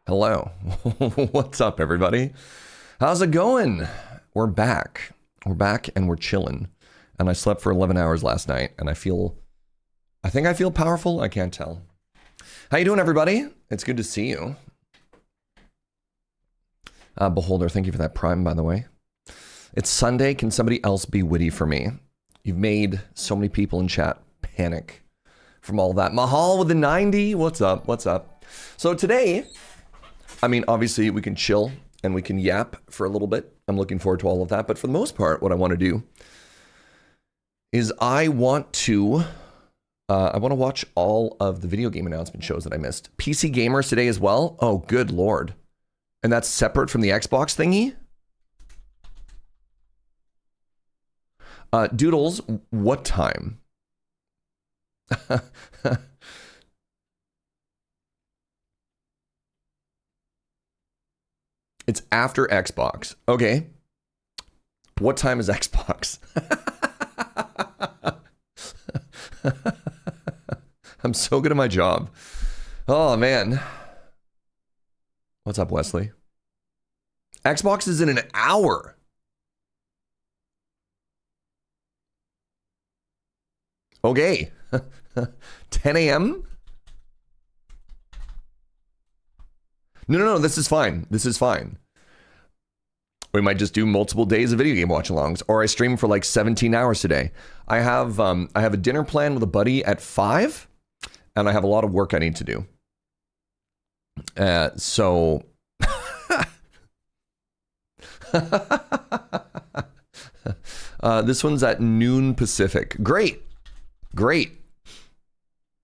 Hello. What's up, everybody? How's it going? We're back. We're back and we're chilling. And I slept for 11 hours last night and I think I feel powerful. I can't tell. How you doing, everybody? It's good to see you. Beholder, thank you for that prime, by the way. It's Sunday. Can somebody else be witty for me? You've made so many people in chat panic from all that. Mahal with the 90. What's up? What's up? So today, I mean, obviously we can chill and we can yap for a little bit. I'm looking forward to all of that. But for the most part, what I want to do is I want to watch all of the video game announcement shows that I missed. PC Gamers today as well. Oh, good Lord. And that's separate from the Xbox thingy? Doodles, what time? It's after Xbox. Okay. What time is Xbox? I'm so good at my job. Oh, man. What's up, Wesley? Xbox is in an hour. Okay. 10 a.m.? No, this is fine. This is fine. We might just do multiple days of video game watch-alongs, or I stream for like 17 hours today. I have a dinner plan with a buddy at 5, and I have a lot of work I need to do. So this one's at noon Pacific. Great.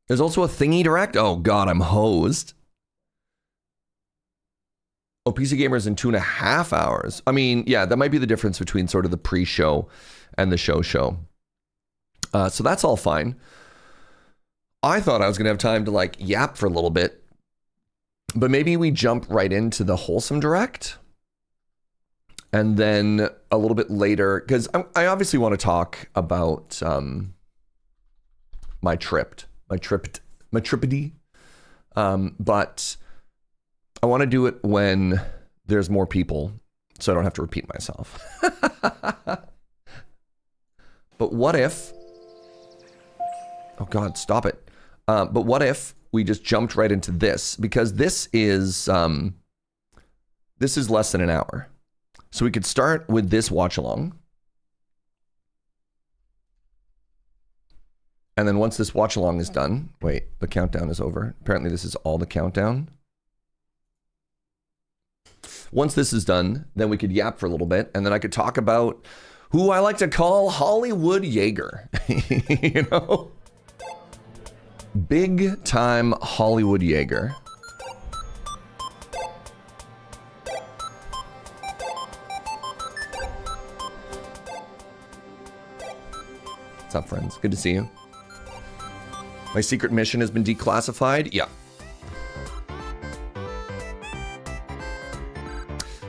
There's also a thingy direct. Oh God, I'm hosed. Oh, PC Gamers in 2.5 hours. I mean, yeah, that might be the difference between sort of the pre-show and the show. So that's all fine. I thought I was going to have time to like yap for a little bit, but maybe we jump right into the Wholesome Direct. And then a little bit later, because I obviously want to talk about my tripity. But I want to do it when there's more people, so I don't have to repeat myself. But what if... Oh God, stop it. But what if we just jumped right into this? Because this is less than an hour. So we could start with this watch along. And then once this watch along is done, wait, the countdown is over. Apparently this is all the countdown. Once this is done, then we could yap for a little bit, and then I could talk about who I like to call Hollywood Jaeger. You know? Big time Hollywood Jaeger. What's up, friends? Good to see you. My secret mission has been declassified? Yeah.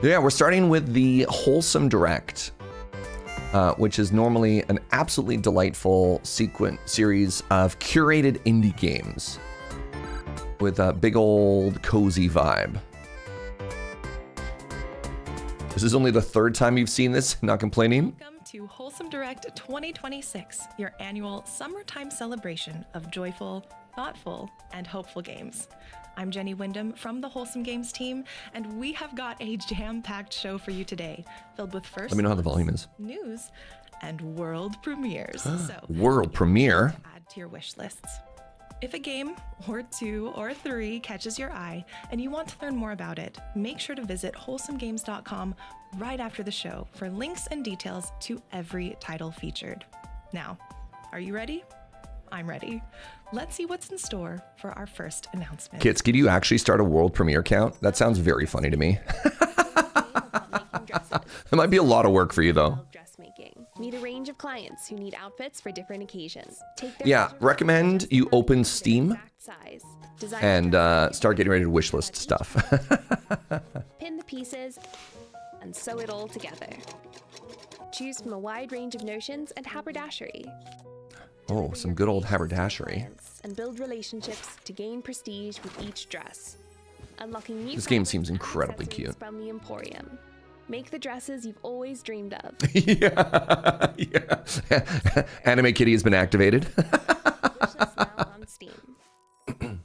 Yeah, we're starting with the Wholesome Direct, which is normally an absolutely delightful series of curated indie games with a big old cozy vibe. This is only the third time you've seen this, not complaining? Welcome to Wholesome Direct 2026, your annual summertime celebration of joyful, thoughtful, and hopeful games. I'm Jenny Wyndham from the Wholesome Games team, and we have got a jam-packed show for you today, filled with first Let me know how the volume is. News and world premieres. So World premiere? add to your wish lists. If a game, or 2 or 3, catches your eye and you want to learn more about it, make sure to visit wholesomegames.com right after the show for links and details to every title featured. Now, are you ready? I'm ready. Let's see what's in store for our first announcement. Kits, could you actually start a world premiere count? That sounds very funny to me. It might be a lot of work for you, though. Dressmaking. Meet a range of clients who need outfits for different occasions. Yeah, recommend you open Steam and start getting ready to wishlist stuff. Pin the pieces and sew it all together. Choose from a wide range of notions and haberdashery. Oh, some good old haberdashery. And build relationships to gain prestige with each dress. unlocking new This game fabrics seems and incredibly accessories cute. from the Emporium. Make the dresses you've always dreamed of. Yeah. Yeah. Anime Kitty has been activated. Wishlist now on Steam.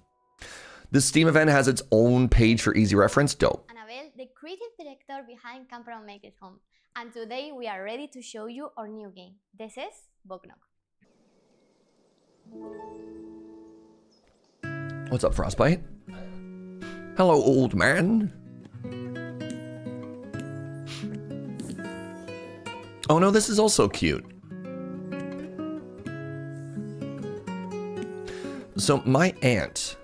This Steam event has its own page for easy reference. Dope. Annabelle, the creative director behind Camper and Make It Home. And today we are ready to show you our new game. This is Bognog. What's up, Frostbite? Hello, old man. Oh no, this is also cute. So my aunt,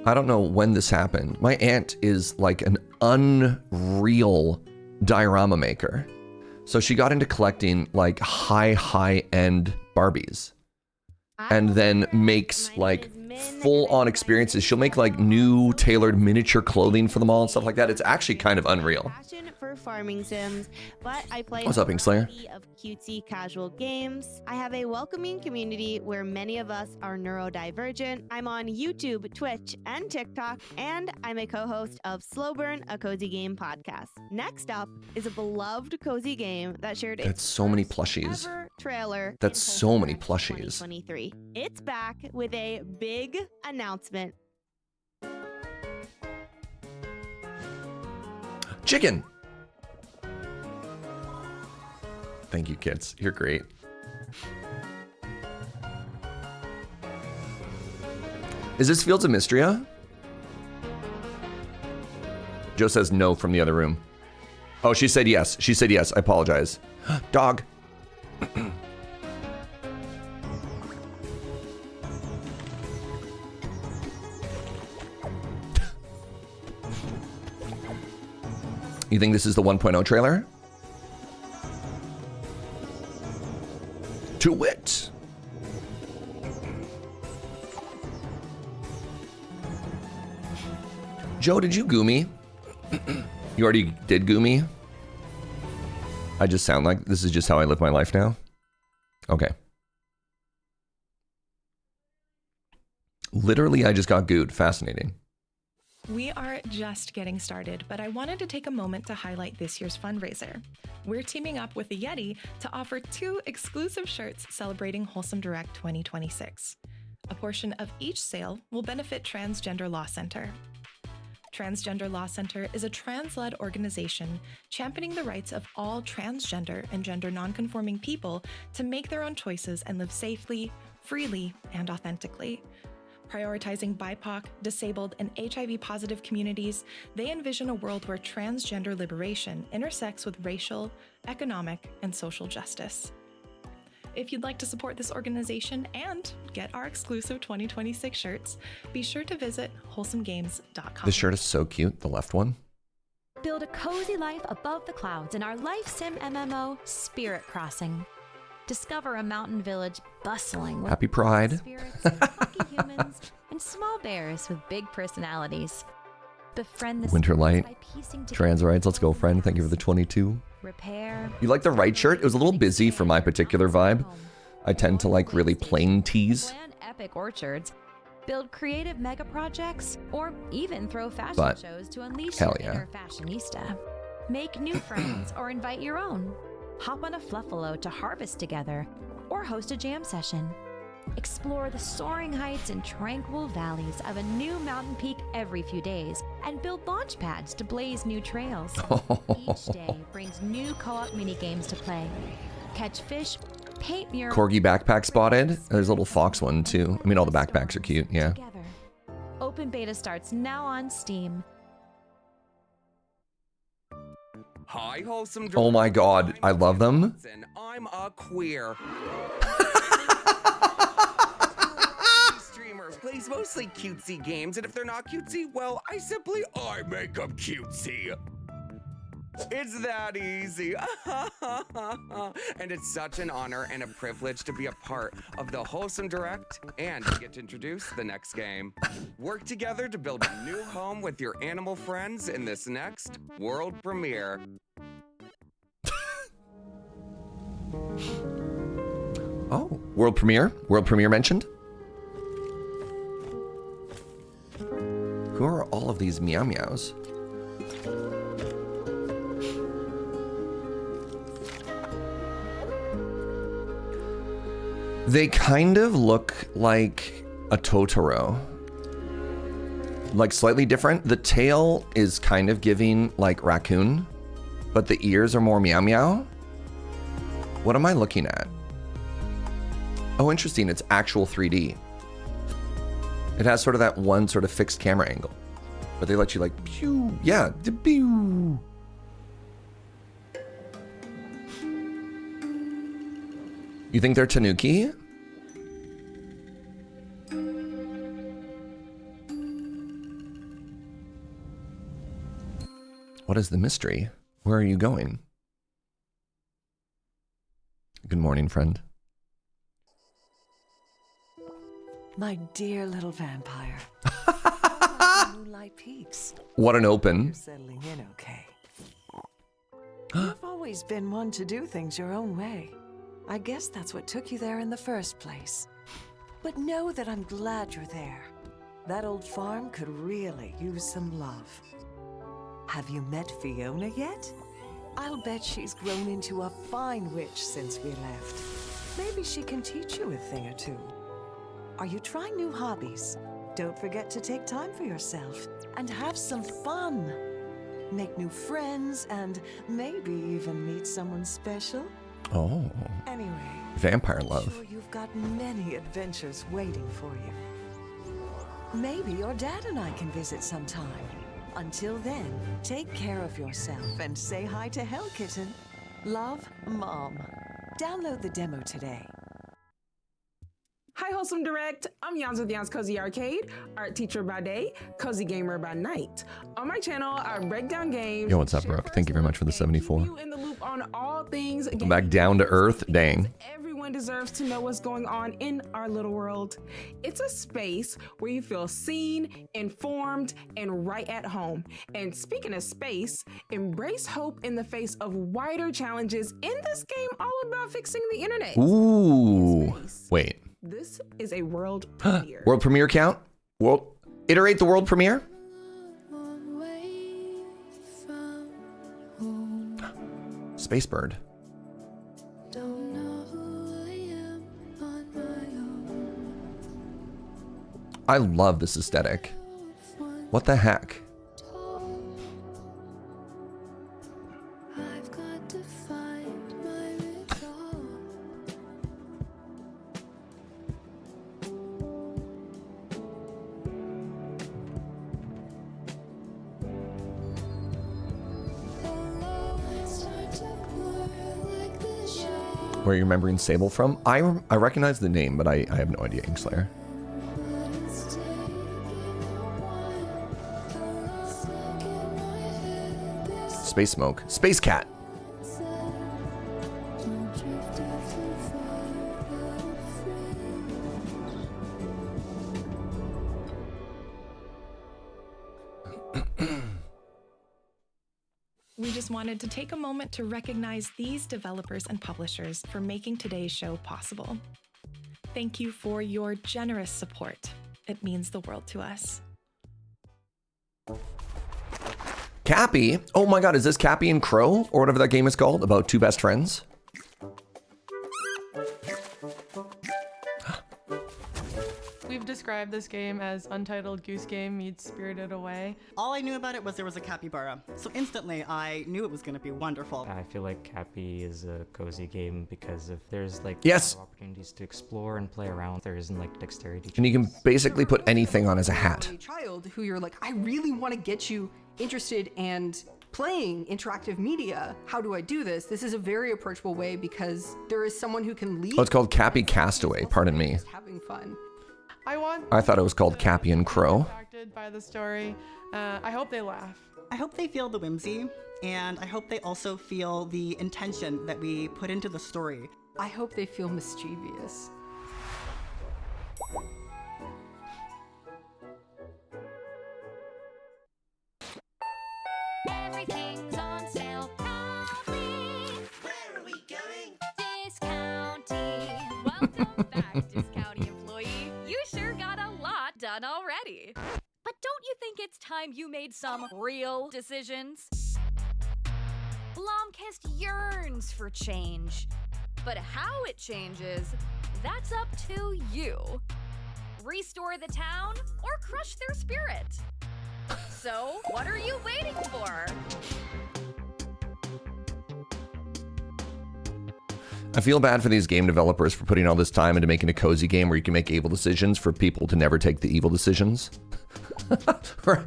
I don't know when this happened. My aunt is like an unreal diorama maker. So she got into collecting like high-end Barbies. And then makes like full-on experiences. She'll make like new tailored miniature clothing for them all and stuff like that. It's actually kind of unreal. Passion for farming sims, but I play What's up, a Inkslayer? variety of cutesy casual games. I have a welcoming community where many of us are neurodivergent. I'm on YouTube, Twitch, and TikTok, and I'm a co-host of Slow Burn, a cozy game podcast. Next up is a beloved cozy game that shared That's its so many first plushies. ever trailer. That's in so many Wholesome Direct plushies. 2023. It's back with a big announcement. Chicken. Thank you, kids. You're great. Is this Fields of Mystria? Joe says no from the other room. Oh, she said yes. She said yes. I apologize. Dog. You think this is the 1.0 trailer? To wit. Joe, did you goo me? You already did goo me? I just sound like this is just how I live my life now? Okay. Literally, I just got gooed. Fascinating. We are just getting started, but I wanted to take a moment to highlight this year's fundraiser. We're teaming up with the Yeti to offer 2 exclusive shirts celebrating Wholesome Direct 2026. A portion of each sale will benefit Transgender Law Center. Transgender Law Center is a trans-led organization championing the rights of all transgender and gender nonconforming people to make their own choices and live safely, freely, and authentically. Prioritizing BIPOC, disabled, and HIV-positive communities, they envision a world where transgender liberation intersects with racial, economic, and social justice. If you'd like to support this organization and get our exclusive 2026 shirts, be sure to visit wholesomegames.com. This shirt is so cute, the left one. Build a cozy life above the clouds in our life sim MMO, Spirit Crossing. Discover a mountain village bustling with Happy Pride. spirits, plucky humans, and small bears with big personalities. Befriend the Winterlight. spirits by piecing together Trans rights. Let's go, friend. Thank you for the 22. repair. You like the right shirt? It was a little busy for my particular vibe. I tend to like really plain tees. Plan epic orchards, build creative mega projects, or even throw fashion But, shows to unleash hell your yeah. inner fashionista. Make new friends or invite your own. Hop on a fluffalo to harvest together, or host a jam session. Explore the soaring heights and tranquil valleys of a new mountain peak every few days, and build launch pads to blaze new trails. Each day brings new co-op minigames to play. Catch fish, paint murals. Corgi backpack spotted. There's a little fox one too. I mean, all the backpacks are cute. Yeah. Together. Open beta starts now on Steam. Hi, Wholesome Oh my God, I love them. And I'm a queer. Streamers plays mostly cutesy games, and if they're not cutesy, well, I make them cutesy. It's that easy. And it's such an honor and a privilege to be a part of the Wholesome Direct and to get to introduce the next game. Work together to build a new home with your animal friends in this next world premiere. Oh, world premiere? World premiere mentioned? Who are all of these meow meows? They kind of look like a Totoro. Like slightly different. The tail is kind of giving like raccoon, but the ears are more meow meow. What am I looking at? Oh, interesting. It's actual 3D. It has sort of that one sort of fixed camera angle, but they let you like pew. Yeah, pew. You think they're Tanuki? What is the mystery? Where are you going? Good morning, friend. My dear little vampire. Moonlight peaks. What an open. You're settling in okay. You've always been one to do things your own way. I guess that's what took you there in the first place. But know that I'm glad you're there. That old farm could really use some love. Have you met Fiona yet? I'll bet she's grown into a fine witch since we left. Maybe she can teach you a thing or two. Are you trying new hobbies? Don't forget to take time for yourself and have some fun. Make new friends and maybe even meet someone special. Oh. Anyway, Vampire I'm love. sure you've got many adventures waiting for you. Maybe your dad and I can visit sometime. Until then, take care of yourself and say hi to Hell Kitten. Love, Mom. Download the demo today. Hi, Wholesome Direct. I'm Yans with Yans Cozy Arcade, art teacher by day, cozy gamer by night. On my channel, I break down games. Yo, what's up, Brooke? Thank you very much for the 74. You in the loop on all things. I'm back down to earth. Dang. Everyone deserves to know what's going on in our little world. It's a space where you feel seen, informed, and right at home. And speaking of space, embrace hope in the face of wider challenges in this game all about fixing the internet. Ooh. Wait. This is a world premiere. World premiere count? World. Iterate the world premiere? Spacebird. I love this aesthetic. What the heck? Where are you remembering Sable from? I recognize the name, but I have no idea, Inkslayer. Space Smoke. Space Cat. We just wanted to take a moment to recognize these developers and publishers for making today's show possible. Thank you for your generous support. It means the world to us. Cappy? Oh my god, is this Cappy and Crow? Or whatever that game is called? About two best friends? We've described this game as Untitled Goose Game meets Spirited Away. All I knew about it was there was a capybara, so instantly I knew it was going to be wonderful. I feel like Cappy is a cozy game because if there's like Yes. opportunities to explore and play around, there isn't like dexterity. And you can basically put anything on as a hat. A child who you're like, I really want to get you interested and playing interactive media. How do I do this? This is a very approachable way because there is someone who can lead. Oh, it's called Cappy Castaway, pardon me. Just having fun. I thought it was called Cappy and Crow. Impacted by the story. I hope they laugh. I hope they feel the whimsy, and I hope they also feel the intention that we put into the story. I hope they feel mischievous. Everything's on sale proudly. Where are we going? Discounty. Welcome back, Discounty employee. You sure got a lot done already. But don't you think it's time you made some real decisions? Blomkist yearns for change, but how it changes, that's up to you. Restore the town or crush their spirit. So, what are you waiting for? I feel bad for these game developers for putting all this time into making a cozy game where you can make evil decisions for people to never take the evil decisions. They're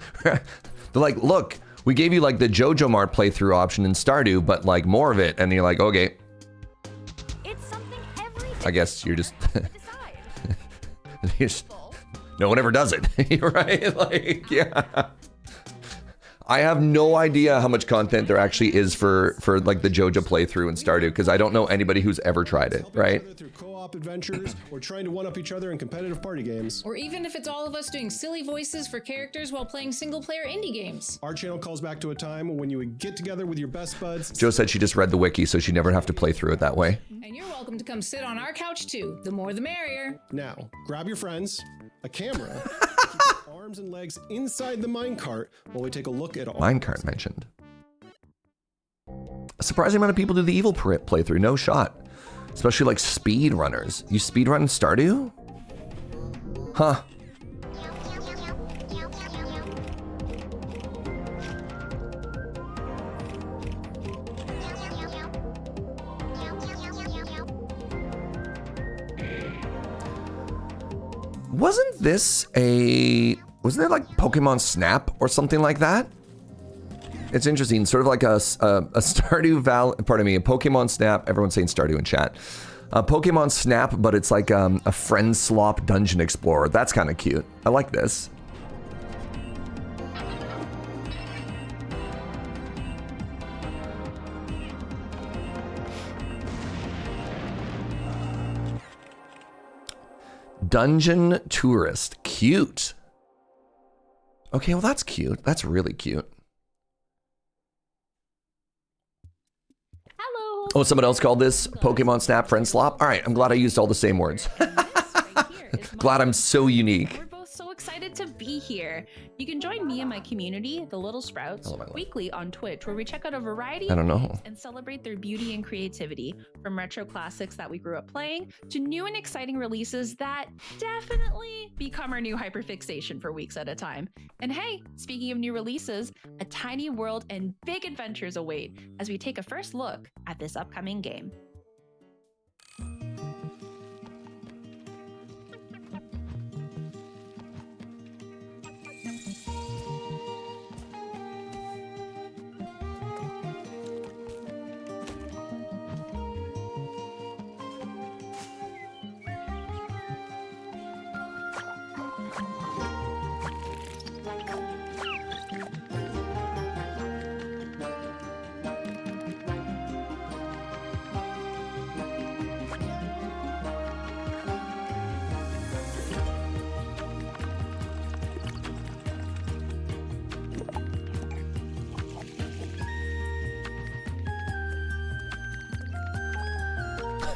like, look, we gave you like the Jojo Mart playthrough option in Stardew, but like more of it. And you're like, okay. It's something I guess you're just... no one ever does it, right? Like, yeah. I have no idea how much content there actually is for like the Jojo playthrough in Stardew, because I don't know anybody who's ever tried it, right? Through co-op adventures or trying to one-up each other in competitive party games. Or even if it's all of us doing silly voices for characters while playing single-player indie games. Our channel calls back to a time when you would get together with your best buds. Joe said she just read the wiki, so she'd never have to play through it that way. And you're welcome to come sit on our couch too. The more the merrier. Now, grab your friends, a camera, arms and legs inside the minecart while we take a look at all. Minecart mentioned. A surprising amount of people do the evil playthrough, no shot. Especially like speed runners. You speed run Stardew? Huh. Wasn't there like Pokemon Snap or something like that? It's interesting, sort of like a Stardew Valley, pardon me, a Pokemon Snap, everyone's saying Stardew in chat. A Pokemon Snap, but it's like a friend slop dungeon explorer. That's kind of cute. I like this. Dungeon Tourist, cute. Okay, well that's cute. That's really cute. Hello. Oh, someone else called this Pokemon Snap Friend Slop? All right, I'm glad I used all the same words. Glad I'm so unique. We're both so excited to be here. You can join me and my community, the Little Sprouts, weekly on Twitch, where we check out a variety of games and celebrate their beauty and creativity, from retro classics that we grew up playing to new and exciting releases that definitely become our new hyperfixation for weeks at a time. And hey, speaking of new releases, a tiny world and big adventures await as we take a first look at this upcoming game.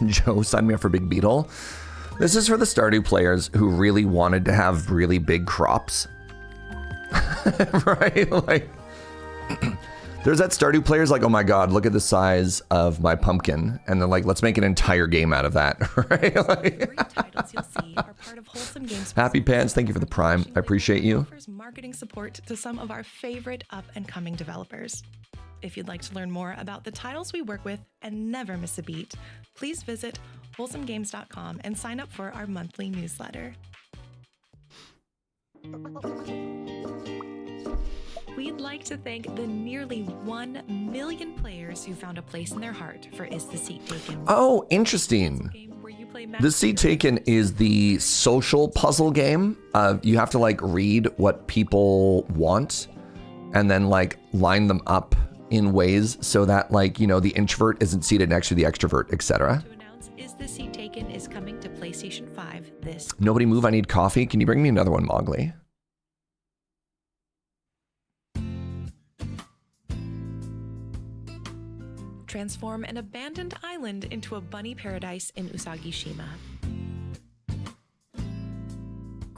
Joe signed me up for Big Beetle. This is for the Stardew players who really wanted to have really big crops. Right? Like, there's that Stardew players like, oh my god, look at the size of my pumpkin. And then like, let's make an entire game out of that. Right? Like, Titles you'll see are part of Wholesome Games. Happy Pants, thank you for the Prime. I appreciate you. Offers marketing support to some of our favorite up and coming developers. If you'd like to learn more about the titles we work with and never miss a beat, please visit wholesomegames.com and sign up for our monthly newsletter. We'd like to thank the nearly 1 million players who found a place in their heart for Is the Seat Taken? Oh, interesting. The Seat Taken is the social puzzle game. You have to like read what people want and then like line them up in ways so that like, you know, the introvert isn't seated next to the extrovert, etc. To announce Is the Seat Taken is coming to PlayStation 5 this. Nobody move, I need coffee. Can you bring me another one, Mowgli? Transform an abandoned island into a bunny paradise in Usagishima.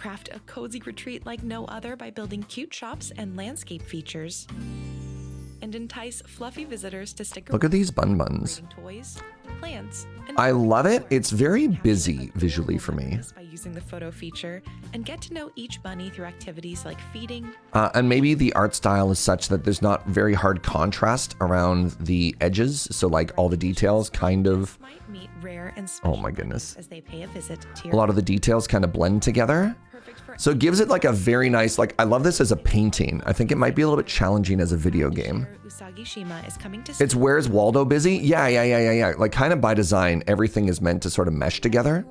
Craft a cozy retreat like no other by building cute shops and landscape features. And entice fluffy visitors to stick around. Look at these bun buns. Toys, plants, and I love it. It's very busy visually for me. by using the photo feature and get to know each bunny through activities like feeding. And maybe the art style is such that there's not very hard contrast around the edges. So like all the details kind of, Might meet rare and special oh my goodness. as they pay a visit to A your lot of the details kind of blend together. So it gives it like a very nice, like I love this as a painting. I think it might be a little bit challenging as a video game. Usagi-shima is coming to It's Where's Waldo busy? Yeah. Like kind of by design, everything is meant to sort of mesh together.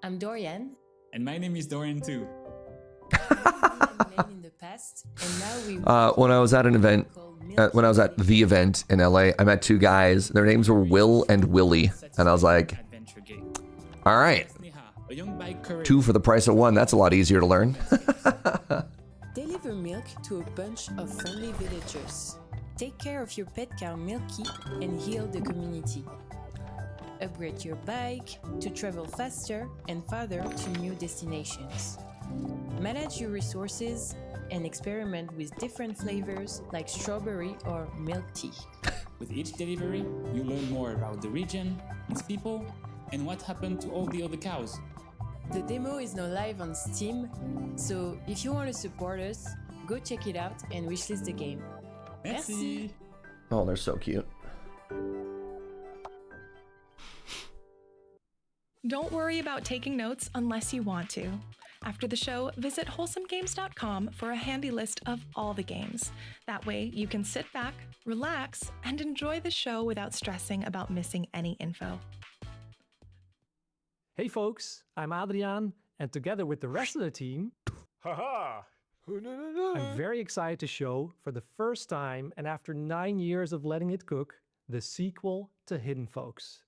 I'm Dorian. And my name is Dorian too. In the past, and now we When I was at an event, when I was at the event in LA, I met two guys. Their names were Will and Willie. And I was like, all right, A young bike courier. 2 for the price of 1. That's a lot easier to learn. deliver milk to a bunch of friendly villagers. Take care of your pet cow Milky and heal the community. Upgrade your bike to travel faster and farther to new destinations. Manage your resources and experiment with different flavors like strawberry or milk tea. With each delivery, you learn more about the region, its people, and what happened to all the other cows. The demo is now live on Steam, so if you want to support us, go check it out and wishlist the game. Merci. Oh, they're so cute. Don't worry about taking notes unless you want to. After the show, visit wholesomegames.com for a handy list of all the games. That way, you can sit back, relax, and enjoy the show without stressing about missing any info. Hey folks, I'm Adriaan, and together with the rest of the team, I'm very excited to show, for the first time and after 9 years of letting it cook, the sequel to Hidden Folks.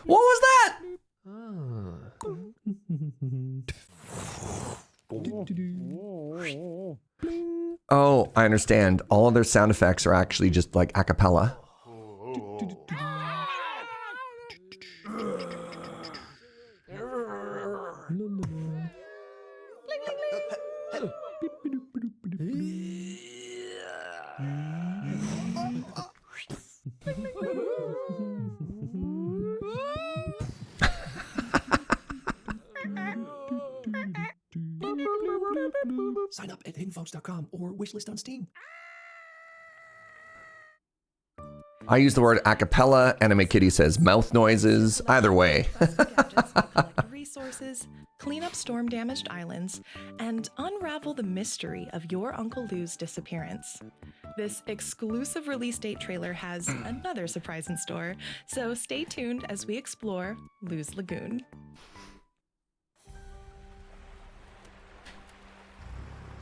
What was that? Oh, I understand. All of their sound effects are actually just like a cappella. Sign up at hiddenfolks.com or wishlist on Steam. I use the word a cappella. Anime Kitty says mouth noises. Either way. Resources, clean up storm-damaged islands, and unravel the mystery of your Uncle Lou's disappearance. This exclusive release date trailer has another surprise in store, so stay tuned as we explore Lou's Lagoon.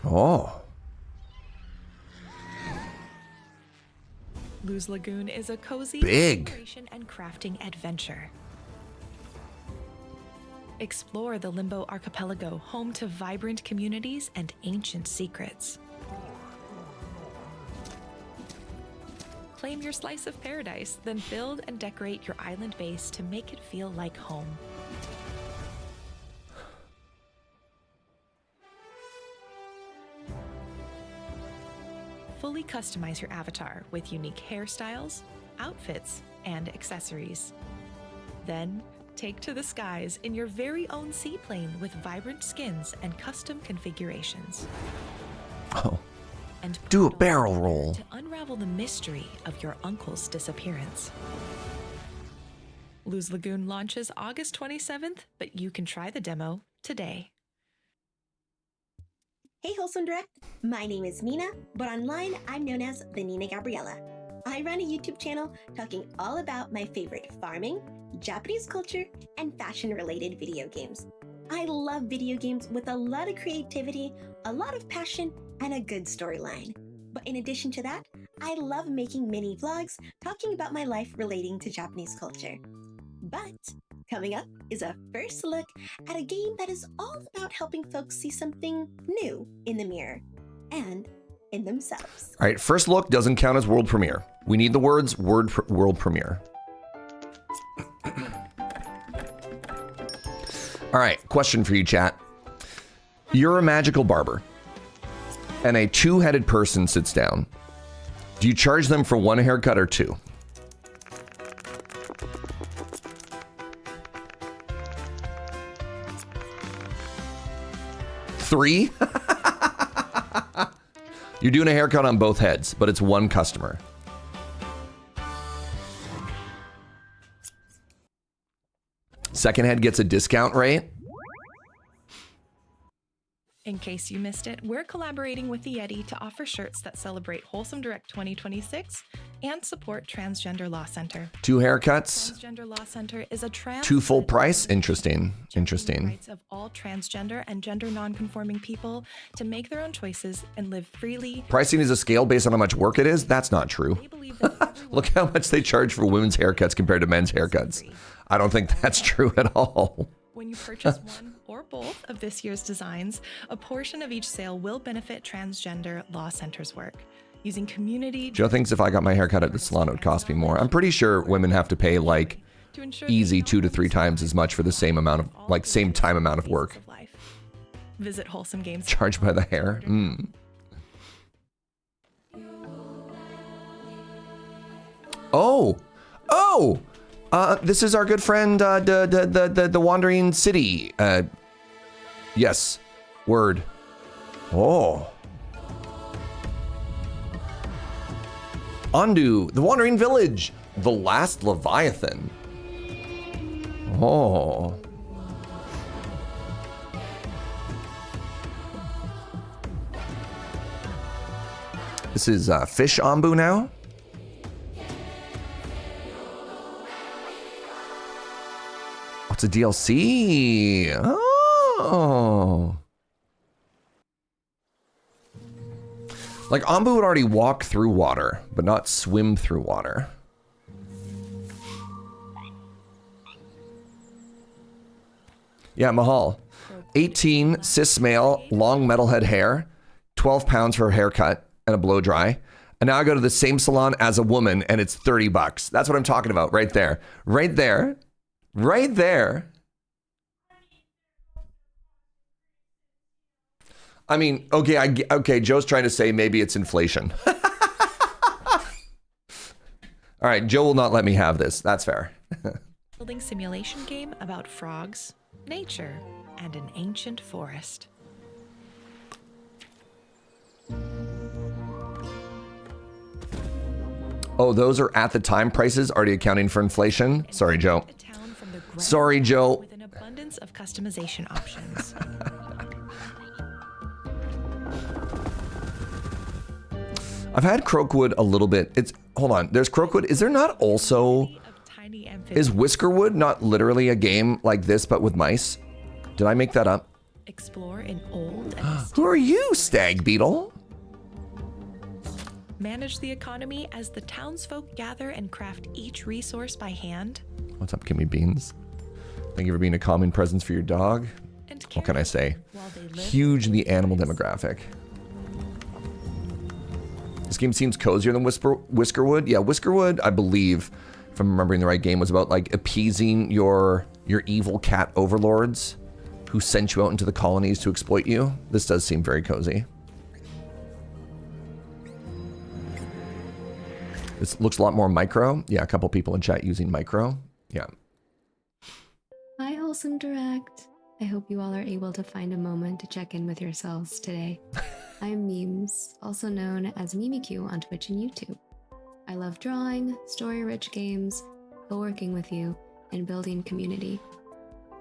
Oh. Lou's Lagoon is a cozy Big. exploration and crafting adventure. Explore the Limbo Archipelago, home to vibrant communities and ancient secrets. Claim your slice of paradise, then build and decorate your island base to make it feel like home. Fully customize your avatar with unique hairstyles, outfits, and accessories. Then, take to the skies in your very own seaplane with vibrant skins and custom configurations. Oh. And do a barrel roll. To unravel the mystery of your uncle's disappearance. Lou's Lagoon launches August 27th, but you can try the demo today. Hey Wholesome Direct, my name is Nina, but online I'm known as the Nina Gabriella. I run a YouTube channel talking all about my favorite farming, Japanese culture, and fashion-related video games. I love video games with a lot of creativity, a lot of passion, and a good storyline. But in addition to that, I love making mini vlogs talking about my life relating to Japanese culture. But coming up is a first look at a game that is all about helping folks see something new in the mirror and in themselves. All right, first look doesn't count as world premiere. We need the words world premiere. All right, question for you, chat. You're a magical barber, and a two-headed person sits down. Do you charge them for one haircut or two? Three? You're doing a haircut on both heads, but it's one customer. Second head gets a discount rate. In case you missed it, we're collaborating with the Yeti to offer shirts that celebrate Wholesome Direct 2026 and support Transgender Law Center. Two haircuts. Transgender Law Center is a trans Two full price. Interesting. Interesting. rights of all transgender and gender non-conforming people to make their own choices and live freely. Pricing is a scale based on how much work it is. That's not true. Look how much they charge for women's haircuts compared to men's haircuts. I don't think that's true at all. When you purchase one or both of this year's designs, a portion of each sale will benefit Transgender Law Center's work. Using community... Joe thinks if I got my haircut at the salon, it would cost me more. I'm pretty sure women have to pay like easy 2 to 3 times as much for the same amount of, like same time amount of work. Visit Wholesome Games. Charged by the hair. Oh! This is our good friend, the Wandering City. Yes. Word. Oh. Ondu, the Wandering Village. The Last Leviathan. Oh. This is Fish Ambu now. What's a DLC? Oh. Like, Ambu would already walk through water, but not swim through water. Yeah, Mahal. 18, cis male, long metalhead hair, 12 pounds for a haircut and a blow dry. And now I go to the same salon as a woman and it's $30. That's what I'm talking about right there. Right there. Right there. I mean, okay, Joe's trying to say maybe it's inflation. All right, Joe will not let me have this. That's fair. Building simulation game about frogs, nature, and an ancient forest. Oh, those are at the time prices, already accounting for inflation? Sorry, Joe. Sorry, Joe. With an abundance of customization options. I've had Croakwood a little bit. Hold on. There's Croakwood. Is there not also... Is Whiskerwood not literally a game like this, but with mice? Did I make that up? Explore in old and Who are you, Stag Beetle? manage the economy as the townsfolk gather and craft each resource by hand. What's up, Kimmy Beans? Thank you for being a calming presence for your dog. What can I say? Huge in the animal demographic. This game seems cozier than Whiskerwood. Yeah, Whiskerwood, I believe, if I'm remembering the right game, was about like appeasing your evil cat overlords who sent you out into the colonies to exploit you. This does seem very cozy. This looks a lot more micro. Yeah, a couple people in chat using micro. Yeah. Hi, Wholesome Direct. I hope you all are able to find a moment to check in with yourselves today. I'm Memes, also known as MimiQ on Twitch and YouTube. I love drawing, story-rich games, co-working with you, and building community.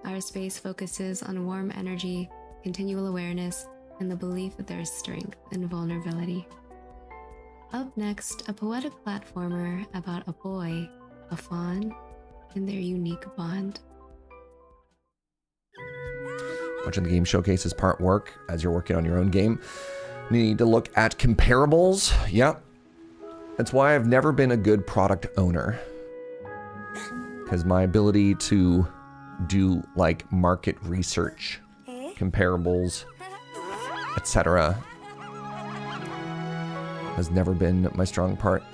Our space focuses on warm energy, continual awareness, and the belief that there is strength in vulnerability. Up next, a poetic platformer about a boy, a fawn, and their unique bond. Watching the game showcase is part work as you're working on your own game. You need to look at comparables. Yep. That's why I've never been a good product owner. Because my ability to do like market research, comparables, etc. has never been my strong part.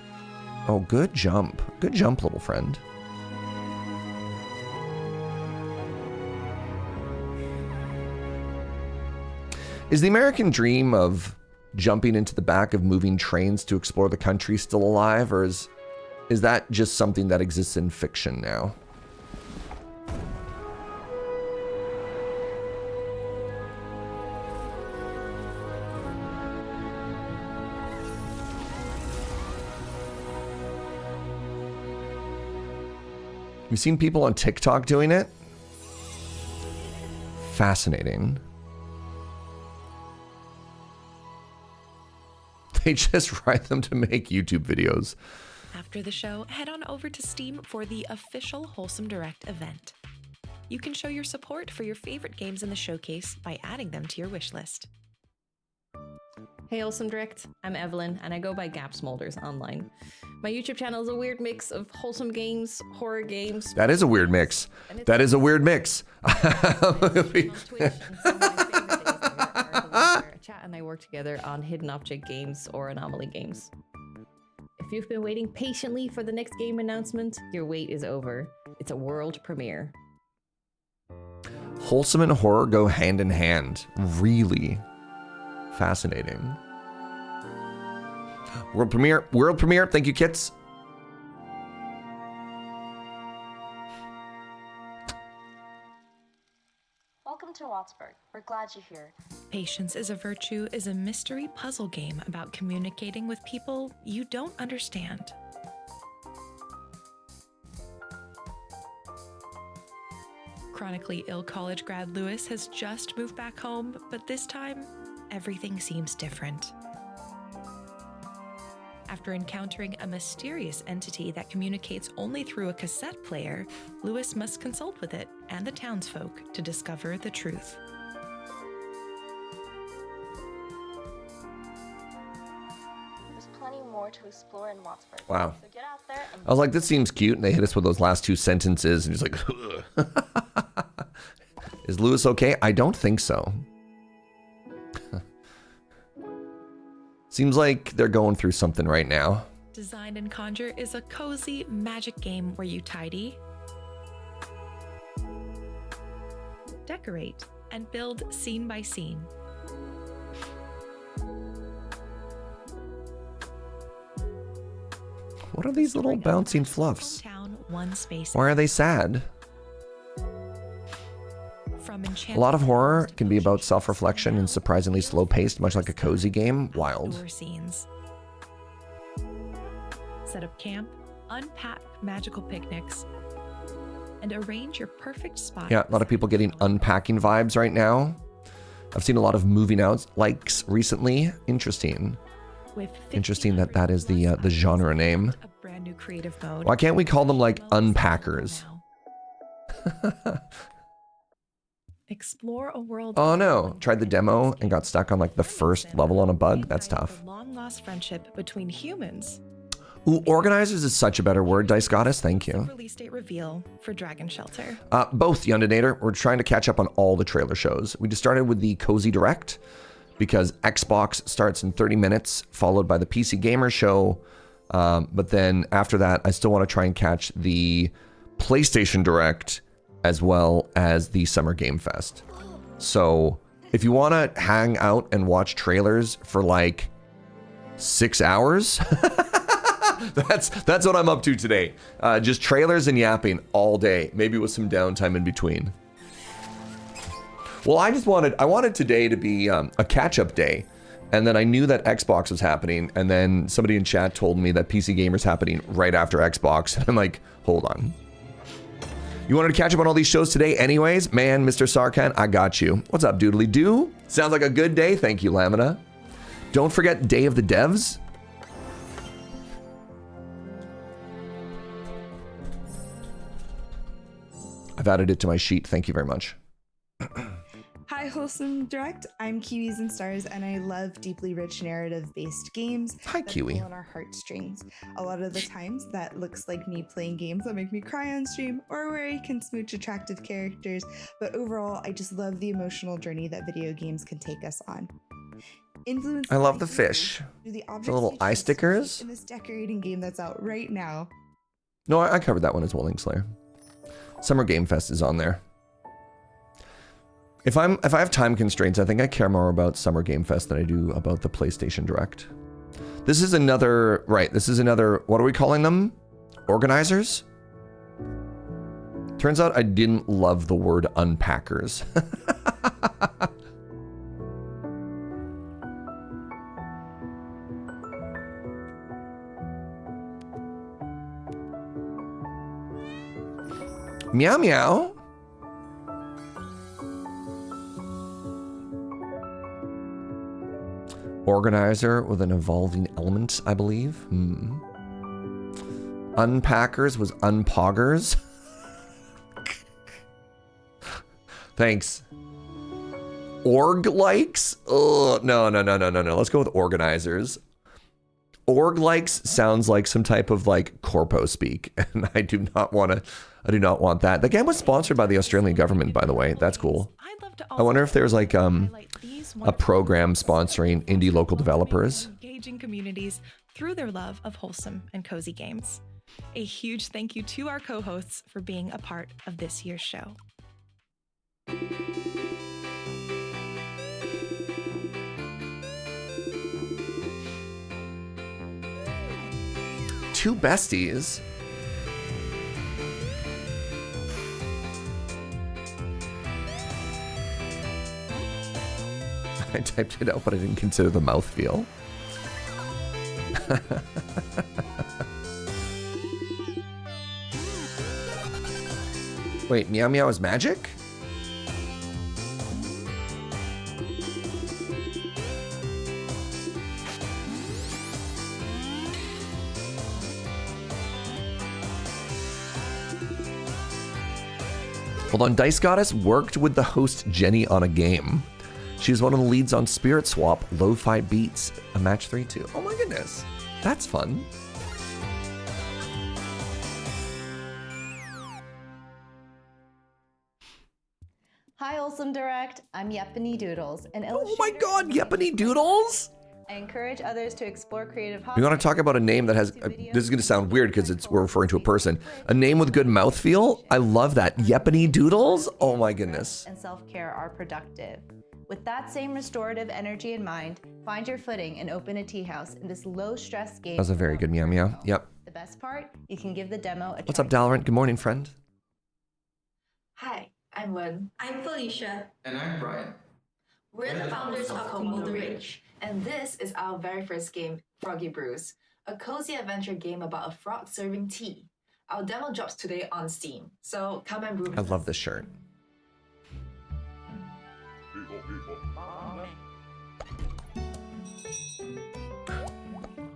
Oh, good jump. Good jump, little friend. Is the American dream of jumping into the back of moving trains to explore the country still alive, or is that just something that exists in fiction now? You've seen people on TikTok doing it? Fascinating. They just write them to make YouTube videos. After the show, head on over to Steam for the official Wholesome Direct event. You can show your support for your favorite games in the showcase by adding them to your wishlist. Hey Wholesome Direct, I'm Evelyn and I go by Gap Smolders online. My YouTube channel is a weird mix of wholesome games, horror games. That is a weird mix. That is a weird mix. Chat and I work together on hidden object games or anomaly games. If you've been waiting patiently for the next game announcement, your wait is over. It's a world premiere. Wholesome and horror go hand in hand. Really fascinating. World premiere. Thank you, kits. Welcome to Wattsburg. We're glad you're here. Patience is a Virtue is a mystery puzzle game about communicating with people you don't understand. Chronically ill college grad Lewis has just moved back home, but this time, everything seems different. After encountering a mysterious entity that communicates only through a cassette player, Lewis must consult with it and the townsfolk to discover the truth. There's plenty more to explore in Wattsburg. Wow. So get out there and I was like, this seems cute, and they hit us with those last two sentences, and he's like, is Lewis okay? I don't think so. Seems like they're going through something right now. Design and Conjure is a cozy magic game where you tidy, decorate, and build scene by scene. What are these little bouncing fluffs? Town, one space. Why are they sad? From A lot of horror can be about self-reflection and surprisingly slow-paced, much like a cozy game. Wild. Outdoor scenes. Set up camp, unpack magical picnics, and arrange your perfect spot. Yeah, a lot of people getting unpacking vibes right now. I've seen a lot of moving out likes recently. Interesting. Interesting that that is the genre name. A brand new creative mode. Why can't we call them like unpackers? Explore a world. Oh no, tried the demo and got stuck on like the first level on a bug. That's tough. Long lost friendship between humans. Ooh, organizers is such a better word, Dice Goddess. Thank you. Release date reveal for Dragon Shelter. Both, Yundinator. We're trying to catch up on all the trailer shows. We just started with the Cozy Direct because Xbox starts in 30 minutes, followed by the PC Gamer show. But then after that, I still want to try and catch the PlayStation Direct as well as the Summer Game Fest. So if you want to hang out and watch trailers for like 6 hours, that's what I'm up to today. Just trailers and yapping all day, maybe with some downtime in between. Well, I wanted today to be a catch-up day, and then I knew that Xbox was happening, and then somebody in chat told me that PC Gamer's happening right after Xbox, and I'm like, hold on. You wanted to catch up on all these shows today anyways? Man, Mr. Sarkhan, I got you. What's up, Doodly Doo? Sounds like a good day. Thank you, Lamina. Don't forget Day of the Devs. I've added it to my sheet. Thank you very much. Hi, Wholesome Direct. I'm Kiwis and Stars, and I love deeply rich narrative-based games. Hi, Kiwi. Pull on our heartstrings. A lot of the times, that looks like me playing games that make me cry on stream, or where I can smooch attractive characters. But overall, I just love the emotional journey that video games can take us on. I love the fish. The little eye stickers. In this decorating game that's out right now. No, I covered that one as well, Linkslayer. Summer Game Fest is on there. If I have time constraints, I think I care more about Summer Game Fest than I do about the PlayStation Direct. This is another, right, this is another, what are we calling them? Organizers? Turns out I didn't love the word unpackers. Meow meow. Organizer with an evolving element, I believe. Unpackers was unpoggers. Thanks. Org likes? Oh, no. Let's go with organizers. Org likes sounds like some type of like corpo speak, and I do not want that. The game was sponsored by the Australian government, by the way. That's cool. I wonder if there's like a program sponsoring indie local developers. Engaging communities through their love of wholesome and cozy games. A huge thank you to our co-hosts for being a part of this year's show. Two besties. I typed it out, but I didn't consider the mouthfeel. Wait, meow meow is magic? Hold on, Dice Goddess worked with the host Jenny on a game. She was one of the leads on Spirit Swap, Lo-Fi Beats, a match 3-2. Oh my goodness, that's fun. Hi, Wholesome Direct. I'm Yepany Doodles, an illustrator. Oh my god, Yepany Doodles! I encourage others to explore creative We want to talk about a name that has, this is going to sound weird because we're referring to a person. A name with good mouthfeel? I love that. Yepany Doodles? Oh my goodness. And self-care are productive. With that same restorative energy in mind, find your footing and open a tea house in this low-stress game. That was a very good meow meow. Yep. The best part, you can give the demo a What's up, Dalrent? Good morning, friend. Hi, I'm Wen. I'm Felicia. And I'm Brian. We're the founders of Komodo Rage, and this is our very first game, Froggy Brews, a cozy adventure game about a frog serving tea. Our demo drops today on Steam, so come and brew. I love this shirt.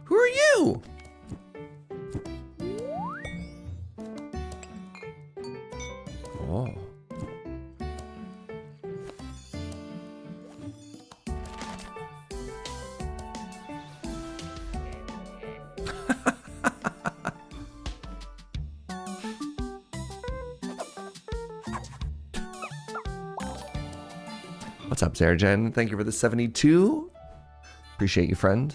Who are you? Oh. What's up, Zergen? Thank you for the 72. Appreciate you, friend.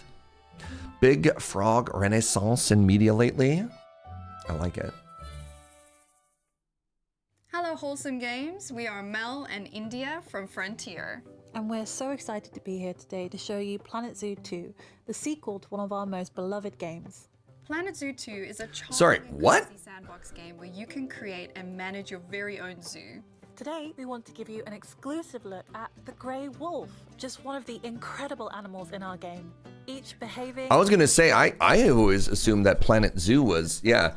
Big frog renaissance in media lately. I like it. Hello, Wholesome Games. We are Mel and India from Frontier. And we're so excited to be here today to show you Planet Zoo 2, the sequel to one of our most beloved games. Planet Zoo 2 is a what? sandbox game where you can create and manage your very own zoo. Today, we want to give you an exclusive look at the grey wolf, just one of the incredible animals in our game. Each behaving... I was going to say, I always assumed that Planet Zoo was, yeah.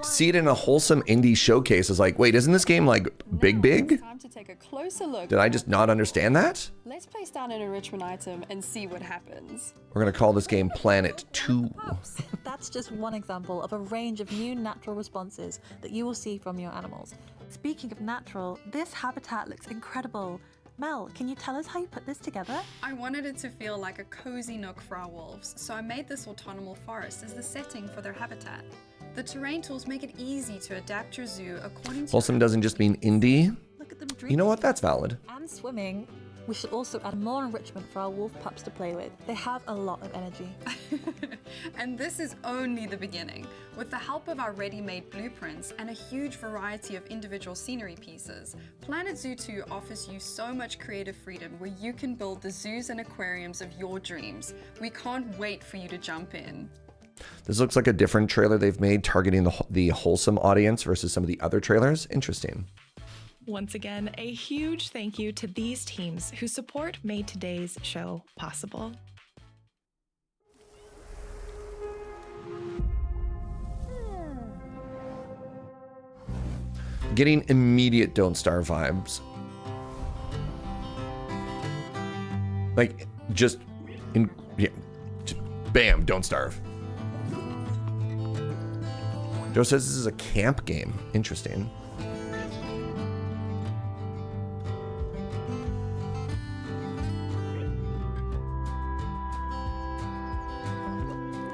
See it in a wholesome indie showcase is like, wait, isn't this game like big? Time to take a closer look. Did I just not understand that? Let's place down an enrichment item and see what happens. We're going to call this game Planet 2. That's just one example of a range of new natural responses that you will see from your animals. Speaking of natural, this habitat looks incredible. Mel, can you tell us how you put this together? I wanted it to feel like a cozy nook for our wolves, so I made this autumnal forest as the setting for their habitat. The terrain tools make it easy to adapt your zoo according to... Wholesome doesn't just mean indie. You know what? That's valid. And swimming. We should also add more enrichment for our wolf pups to play with. They have a lot of energy. And this is only the beginning. With the help of our ready-made blueprints and a huge variety of individual scenery pieces, Planet Zoo 2 offers you so much creative freedom where you can build the zoos and aquariums of your dreams. We can't wait for you to jump in. This looks like a different trailer they've made targeting the wholesome audience versus some of the other trailers. Interesting. Once again, a huge thank you to these teams whose support made today's show possible. Getting immediate Don't Starve vibes. Like, just bam, Don't Starve. Joe says this is a camp game. Interesting.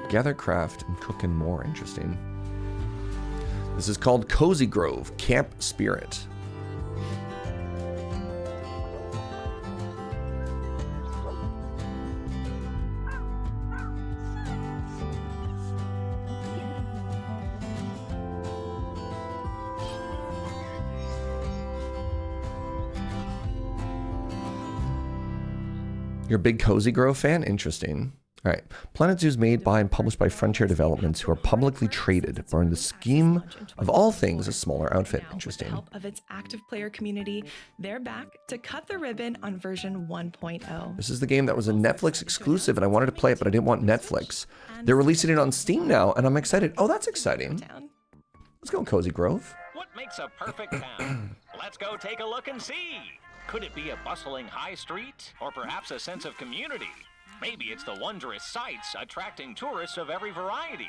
Gather, craft, and cook and more. Interesting. This is called Cozy Grove Camp Spirit. You're a big Cozy Grove fan? Interesting. All right. Planet Zoo is made by and published by Frontier Developments, who are publicly traded, but in the scheme of all things, a smaller outfit. Interesting. With the help of its active player community, they're back to cut the ribbon on version 1.0. This is the game that was a Netflix exclusive, and I wanted to play it, but I didn't want Netflix. They're releasing it on Steam now, and I'm excited. Oh, that's exciting. Let's go, Cozy Grove. What makes a perfect town? Let's go take a look and see. Could it be a bustling high street, or perhaps a sense of community? Maybe it's the wondrous sights attracting tourists of every variety.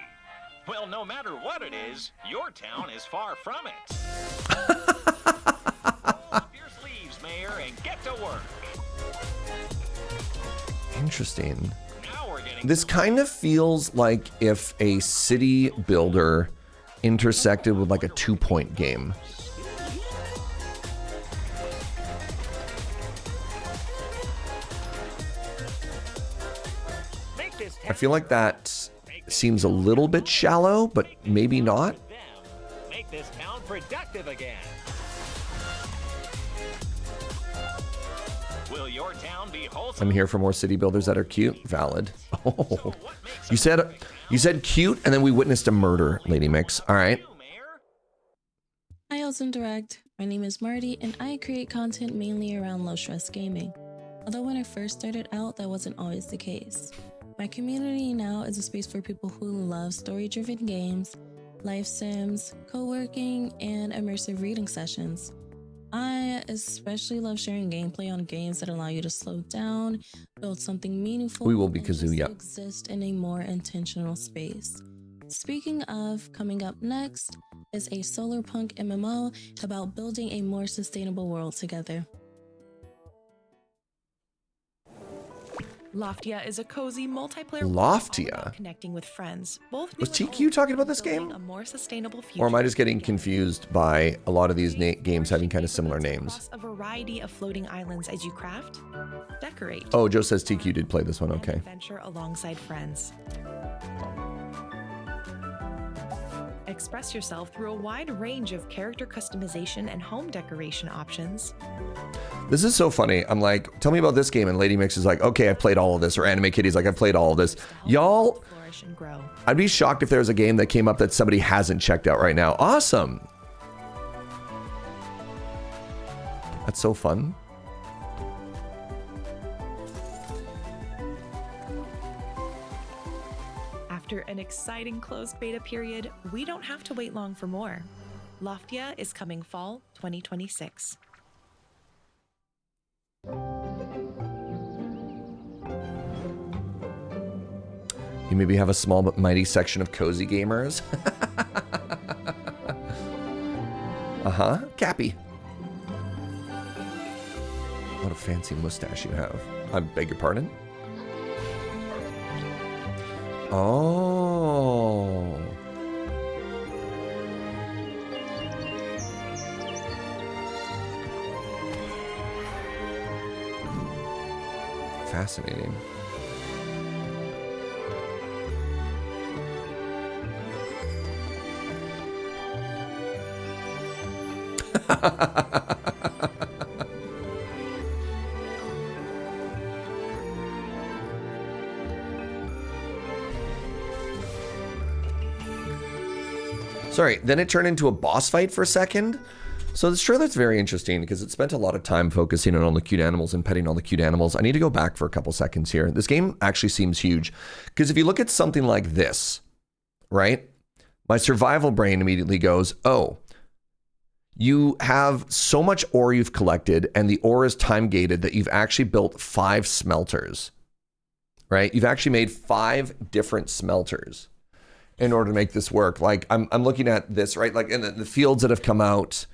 Well, no matter what it is, your town is far from it. Roll up your sleeves, Mayor, and get to work. Interesting. This kind of feels like if a city builder intersected with like a 2-point game. I feel like that seems a little bit shallow, but maybe not. Make this town productive again. Will your town be wholesome? I'm here for more city builders that are cute. Valid. Oh, you said cute, and then we witnessed a murder, Lady Mix. All right. Hi, Wholesome Direct. My name is Marty, and I create content mainly around low-stress gaming. Although when I first started out, that wasn't always the case. My community now is a space for people who love story-driven games, life sims, co-working, and immersive reading sessions. I especially love sharing gameplay on games that allow you to slow down, build something meaningful, we will be and just Kazuya. exist in a more intentional space. Speaking of, coming up next is a solarpunk MMO about building a more sustainable world together. Loftia is a cozy multiplayer Loftia? all about connecting with friends. Both Was TQ talking about this game? a more sustainable future. Or am I just getting confused by a lot of these games having kind of similar names? A variety of floating islands as you craft, decorate, Oh, Joe says TQ did play this one. and Okay. adventure alongside friends. Express yourself through a wide range of character customization and home decoration options. This is so funny. I'm like, tell me about this game. And Lady Mix is like, okay, I played all of this. Or Anime Kitty's like, I played all of this. Y'all, Flourish and grow. I'd be shocked if there was a game that came up that somebody hasn't checked out right now. Awesome. That's so fun. After an exciting closed beta period, we don't have to wait long for more. Loftia is coming fall 2026. You maybe have a small but mighty section of cozy gamers. Uh-huh. Cappy. What a fancy mustache you have. I beg your pardon? Oh. Fascinating. Sorry, then it turned into a boss fight for a second. So this trailer's very interesting because it spent a lot of time focusing on all the cute animals and petting all the cute animals. I need to go back for a couple seconds here. This game actually seems huge because if you look at something like this, right? My survival brain immediately goes, oh, you have so much ore you've collected and the ore is time gated that you've actually built 5 smelters, right? You've actually made 5 different smelters in order to make this work. Like I'm looking at this, right? Like in the fields that have come out,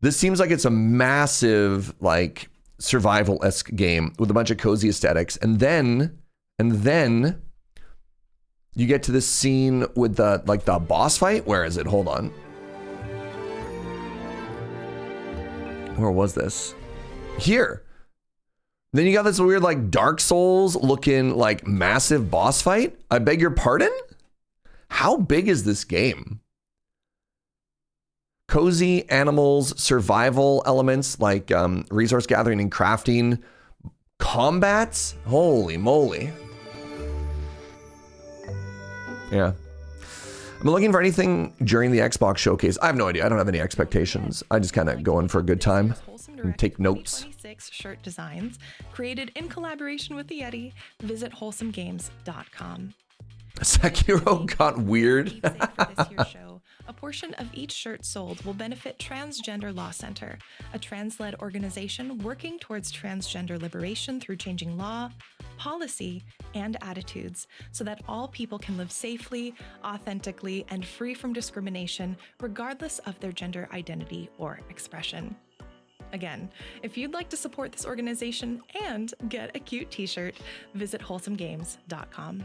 this seems like it's a massive like survival-esque game with a bunch of cozy aesthetics. And then you get to this scene with the boss fight. Where is it? Hold on. Where was this? Here. Then you got this weird like Dark Souls looking like massive boss fight. I beg your pardon? How big is this game? Cozy animals, survival elements like resource gathering and crafting, combats. Holy moly. Yeah. I'm looking for anything during the Xbox showcase. I have no idea. I don't have any expectations. I just kind of go in for a good time and take notes. 2026 shirt designs created in collaboration with the Yeti. Visit wholesomegames.com. Sekiro got weird. For this year's show, a portion of each shirt sold will benefit Transgender Law Center, a trans-led organization working towards transgender liberation through changing law, policy, and attitudes so that all people can live safely, authentically, and free from discrimination, regardless of their gender identity or expression. Again, if you'd like to support this organization and get a cute t-shirt, visit wholesomegames.com.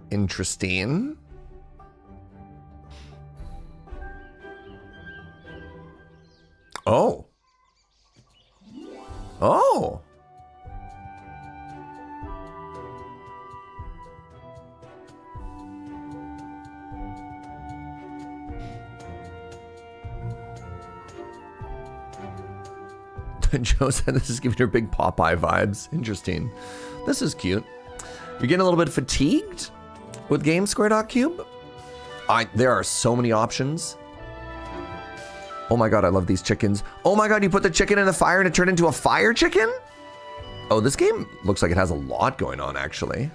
Interesting. Oh. Oh. Joe said this is giving her big Popeye vibes. Interesting. This is cute. You're getting a little bit fatigued with GameSquare.cube? There are so many options. Oh my god, I love these chickens. Oh my god, you put the chicken in the fire and it turned into a fire chicken? Oh, this game looks like it has a lot going on, actually.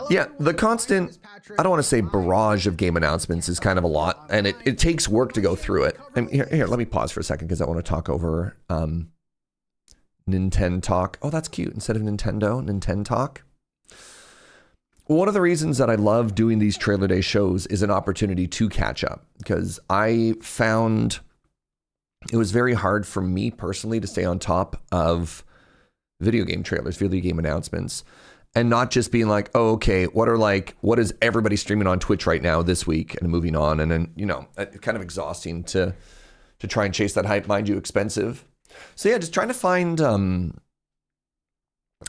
Yeah, the constant, I don't want to say barrage of game announcements is kind of a lot, and it takes work to go through it. And here, let me pause for a second because I want to talk over Nintendo Talk. Oh, that's cute. Instead of Nintendo Talk. One of the reasons that I love doing these trailer day shows is an opportunity to catch up, because I found it was very hard for me personally to stay on top of video game trailers, video game announcements. And not just being like, oh, okay, what is everybody streaming on Twitch right now this week and moving on. And then, kind of exhausting to try and chase that hype, mind you, expensive. So yeah, just trying to find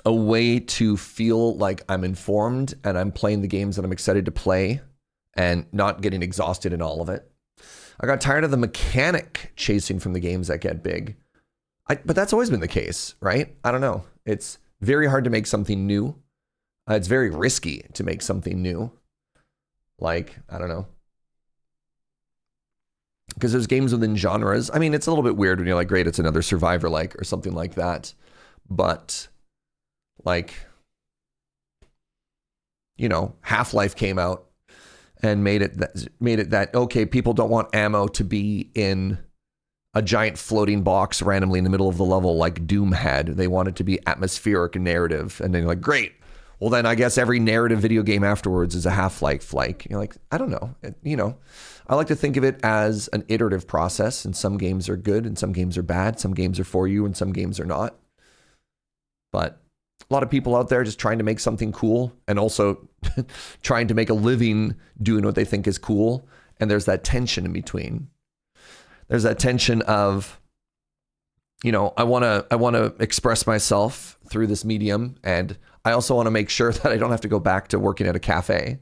a way to feel like I'm informed and I'm playing the games that I'm excited to play and not getting exhausted in all of it. I got tired of the mechanic chasing from the games that get big. But that's always been the case, right? I don't know. It's very hard to make something new. It's very risky to make something new. Like, I don't know. Because there's games within genres. I mean, it's a little bit weird when you're like, great, it's another Survivor-like or something like that. But, like, Half-Life came out and made it that, okay, people don't want ammo to be in a giant floating box randomly in the middle of the level like Doom had. They want it to be atmospheric and narrative. And then you're like, great. well, then I guess every narrative video game afterwards is a Half-Life like. You're like, I don't know. I like to think of it as an iterative process, and some games are good and some games are bad. Some games are for you and some games are not. But a lot of people out there just trying to make something cool and also trying to make a living doing what they think is cool. And there's that tension in between. There's that tension of, I want to express myself through this medium, and I also want to make sure that I don't have to go back to working at a cafe.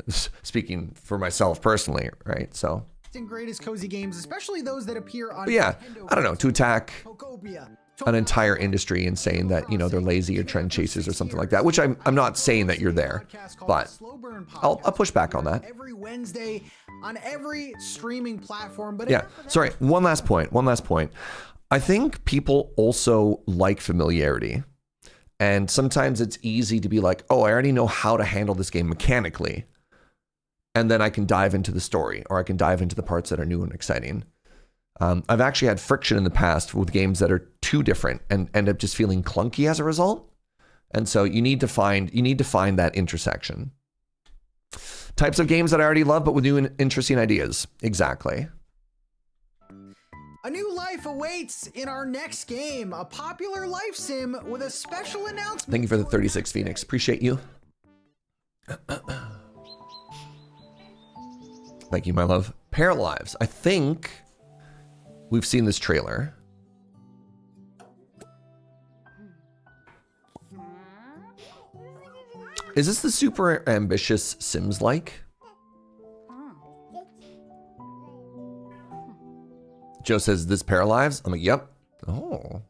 Speaking for myself personally, right? So. Greatest cozy games, especially those that appear on. But yeah, I don't know, to attack an entire industry and saying that they're lazy or trend chasers or something like that, which I'm not saying that you're there, but I'll push back on that. Every Wednesday on every streaming platform. But yeah, sorry, one last point. I think people also like familiarity, and sometimes it's easy to be like, oh, I already know how to handle this game mechanically, and then I can dive into the story, or I can dive into the parts that are new and exciting. I've actually had friction in the past with games that are too different and end up just feeling clunky as a result. And so you need to find that intersection. Types of games that I already love, but with new and interesting ideas. Exactly. A new life awaits in our next game, a popular life sim with a special announcement. Thank you for the 36 Phoenix. Appreciate you. Thank you, my love. Paralives. I think we've seen this trailer. Is this the super ambitious Sims-like? Joe says, this Paralives? I'm like, yep. Oh.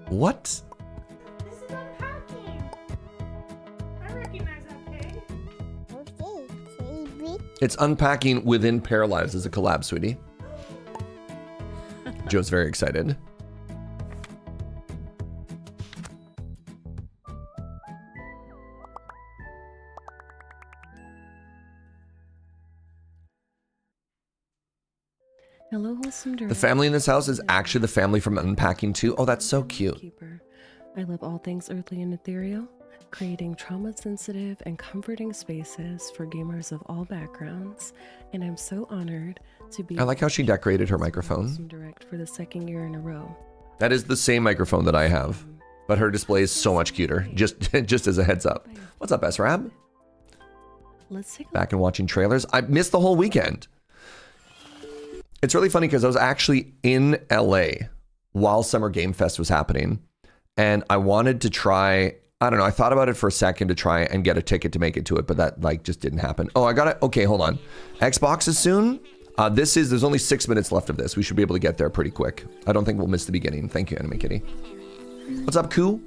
What? It's unpacking within Paralives as a collab, sweetie. Joe's very excited. Hello, Wholesome Direct. The family in this house is actually the family from Unpacking 2. Oh, that's so cute. I love all things earthly and ethereal, creating trauma-sensitive and comforting spaces for gamers of all backgrounds, and I'm so honored to be. I like how she decorated her microphone. Wholesome Direct for the second year in a row. That is the same microphone that I have, but her display is so much cuter. Just as a heads up. What's up, S-Rab? Let's take a back and watching trailers. I missed the whole weekend. It's really funny because I was actually in LA while Summer Game Fest was happening, and I wanted to try. I don't know. I thought about it for a second to try and get a ticket to make it to it, but that just didn't happen. Oh, I got it. Okay, hold on. Xbox is soon. There's only 6 minutes left of this. We should be able to get there pretty quick. I don't think we'll miss the beginning. Thank you, Anime Kitty. What's up, Koo?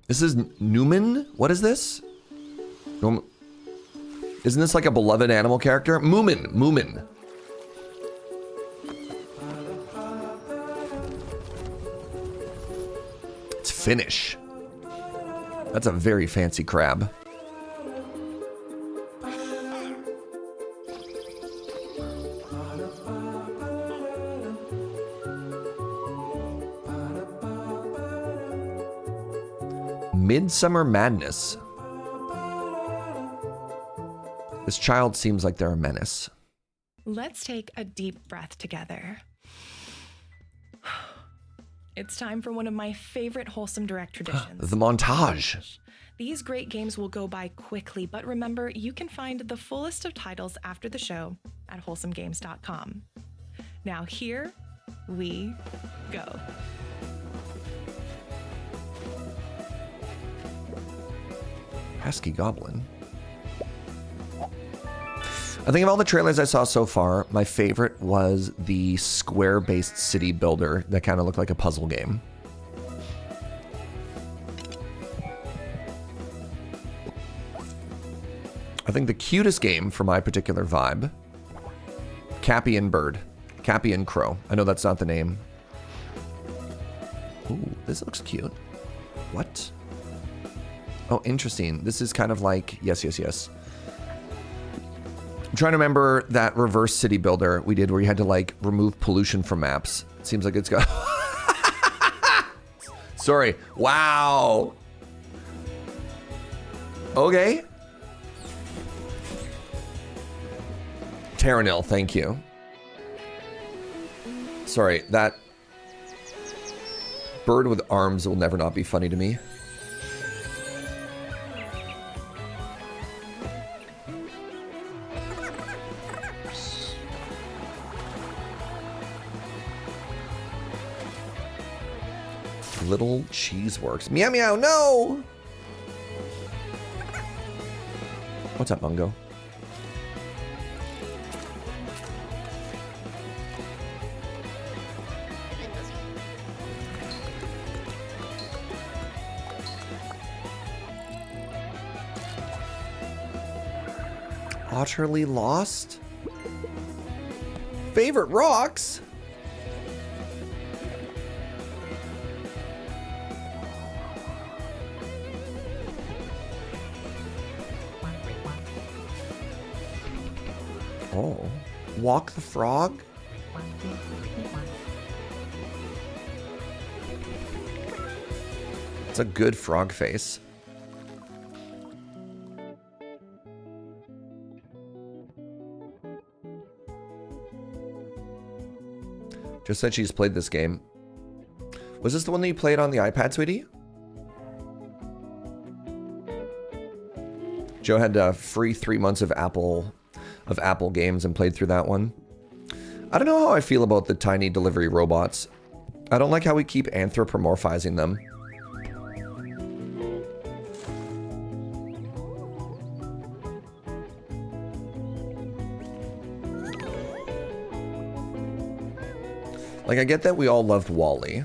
This is Newman? What is this? Isn't this like a beloved animal character? Moomin. It's Finnish. That's a very fancy crab. Midsummer Madness. This child seems like they're a menace. Let's take a deep breath together. It's time for one of my favorite Wholesome Direct traditions. The montage. These great games will go by quickly, but remember, you can find the fullest of titles after the show at wholesomegames.com. Now here we go. Pesky Goblin. I think of all the trailers I saw so far, my favorite was the square-based city builder that kind of looked like a puzzle game. I think the cutest game for my particular vibe, Cappy and Bird. Cappy and Crow. I know that's not the name. Ooh, this looks cute. What? Oh, interesting. This is kind of like, yes. I'm trying to remember that reverse city builder we did where you had to like remove pollution from maps. It seems like it's got... Sorry. Wow. Okay. Terranil, thank you. Sorry, that bird with arms will never not be funny to me. Little Cheese Works. Meow meow, no! What's up, Mungo? Utterly lost? Favorite rocks? Oh, Walk the Frog? It's a good frog face. Just said she's played this game. Was this the one that you played on the iPad, sweetie? Joe had a free 3 months of Apple games and played through that one. I don't know how I feel about the tiny delivery robots. I don't like how we keep anthropomorphizing them. Like, I get that we all loved WALL-E.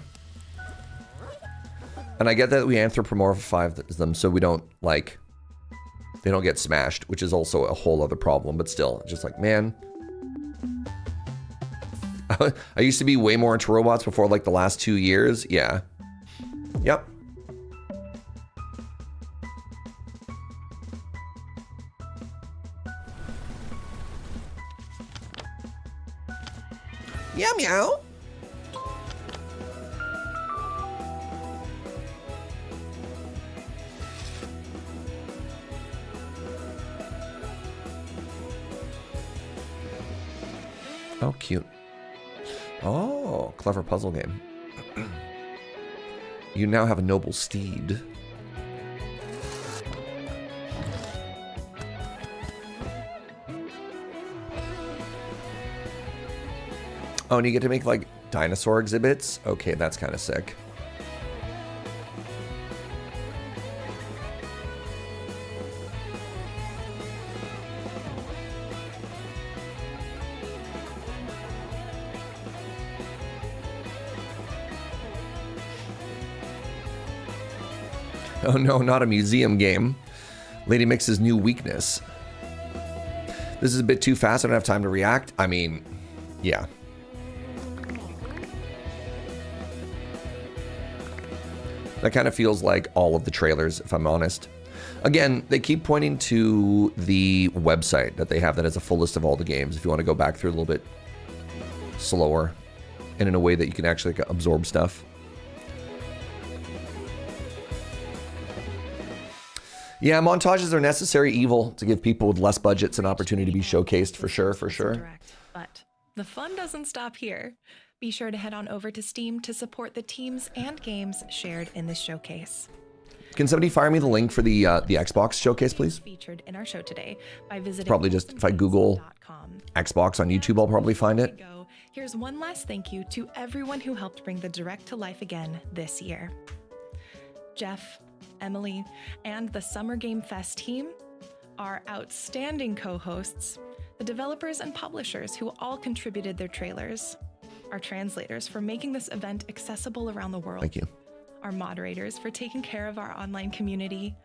And I get that we anthropomorphize them so we don't, like, they don't get smashed, which is also a whole other problem, but still, just like, man. I used to be way more into robots before, like, the last 2 years. Yeah. Yep. Meow meow. Oh, cute. Oh, clever puzzle game. You now have a noble steed. Oh, and you get to make, like, dinosaur exhibits? Okay, that's kind of sick. Oh no, not a museum game. Lady Mix's new weakness. This is a bit too fast. I don't have time to react. I mean, yeah. That kind of feels like all of the trailers, if I'm honest. Again, they keep pointing to the website that they have that has a full list of all the games if you want to go back through a little bit slower and in a way that you can actually absorb stuff. Yeah, montages are necessary evil to give people with less budgets an opportunity to be showcased, for sure, for sure. But the fun doesn't stop here. Be sure to head on over to Steam to support the teams and games shared in this showcase. Can somebody fire me the link for the Xbox showcase, please? Featured in our show today by visiting probably just, if I Google Xbox on YouTube, I'll probably find it. Here's one last thank you to everyone who helped bring the Direct to life again this year. Jeff, Emily, and the Summer Game Fest team, our outstanding co-hosts, the developers and publishers who all contributed their trailers, our translators for making this event accessible around the world. Thank you. Our moderators for taking care of our online community,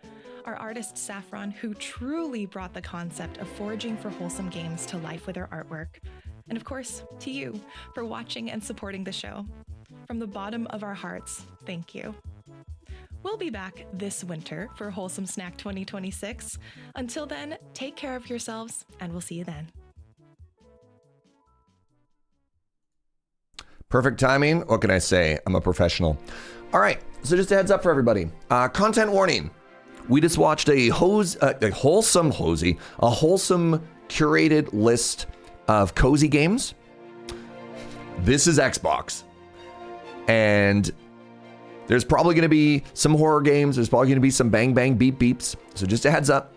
our artist Saffron, who truly brought the concept of foraging for wholesome games to life with her artwork, And of course, to you for watching and supporting the show. From the bottom of our hearts, thank you. We'll be back this winter for Wholesome Snack 2026. Until then, take care of yourselves, and we'll see you then. Perfect timing. What can I say? I'm a professional. All right. So just a heads up for everybody. Content warning. We just watched a wholesome curated list of cozy games. This is Xbox. And there's probably going to be some horror games. There's probably going to be some bang, bang, beep, beeps. So just a heads up.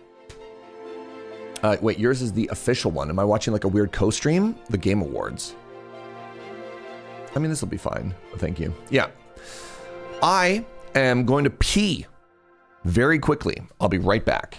Wait, yours is the official one. Am I watching like a weird co-stream? The Game Awards. I mean, this will be fine. Thank you. Yeah. I am going to pee very quickly. I'll be right back.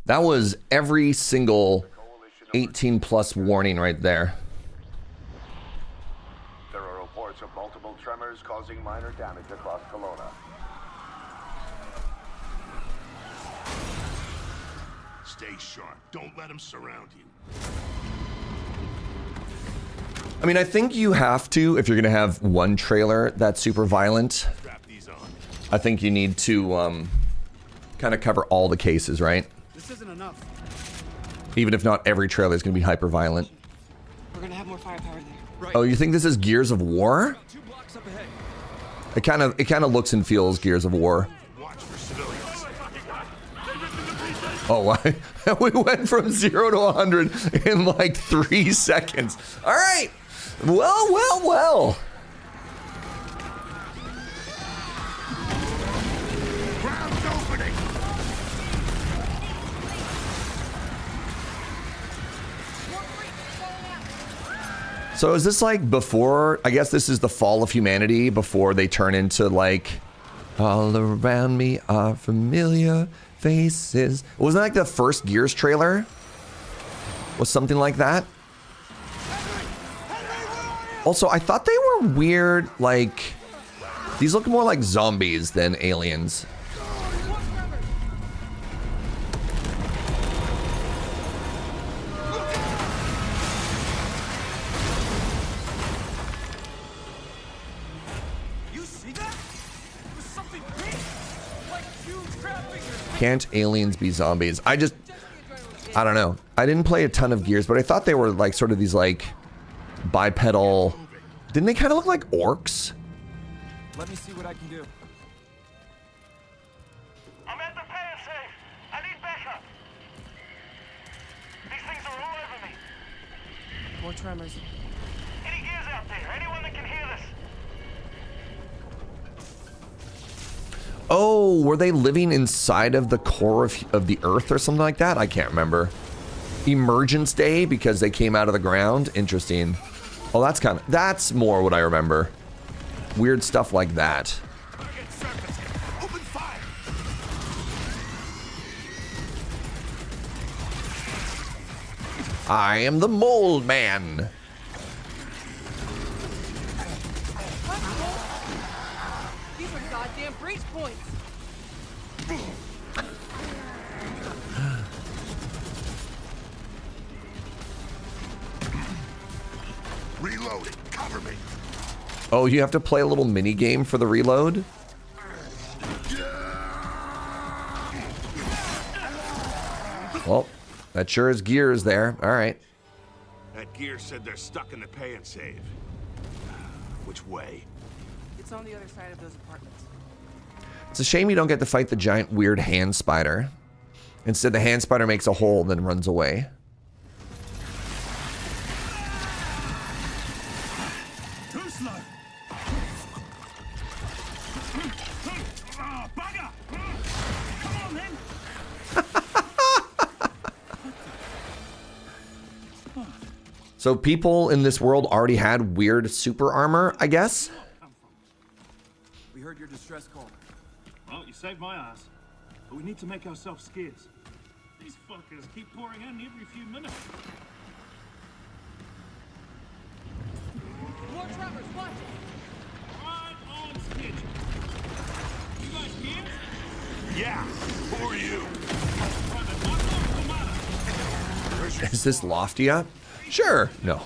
That was every single 18 plus warning right there. There are reports of multiple tremors causing minor damage across Kelowna. Stay sharp. Don't let them surround you. I mean, I think you have to, if you're going to have one trailer that's super violent, I think you need to kind of cover all the cases, right? This isn't enough. Even if not every trailer is going to be hyper violent. We're gonna have more firepower there. Right. Oh, you think this is Gears of War? It kind of looks and feels Gears of War. Oh, we went from 0 to 100 in like 3 seconds. All right. Well. So is this like before, I guess this is the fall of humanity before they turn into like, all around me are familiar faces. Wasn't that like the first Gears trailer? Was something like that? Also, I thought they were weird, like, these look more like zombies than aliens. Can't aliens be zombies? I don't know. I didn't play a ton of Gears, but I thought they were like sort of these like bipedal. Didn't they kind of look like orcs? Let me see what I can do. I'm at the pay safe. I need backup. These things are all over me. More tremors. Any gears out there? Anyone that can hear this? Oh, were they living inside of the core of the earth or something like that? I can't remember. Emergence Day because they came out of the ground? Interesting. Oh, that's more what I remember. Weird stuff like that. Open fire. I am the Mole Man. These are goddamn breach points. Reloading. Cover me. Oh, you have to play a little mini game for the reload? Well, that sure is Gears there. All right. That gear said they're stuck in the pay and save. Which way? It's on the other side of those apartments. It's a shame you don't get to fight the giant weird hand spider. Instead, the hand spider makes a hole and then runs away. Too slow. Oh, bugger! Come on then. So people in this world already had weird super armor, I guess? We heard your distress call. Well, you saved my ass. But we need to make ourselves scarce. These fuckers keep pouring in every few minutes. More trappers, watch! Right on schedule. You guys here? Yeah. Who are you? Is this Loftia? Sure. No.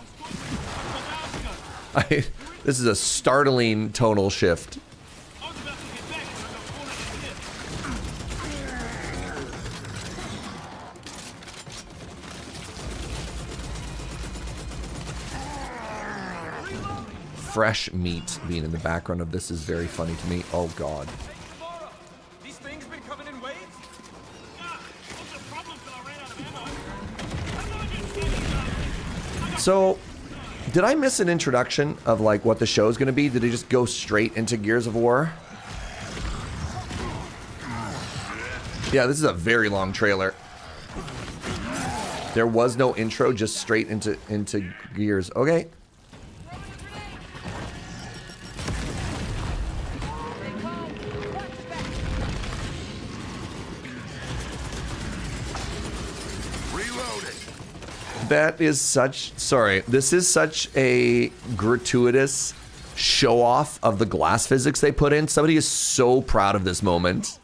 This is a startling tonal shift. Fresh meat being in the background of this is very funny to me. Oh god. These things been coming in waves? So, did I miss an introduction of like what the show's gonna be? Did they just go straight into Gears of War? Yeah, this is a very long trailer. There was no intro, just straight into Gears. Okay. That is such, sorry, this is such a gratuitous show off of the glass physics they put in. Somebody is so proud of this moment.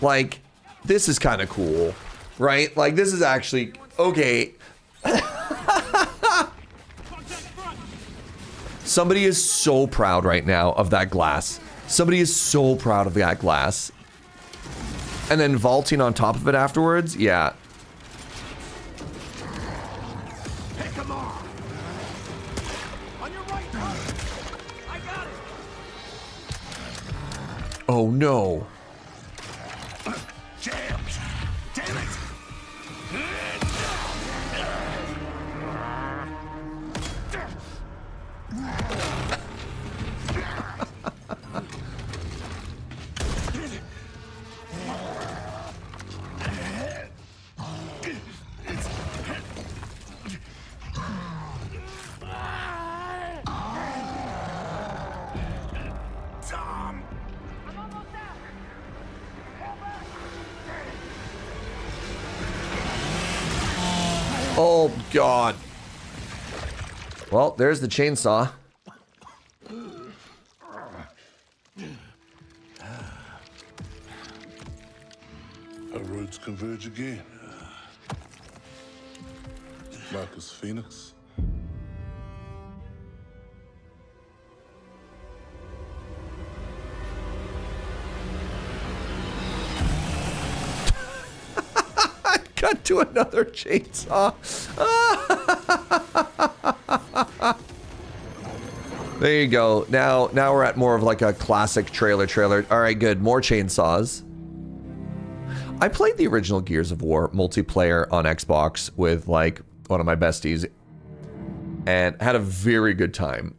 Like, this is kind of cool, right? Like, this is actually, okay. Somebody is so proud right now of that glass. Somebody is so proud of that glass. And then vaulting on top of it afterwards, yeah. Oh no. Damn it. Oh god. Well, there's the chainsaw. Our roads converge again. Marcus Phoenix. Cut to another chainsaw. There you go. Now we're at more of like a classic trailer. All right, good. More chainsaws. I played the original Gears of War multiplayer on Xbox with like one of my besties and had a very good time.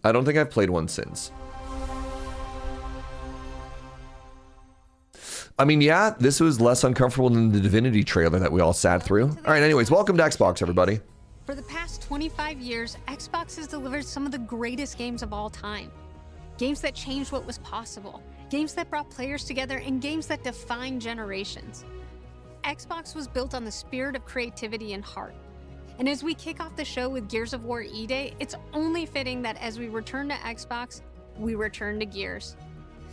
I don't think I've played one since. I mean, yeah, this was less uncomfortable than the Divinity trailer that we all sat through. All right, anyways, welcome to Xbox, everybody. For the past 25 years, Xbox has delivered some of the greatest games of all time. Games that changed what was possible, games that brought players together, and games that defined generations. Xbox was built on the spirit of creativity and heart. And as we kick off the show with Gears of War E-Day, it's only fitting that as we return to Xbox, we return to Gears.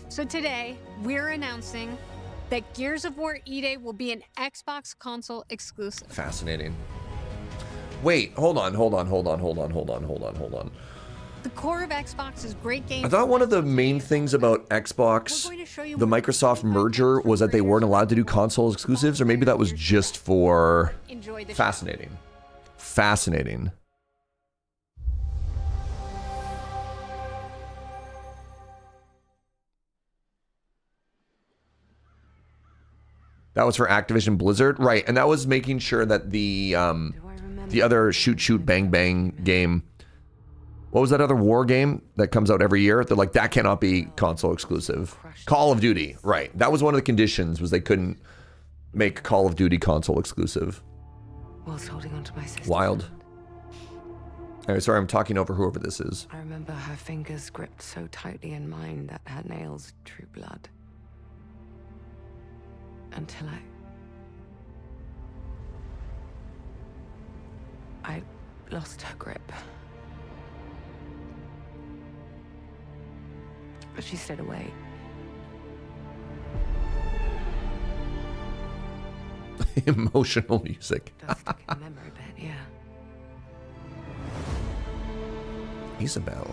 So today, we're announcing that Gears of War E-Day will be an Xbox console exclusive. Fascinating. Wait, hold on. The core of Xbox is great games. I thought one of the main things about Xbox, the Microsoft merger, was that they weren't allowed to do console exclusives, or maybe that was just for fascinating. Fascinating. That was for Activision Blizzard, right? And that was making sure that the other shoot bang bang game. What was that other war game that comes out every year? They're like, that cannot be console exclusive. Call of Duty, right? That was one of the conditions, was they couldn't make Call of Duty console exclusive. Whilst holding onto my sister. Wild. Anyway, sorry, I'm talking over whoever this is. I remember her fingers gripped so tightly in mine that her nails drew blood. Until I lost her grip. But she stayed away. Emotional music. Does stick in the memory bit, yeah. Isabel.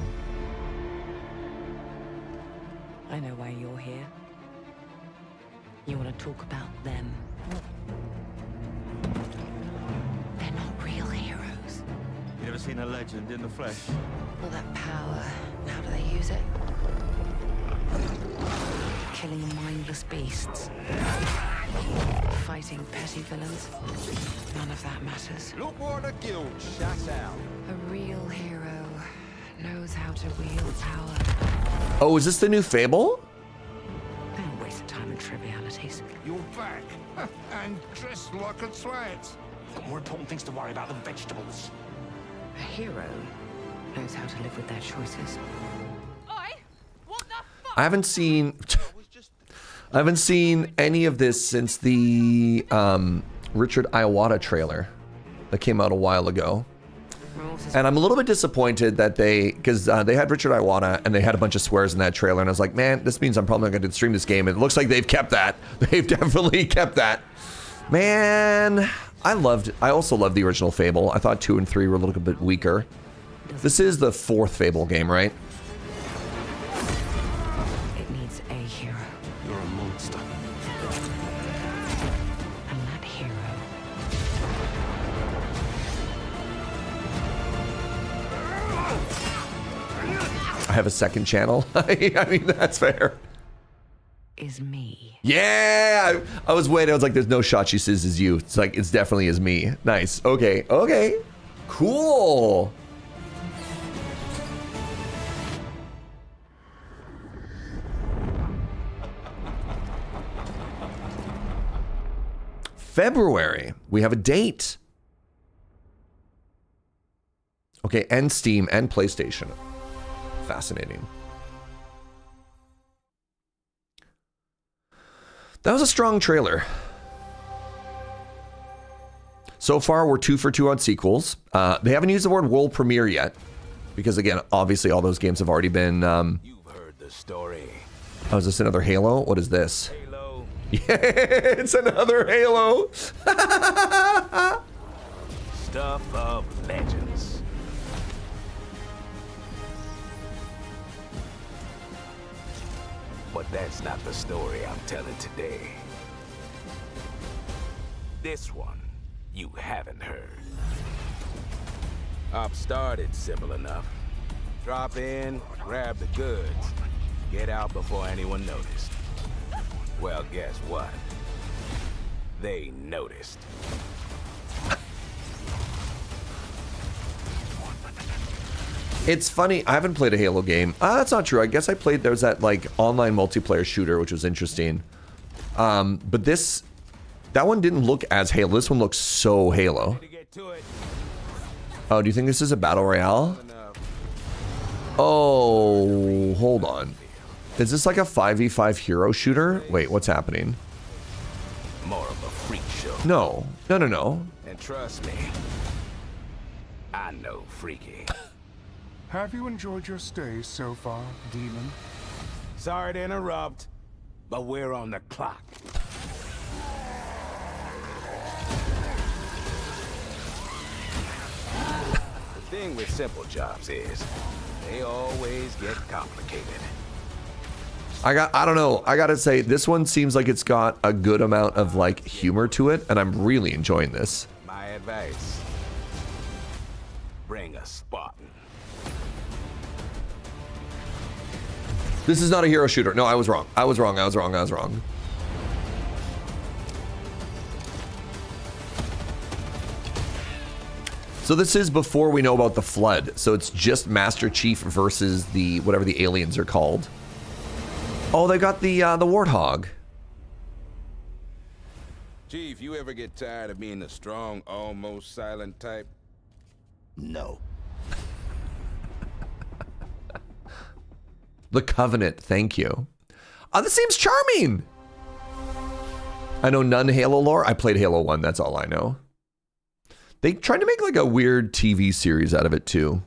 I know why you're here. You want to talk about them. They're not real heroes. You ever seen a legend in the flesh? All that power, how do they use it? Killing mindless beasts. Fighting petty villains. None of that matters. Look what the guild shut out. A real hero knows how to wield power. Oh, is this the new Fable? Don't waste time on trivialities. You're back. And dressed like a twat. Got more important things to worry about than vegetables. A hero knows how to live with their choices. I haven't seen any of this since the Richard Iwata trailer that came out a while ago. And I'm a little bit disappointed that because they had Richard Iwata and they had a bunch of swears in that trailer, and I was like, man, this means I'm probably not going to stream this game. And it looks like they've kept that. They've definitely kept that. Man, I also loved the original Fable. I thought 2 and 3 were a little bit weaker. This is the 4th Fable game, right? It needs a hero. You're a monster. And that hero I have a second channel. I mean, that's fair. is me. Yeah, I was waiting. I was like, there's no shot she says is you. It's like, it's definitely is me. Nice. Okay. Okay. Cool. February. We have a date. Okay, and Steam and PlayStation. Fascinating. That was a strong trailer. So far, we're 2 for 2 on sequels. They haven't used the word world premiere yet, because again, obviously, all those games have already been. You've heard the story. Oh, is this another Halo? What is this? Halo. Yeah, it's another Halo. Stuff of legends. But that's not the story I'm telling today. This one, you haven't heard. Op started simple enough. Drop in, grab the goods, get out before anyone noticed. Well, guess what? They noticed. It's funny, I haven't played a Halo game. That's not true. I guess I played, there's that like online multiplayer shooter, which was interesting. But that one didn't look as Halo. This one looks so Halo. Oh, do you think this is a battle royale? Oh, hold on. Is this like a 5v5 hero shooter? Wait, what's happening? More of a freak show. No. No, no, no. And trust me, I know freaky. Have you enjoyed your stay so far, Demon? Sorry to interrupt, but we're on the clock. The thing with simple jobs is, they always get complicated. I don't know. I gotta say, this one seems like it's got a good amount of like humor to it, and I'm really enjoying this. My advice, bring a Spartan. This is not a hero shooter. No, I was wrong. I was wrong. So this is before we know about the flood. So it's just Master Chief versus the whatever the aliens are called. Oh, they got the warthog. Chief, you ever get tired of being the strong, almost silent type? No. The Covenant, thank you. This seems charming. I know none Halo lore. I played Halo 1, that's all I know. They tried to make like a weird TV series out of it too.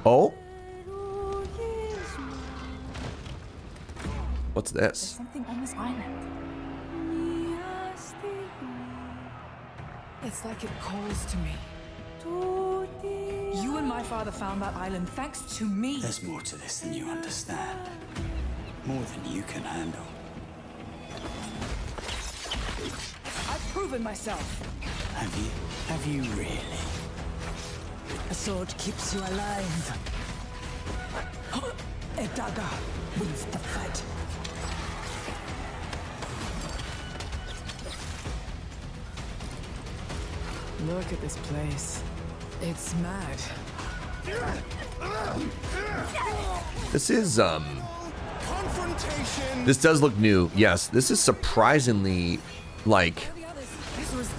Oh? What's this? There's something on this island. It's like it calls to me. You and my father found that island thanks to me. There's more to this than you understand. More than you can handle. I've proven myself. Have you? Have you really? A sword keeps you alive. A dagger wins the fight. Look at this place. It's mad. This is this does look new. Yes, this is surprisingly like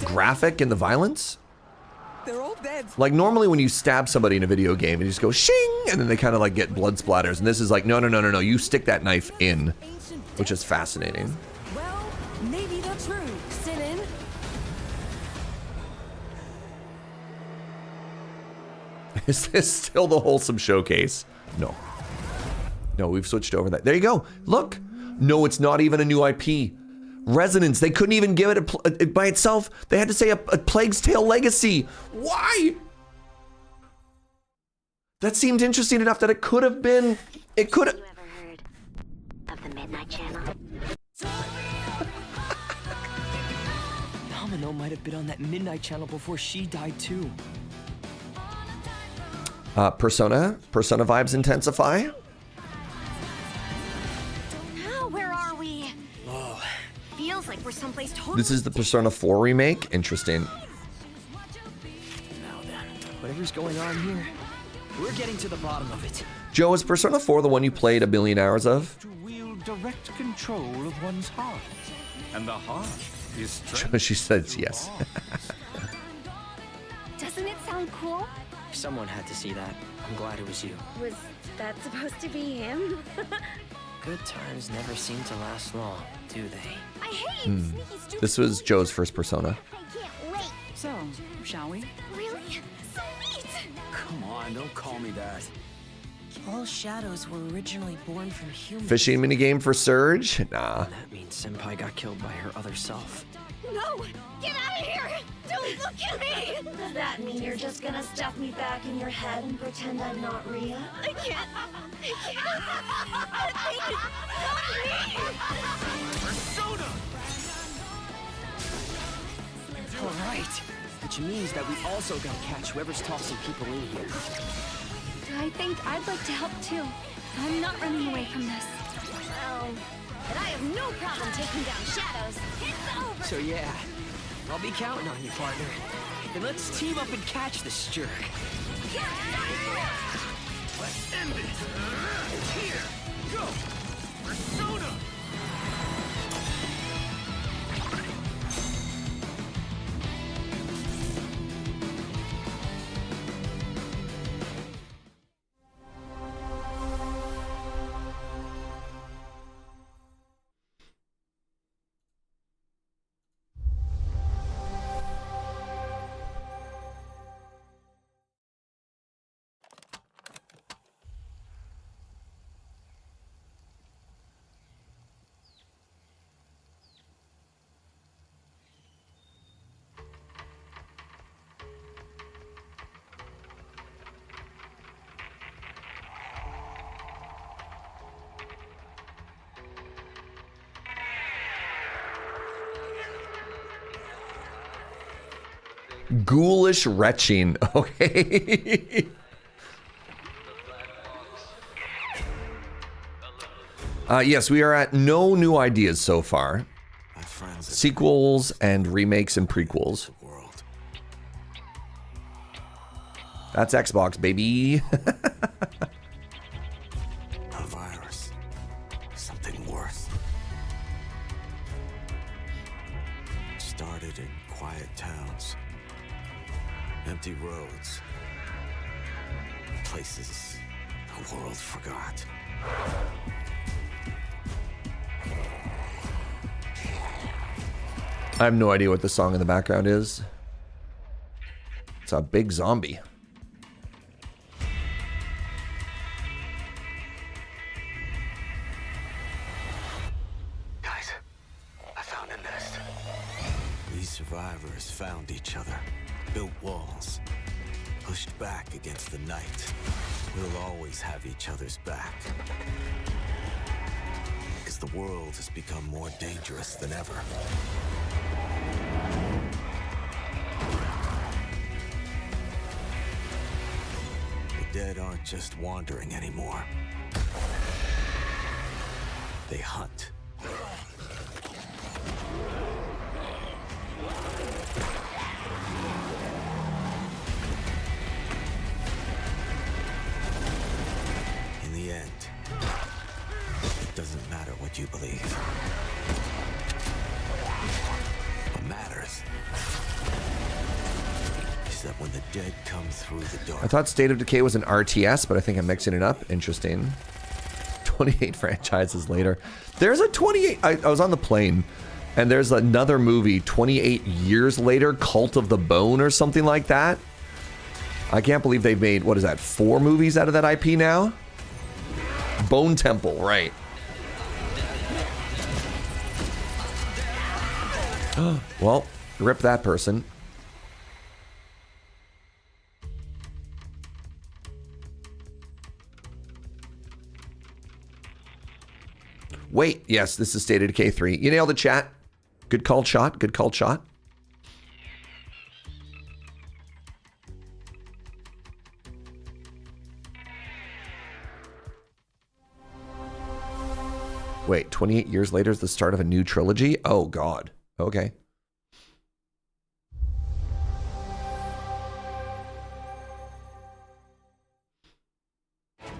graphic in the violence. They're all dead. Like normally when you stab somebody in a video game, you just go shing, and then they kind of like get blood splatters. And this is like, no. You stick that knife in, which is fascinating. Well, maybe that's true. Sit in. Is this still the Wholesome Showcase? No. No, we've switched over that. There you go. Look. No, it's not even a new IP. Resonance. They couldn't even give it by itself. They had to say a Plague's Tale Legacy. Why? That seemed interesting enough that it could have been. It could have. You ever heard of the Midnight Channel? Domino might have been on that Midnight Channel before she died too. Persona vibes intensify. Now, where are we? Whoa. Feels like we're someplace totally. This is the Persona 4 remake. Interesting. Now then, whatever's going on here, we're getting to the bottom of it. Joe, is Persona 4 the one you played a billion hours of? To wield direct control of one's heart. And the heart is strength. She says yes. Doesn't it sound cool? Someone had to see that. I'm glad it was you. Was that supposed to be him? Good times never seem to last long, do they? I hate you, sneaky, stupid. This was Joe's first Persona. I can't wait. So, shall we? Really? So neat. Come on, don't call me that. All shadows were originally born from humans. Fishing minigame for Surge? Nah. That means Senpai got killed by her other self. No! Get out of here! Don't look at me! Does that mean you're just gonna stuff me back in your head and pretend I'm not Rhea? I can't. All right. Which means that we also gotta catch whoever's tossing people in here. I think I'd like to help too. I'm not running away from this. Well, but I have no problem taking down shadows. It's over! So yeah, I'll be counting on you, partner. Then let's team up and catch this jerk. Let's end it. Here, go. Persona. Ghoulish retching. Okay. Yes, we are at no new ideas so far. Sequels and remakes and prequels. That's Xbox, baby. A virus. Something worse. Started in quiet towns. Empty roads. Places the world forgot. I have no idea what the song in the background is. It's a big zombie. Guys, I found a nest. These survivors found each other, built walls, pushed back against the night. We'll always have each other's back. Because the world has become more dangerous than ever. The dead aren't just wandering anymore. They hunt. In the end, it doesn't matter what you believe. What matters is that when the dead come through the door. I thought State of Decay was an RTS, but I think I'm mixing it up. Interesting. 28 franchises later. There's a 28. I was on the plane, and there's another movie 28 years later, Cult of the Bone or something like that. I can't believe they've made, what is that, 4 movies out of that IP now? Bone Temple, right. Well, rip that person. Wait, yes, this is State of Decay 3. You nailed it, chat. Good called shot. Good called shot. Wait, 28 years later is the start of a new trilogy? Oh, God. Okay.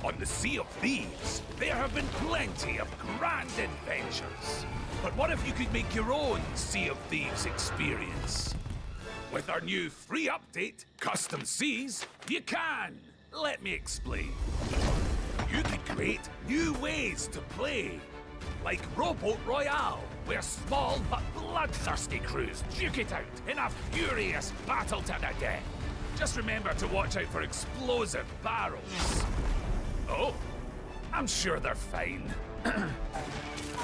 On the Sea of Thieves, there have been plenty of grand adventures. But what if you could make your own Sea of Thieves experience? With our new free update, Custom Seas, you can. Let me explain. You could create new ways to play. Like Rowboat Royale, where small but bloodthirsty crews duke it out in a furious battle to the death. Just remember to watch out for explosive barrels. Oh, I'm sure they're fine.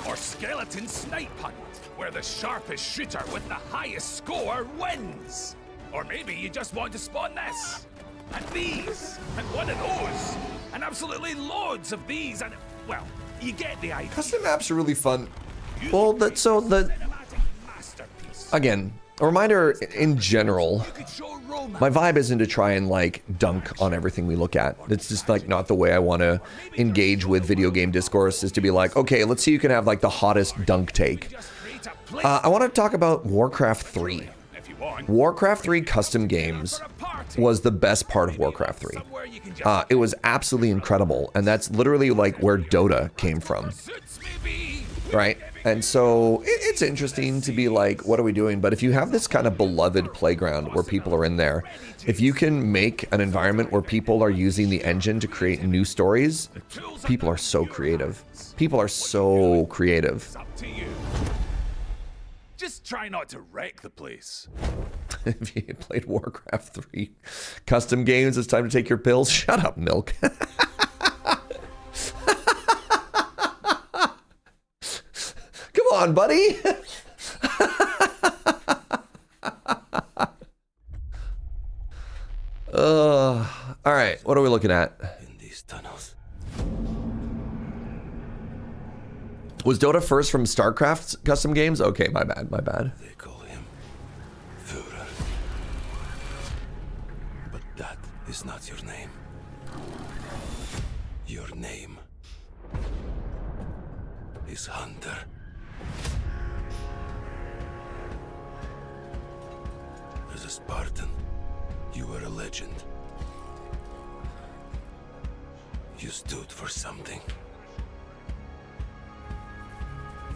Or Skeleton Snipe Hunt, where the sharpest shooter with the highest score wins. Or maybe you just want to spawn this, and these, and one of those, and absolutely loads of these, and, well, you get the idea. Custom maps are really fun. Well, again, a reminder in general, my vibe isn't to try and like dunk on everything we look at. It's just like not the way I want to engage with video game discourse, is to be like, okay, let's see who can have like the hottest dunk take. I want to talk about Warcraft 3. Warcraft 3 custom games was the best part of Warcraft 3. It was absolutely incredible, and that's literally like where Dota came from, right? And so it's interesting to be like, what are we doing? But if you have this kind of beloved playground where people are in there, if you can make an environment where people are using the engine to create new stories, people are so creative. People are so creative. Just try not to wreck the place. If you played Warcraft 3 custom games, it's time to take your pills. Shut up, Milk. Come on, buddy. All right, what are we looking at? In these tunnels. Was Dota first from StarCraft's custom games? Okay, my bad, my bad. They call him Führer. is not your name. Your name is Hunter. As a Spartan, you were a legend. You stood for something.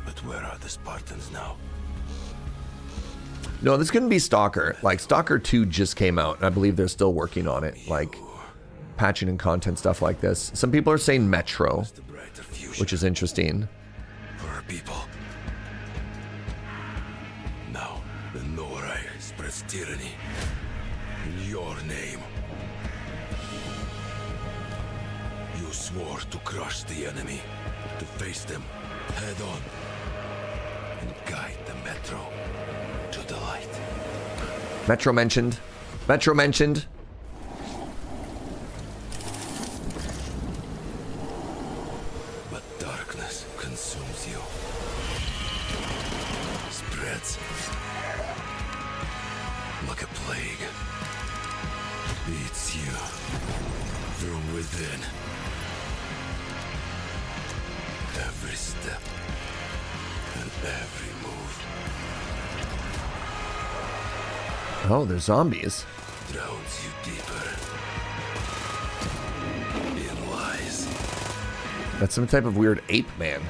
But where are the Spartans now? No, this couldn't be Stalker. Like, Stalker 2 just came out, and I believe they're still working on it. Like, patching and content stuff like this. Some people are saying Metro, which is interesting. For our people. Now, the Norai spreads tyranny in your name. You swore to crush the enemy, to face them head on, and guide the Metro to the light. Metro mentioned. Metro mentioned. But darkness consumes you. Spreads like a plague. Eats you from within. Every step and every move. Oh, they're zombies. Drowns you deeper in lies. That's some type of weird ape man.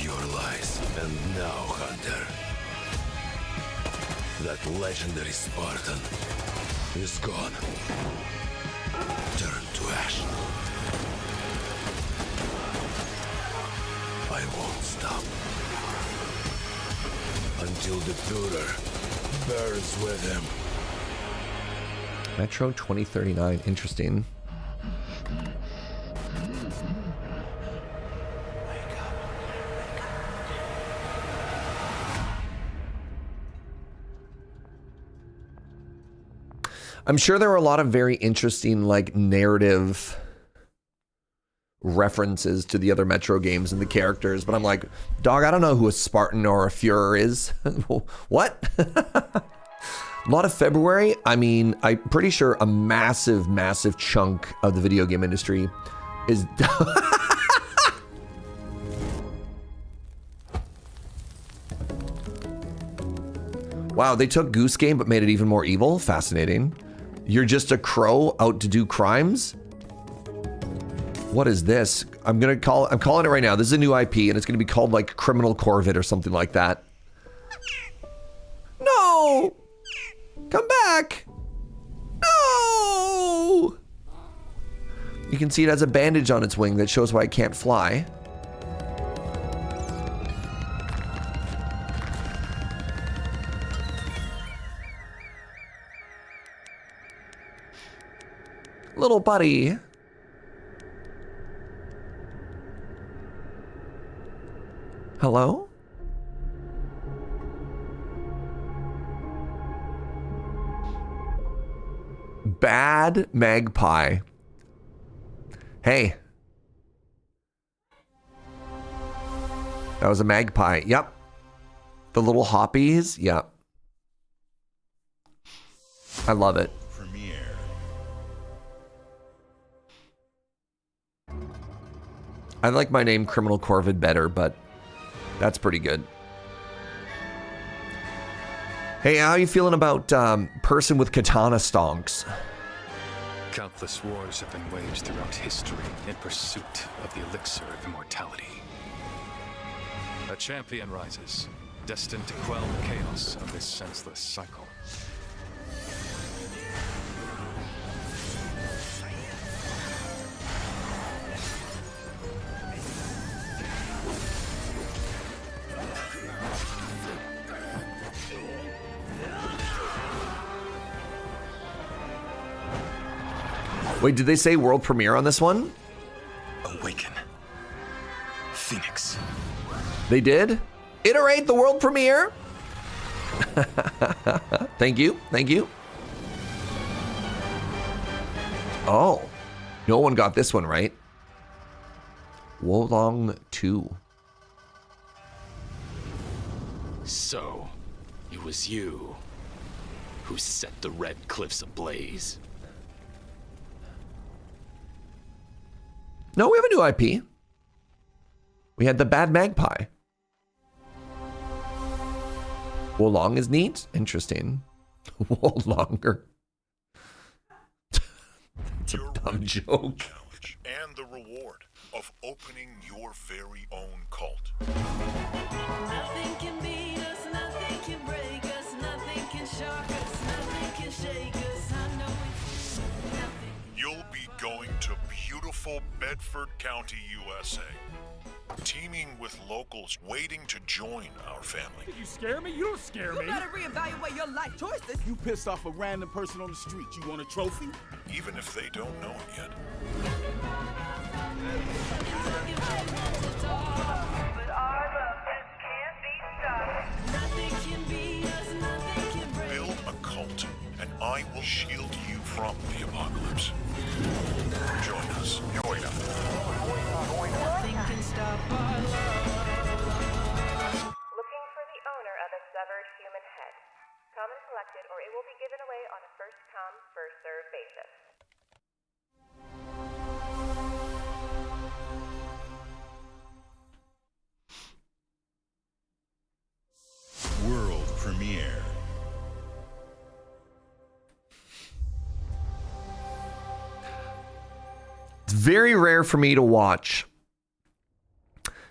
Your lies, and now, Hunter, that legendary Spartan is gone. Turn to ash. I won't stop until the Führer burns with him. Metro 2039. Interesting. I'm sure there were a lot of very interesting, like, narrative references to the other Metro games and the characters, but I'm like, dog, I don't know who a Spartan or a Führer is. What? A lot of February. I mean, I'm pretty sure a massive, massive chunk of the video game industry is... Wow, they took Goose Game but made it even more evil? Fascinating. You're just a crow out to do crimes? What is this? I'm calling it right now. This is a new IP and it's gonna be called like Criminal Corvid or something like that. No! Come back! No! You can see it has a bandage on its wing that shows why it can't fly. Little buddy. Hello? Bad magpie. Hey. That was a magpie. Yep. The little hoppies. Yep. I love it. I like my name Criminal Corvid better, but that's pretty good. Hey, how you feeling about person with katana stonks? Countless wars have been waged throughout history in pursuit of the elixir of immortality. A champion rises, destined to quell the chaos of this senseless cycle. Wait, did they say world premiere on this one? Awaken. Phoenix. They did? Iterate the world premiere? Thank you. Thank you. Oh. No one got this one right. Wolong 2. So, It was you who set the Red Cliffs ablaze. No, we have a new IP. We had the Bad Magpie. Wolong is neat. Interesting. Longer. It's a dumb joke. And the reward of opening your very own cult. Nothing can beat us, nothing can break us, nothing can shock us, nothing can shake us. I know it's nothing. You'll be going to beautiful Bedford County, USA. Teaming with locals waiting to join our family. You scare me? You don't scare me. You better reevaluate your life choices. You pissed off a random person on the street. You want a trophy? Even if they don't know it yet. Build a cult, and I will shield you from the apocalypse. Join us. Join us. Nothing can stop our love. Looking for the owner of a severed human head. Come and collect it, or it will be given away on a first-come, first-served basis. World premiere. It's very rare for me to watch.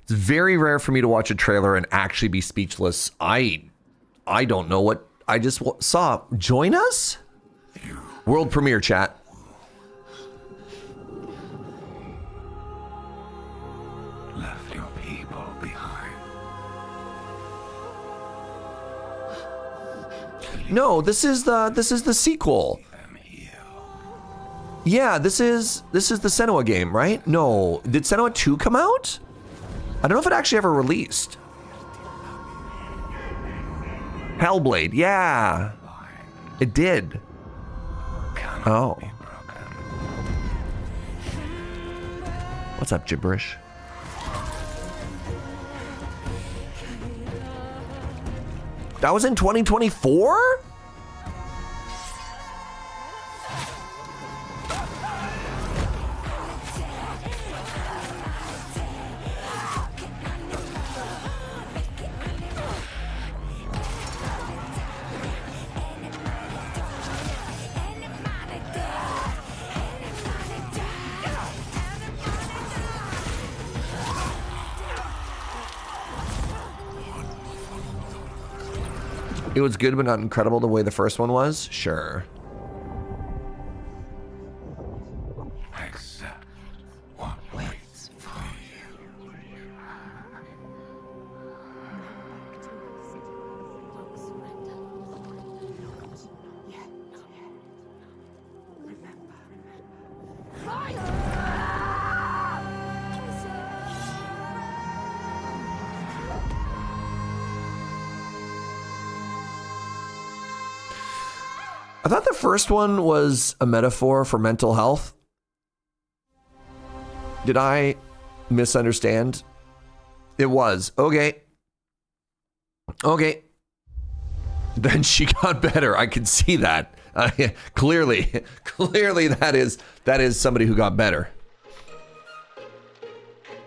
It's very rare for me to watch a trailer and actually be speechless. I don't know what I just saw. Join us? World premiere, chat. Left your people behind. No, this is the sequel. Yeah, this is the Senua game, right? No, did Senua 2 come out? I don't know if it actually ever released. Hellblade, yeah. It did. Oh. What's up, gibberish? That was in 2024? It was good but not incredible the way the first one was? Sure. Accept what waits for you. I thought the first one was a metaphor for mental health. Did I misunderstand? It was. Okay. Okay. Then she got better. I could see that. Clearly that is somebody who got better.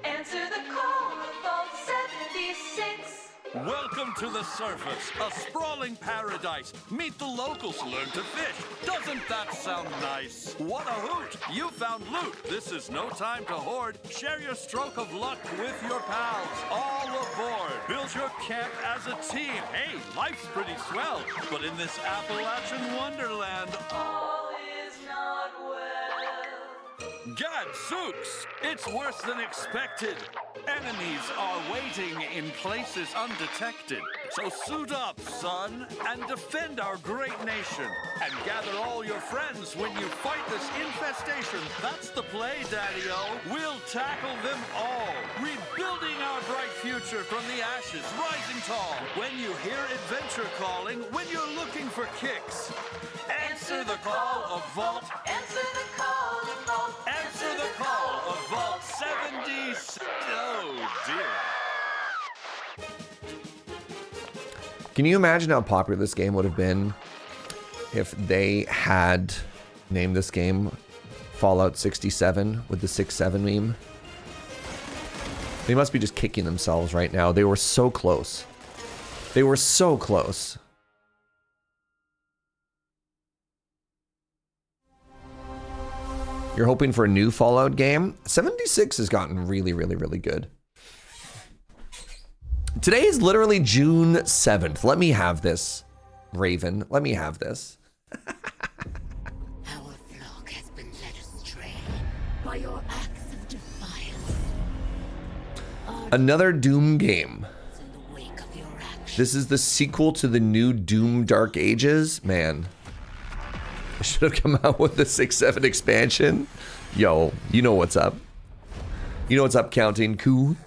Answer the call of Vault 76. Welcome to the surface, a sprawling paradise. Meet the locals, learn to fish. Doesn't that sound nice? What a hoot! You found loot. This is no time to hoard. Share your stroke of luck with your pals. All aboard. Build your camp as a team. Hey, life's pretty swell. But in this Appalachian wonderland, All is not well. Gadzooks! It's worse than expected. Enemies are waiting in places undetected. So suit up, son, and defend our great nation. And gather all your friends when you fight this infestation. That's the play, Daddy-O. We'll tackle them all. Rebuilding our bright future from the ashes, rising tall. When you hear adventure calling, when you're looking for kicks. Answer the call of Vault. Answer the call of Vault. Answer the call of Vault 70. Oh, dear. Can you imagine how popular this game would have been if they had named this game Fallout 67 with the 6-7 meme? They must be just kicking themselves right now. They were so close. They were so close. You're hoping for a new Fallout game? 76 has gotten really, really, really good. Today is literally June 7th. Let me have this, Raven. Let me have this. Our flock has been led astray by your acts of defiance. Another Doom game. This is the sequel to the new Doom Dark Ages. Man, I should have come out with the 6-7 expansion. Yo, you know what's up. You know what's up, Counting Coup.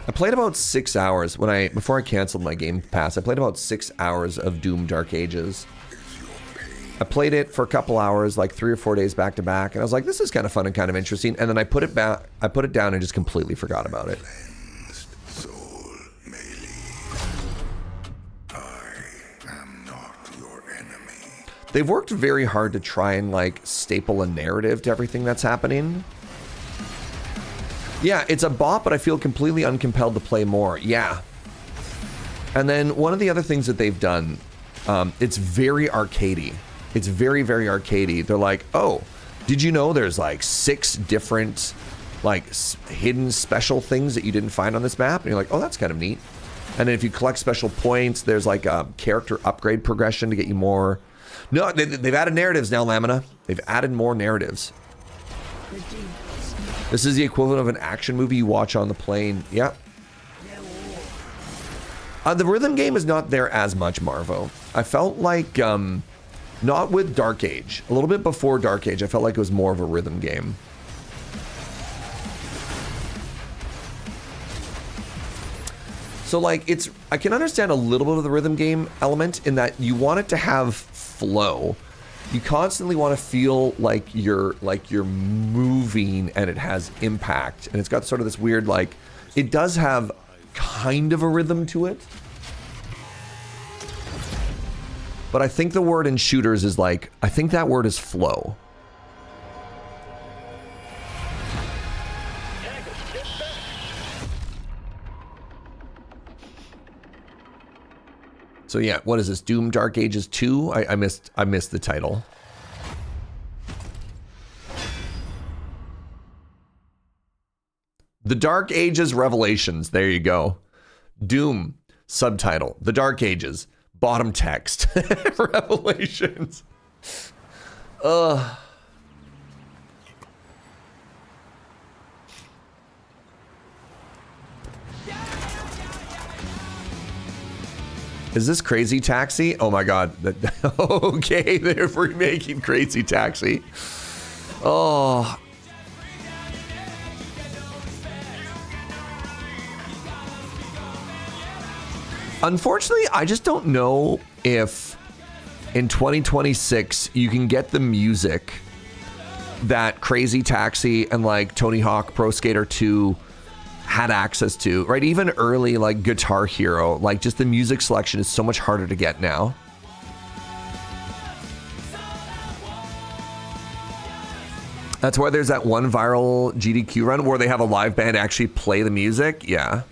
I played about 6 hours before I canceled my Game Pass. I played about 6 hours of Doom Dark Ages. I played it for a couple hours, like 3 or 4 days back to back, and I was like, this is kind of fun and kind of interesting. And then I put it back. I put it down and just completely forgot about it. They've worked very hard to try and like staple a narrative to everything that's happening. Yeah, it's a bot, but I feel completely uncompelled to play more. Yeah. And then one of the other things that they've done, it's very arcadey. It's very, very arcadey. They're like, oh, did you know there's like 6 different like hidden special things that you didn't find on this map? And you're like, oh, that's kind of neat. And then if you collect special points, there's like a character upgrade progression to get you more. No, they've added narratives now, Lamina. They've added more narratives. This is the equivalent of an action movie you watch on the plane. Yeah. The rhythm game is not there as much, Marvo. I felt like, not with Dark Age. A little bit before Dark Age, I felt like it was more of a rhythm game. So like, I can understand a little bit of the rhythm game element in that you want it to have flow. You constantly want to feel like you're moving and it has impact. And it's got sort of this weird, like, it does have kind of a rhythm to it. But I think the word in shooters is like, I think that word is flow. So yeah, what is this? Doom Dark Ages 2? I missed the title. The Dark Ages Revelations. There you go. Doom subtitle. The Dark Ages. Bottom text. Revelations. Ugh. Is this Crazy Taxi? Oh my god. Okay, they're remaking Crazy Taxi. Oh. Unfortunately, I just don't know if in 2026 you can get the music that Crazy Taxi and like Tony Hawk Pro Skater 2 had access to, right? Even early like Guitar Hero, like just the music selection is so much harder to get now. That's why there's that one viral GDQ run where they have a live band actually play the music. Yeah.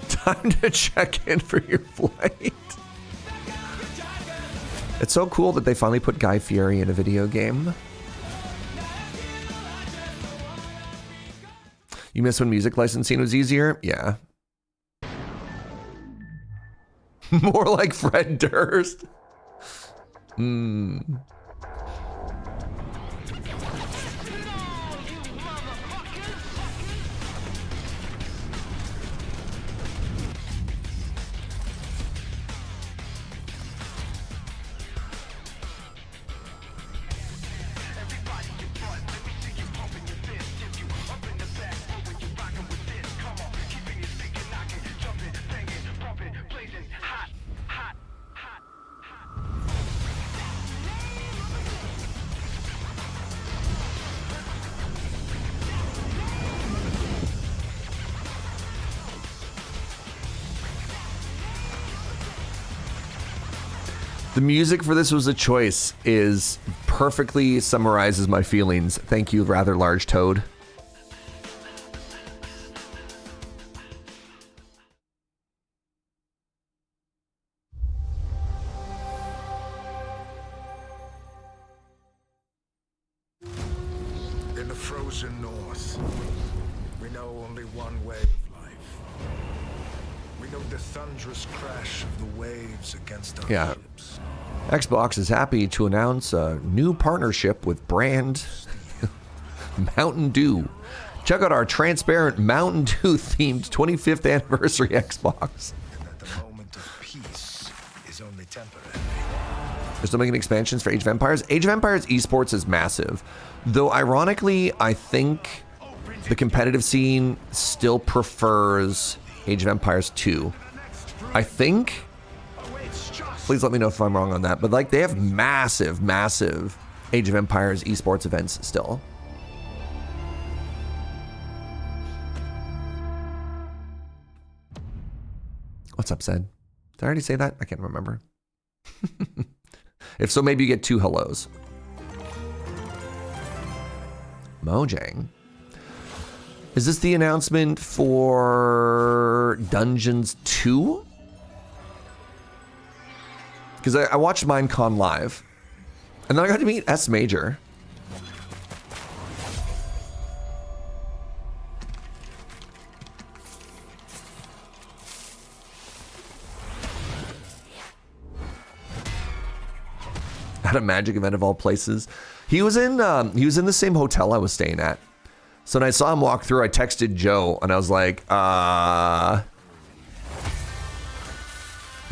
Time to check in for your flight. It's so cool that they finally put Guy Fieri in a video game. You miss when music licensing was easier? Yeah. More like Fred Durst. The music for this was a choice is perfectly summarizes my feelings. Thank you, rather large toad. In the frozen north, we know only one way of life. We know the thunderous crash of the waves against our Yeah. ships. Xbox is happy to announce a new partnership with brand Mountain Dew. Check out our transparent Mountain Dew themed 25th anniversary Xbox. The moment of peace is only temporary. They're still making expansions for Age of Empires. Age of Empires esports is massive. Though ironically, I think the competitive scene still prefers Age of Empires 2. I think. Please let me know if I'm wrong on that. But like they have massive, massive Age of Empires esports events still. What's up, Zed? Did I already say that? I can't remember. If so, maybe you get 2 hellos. Mojang. Is this the announcement for Dungeons 2? Because I watched Minecon live. And then I got to meet S Major. At a Magic event of all places. He was in the same hotel I was staying at. So when I saw him walk through, I texted Joe and I was like, I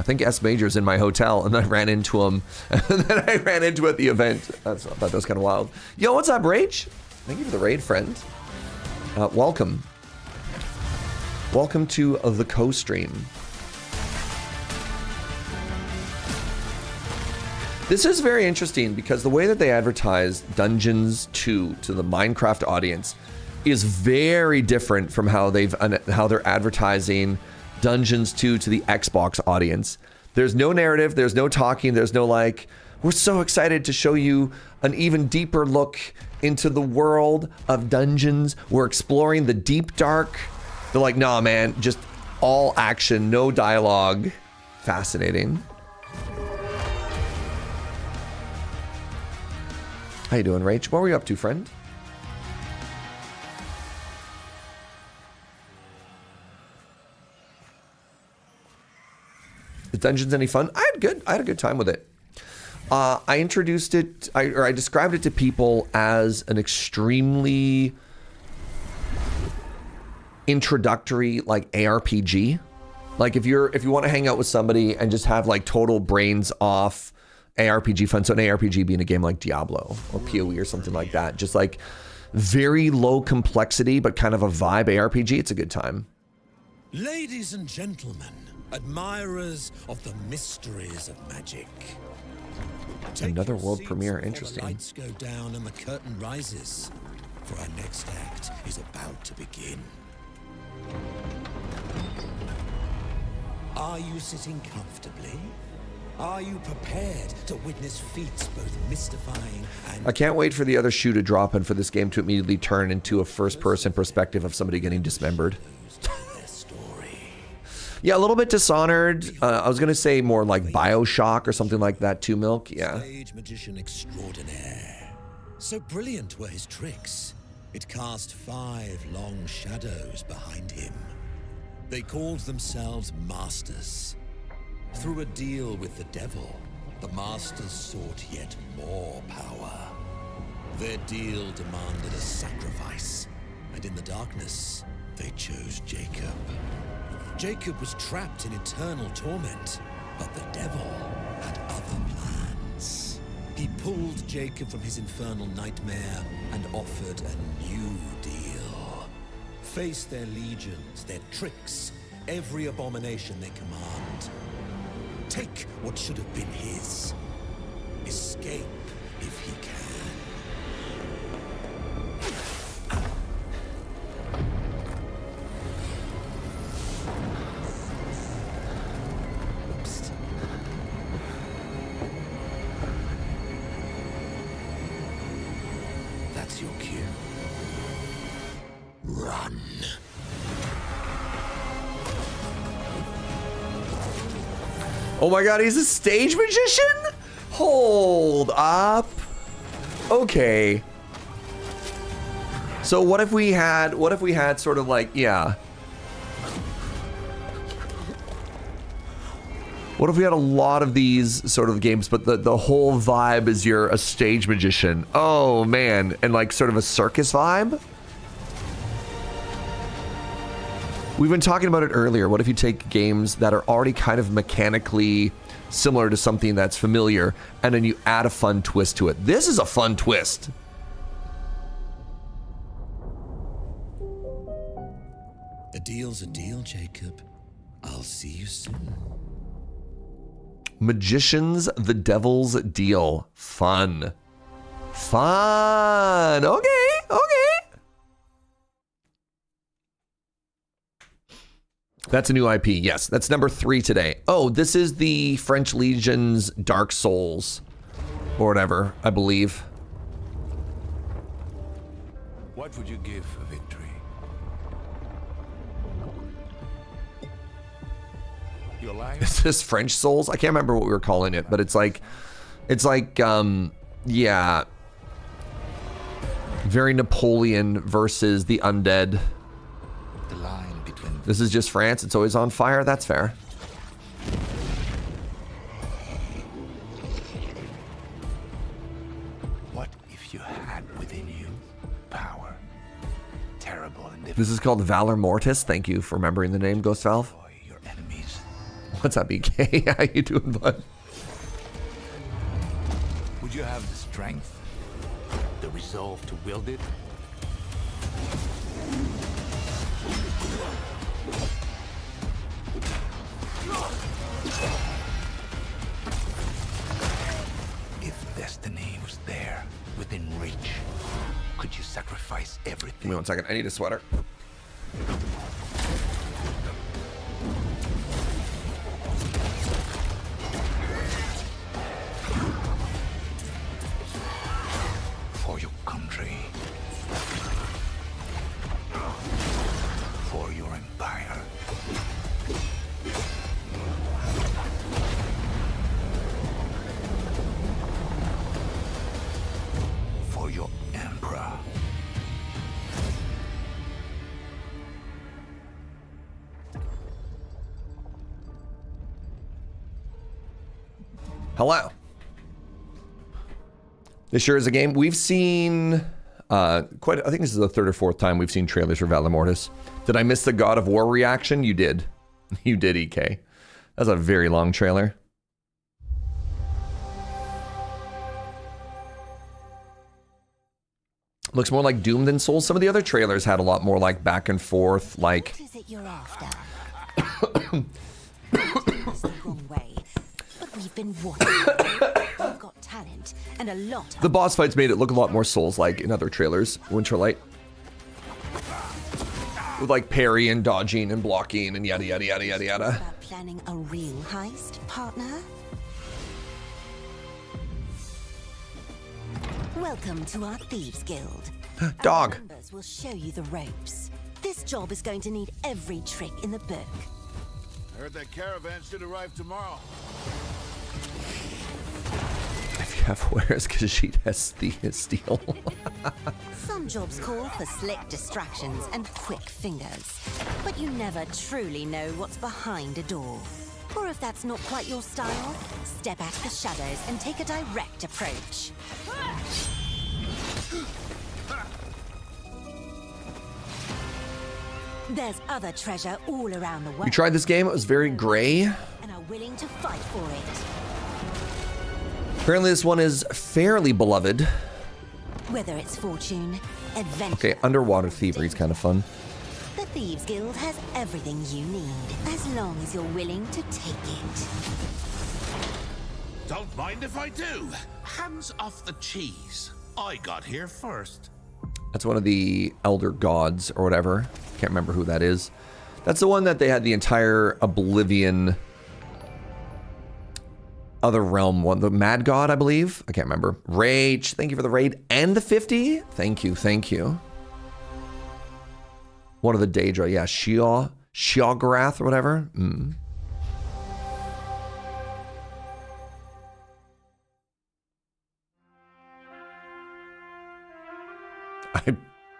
think S Major's in my hotel, and then I ran into him, and then I ran into him at the event. I thought that was kind of wild. Yo, what's up, Rach? Thank you for the raid, friend. Welcome. Welcome to the co-stream. This is very interesting because the way that they advertise Dungeons 2 to the Minecraft audience is very different from how they're advertising Dungeons 2 to the Xbox audience. There's no narrative, there's no talking, there's no like, we're so excited to show you an even deeper look into the world of Dungeons. We're exploring the deep dark. They're like, nah, man, just all action, no dialogue. Fascinating. How you doing, Rach? What were you up to, friend? Is Dungeons any fun? I had a good time with it. I introduced it, I described it to people as an extremely introductory like ARPG. Like if you want to hang out with somebody and just have like total brains off ARPG fun. So an ARPG being a game like Diablo or PoE or something like that. Just like very low complexity, but kind of a vibe ARPG. It's a good time. Ladies and gentlemen, admirers of the mysteries of magic. Another world premiere, interesting. The lights go down and the curtain rises, for our next act is about to begin. Are you sitting comfortably? Are you prepared to witness feats both mystifying and... I can't wait for the other shoe to drop and for this game to immediately turn into a first-person perspective of somebody getting dismembered. Yeah, a little bit Dishonored. I was gonna say more like BioShock or something like that too, Milk. Yeah. Stage magician extraordinaire. So brilliant were his tricks. It cast 5 long shadows behind him. They called themselves Masters. Through a deal with the devil, the Masters sought yet more power. Their deal demanded a sacrifice, and in the darkness, they chose Jacob. Jacob was trapped in eternal torment, but the devil had other plans. He pulled Jacob from his infernal nightmare and offered a new deal. Face their legions, their tricks, every abomination they command. Take what should have been his. Escape if he can. That's your cue. Run. Oh my god, he's a stage magician? Hold up. Okay. So what if we had sort of like, yeah. What if we had a lot of these sort of games, but the whole vibe is you're a stage magician? Oh man, and like sort of a circus vibe? We've been talking about it earlier. What if you take games that are already kind of mechanically similar to something that's familiar, and then you add a fun twist to it? This is a fun twist. A deal's a deal, Jacob. I'll see you soon. Magicians, the Devil's Deal. Fun. Fun. Okay, okay. That's a new IP. Yes, that's number 3 today. Oh, this is the French Legion's Dark Souls or whatever, I believe. What would you give for victory? Your life? Is this French Souls? I can't remember what we were calling it, but it's like, yeah. Very Napoleon versus the undead. The line between... This is just France. It's always on fire. That's fair. What if you had within you power? Terrible and difficult. This is called Valor Mortis. Thank you for remembering the name, Ghost Valve. Your enemies. What's up, BK? How you doing, bud? Would you have the strength? The resolve to wield it? If destiny was there, within reach, could you sacrifice everything? Give me 1 second. I need a sweater. For your country. For your empire. For your emperor. Hello. This sure is a game. We've seen I think this is the 3rd or 4th time we've seen trailers for Valor Mortis. Did I miss the God of War reaction? You did. You did, EK. That's a very long trailer. Looks more like Doom than Souls. Some of the other trailers had a lot more like back and forth, like... What is it you're after? It's the wrong way, but we've been watching. You've got talent and a lot. The boss fights made it look a lot more Souls-like in other trailers. Winterlight. With like parry and dodging and blocking and yada yada yada yada yada. About planning a real heist, partner? Welcome to our Thieves Guild. Dog. Our members will show you the ropes. This job is going to need every trick in the book. I heard that caravan should arrive tomorrow. If you have wares, because she has steel. Some jobs call for slick distractions and quick fingers, but you never truly know what's behind a door. Or if that's not quite your style, step out of the shadows and take a direct approach. There's other treasure all around the world. You tried this game, it was very gray. And are willing to fight for it. Apparently this one is fairly beloved. Whether it's fortune, adventure. Okay, underwater thievery is kind of fun. The Thieves Guild has everything you need, as long as you're willing to take it. Don't mind if I do. Hands off the cheese. I got here first. That's one of the elder gods or whatever. Can't remember who that is. That's the one that they had the entire Oblivion other realm one, the Mad God, I believe. I can't remember. Rage, thank you for the raid and the 50. Thank you, thank you. One of the Daedra, yeah, Sheogorath or whatever.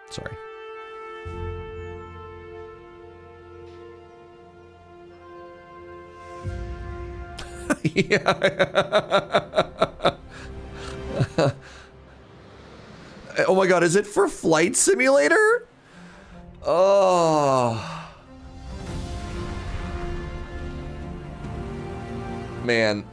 Sorry. Yeah. Oh my god, is it for Flight Simulator? Oh. Man.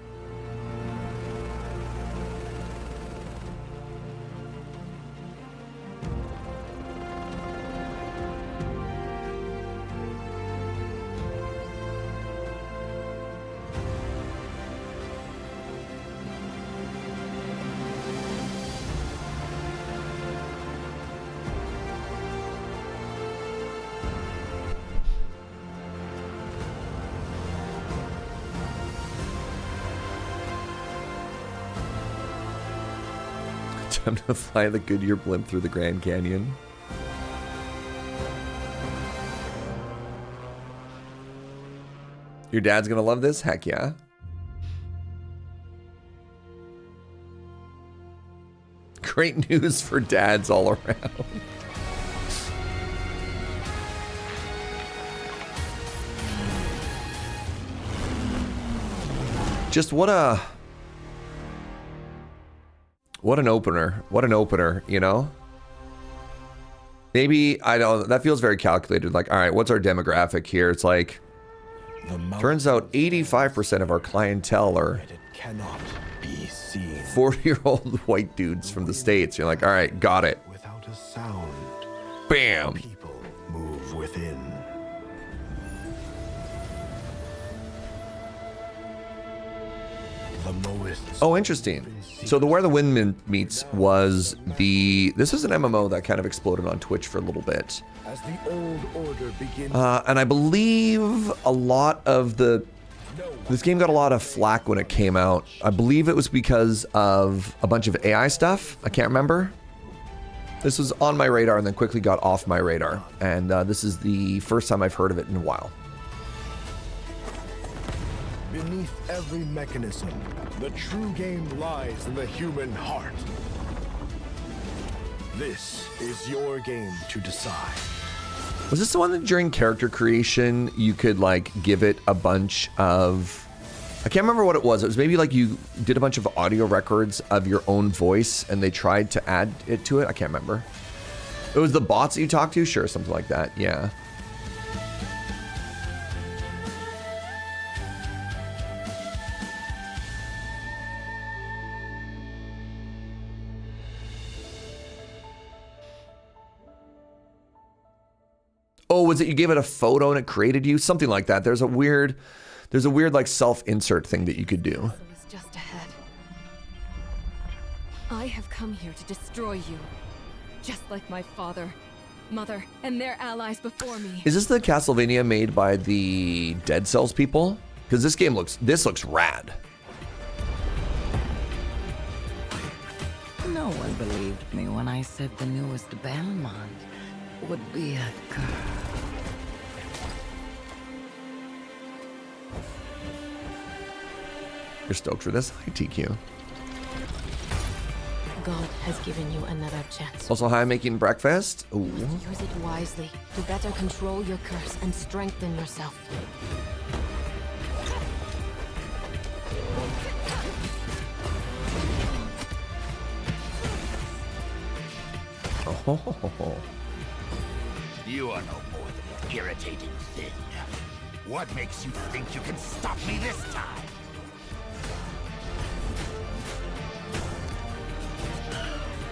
Time to fly the Goodyear blimp through the Grand Canyon. Your dad's gonna love this? Heck yeah. Great news for dads all around. Just what an opener. What an opener, you know? Maybe, I don't, that feels very calculated. Like, all right, what's our demographic here? It's like, turns out 85% of our clientele are 40-year-old white dudes from the States. You're like, all right, got it. Without a sound, bam. People move within. Oh, interesting. So the Where the Wind Meets was this is an MMO that kind of exploded on Twitch for a little bit. As the old order begins, And I believe a lot of this game got a lot of flack when it came out. I believe it was because of a bunch of AI stuff. I can't remember. This was on my radar and then quickly got off my radar. And this is the first time I've heard of it in a while. beneath every mechanism, the true game lies in the human heart. This is your game to decide. Was this the one that during character creation, you could like give it a bunch of, I can't remember what it was. It was maybe like you did a bunch of audio records of your own voice and they tried to add it to it. I can't remember. It was the bots that you talked to? Sure, something like that. Yeah. Oh, was it you gave it a photo and it created you? Something like that. There's a weird like self-insert thing that you could do. Is just ahead. I have come here to destroy you, just like my father, mother, and their allies before me. Is this the Castlevania made by the Dead Cells people? Because this looks rad. No one believed me when I said the newest Belmont would be a girl. You're stoked for this? Hi, TQ. God has given you another chance. Also, hi, making breakfast. Ooh. Use it wisely to better control your curse and strengthen yourself. Oh. You are no more than an irritating thing. What makes you think you can stop me this time?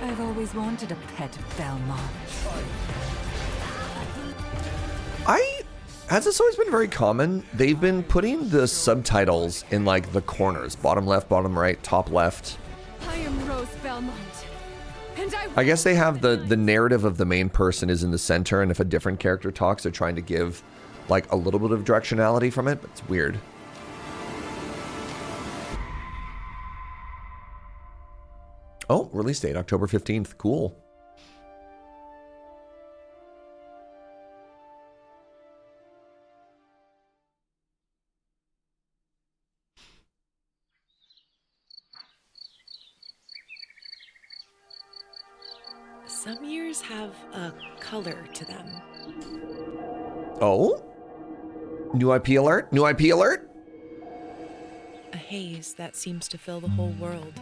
I've always wanted a pet Belmont. Has this always been very common? They've been putting the subtitles in like the corners, bottom left, bottom right, top left. I am Rose Belmont, and I guess they have the narrative of the main person is in the center, and if a different character talks, they're trying to give like a little bit of directionality from it, but it's weird. Oh, release date, October 15th. Cool. Some years have a color to them. Oh? New IP alert? New IP alert? A haze that seems to fill the whole world.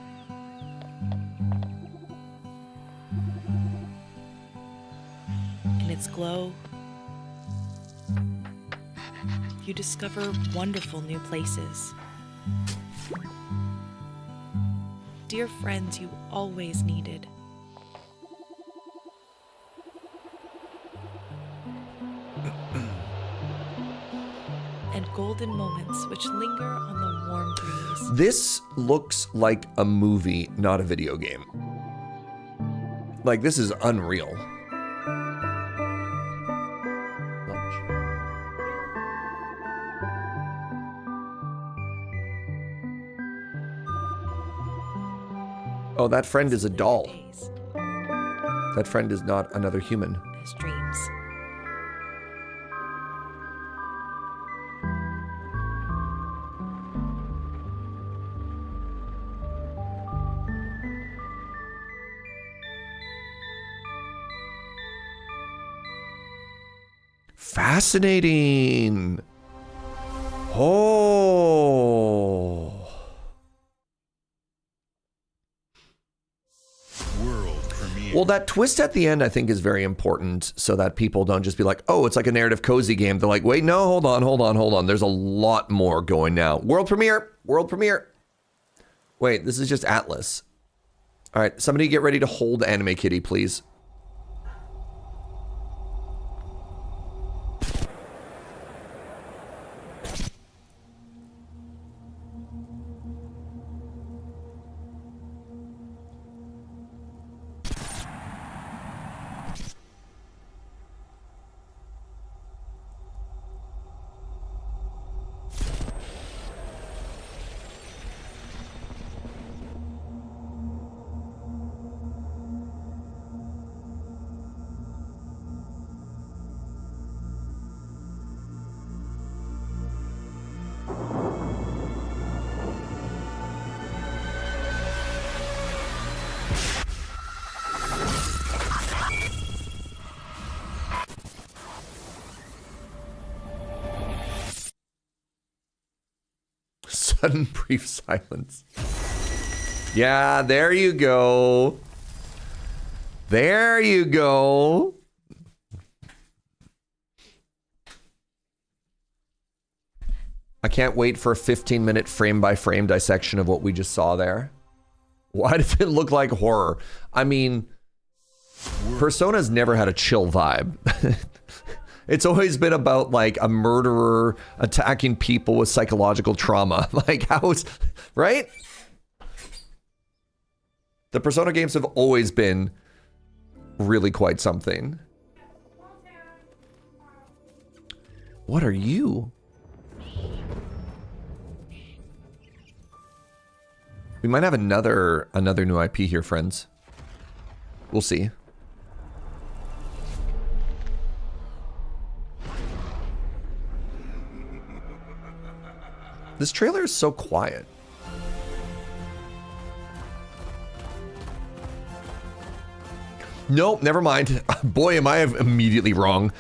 In its glow, you discover wonderful new places. Dear friends you always needed. And golden moments which linger on the warm breeze. This looks like a movie, not a video game. Like, this is unreal. Oh, that friend is a doll. That friend is not another human. As dreams. Fascinating. Oh. World premiere. Well, that twist at the end, I think, is very important so that people don't just be like, oh, it's like a narrative cozy game. They're like, wait, no, hold on. There's a lot more going now. World premiere. Wait, this is just Atlas. All right, somebody get ready to hold Anime Kitty, please. Sudden brief silence. Yeah, there you go. There you go. I can't wait for a 15-minute frame-by-frame dissection of what we just saw there. Why does it look like horror? I mean, Persona's never had a chill vibe. It's always been about like a murderer attacking people with psychological trauma. Like how's right? The Persona games have always been really quite something. What are you? We might have another new IP here, friends. We'll see. This trailer is so quiet. Nope, never mind. Boy, am I immediately wrong.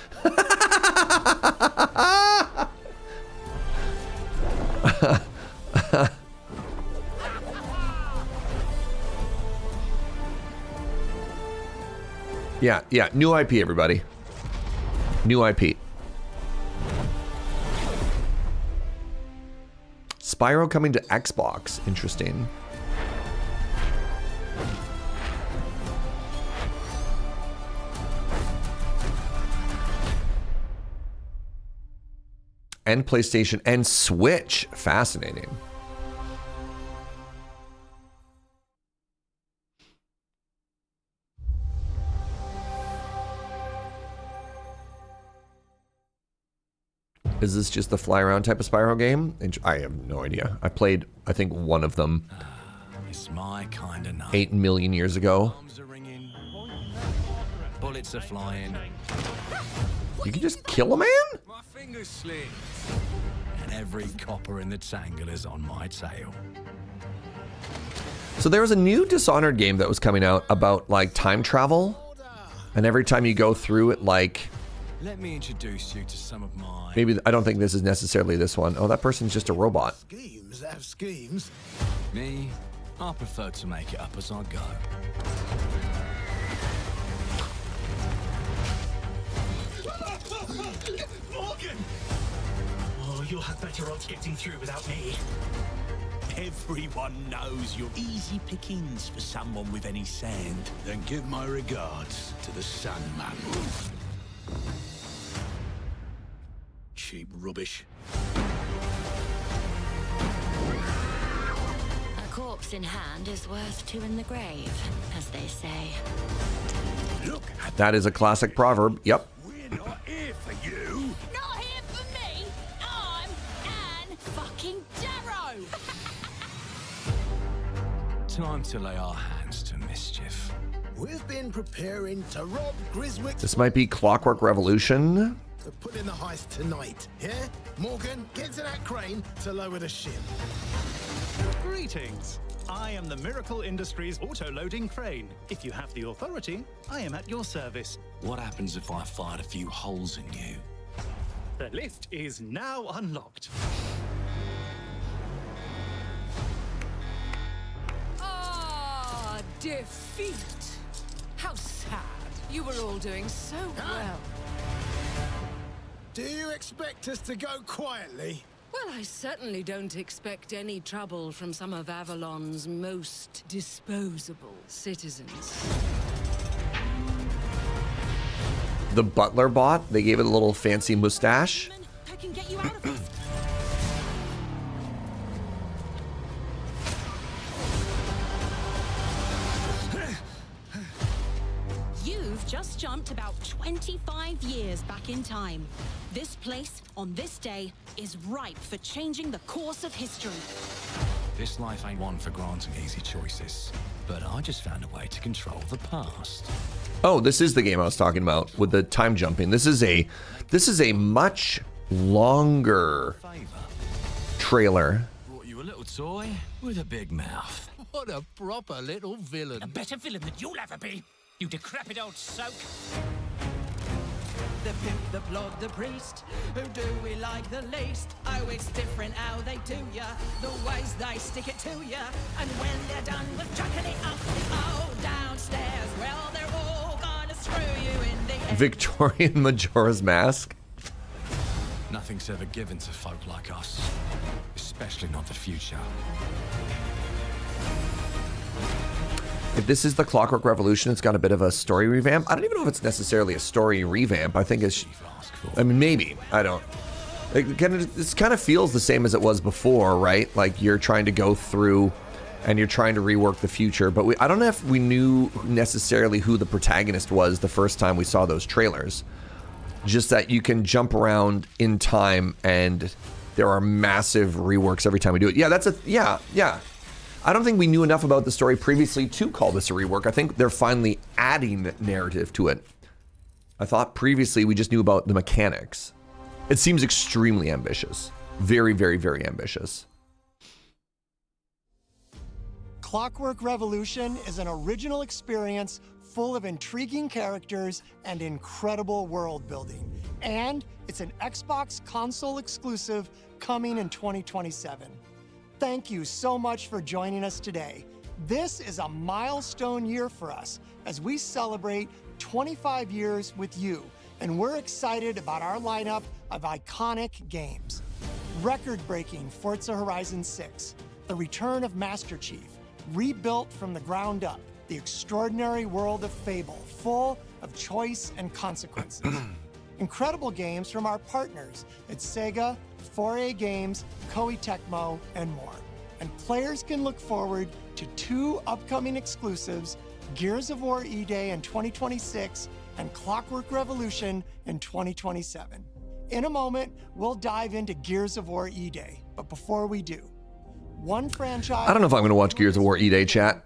Yeah, new IP, everybody. New IP. Spyro coming to Xbox. Interesting. And PlayStation and Switch. Fascinating. Is this just the fly around type of Spyro game? I have no idea. I played, I think, one of them It's my kind of night. 8 million years ago. Bombs are ringing. Bullets are flying. You can just kill a man? My fingers slip. And every copper in the tangle is on my tail. So there was a new Dishonored game that was coming out about like time travel. And every time you go through it, like... Let me introduce you to some of my... Maybe, I don't think this is necessarily this one. Oh, that person's just a robot. Schemes have schemes. Me, I prefer to make it up as I go. Morgan! Oh, you'll have better odds getting through without me. Everyone knows you're easy pickings for someone with any sand. Then give my regards to the Sandman. Cheap rubbish. A corpse in hand is worth two in the grave, as they say. Look at That is a classic proverb. Yep. We're not here for you. Not here for me! I'm Anne fucking Darrow! Time to lay our hands to mischief. We've been preparing to rob Griswick's... This might be Clockwork Revolution. to put in the heist tonight. Yeah? Morgan, get to that crane to lower the ship. Greetings. I am the Miracle Industries auto-loading crane. If you have the authority, I am at your service. What happens if I fired a few holes in you? The lift is now unlocked. Ah, defeat. How sad. You were all doing so well. Do you expect us to go quietly? Well, I certainly don't expect any trouble from some of Avalon's most disposable citizens. The butler bot, they gave it a little fancy mustache. I can get you out of this. You've just jumped about 25 years back in time. This place, on this day, is ripe for changing the course of history. This life ain't one for granting easy choices, but I just found a way to control the past. Oh, this is the game I was talking about with the time jumping. This is a much longer trailer. Brought you a little toy with a big mouth. What a proper little villain. A better villain than you'll ever be, you decrepit old soak. The pimp, the plod, the priest. Who do we like the least? Oh, it's different how they do ya. The ways they stick it to ya. And when they're done with chucking it up, oh, downstairs, well, they're all gonna screw you in the end. Victorian Majora's Mask. Nothing's ever given to folk like us, especially not the future. If this is the Clockwork Revolution, it's got a bit of a story revamp. I don't even know if it's necessarily a story revamp. I think it's, I mean, maybe. I don't. This kind of feels the same as it was before, right? Like you're trying to go through and you're trying to rework the future. But I don't know if we knew necessarily who the protagonist was the first time we saw those trailers. Just that you can jump around in time and there are massive reworks every time we do it. Yeah, yeah. I don't think we knew enough about the story previously to call this a rework. I think they're finally adding narrative to it. I thought previously we just knew about the mechanics. It seems extremely ambitious. Very, very, very ambitious. Clockwork Revolution is an original experience full of intriguing characters and incredible world building. And it's an Xbox console exclusive coming in 2027. Thank you so much for joining us today. This is a milestone year for us as we celebrate 25 years with you, and we're excited about our lineup of iconic games. Record-breaking Forza Horizon 6, the return of Master Chief, rebuilt from the ground up, the extraordinary world of Fable, full of choice and consequences. Incredible games from our partners at Sega, 4A Games, Koei Tecmo, and more. And players can look forward to 2 upcoming exclusives, Gears of War E-Day in 2026 and Clockwork Revolution in 2027. In a moment, we'll dive into Gears of War E-Day, but before we do, One franchise. I don't know if I'm going to watch Gears of War E-Day, chat.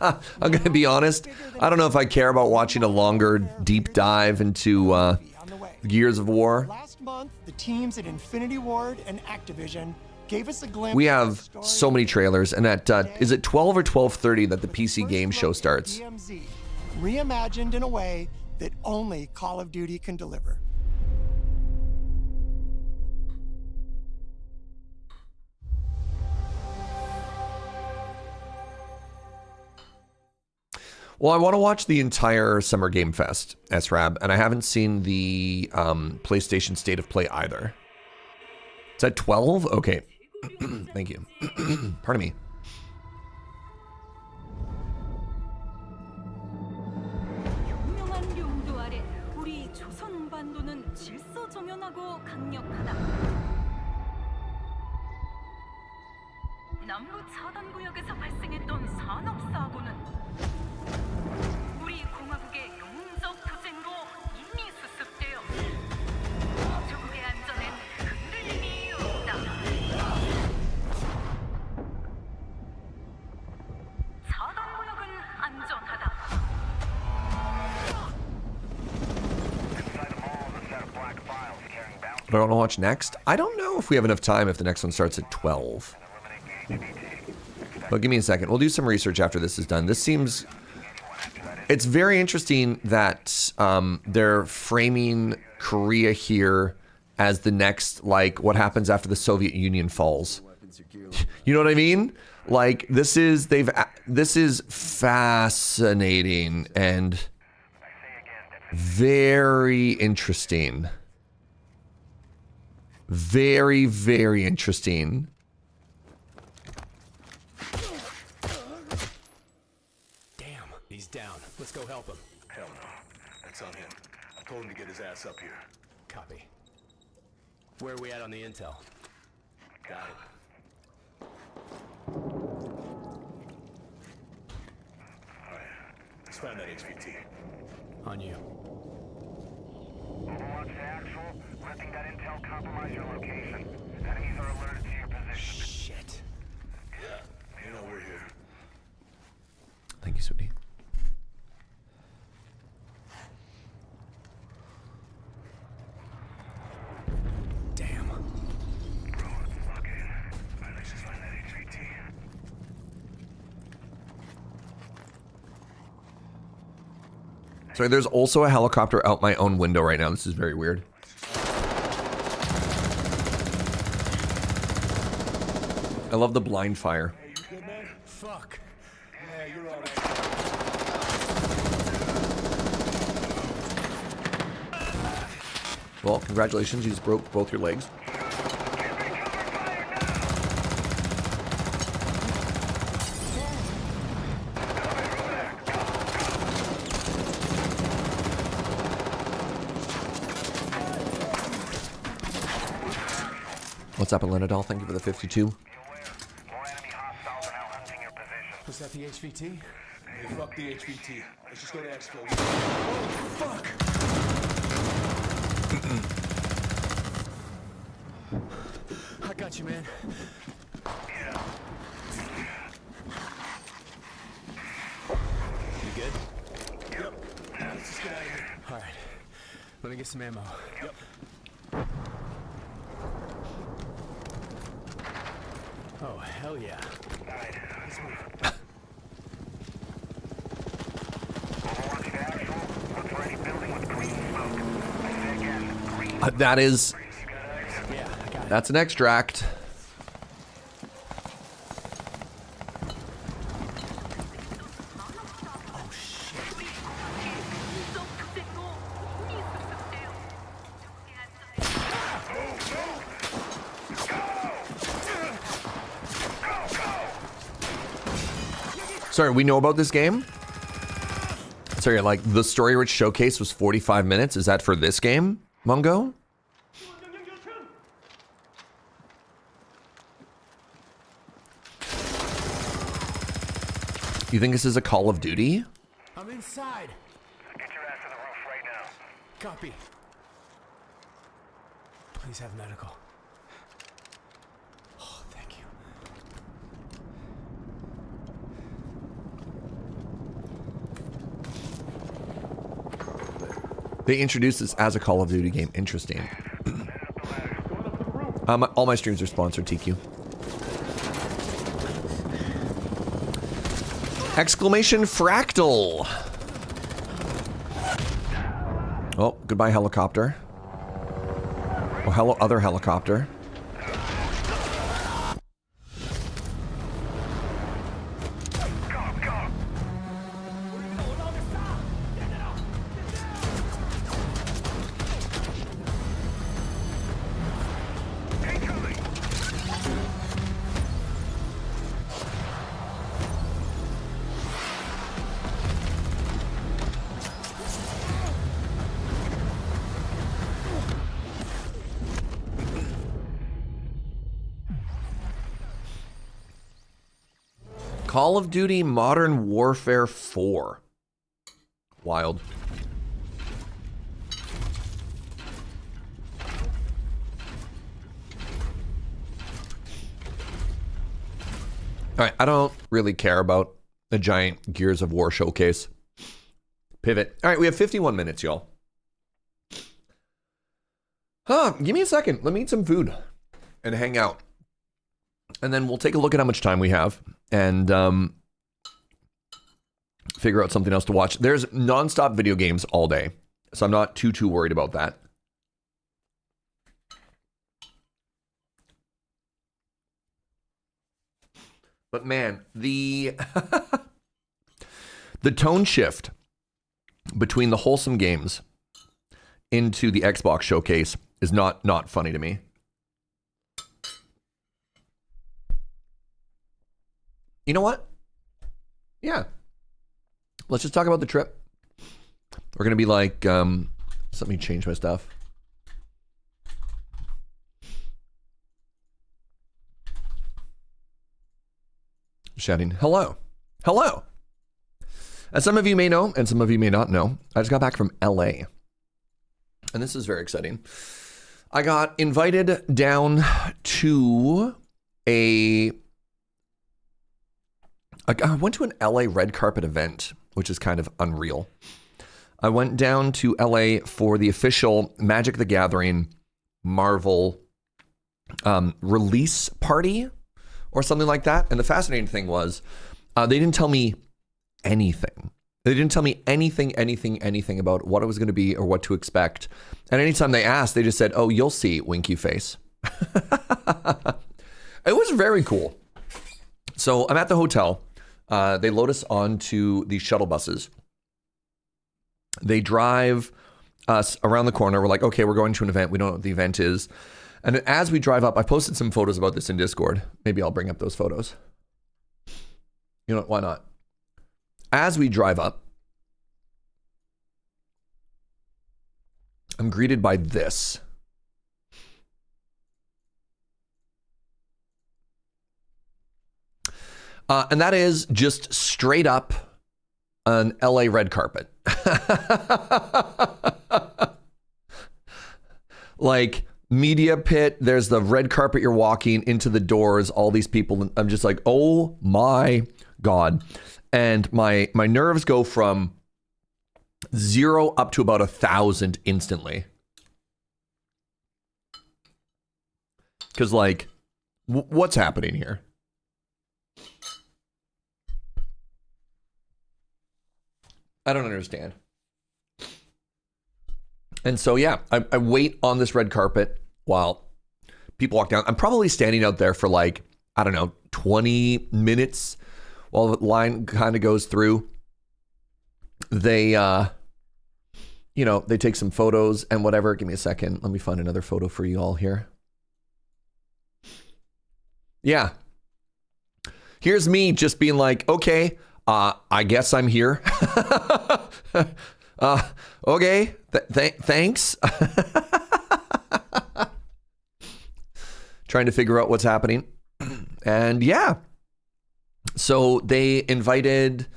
I'm going to be honest. I don't know if I care about watching a longer deep dive into Gears of War. Last month, the teams at Infinity Ward and Activision gave us a glimpse. We have so many trailers, and at is it 12 or 12:30 that the PC game show starts? DMZ, reimagined in a way that only Call of Duty can deliver. Well, I want to watch the entire Summer Game Fest, SRAB, and I haven't seen the PlayStation State of Play either. It's at 12? Okay. Thank you. Pardon me. 유명한 용도 아래 우리 조선 반도는 질서정연하고 강력하다. 남부 차단 구역에서 발생했던 산업 사고는 우리 공화국의 용적 투쟁으로 이미 수습되어 조국의 안전엔 흔들림이 없다. 차단 구역은 안전하다. What do I want to watch next? I don't know if we have enough time if the next one starts at 12. But give me a second. We'll do some research after this is done. This seems... It's very interesting that they're framing Korea here as the next, like, what happens after the Soviet Union falls. You know what I mean? Like, this is fascinating and very interesting. Very, very interesting. Damn, he's down. Let's go help him. Hell no. That's on him. I told him to get his ass up here. Copy. Where are we at on the intel? Got it. Alright. Let's find that HVT. On you. Overwatch to actual. Letting that intel compromise your location. Enemies are alerted to your position. Shit. Yeah, you know we're here. Thank you, sweetie. Damn. Okay. Alright, let's just find that HVT. Sorry, there's also a helicopter out my own window right now. This is very weird. I love the blind fire. Hey, you good, man? Fuck. Yeah, you're all right. Well, congratulations. You just broke both your legs. What's up, Elenadol? Thank you for the 52. Was that the HVT? Hey, fuck the HVT. Let's just go to Expo. Oh, fuck! I got you, man. Yeah. You good? Yep. Let's just get out of here. All right. Let me get some ammo. Yep. Oh, hell yeah. All right, let's move. Overwatch to actual. Look for any building with green smoke. I say again, green That is... Yeah, I got it. That's an extract. Oh, shit. Sorry, we know about this game? Sorry, like, the story-rich showcase was 45 minutes. Is that for this game, Mungo? You think this is a Call of Duty? I'm inside. Get your ass to the roof right now. Copy. Please have medical. Oh, thank you. They introduced this as a Call of Duty game. Interesting. All my streams are sponsored, TQ. Exclamation fractal. Oh, goodbye helicopter. Oh, hello other helicopter. Call of Duty Modern Warfare 4. Wild. All right, I don't really care about the giant Gears of War showcase. Pivot. All right, we have 51 minutes, y'all. Give me a second. Let me eat some food and hang out. And then we'll take a look at how much time we have and figure out something else to watch. There's nonstop video games all day, so I'm not too worried about that. But man, the the tone shift between the Wholesome games into the Xbox showcase is not funny to me. You know what? Yeah. Let's just talk about the trip. We're going to be like, let me change my stuff. Shouting, hello. Hello. As some of you may know, and some of you may not know, I just got back from LA. And this is very exciting. I got invited down to I went to an LA red carpet event, which is kind of unreal. I went down to LA for the official Magic the Gathering Marvel release party or something like that. And the fascinating thing was they didn't tell me anything. They didn't tell me anything about what it was going to be or what to expect. And anytime they asked, they just said, oh, you'll see, winky face. It was very cool. So I'm at the hotel. They load us onto the shuttle buses. They drive us around the corner. We're like, okay, we're going to an event. We don't know what the event is. And as we drive up, I posted some photos about this in Discord. Maybe I'll bring up those photos. You know what? Why not? As we drive up, I'm greeted by this. And that is just straight up an LA red carpet. Like media pit, there's the red carpet, you're walking into the doors, all these people. And I'm just like, oh my God. And my nerves go from 0 up to about 1,000 instantly. Because like, what's happening here? I don't understand. And so, yeah, I wait on this red carpet while people walk down. I'm probably standing out there for like, I don't know, 20 minutes while the line kind of goes through. They, they take some photos and whatever. Give me a second. Let me find another photo for you all here. Yeah. Here's me just being like, okay, I guess I'm here. Okay, thanks. Trying to figure out what's happening. And yeah. So they invited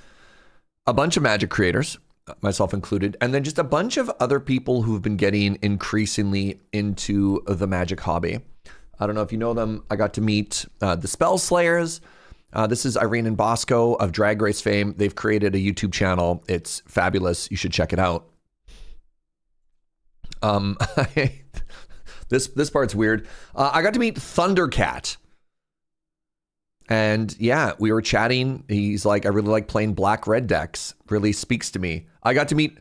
a bunch of Magic creators, myself included, and then just a bunch of other people who've been getting increasingly into the Magic hobby. I don't know if you know them. I got to meet the Spell Slayers. This is Irene and Bosco of Drag Race fame. They've created a YouTube channel. It's fabulous. You should check it out. this part's weird. I got to meet Thundercat. And yeah, we were chatting. He's like, I really like playing black red decks. Really speaks to me. I got to meet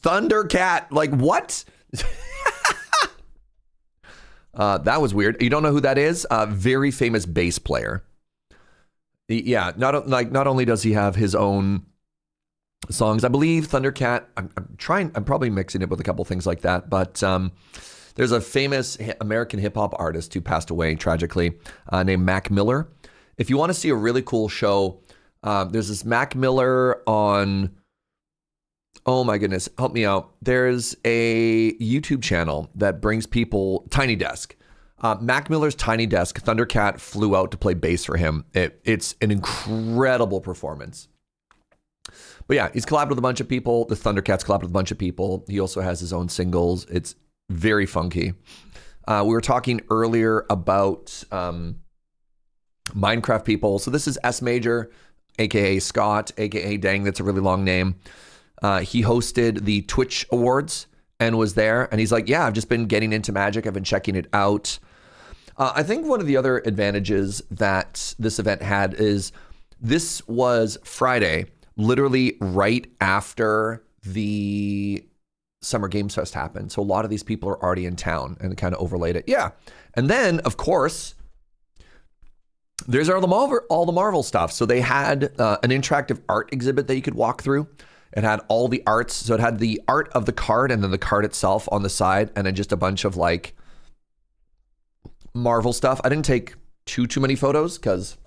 Thundercat. Like, what? That was weird. You don't know who that is? Very famous bass player. Yeah, not only does he have his own songs, I believe Thundercat. I'm probably mixing it with a couple things like that, but there's a famous American hip hop artist who passed away tragically, named Mac Miller. If you want to see a really cool show, there's this Mac Miller on. Oh my goodness, help me out. There's a YouTube channel that brings people Tiny Desk. Mac Miller's Tiny Desk. Thundercat flew out to play bass for him. It's an incredible performance. But yeah, he's collabed with a bunch of people. The Thundercat's collabed with a bunch of people. He also has his own singles. It's very funky. We were talking earlier about Minecraft people. So this is S Major, aka Scott, aka Dang, that's a really long name. He hosted the Twitch Awards and was there. And he's like, yeah, I've just been getting into Magic. I've been checking it out. I think one of the other advantages that this event had is this was Friday, literally right after the Summer Games Fest happened. So a lot of these people are already in town and kind of overlaid it. Yeah. And then, of course, there's all the Marvel stuff. So they had an interactive art exhibit that you could walk through. It had all the arts. So it had the art of the card and then the card itself on the side, and then just a bunch of like Marvel stuff. I didn't take too many photos because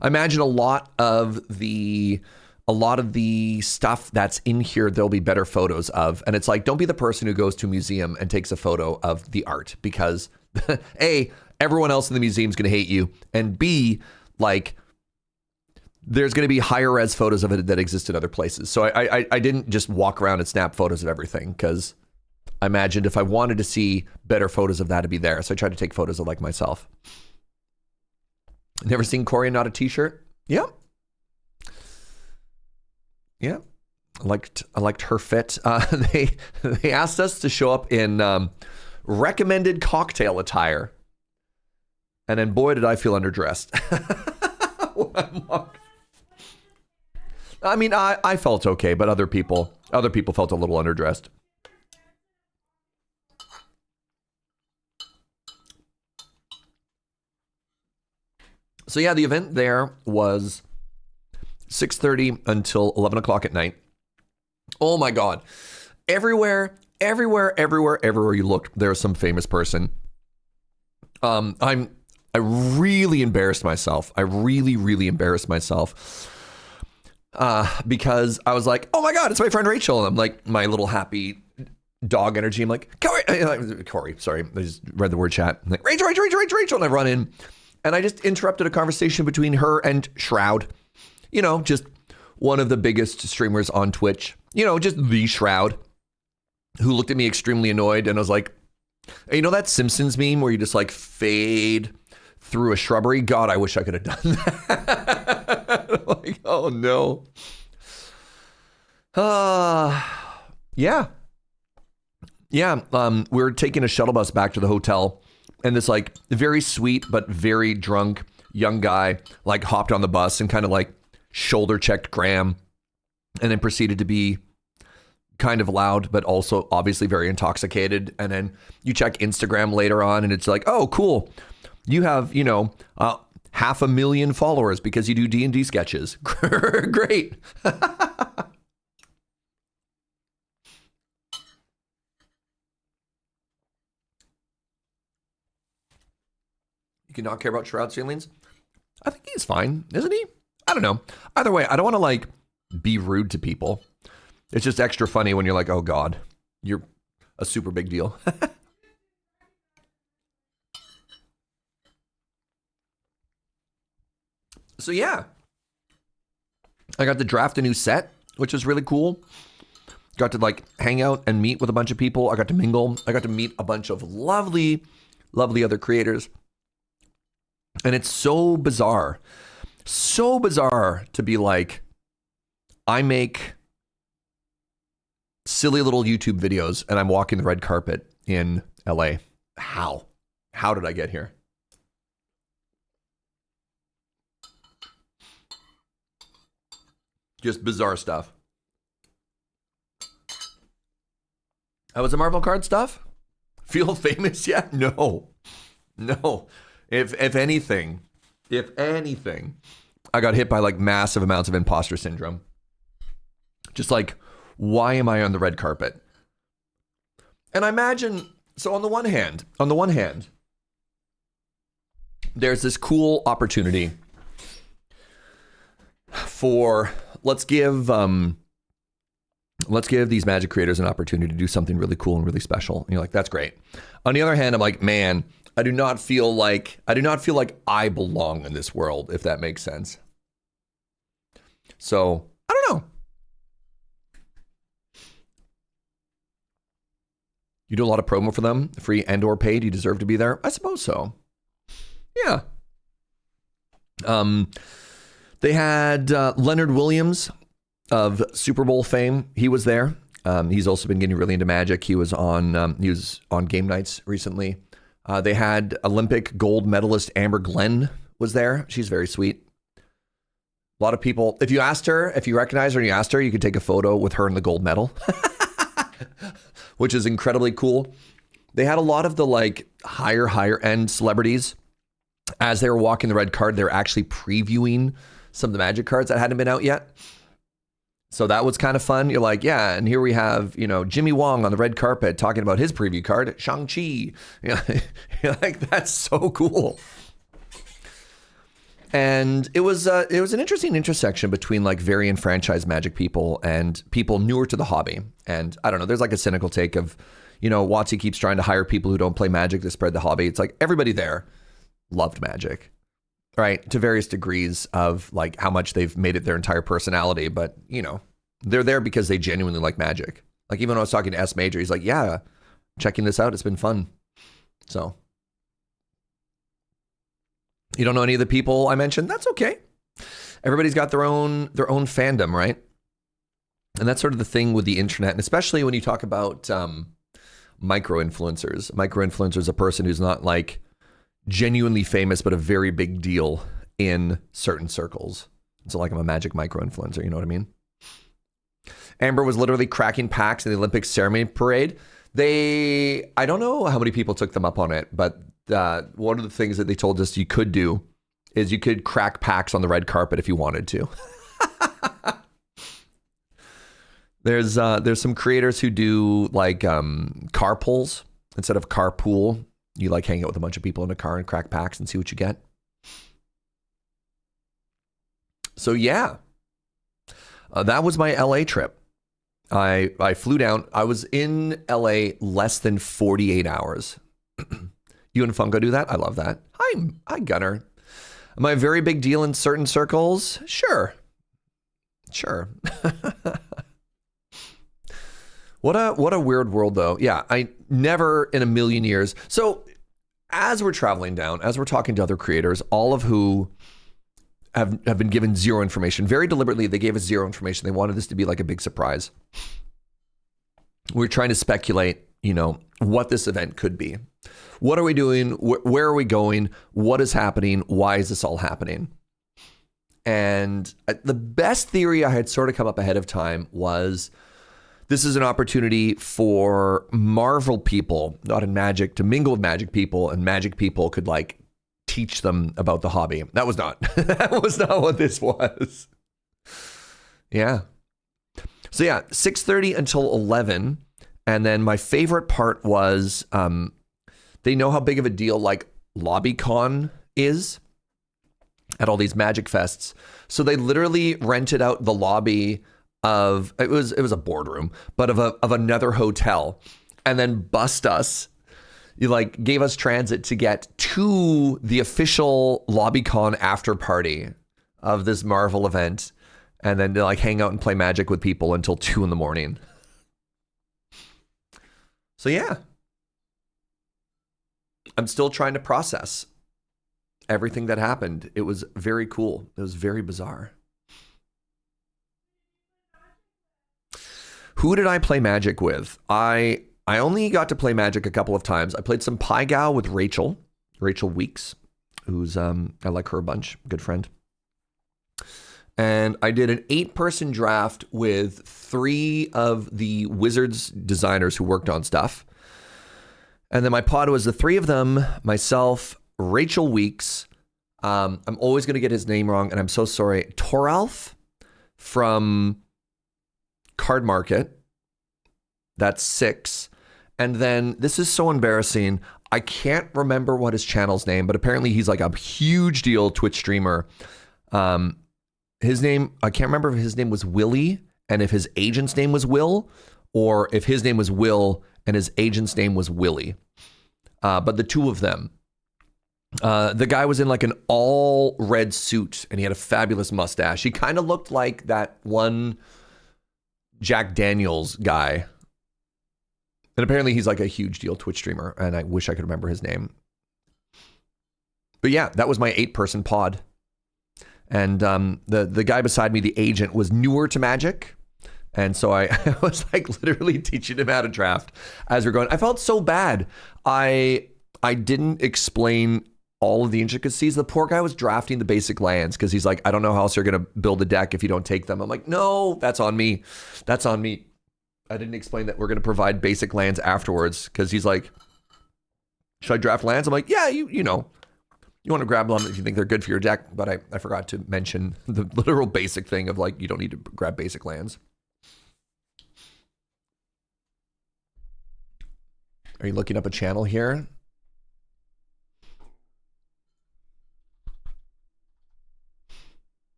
I imagine a lot of the stuff that's in here, there'll be better photos of. And it's like, don't be the person who goes to a museum and takes a photo of the art because A, everyone else in the museum is going to hate you. And B, like, there's going to be higher res photos of it that exist in other places. So I didn't just walk around and snap photos of everything because I imagined if I wanted to see better photos of that to be there. So I tried to take photos of like myself. Never seen Corey not a t-shirt? Yeah. Yeah. I liked her fit. They asked us to show up in recommended cocktail attire. And then boy, did I feel underdressed. I mean, I felt okay, but other people felt a little underdressed. So yeah, the event there was 6:30 until 11 o'clock at night. Oh my God. Everywhere you looked, there's some famous person. I really embarrassed myself. I really embarrassed myself. Because I was like, oh my God, it's my friend Rachel. And I'm like, my little happy dog energy. I'm like, Corey, sorry. I just read the word chat. I'm like, Rachel. And I run in and I just interrupted a conversation between her and Shroud. You know, just one of the biggest streamers on Twitch. You know, just the Shroud, who looked at me extremely annoyed. And I was like, you know that Simpsons meme where you just like fade through a shrubbery? God, I wish I could have done that. Like, oh no. Yeah. We were taking a shuttle bus back to the hotel, and this like very sweet but very drunk young guy like hopped on the bus and kind of like shoulder checked Graham, and then proceeded to be kind of loud, but also obviously very intoxicated. And then you check Instagram later on, and it's like, oh, cool. You have, 500,000 followers because you do D&D sketches. Great. You can not care about Shroud's feelings? I think he's fine, isn't he? I don't know. Either way, I don't want to like be rude to people. It's just extra funny when you're like, oh God, you're a super big deal. So yeah, I got to draft a new set, which was really cool. Got to like hang out and meet with a bunch of people. I got to mingle. I got to meet a bunch of lovely other creators. And it's so bizarre to be like, I make silly little YouTube videos and I'm walking the red carpet in LA. How? How did I get here? Just bizarre stuff. Oh, was it Marvel card stuff? Feel famous yet? No. If anything, I got hit by like massive amounts of imposter syndrome. Just like, why am I on the red carpet? And I imagine, so on the one hand, there's this cool opportunity for, let's give these magic creators an opportunity to do something really cool and really special. And you're like, that's great. On the other hand, I'm like, man, I do not feel like I belong in this world, if that makes sense. So I don't know. You do a lot of promo for them, free and or paid. You deserve to be there. I suppose so. Yeah. They had Leonard Williams of Super Bowl fame. He was there. He's also been getting really into magic. He was on game nights recently. They had Olympic gold medalist Amber Glenn was there. She's very sweet. A lot of people, if you recognize her and you asked her, you could take a photo with her in the gold medal, which is incredibly cool. They had a lot of the like higher end celebrities. As they were walking the red card, they're actually previewing some of the magic cards that hadn't been out yet. So that was kind of fun. You're like, yeah, and here we have, Jimmy Wong on the red carpet talking about his preview card, Shang-Chi. You're like, that's so cool. And it was an interesting intersection between like very enfranchised magic people and people newer to the hobby. And I don't know, there's like a cynical take of, WotC keeps trying to hire people who don't play magic to spread the hobby. It's like everybody there loved magic, right? To various degrees of like how much they've made it their entire personality. But, they're there because they genuinely like magic. Like even when I was talking to S Major, he's like, yeah, checking this out. It's been fun. So you don't know any of the people I mentioned? That's okay. Everybody's got their own fandom, right? And that's sort of the thing with the internet. And especially when you talk about micro-influencers. Micro-influencer is a person who's not like genuinely famous, but a very big deal in certain circles. So like I'm a magic micro-influencer, you know what I mean? Amber was literally cracking packs in the Olympic ceremony parade. I don't know how many people took them up on it, but one of the things that they told us you could do is you could crack packs on the red carpet if you wanted to. There's some creators who do like carpools instead of carpool. You like hang out with a bunch of people in a car and crack packs and see what you get. So yeah, that was my LA trip. I flew down. I was in LA less than 48 hours. You and Funko do that? I love that. Hi, Gunner. Am I a very big deal in certain circles? Sure. What a weird world, though. Yeah, I never in a million years. So as we're traveling down, as we're talking to other creators, all of who have been given zero information, very deliberately, they gave us zero information. They wanted this to be like a big surprise. We're trying to speculate, what this event could be. What are we doing? Where are we going? What is happening? Why is this all happening? And the best theory I had sort of come up ahead of time was this is an opportunity for Marvel people, not in magic, to mingle with magic people, and magic people could like teach them about the hobby. That was not what this was. Yeah. So yeah, 6:30 until 11. And then my favorite part was they know how big of a deal like LobbyCon is at all these magic fests. So they literally rented out the lobby of, it was a boardroom, but of another hotel, and then bussed us. You like gave us transit to get to the official LobbyCon after party of this Marvel event, and then to like hang out and play magic with people until 2 a.m. So yeah, I'm still trying to process everything that happened. It was very cool. It was very bizarre. Who did I play Magic with? I only got to play Magic a couple of times. I played some Pai Gow with Rachel Weeks, who's I like her a bunch, good friend. And I did an 8-person draft with 3 of the Wizards designers who worked on stuff. And then my pod was the 3 of them, myself, Rachel Weeks. I'm always going to get his name wrong, and I'm so sorry. Toralf from Card Market. That's 6. And then, this is so embarrassing. I can't remember what his channel's name, but apparently he's like a huge deal Twitch streamer. His name, I can't remember if his name was Willie and if his agent's name was Will, or if his name was Will and his agent's name was Willie. But the 2 of them. The guy was in like an all red suit and he had a fabulous mustache. He kind of looked like that one Jack Daniels guy. And apparently he's like a huge deal Twitch streamer, and I wish I could remember his name. But yeah, that was my 8-person pod. And the guy beside me, the agent, was newer to Magic. And so I was like literally teaching him how to draft as we're going. I felt so bad. I didn't explain all of the intricacies. The poor guy was drafting the basic lands because he's like, I don't know how else you're going to build a deck if you don't take them. I'm like, no, that's on me. That's on me. I didn't explain that we're going to provide basic lands afterwards because he's like, should I draft lands? I'm like, yeah, you know. You want to grab them if you think they're good for your deck, but I forgot to mention the literal basic thing of like, you don't need to grab basic lands. Are you looking up a channel here?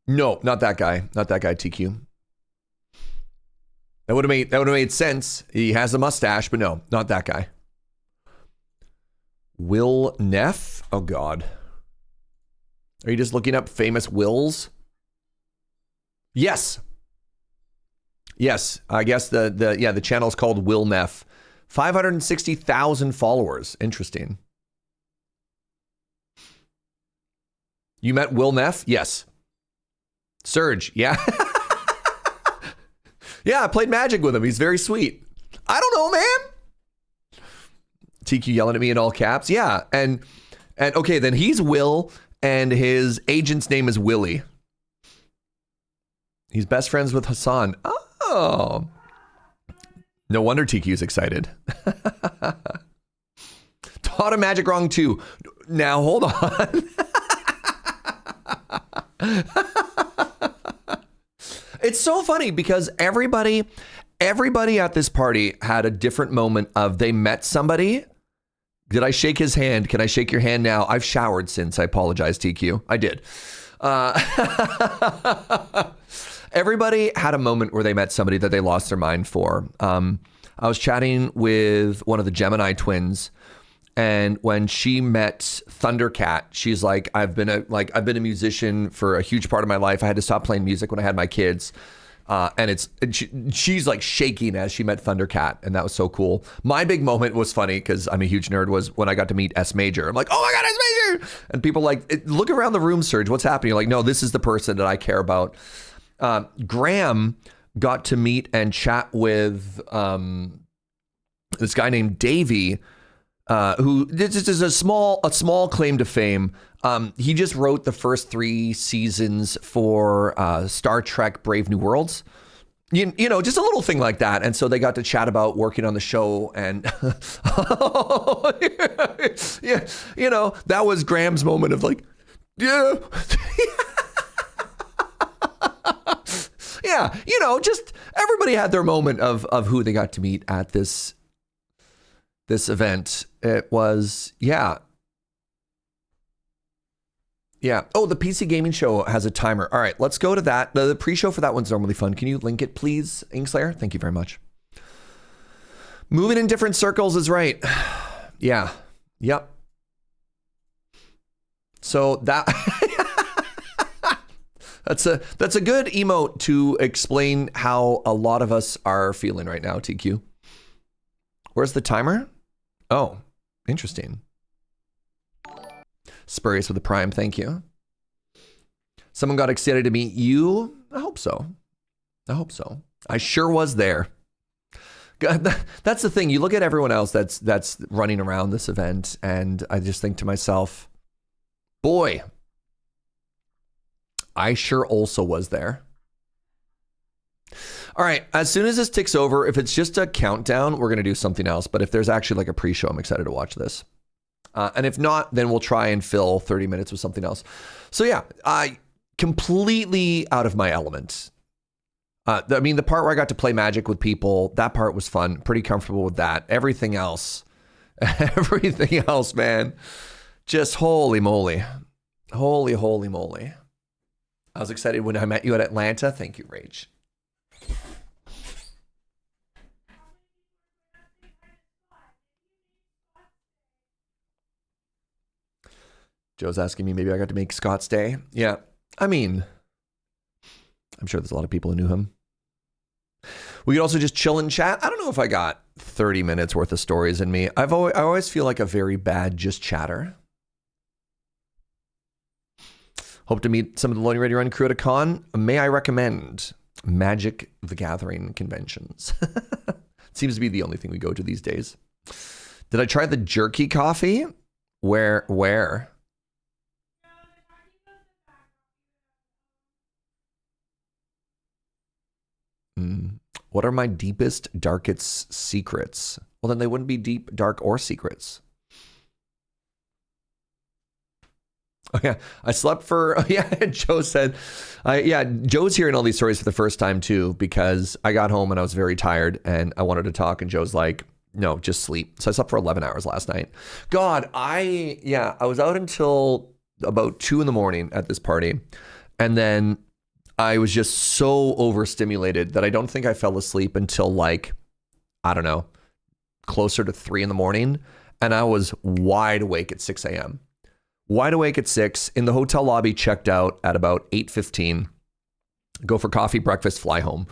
No, not that guy. Not that guy, TQ. That would have made sense. He has a mustache, but no, not that guy. Will Neff? Oh God. Are you just looking up famous Wills? Yes. Yes. I guess the channel is called Will Neff. 560,000 followers. Interesting. You met Will Neff? Yes. Surge. Yeah. Yeah, I played Magic with him. He's very sweet. I don't know, man. TQ yelling at me in all caps. Yeah. And okay, then he's Will and his agent's name is Willie. He's best friends with Hassan. Oh. No wonder TQ's excited. Taught him Magic wrong too. Now hold on. It's so funny because everybody at this party had a different moment of they met somebody. Did I shake his hand? Can I shake your hand now? I've showered since. I apologize, TQ. I did. Everybody had a moment where they met somebody that they lost their mind for. I was chatting with one of the Gemini twins, and when she met Thundercat, she's like, I've been a musician for a huge part of my life. I had to stop playing music when I had my kids. And she's like shaking as she met Thundercat, and that was so cool. My big moment was funny because I'm a huge nerd, was when I got to meet S Major. I'm like, oh my God, S Major! And people like, look around the room, Serge, what's happening? You're like, no, this is the person that I care about. Graham got to meet and chat with this guy named Davey, who this is a small claim to fame. He just wrote the first 3 seasons for Star Trek Brave New Worlds. You know, just a little thing like that. And so they got to chat about working on the show, and yeah, you know, that was Graham's moment of like, yeah. Yeah, you know, just everybody had their moment of who they got to meet at this event. It was, yeah. Yeah. Oh, the PC Gaming Show has a timer. All right, let's go to that. The pre-show for that one's normally fun. Can you link it, please, Inkslayer? Thank you very much. Moving in different circles is right. Yeah. Yep. So that that's a good emote to explain how a lot of us are feeling right now, TQ. Where's the timer? Oh, interesting. Spurious with the prime, thank you. Someone got excited to meet you. I hope so. I hope so. I sure was there. God, that's the thing. You look at everyone else that's running around this event, and I just think to myself, boy, I sure also was there. All right, as soon as this ticks over, if it's just a countdown, we're going to do something else. But if there's actually like a pre-show, I'm excited to watch this. And if not, then we'll try and fill 30 minutes with something else. So yeah, I completely out of my element. I mean, the part where I got to play Magic with people, that part was fun. Pretty comfortable with that. Everything else, man, just holy moly. Holy moly. I was excited when I met you at Atlanta. Thank you, Rage. Joe's asking me, maybe I got to make Scott's day. Yeah, I mean, I'm sure there's a lot of people who knew him. We could also just chill and chat. I don't know if I got 30 minutes worth of stories in me. I always feel like a very bad just chatter. Hope to meet some of the Loading Ready Run crew at a con. May I recommend Magic the Gathering conventions? Seems to be the only thing we go to these days. Did I try the jerky coffee? Where? What are my deepest, darkest secrets? Well, then they wouldn't be deep, dark, or secrets. Oh, yeah. I slept for... Yeah, Joe said... Joe's hearing all these stories for the first time, too, because I got home and I was very tired and I wanted to talk, and Joe's like, no, just sleep. So I slept for 11 hours last night. God, I was out until about 2 a.m. at this party, and then I was just so overstimulated that I don't think I fell asleep until like, I don't know, closer to 3 a.m. And I was wide awake at 6 a.m. Wide awake at 6, in the hotel lobby, checked out at about 8:15. Go for coffee, breakfast, fly home.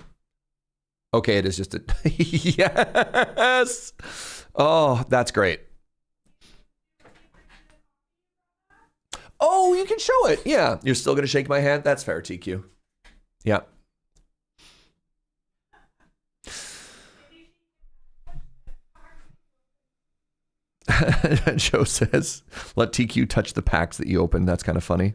Okay, it is just a... Yes! Oh, that's great. Oh, you can show it. Yeah, you're still going to shake my hand? That's fair, TQ. Yeah. Joe says, let TQ touch the packs that you opened. That's kind of funny.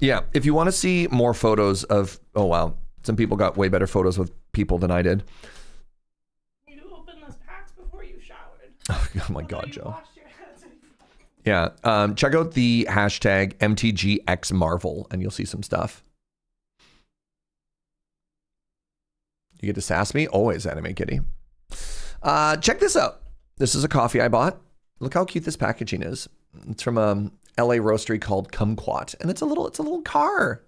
Yeah, if you want to see more photos of... Oh, wow. Some people got way better photos with people than I did. You opened those packs before you showered. Oh my God, Joe. Yeah, check out the hashtag MTGXMarvel and you'll see some stuff. You get to sass me? Always, Anime Kitty. Check this out. This is a coffee I bought. Look how cute this packaging is. It's from a LA roastery called Kumquat, and it's a little car.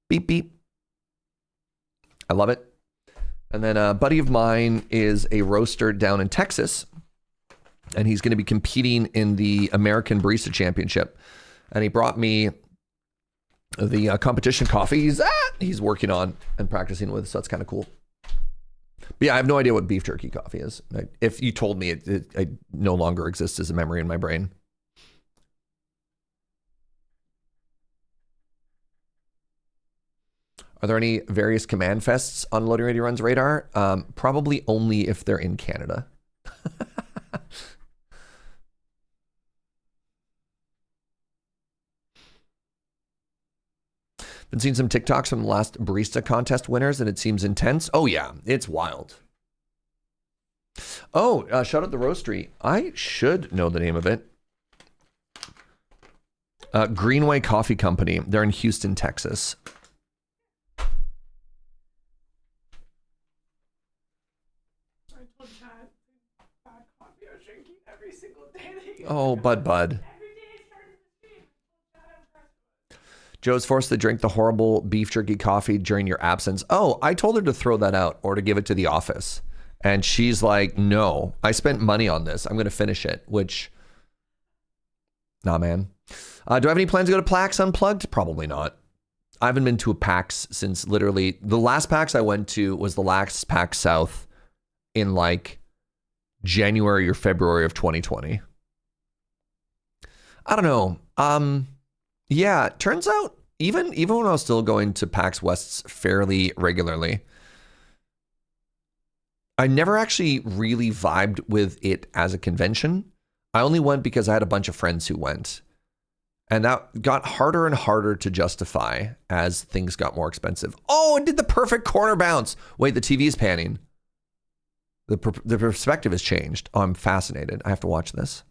Beep beep. I love it. And then a buddy of mine is a roaster down in Texas, and he's going to be competing in the American Barista Championship. And he brought me the competition coffee he's working on and practicing with, so that's kind of cool. But yeah, I have no idea what beef jerky coffee is. If you told me, it no longer exists as a memory in my brain. Are there any various command fests on Loading Ready Run's radar? Probably only if they're in Canada. Been seeing some TikToks from the last barista contest winners, and it seems intense. Oh yeah, it's wild. Oh, shout out the roastery. I should know the name of it. Greenway Coffee Company. They're in Houston, Texas. I told Chad bad coffee I was drinking every single day. Oh, Bud. Joe's forced to drink the horrible beef jerky coffee during your absence. Oh, I told her to throw that out or to give it to the office. And she's like, no, I spent money on this. I'm going to finish it, which, nah, man. Do I have any plans to go to PAX Unplugged? Probably not. I haven't been to a PAX since literally, the last PAX I went to was the last PAX South in like January or February of 2020. I don't know. Yeah, it turns out even when I was still going to PAX Wests fairly regularly, I never actually really vibed with it as a convention. I only went because I had a bunch of friends who went. And that got harder and harder to justify as things got more expensive. Oh, it did the perfect corner bounce. Wait, the TV is panning. The perspective has changed. Oh, I'm fascinated. I have to watch this.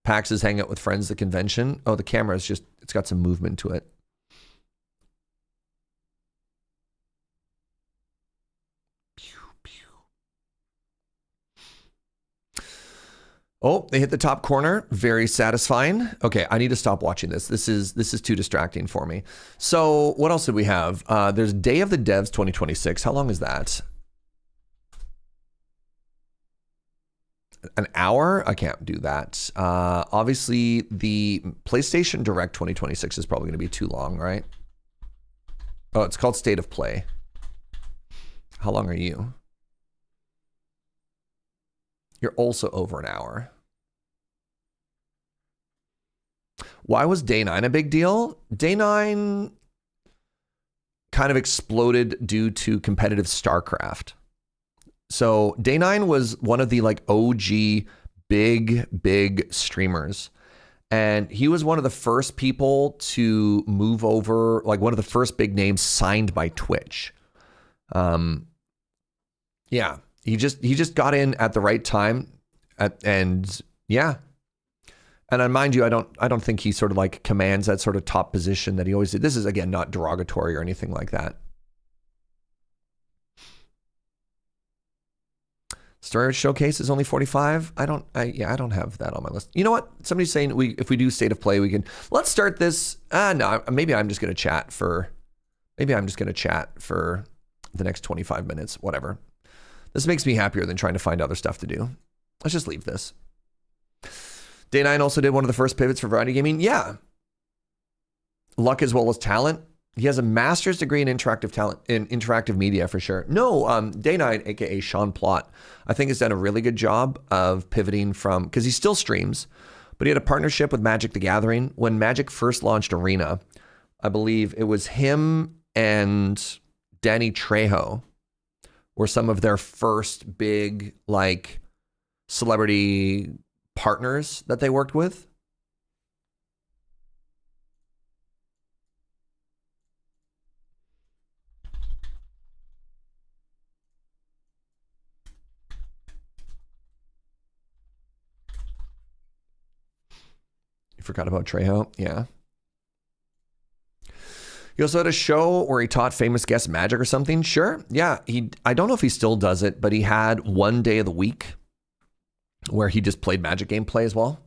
PAX is hanging out with friends, the convention. Oh, the camera is just, it's got some movement to it. Oh, they hit the top corner. Very satisfying. Okay, I need to stop watching this. This is too distracting for me. So what else did we have? There's Day of the Devs 2026. How long is that? An hour? I can't do that. Obviously, the PlayStation Direct 2026 is probably going to be too long, right? Oh, it's called State of Play. How long are you? You're also over an hour. Why was Day 9 a big deal? Day 9 kind of exploded due to competitive StarCraft. So Day 9 was one of the like OG big streamers. And he was one of the first people to move over, like one of the first big names signed by Twitch. Yeah. He just got in at the right time, and yeah. And mind you, I don't think he sort of like commands that sort of top position that he always did. This is again not derogatory or anything like that. Story Showcase is only 45. I don't have that on my list. You know what? Somebody's saying if we do State of Play, we can. Let's start this. No, maybe I'm just gonna chat for the next 25 minutes. Whatever. This makes me happier than trying to find other stuff to do. Let's just leave this. Day 9 also did one of the first pivots for variety gaming. Yeah. Luck as well as talent. He has a master's degree in interactive media for sure. No, Day 9, aka Sean Plott, I think has done a really good job of pivoting from, because he still streams, but he had a partnership with Magic the Gathering. When Magic first launched Arena, I believe it was him and Danny Trejo were some of their first big like celebrity partners that they worked with. You forgot about Trejo? Yeah. He also had a show where he taught famous guests magic or something. Sure. Yeah. I don't know if he still does it, but he had one day of the week where he just played magic gameplay as well.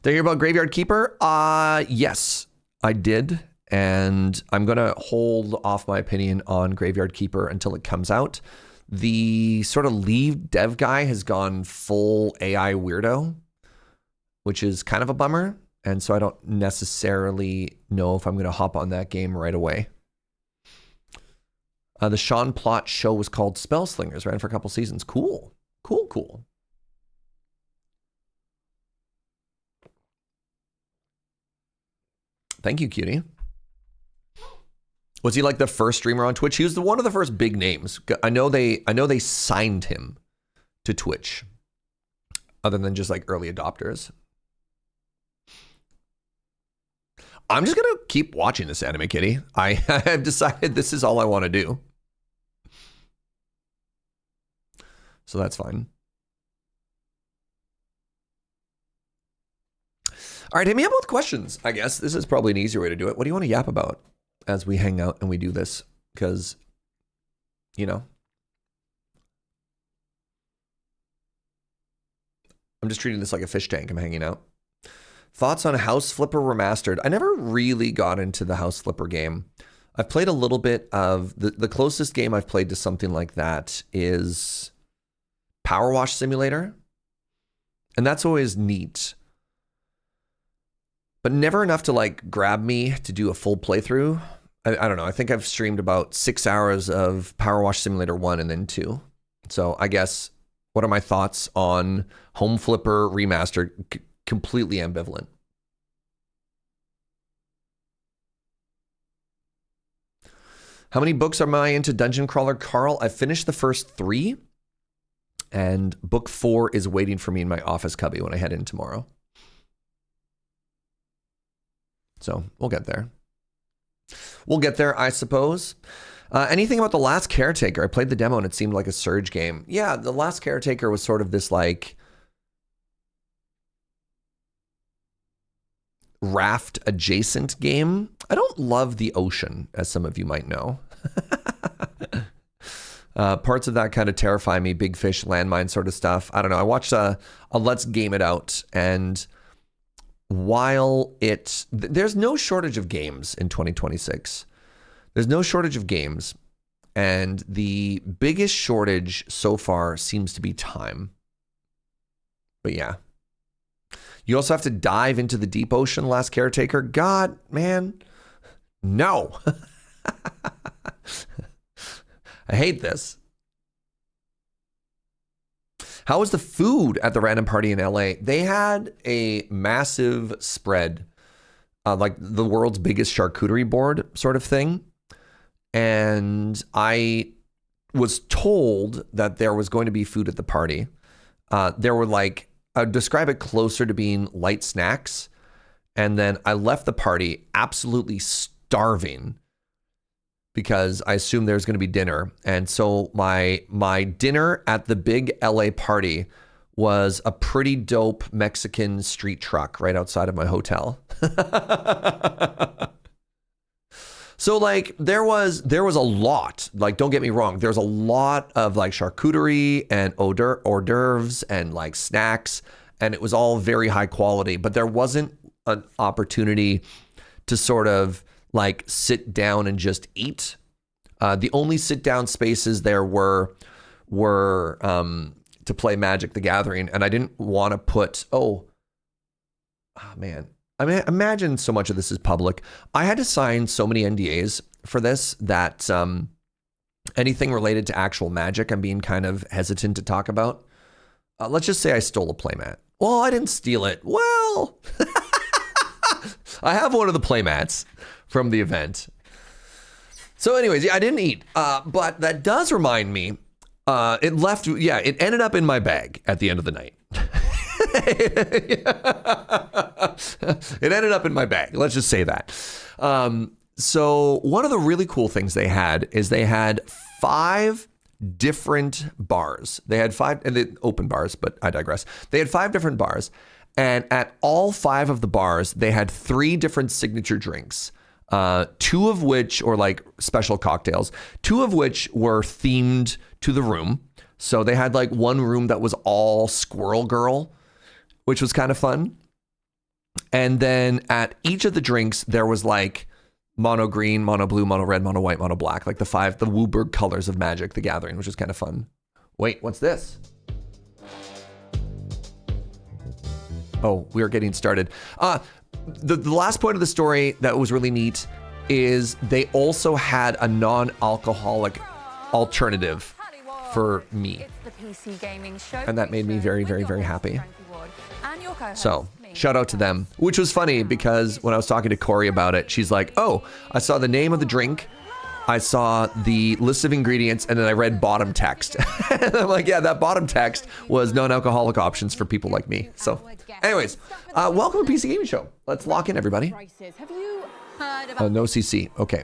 Did you hear about Graveyard Keeper? Yes, I did. And I'm going to hold off my opinion on Graveyard Keeper until it comes out. The sort of lead dev guy has gone full AI weirdo, which is kind of a bummer. And so I don't necessarily know if I'm going to hop on that game right away. The Sean Plott show was called Spellslingers, ran for a couple seasons. Cool. Thank you, cutie. Was he like the first streamer on Twitch? He was one of the first big names. I know they signed him to Twitch, other than just like early adopters. I'm just going to keep watching this anime, kitty. I have decided this is all I want to do. So that's fine. All right, hit me up with questions, I guess. This is probably an easier way to do it. What do you want to yap about as we hang out and we do this? Because, you know, I'm just treating this like a fish tank. I'm hanging out. Thoughts on House Flipper Remastered? I never really got into the House Flipper game. I've played a little bit of, the closest game I've played to something like that is Power Wash Simulator. And that's always neat. But never enough to like grab me to do a full playthrough. I don't know. I think I've streamed about 6 hours of Power Wash Simulator 1 and then 2. So I guess, what are my thoughts on Home Flipper Remastered? Completely ambivalent. How many books am I into Dungeon Crawler, Carl? I finished the first 3, and book 4 is waiting for me in my office cubby when I head in tomorrow. So we'll get there. We'll get there, I suppose. Anything about The Last Caretaker? I played the demo and it seemed like a Surge game. Yeah, The Last Caretaker was sort of this like raft adjacent game. I don't love the ocean, as some of you might know. Parts of that kind of terrify me. Big fish, landmine sort of stuff. I don't know. I watched a Let's Game It Out, and while there's no shortage of games in 2026. There's no shortage of games, and the biggest shortage so far seems to be time. But yeah. You also have to dive into the deep ocean, Last Caretaker. God, man. No. I hate this. How was the food at the random party in LA? They had a massive spread, like the world's biggest charcuterie board sort of thing. And I was told that there was going to be food at the party. There were like, I'd describe it closer to being light snacks. And then I left the party absolutely starving because I assumed there was going to be dinner. And so my dinner at the big LA party was a pretty dope Mexican street truck right outside of my hotel. So like there was a lot, like, don't get me wrong, there's a lot of like charcuterie and hors d'oeuvres and like snacks, and it was all very high quality, but there wasn't an opportunity to sort of like sit down and just eat. The only sit down spaces there were to play Magic the Gathering, and I didn't want to put man. I mean, imagine so much of this is public. I had to sign so many NDAs for this that anything related to actual Magic, I'm being kind of hesitant to talk about. Let's just say I stole a playmat. Well, I didn't steal it. Well, I have one of the playmats from the event. So anyways, yeah, I didn't eat. But that does remind me, it ended up in my bag at the end of the night. It ended up in my bag. Let's just say that. So one of the really cool things they had is they had 5 different bars. They had 5 and they open bars, but I digress. They had 5 different bars, and at all 5 of the bars, they had 3 different signature drinks. 2 of which, or like special cocktails, 2 of which were themed to the room. So they had like one room that was all Squirrel Girl, which was kind of fun. And then at each of the drinks, there was like mono green, mono blue, mono red, mono white, mono black, like the Wooburg colors of Magic the Gathering, which is kind of fun. Wait, what's this? Oh, we are getting started. The last point of the story that was really neat is they also had a non-alcoholic alternative for me. And that made me very, very, very happy. So shout out to them, which was funny because when I was talking to Corey about it, she's like, oh, I saw the name of the drink, I saw the list of ingredients, and then I read bottom text. And I'm like, yeah, that bottom text was non-alcoholic options for people like me. So anyways, welcome to PC Gaming Show. Let's lock in, everybody. Have you heard about no CC. Okay.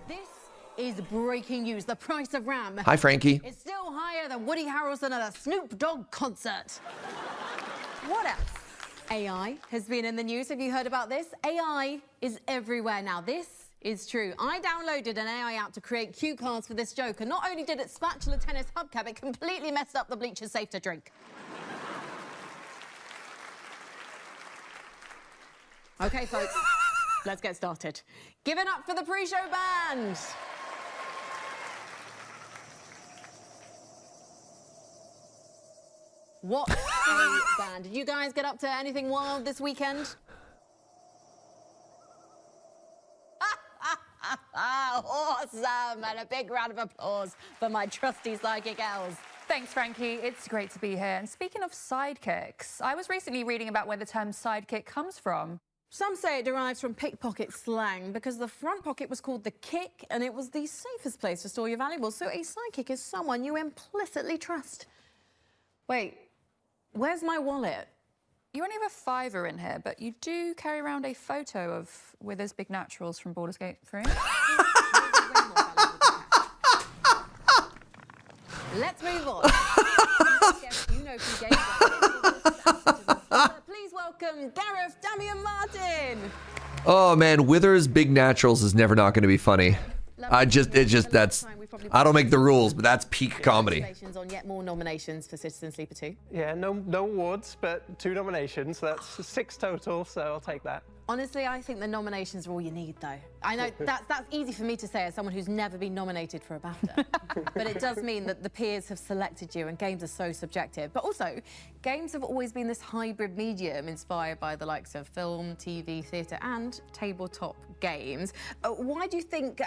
Is breaking news. The price of RAM. Hi, Frankie. It's still higher than Woody Harrelson at a Snoop Dogg concert. What else? AI has been in the news. Have you heard about this? AI is everywhere now. This is true. I downloaded an AI app to create cue cards for this joke, and not only did it spatula tennis hubcap, it completely messed up the bleachers safe to drink. Okay, folks, let's get started. Give it up for the pre-show band. What a band. Did you guys get up to anything wild this weekend? Awesome! And a big round of applause for my trusty psychic elves. Thanks, Frankie. It's great to be here. And speaking of sidekicks, I was recently reading about where the term sidekick comes from. Some say it derives from pickpocket slang because the front pocket was called the kick and it was the safest place to store your valuables. So a sidekick is someone you implicitly trust. Wait, where's my wallet? You only have a $5 in here, but you do carry around a photo of Withers Big Naturals from Baldur's Gate 3. Let's move on. You know who gave Please welcome Gareth Damian Martin. Oh man, Withers Big Naturals is never not going to be funny. I don't make the rules, but that's peak comedy. Congratulations on yet more nominations for Citizen Sleeper 2. Yeah, no awards, but 2 nominations. That's 6 total, so I'll take that. Honestly, I think the nominations are all you need, though. I know that's easy for me to say as someone who's never been nominated for a BAFTA. But it does mean that the peers have selected you, and games are so subjective. But also, games have always been this hybrid medium inspired by the likes of film, TV, theatre, and tabletop games. Why do you think,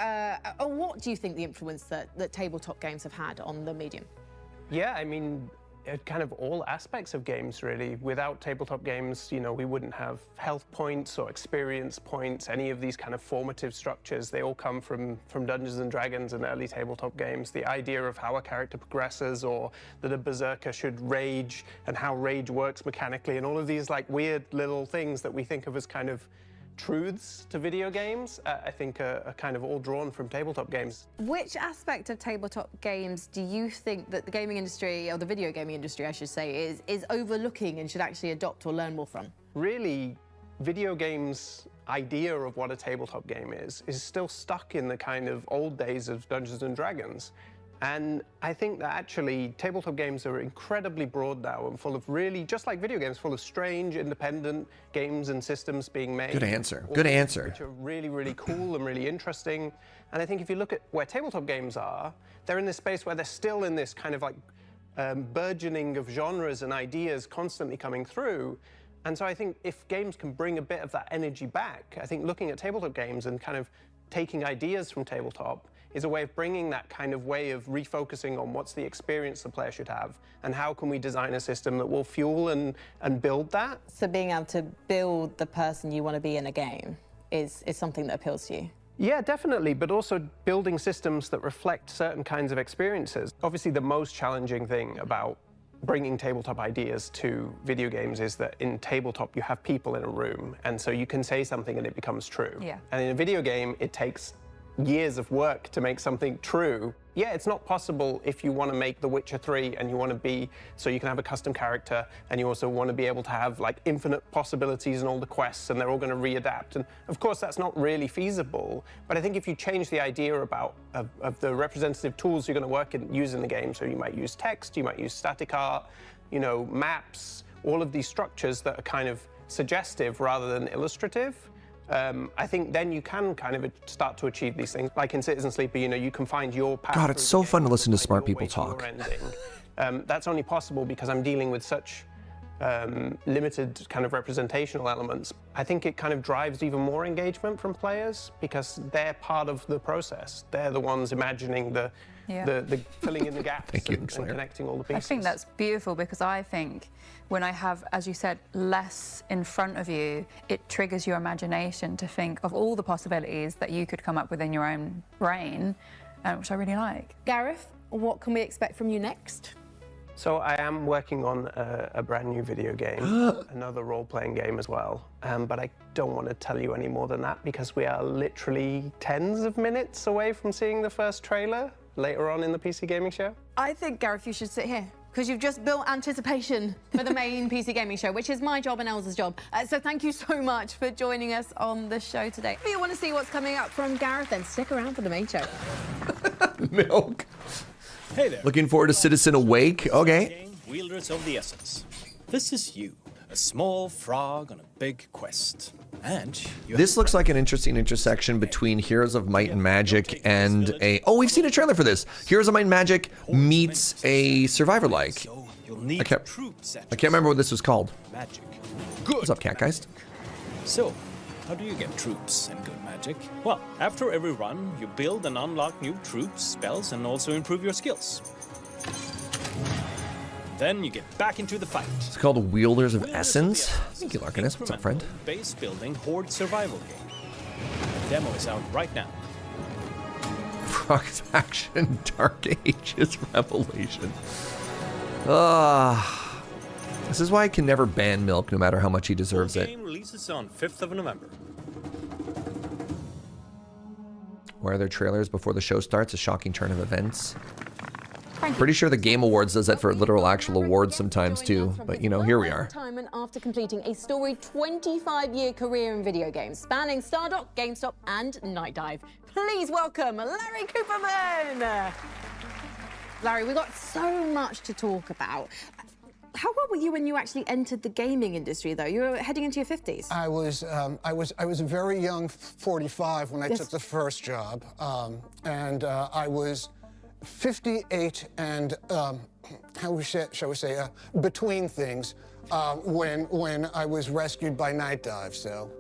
or what do you think the influence that tabletop games have had on the medium? Yeah, I mean, kind of all aspects of games, really. Without tabletop games, you know, we wouldn't have health points or experience points, any of these kind of formative structures. They all come from Dungeons and Dragons and early tabletop games. The idea of how a character progresses, or that a berserker should rage, and how rage works mechanically, and all of these like weird little things that we think of as kind of truths to video games, I think are kind of all drawn from tabletop games. Which aspect of tabletop games do you think that the gaming industry, or the video gaming industry, I should say, is overlooking and should actually adopt or learn more from? Really, video games' idea of what a tabletop game is still stuck in the kind of old days of Dungeons and Dragons. And I think that actually tabletop games are incredibly broad now and full of really, just like video games, full of strange, independent games and systems being made. Good answer. Good answer. Which are really, really cool and really interesting. And I think if you look at where tabletop games are, they're in this space where they're still in this kind of like burgeoning of genres and ideas constantly coming through. And so I think if games can bring a bit of that energy back, I think looking at tabletop games and kind of taking ideas from tabletop is a way of bringing that kind of way of refocusing on what's the experience the player should have, and how can we design a system that will fuel and build that. So being able to build the person you want to be in a game is something that appeals to you? Yeah, definitely, but also building systems that reflect certain kinds of experiences. Obviously, the most challenging thing about bringing tabletop ideas to video games is that in tabletop you have people in a room, and so you can say something and it becomes true. Yeah. And in a video game, it takes years of work to make something true. Yeah, it's not possible if you want to make The Witcher 3 and you want to be, so you can have a custom character, and you also want to be able to have like infinite possibilities and all the quests, and they're all going to readapt. And of course, that's not really feasible. But I think if you change the idea of the representative tools you're going to use in the game, so you might use text, you might use static art, you know, maps, all of these structures that are kind of suggestive rather than illustrative, I think then you can kind of start to achieve these things. Like in Citizen Sleeper, you know, you can find your path. God, it's so fun to listen to smart people talk. That's only possible because I'm dealing with such limited kind of representational elements. I think it kind of drives even more engagement from players because they're part of the process. They're the ones imagining the filling in the gaps and connecting all the pieces. I think that's beautiful because I think when I have, as you said, less in front of you, it triggers your imagination to think of all the possibilities that you could come up with in your own brain, which I really like. Gareth, what can we expect from you next? So I am working on a brand new video game, another role-playing game as well, but I don't want to tell you any more than that because we are literally tens of minutes away from seeing the first trailer later on in the PC Gaming Show. I think, Gareth, you should sit here because you've just built anticipation for the main PC Gaming Show, which is my job and Elsa's job. So thank you so much for joining us on the show today. If you want to see what's coming up from Gareth, then stick around for the main show. Milk. Hey there. Looking forward to Citizen Awake. Okay. Wielders of the Essence. This is you, a small frog on a big quest. And This looks like an interesting intersection between Heroes of Might and Magic and a... Oh, we've seen a trailer for this. Heroes of Might and Magic meets a Survivor-like. I can't remember what this was called. Magic. What's up, Catgeist? So, how do you get troops and good magic? Well, after every run, you build and unlock new troops, spells, and also improve your skills. Then you get back into the fight. It's called Wielders of Essence. Thank you, Larkinus. What's up, friend? Base building horde survival game. The demo is out right now. Frog's Action Dark Ages Revelation. This is why I can never ban Milk, no matter how much he deserves The it. game releases on 5th of November. Why are there trailers before the show starts? A shocking turn of events. Pretty sure the Game Awards does that for literal actual awards sometimes too, but you know, here we are. Retirement after completing a storied 25-year career in video games, spanning Stardock, GameStop, and Night Dive. Please welcome Larry Cooperman. Larry, we've got so much to talk about. How old were you when you actually entered the gaming industry, though? You were heading into your 50s. I was a very young 45 when I took the first job, and I was 58 and how shall we say between things when I was rescued by Night Dive. So.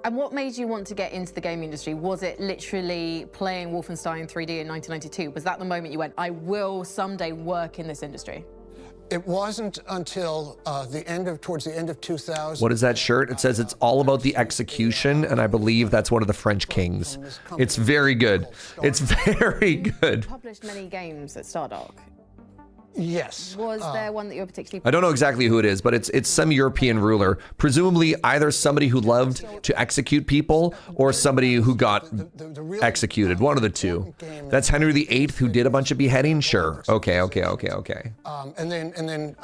And what made you want to get into the gaming industry? Was it literally playing Wolfenstein 3D in 1992? Was that the moment you went, I will someday work in this industry? It wasn't until towards the end of 2000. What is that shirt? It says it's all about the execution, and I believe that's one of the French kings. It's very good. It's very good. You published many games at Stardock. Yes. Was there one that you were particularly... I don't know exactly who it is, but it's some European ruler. Presumably either somebody who loved to execute people or somebody who got executed. One of the two. That's Henry VIII who did a bunch of beheading? Sure. Okay. And then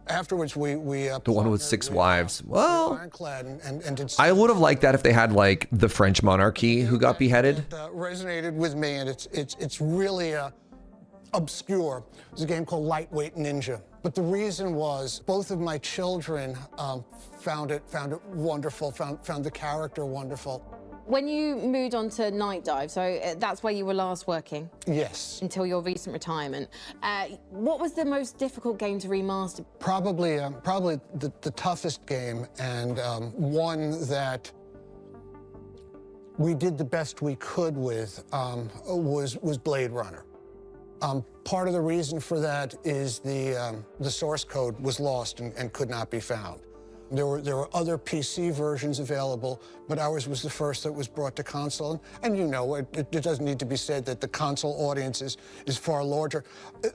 afterwards we the one with 6 wives. Well, and I would have liked that if they had like the French monarchy who got beheaded. It resonated with me, and it's really obscure. It was a game called Lightweight Ninja. But the reason was both of my children found it wonderful, found the character wonderful. When you moved on to Night Dive, so that's where you were last working? Yes. Until your recent retirement. What was the most difficult game to remaster? Probably the toughest game, and one that we did the best we could with was Blade Runner. Part of the reason for that is the source code was lost and could not be found. There were other PC versions available, but ours was the first that was brought to console. And you know, it doesn't need to be said that the console audience is far larger.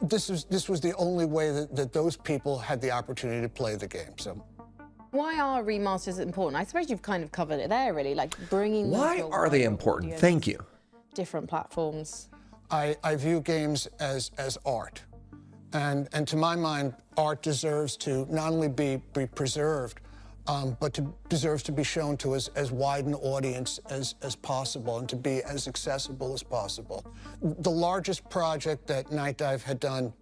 This was the only way that those people had the opportunity to play the game. So. Why are remasters important? I suppose you've kind of covered it there, really, like bringing. Why are they important? Thank you. Different platforms. I view games as art. And to my mind, art deserves to not only be preserved, but deserves to be shown to as wide an audience as possible and to be as accessible as possible. The largest project that Night Dive had done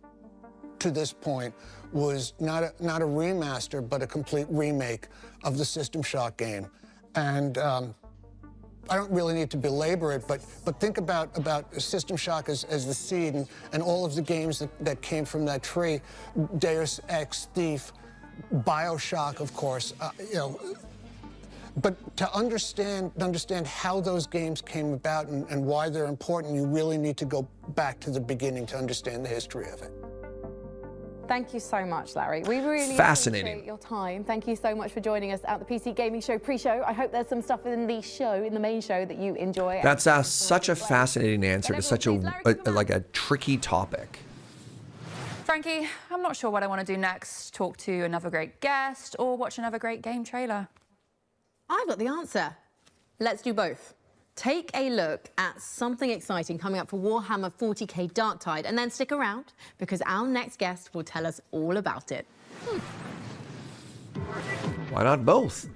to this point was not a remaster, but a complete remake of the System Shock game. And I don't really need to belabor it, but think about System Shock as the seed and all of the games that came from that tree. Deus Ex, Thief, BioShock, of course, you know. But to understand how those games came about and why they're important, you really need to go back to the beginning to understand the history of it. Thank you so much, Larry. We really appreciate your time. Thank you so much for joining us at the PC Gaming Show pre-show. I hope there's some stuff in the main show that you enjoy. That's such a fascinating answer to such a tricky topic. Frankie, I'm not sure what I want to do next. Talk to another great guest or watch another great game trailer. I've got the answer. Let's do both. Take a look at something exciting coming up for Warhammer 40k Darktide, and then stick around because our next guest will tell us all about it. Why not both?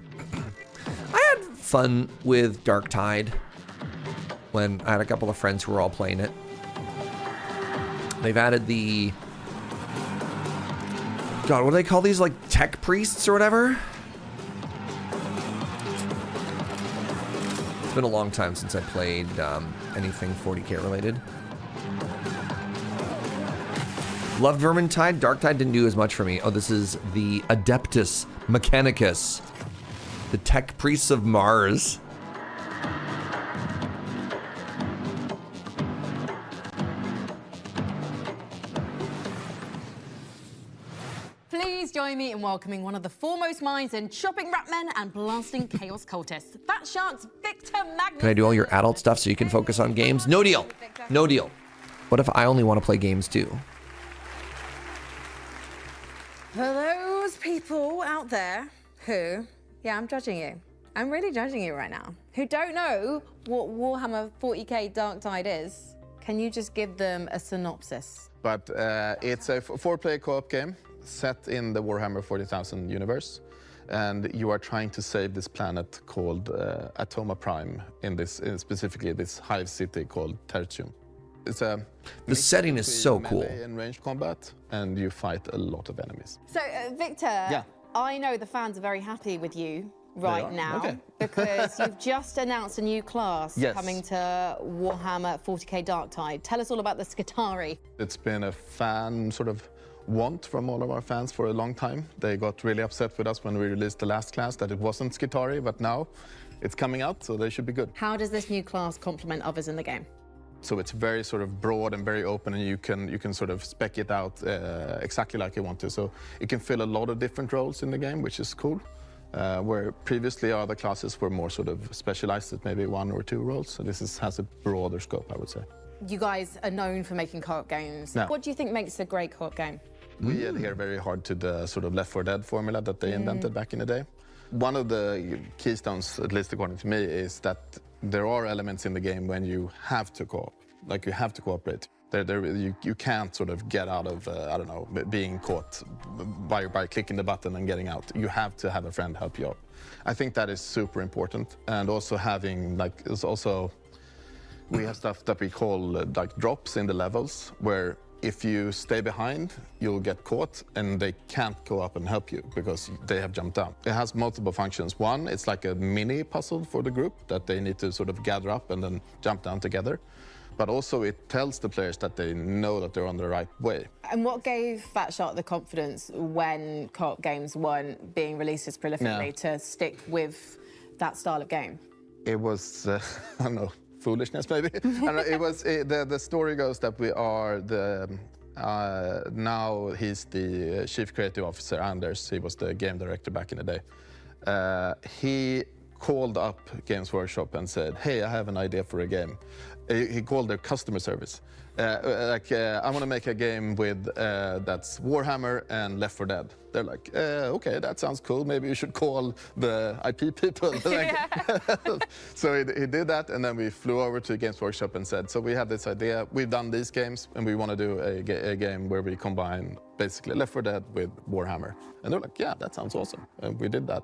I had fun with Darktide when I had a couple of friends who were all playing it. They've added the... God, what do they call these? Like tech priests or whatever? It's been a long time since I played anything 40k related. Loved Vermintide. Darktide didn't do as much for me. Oh, this is the Adeptus Mechanicus. The tech priests of Mars. please join me in welcoming one of the foremost minds in chopping rap men and blasting chaos cultists, Fat Shark's Victor Magnus. Can I do all your adult stuff so you can focus on games? No deal. No deal. What if I only want to play games too? For those people out there who, yeah, I'm judging you. I'm really judging you right now. Who don't know what Warhammer 40k Dark Tide is, can you just give them a synopsis? But it's a 4-player co-op game set in the Warhammer 40,000 universe. And you are trying to save this planet called Atoma Prime, specifically this hive city called Tertium. It's a the setting is so cool. Melee and ranged combat, and you fight a lot of enemies. So, Victor, yeah. I know the fans are very happy with you right now okay. because you've just announced a new class coming to Warhammer 40k Dark Tide. Tell us all about the Skitarii. It's been a fan sort of want from all of our fans for a long time. They got really upset with us when we released the last class that it wasn't Skitarii, but now it's coming out, so they should be good. How does this new class complement others in the game? So it's very sort of broad and very open, and you can sort of spec it out exactly like you want to. So it can fill a lot of different roles in the game, which is cool. Where previously other classes were more sort of specialized at maybe 1 or 2 roles. So this has a broader scope, I would say. You guys are known for making co-op games. No. What do you think makes a great co-op game? We adhere very hard to the sort of Left 4 Dead formula that they invented back in the day. One of the keystones, at least according to me, is that there are elements in the game when you have to co-op, like you have to cooperate. You can't sort of get out of, I don't know, being caught by clicking the button and getting out. You have to have a friend help you out. I think that is super important. And also having, like, it's also, we have stuff that we call like drops in the levels, where if you stay behind, you'll get caught and they can't go up and help you because they have jumped down. It has multiple functions. One, it's like a mini puzzle for the group that they need to sort of gather up and then jump down together. But also it tells the players that they know that they're on the right way. And what gave Fat Shark the confidence when co-op games weren't being released as prolifically to stick with that style of game? It was, I don't know, foolishness maybe. It was the story goes that we are now he's the chief creative officer, Anders. He was the game director back in the day. He called up Games Workshop and said, "Hey, I have an idea for a game." He called their customer service. I want to make a game with that's Warhammer and Left 4 Dead. They're like, okay, that sounds cool. Maybe you should call the IP people. So he did that, and then we flew over to Games Workshop and said, so we have this idea. We've done these games, and we want to do a game where we combine basically Left 4 Dead with Warhammer. And they're like, yeah, that sounds awesome. And we did that.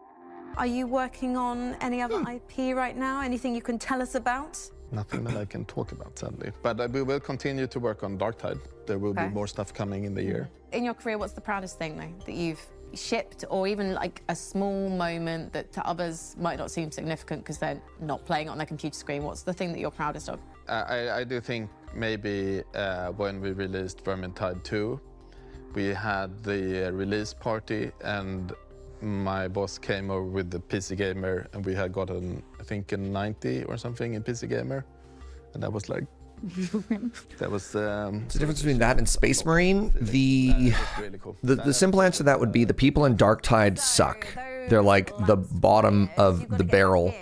Are you working on any other IP right now? Anything you can tell us about? Nothing that I can talk about, sadly. But we will continue to work on Dark Tide. There will be more stuff coming in the year. In your career, what's the proudest thing, though, that you've shipped, or even like a small moment that to others might not seem significant because they're not playing it on their computer screen? What's the thing that you're proudest of? I do think maybe when we released Vermintide 2, we had the release party, and my boss came over with the PC Gamer, and we had gotten, I think, a 90 or something in PC Gamer. And that was like, that was... What's the difference between that and Space Marine? Really cool. The simple answer to that would be the people in Dark Tide suck. They're like the bottom of the barrel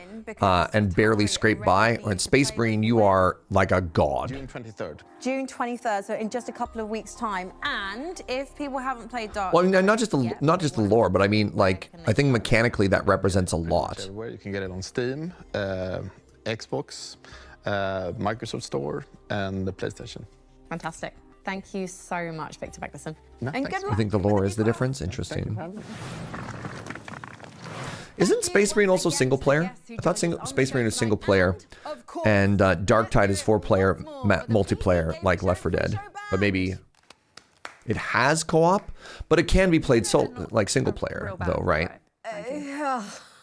and barely scrape by. Or in Space Marine, you are like a god. June 23rd. June 23rd, so in just a couple of weeks' time. And if people haven't played Dark... Well, not just the lore, but I mean, like, I think mechanically that represents a lot. Everywhere. You can get it on Steam, Xbox, Microsoft Store, and the PlayStation. Fantastic. Thank you so much, Victor Magnusson. No, and good luck. I think the lore is the difference. Interesting. Isn't Space Marine also single player? I thought Space Marine is single player, and Dark Tide is 4-player multiplayer, like Left 4 Dead. But maybe it has co-op, but it can be played like single player, though, right?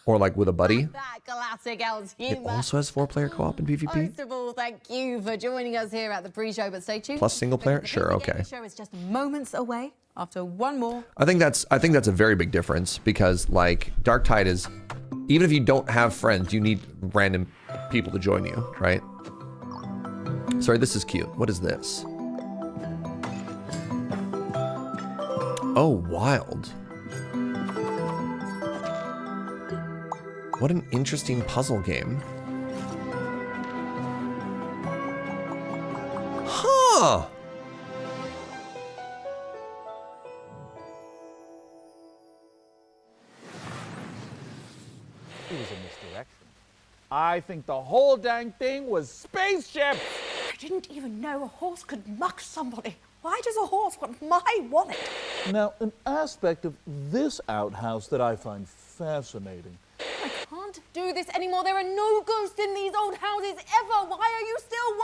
Or like with a buddy. Classic El's It humor. also has 4-player co-op in PvP. First of all, thank you for joining us here at the pre-show, but stay tuned. Plus single player? Sure, okay. The show is just moments away after one more. I think that's a very big difference, because like Dark Tide is, even if you don't have friends, you need random people to join you, right? Sorry, this is cute. What is this? Oh, wild. What an interesting puzzle game. Huh. It was a misdirection. I think the whole dang thing was spaceships. I didn't even know a horse could muck somebody. Why does a horse want my wallet? Now, an aspect of this outhouse that I find fascinating. I can't do this anymore. There are no ghosts in these old houses ever. Why are you still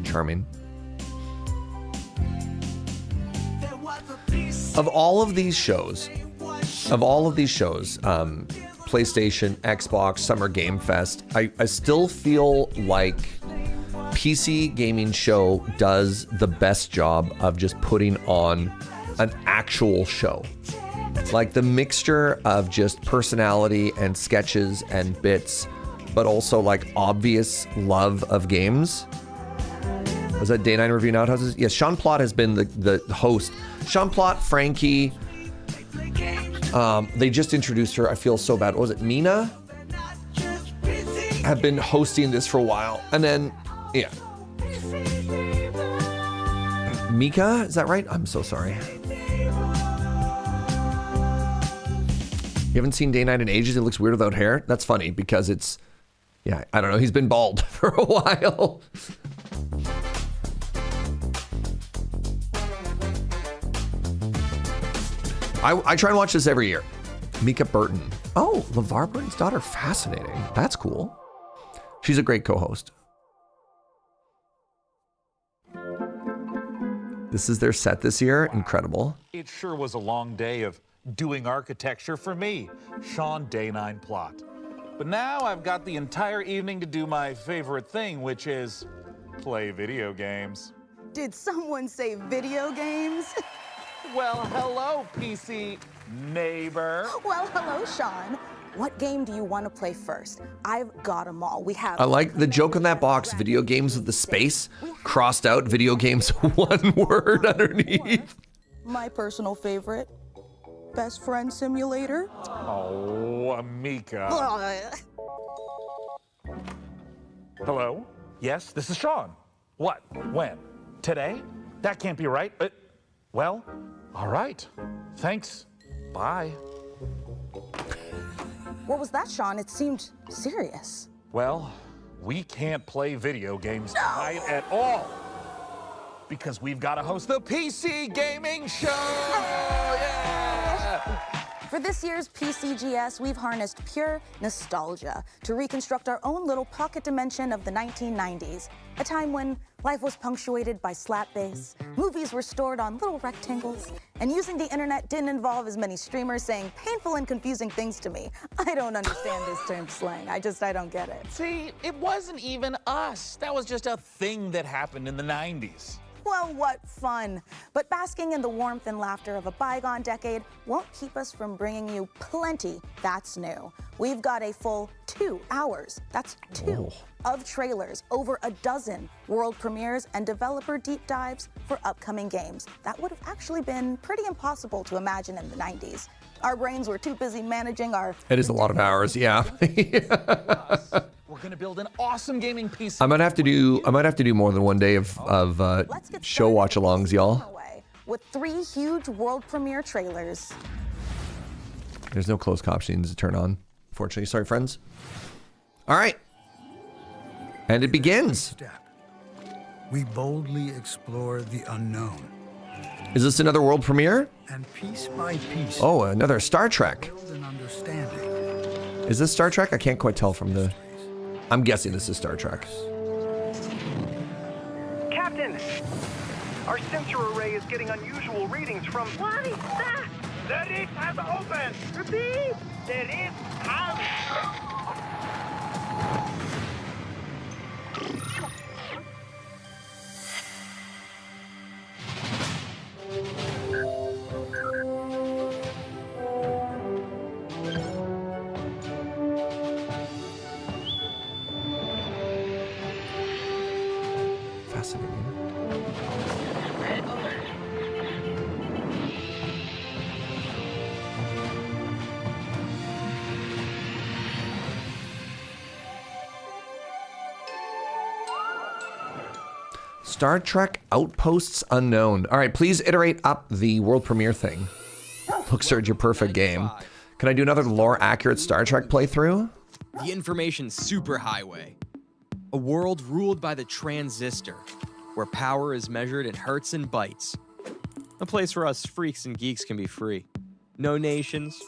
Charming. Of all of these shows, PlayStation, Xbox, Summer Game Fest, I still feel like PC gaming show does the best job of just putting on an actual show. Like the mixture of just personality and sketches and bits, but also like obvious love of games. Was that Day 9 Review Outhouses? Yes, Sean Plott has been the host. Sean Plott, Frankie. They just introduced her. I feel so bad. What was it? Mina? Have been hosting this for a while. And then, yeah. Mika? Is that right? I'm so sorry. You haven't seen Day 9 in ages? It looks weird without hair? That's funny because it's, yeah, I don't know. He's been bald for a while. I try and watch this every year. Mika Burton. Oh, LeVar Burton's daughter. Fascinating. That's cool. She's a great co-host. This is their set this year. Incredible. It sure was a long day of doing architecture for me, Sean Day 9 Plott. But now I've got the entire evening to do my favorite thing, which is play video games. Did someone say video games? Well, hello, PC neighbor. Well, hello, Sean. What game do you want to play first? I've got them all. We have. I like the joke on that box. Video games with the space crossed out. Video games, one word underneath. My personal favorite, Best Friend Simulator. Oh, Amika. Hello? Yes, this is Sean. What? When? Today? That can't be right. Well, all right. Thanks. Bye. What was that, Sean? It seemed serious. Well, we can't play video games tonight at all because we've got to host the PC Gaming Show. Yeah! For this year's PCGS, we've harnessed pure nostalgia to reconstruct our own little pocket dimension of the 1990s, a time when life was punctuated by slap bass, movies were stored on little rectangles, and using the internet didn't involve as many streamers saying painful and confusing things to me. I don't understand this term slang. I don't get it. See, it wasn't even us. That was just a thing that happened in the 90s. Well, what fun. But basking in the warmth and laughter of a bygone decade won't keep us from bringing you plenty that's new. We've got a full 2 hours, that's two, of trailers, over a dozen world premieres and developer deep dives for upcoming games. That would have actually been pretty impossible to imagine in the 90s. Our brains were too busy managing our... It is a lot of hours, yeah. We're gonna build an awesome gaming PC. I might have to do more than one day of show watch-alongs, y'all. With 3 huge world premiere trailers. There's no closed captions to turn on, unfortunately. Sorry, friends. All right. And it begins. We boldly explore the unknown. Is this another world premiere? And piece by piece. Oh, another Star Trek. Build an understanding. Is this Star Trek? I can't quite tell from the... I'm guessing this is Star Trek. Captain! Our sensor array is getting unusual readings from... What is that? The lift has opened! Repeat! The lift has... Fascinating. Star Trek Outposts Unknown. All right, please iterate up the world premiere thing. Look, Surge, your perfect game. Can I do another lore-accurate Star Trek playthrough? The information superhighway. A world ruled by the transistor, where power is measured in hertz and bytes. A place where us freaks and geeks can be free. No nations,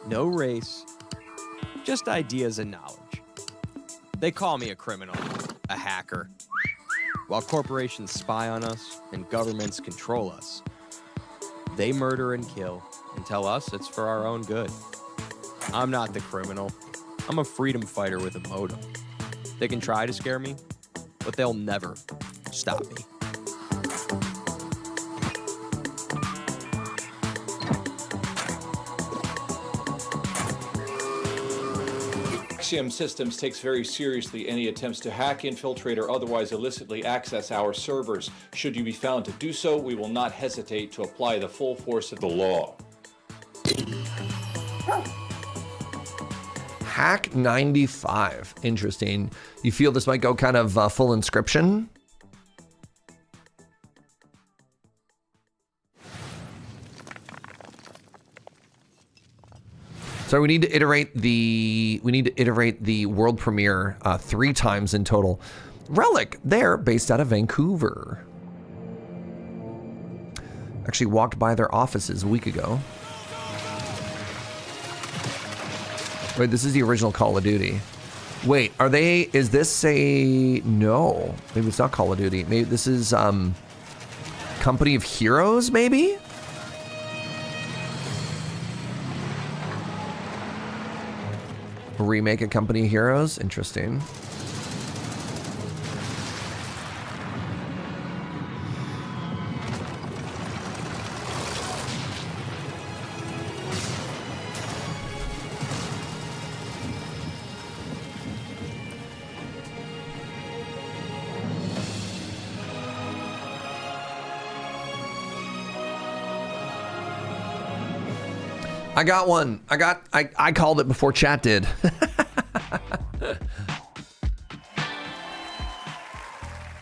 no race, just ideas and knowledge. They call me a criminal, a hacker. While corporations spy on us and governments control us, they murder and kill and tell us it's for our own good. I'm not the criminal. I'm a freedom fighter with a motive. They can try to scare me, but they'll never stop me. Axiom Systems takes very seriously any attempts to hack, infiltrate, or otherwise illicitly access our servers. Should you be found to do so, we will not hesitate to apply the full force of the law. Hack 95. Interesting. You feel this might go kind of full inscription? So we need to iterate the world premiere 3 times in total. Relic, they're based out of Vancouver. Actually walked by their offices a week ago. Wait, this is the original Call of Duty. Wait, is this a, no, maybe it's not Call of Duty. Maybe this is Company of Heroes, maybe? A remake of Company of Heroes? Interesting. I got one. I called it before chat did.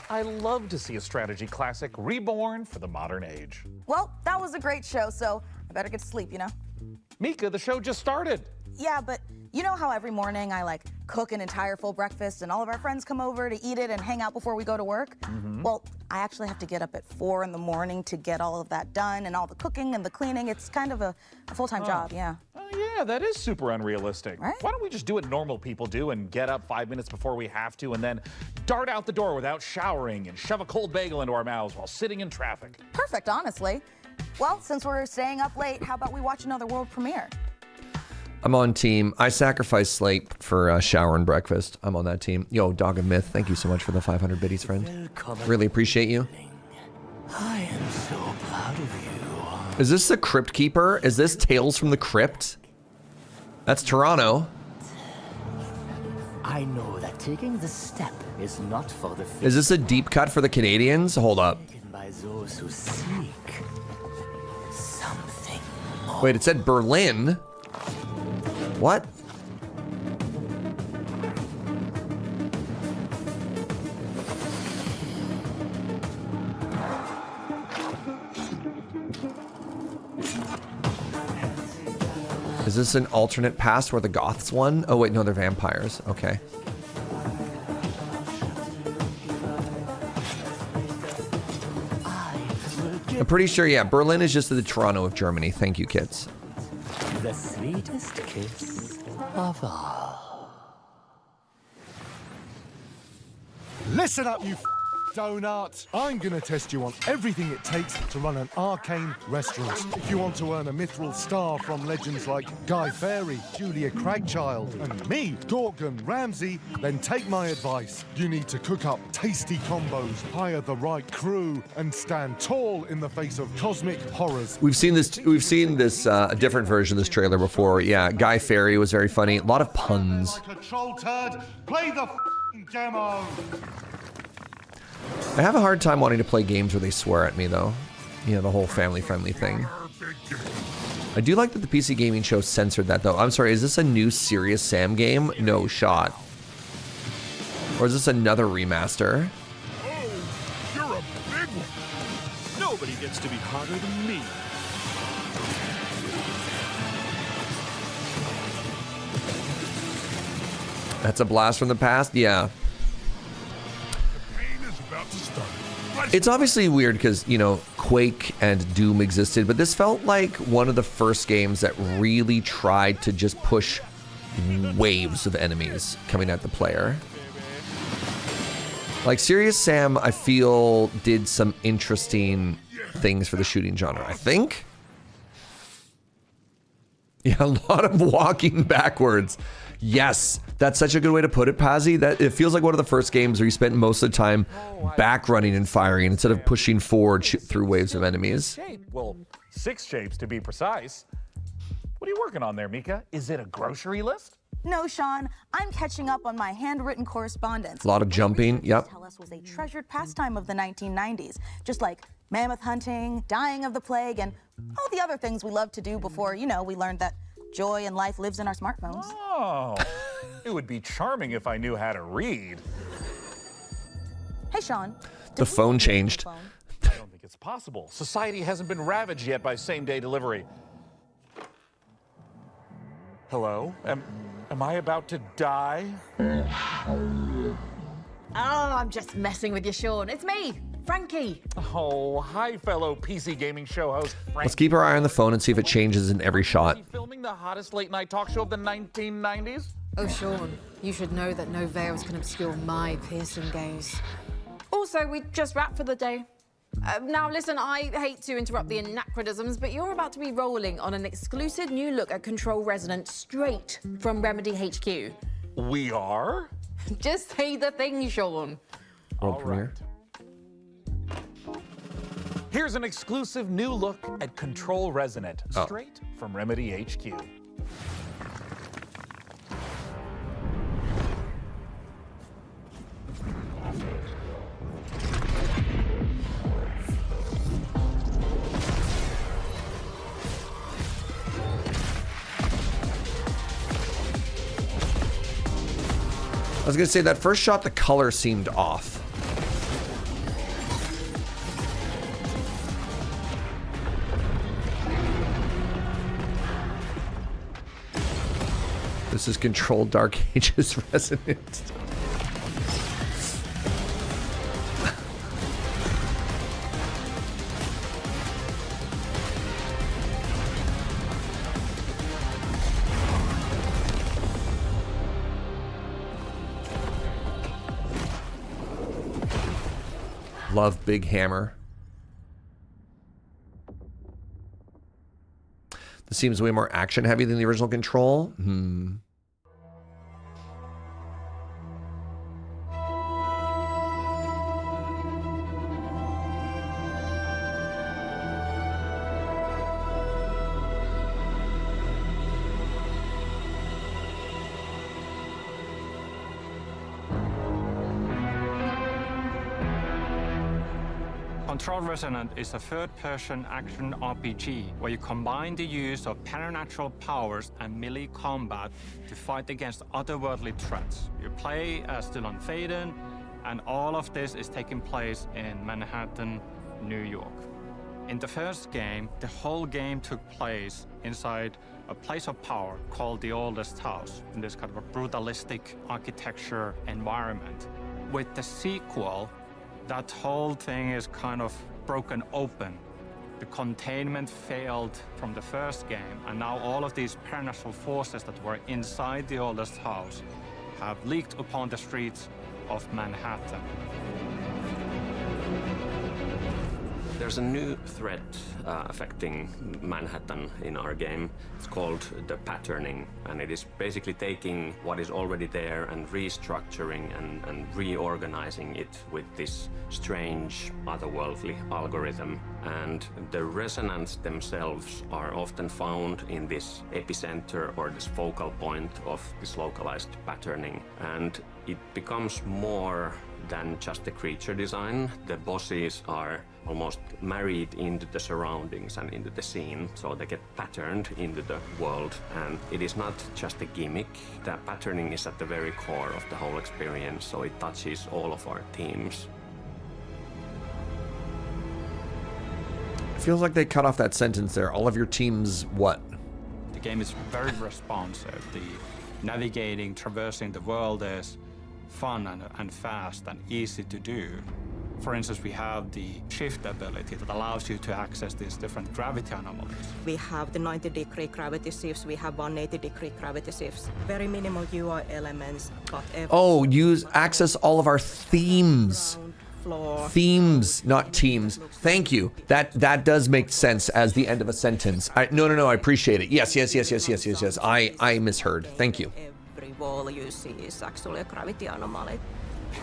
I love to see a strategy classic reborn for the modern age. Well, that was a great show, so I better get to sleep, you know? Mika, the show just started. Yeah, but you know how every morning I like cook an entire full breakfast and all of our friends come over to eat it and hang out before we go to work? Well, I actually have to get up at 4 in the morning to get all of that done and all the cooking and the cleaning. It's kind of a full-time job, yeah. Oh, yeah, that is super unrealistic. Right? Why don't we just do what normal people do and get up 5 minutes before we have to and then dart out the door without showering and shove a cold bagel into our mouths while sitting in traffic? Perfect, honestly. Well, since we're staying up late, how about we watch another world premiere? I'm on team. I sacrifice sleep for shower and breakfast. I'm on that team. Yo, Dog of Myth, thank you so much for the 500 biddies, friend. Really appreciate you. I am so proud of you. Is this the Crypt Keeper? Is this Tales from the Crypt? That's Toronto. I know that taking the step is not for the Is this a deep cut for the Canadians? Hold up. by those who seek something more. Wait, it said Berlin. What? Is this an alternate past where the Goths won? Oh wait, no, they're vampires. Okay. I'm pretty sure, yeah, Berlin is just the Toronto of Germany. Thank you, kids. The sweetest kiss of all. Listen up, you donut. I'm gonna test you on everything it takes to run an arcane restaurant. If you want to earn a mithril star from legends like Guy Fawkes, Julia Cragchild, and me, Gorgon Ramsay, then take my advice. You need to cook up tasty combos, hire the right crew, and stand tall in the face of cosmic horrors. We've seen this a different version of this trailer before. Yeah, Guy Fawkes was very funny. A lot of puns. Like a troll turd, play the demo. I have a hard time wanting to play games where they swear at me, though. You know, the whole family-friendly thing. I do like that the PC Gaming Show censored that, though. I'm sorry, is this a new Serious Sam game? No shot. Or is this another remaster? You're a big one. Nobody gets to be hotter than me. That's a blast from the past? Yeah. It's obviously weird because, you know, Quake and Doom existed, but this felt like one of the first games that really tried to just push waves of enemies coming at the player. Like Serious Sam, I feel, did some interesting things for the shooting genre, I think. Yeah, a lot of walking backwards. Yes, that's such a good way to put it, Pazzy. That it feels like one of the first games where you spent most of the time back running and firing instead of pushing forward through waves of enemies. Well, 6 shapes to be precise. What are you working on there, Mika? Is it a grocery list? No, Sean, I'm catching up on my handwritten correspondence. A lot of jumping, yep. Tell us was a treasured pastime of the 1990s, just like mammoth hunting, dying of the plague, and all the other things we loved to do before, you know, we learned that joy in life lives in our smartphones. Oh, it would be charming if I knew how to read. Hey, Sean. The phone changed. I don't think it's possible. Society hasn't been ravaged yet by same-day delivery. Hello? Am I about to die? Oh, I'm just messing with you, Sean. It's me, Frankie. Oh, hi, fellow PC gaming show host, Frank. Let's keep our eye on the phone and see if it changes in every shot. Filming the hottest late-night talk show of the 1990s? Oh, Sean, you should know that no veils can obscure my piercing gaze. Also, we just wrapped for the day. Now, listen, I hate to interrupt the anachronisms, but you're about to be rolling on an exclusive new look at Control Resonant straight from Remedy HQ. We are? Just say the thing, Sean. World premiere. Here's an exclusive new look at Control Resonant, straight from Remedy HQ. I was gonna say that first shot, the color seemed off. This is Control Dark Ages Resonant. Love Big Hammer. This seems way more action heavy than the original Control. Control Resonant is a third-person action RPG where you combine the use of supernatural powers and melee combat to fight against otherworldly threats. You play as Dylan Faden, and all of this is taking place in Manhattan, New York. In the first game, the whole game took place inside a place of power called the Oldest House, in this kind of a brutalistic architecture environment. With the sequel, that whole thing is kind of broken open. The containment failed from the first game, and now all of these supernatural forces that were inside the Oldest House have leaked upon the streets of Manhattan. There's a new threat affecting Manhattan in our game. It's called the patterning, and it is basically taking what is already there and restructuring and reorganizing it with this strange, otherworldly algorithm. And the resonants themselves are often found in this epicenter or this focal point of this localized patterning. And it becomes more than just the creature design. The bosses are almost married into the surroundings and into the scene, so they get patterned into the world. And it is not just a gimmick. The patterning is at the very core of the whole experience, so it touches all of our themes. Feels like they cut off that sentence there. All of your teams, what? The game is very responsive. The navigating, traversing the world is fun and fast and easy to do. For instance, we have the shift ability that allows you to access these different gravity anomalies. We have the 90-degree gravity shifts, we have 180-degree gravity shifts. Very minimal UI elements, but Oh, access all of our themes. floor. Themes, not teams. Thank you. That does make sense as the end of a sentence. No, I appreciate it. Yes. I misheard. Thank you. Every wall you see is actually a gravity anomaly.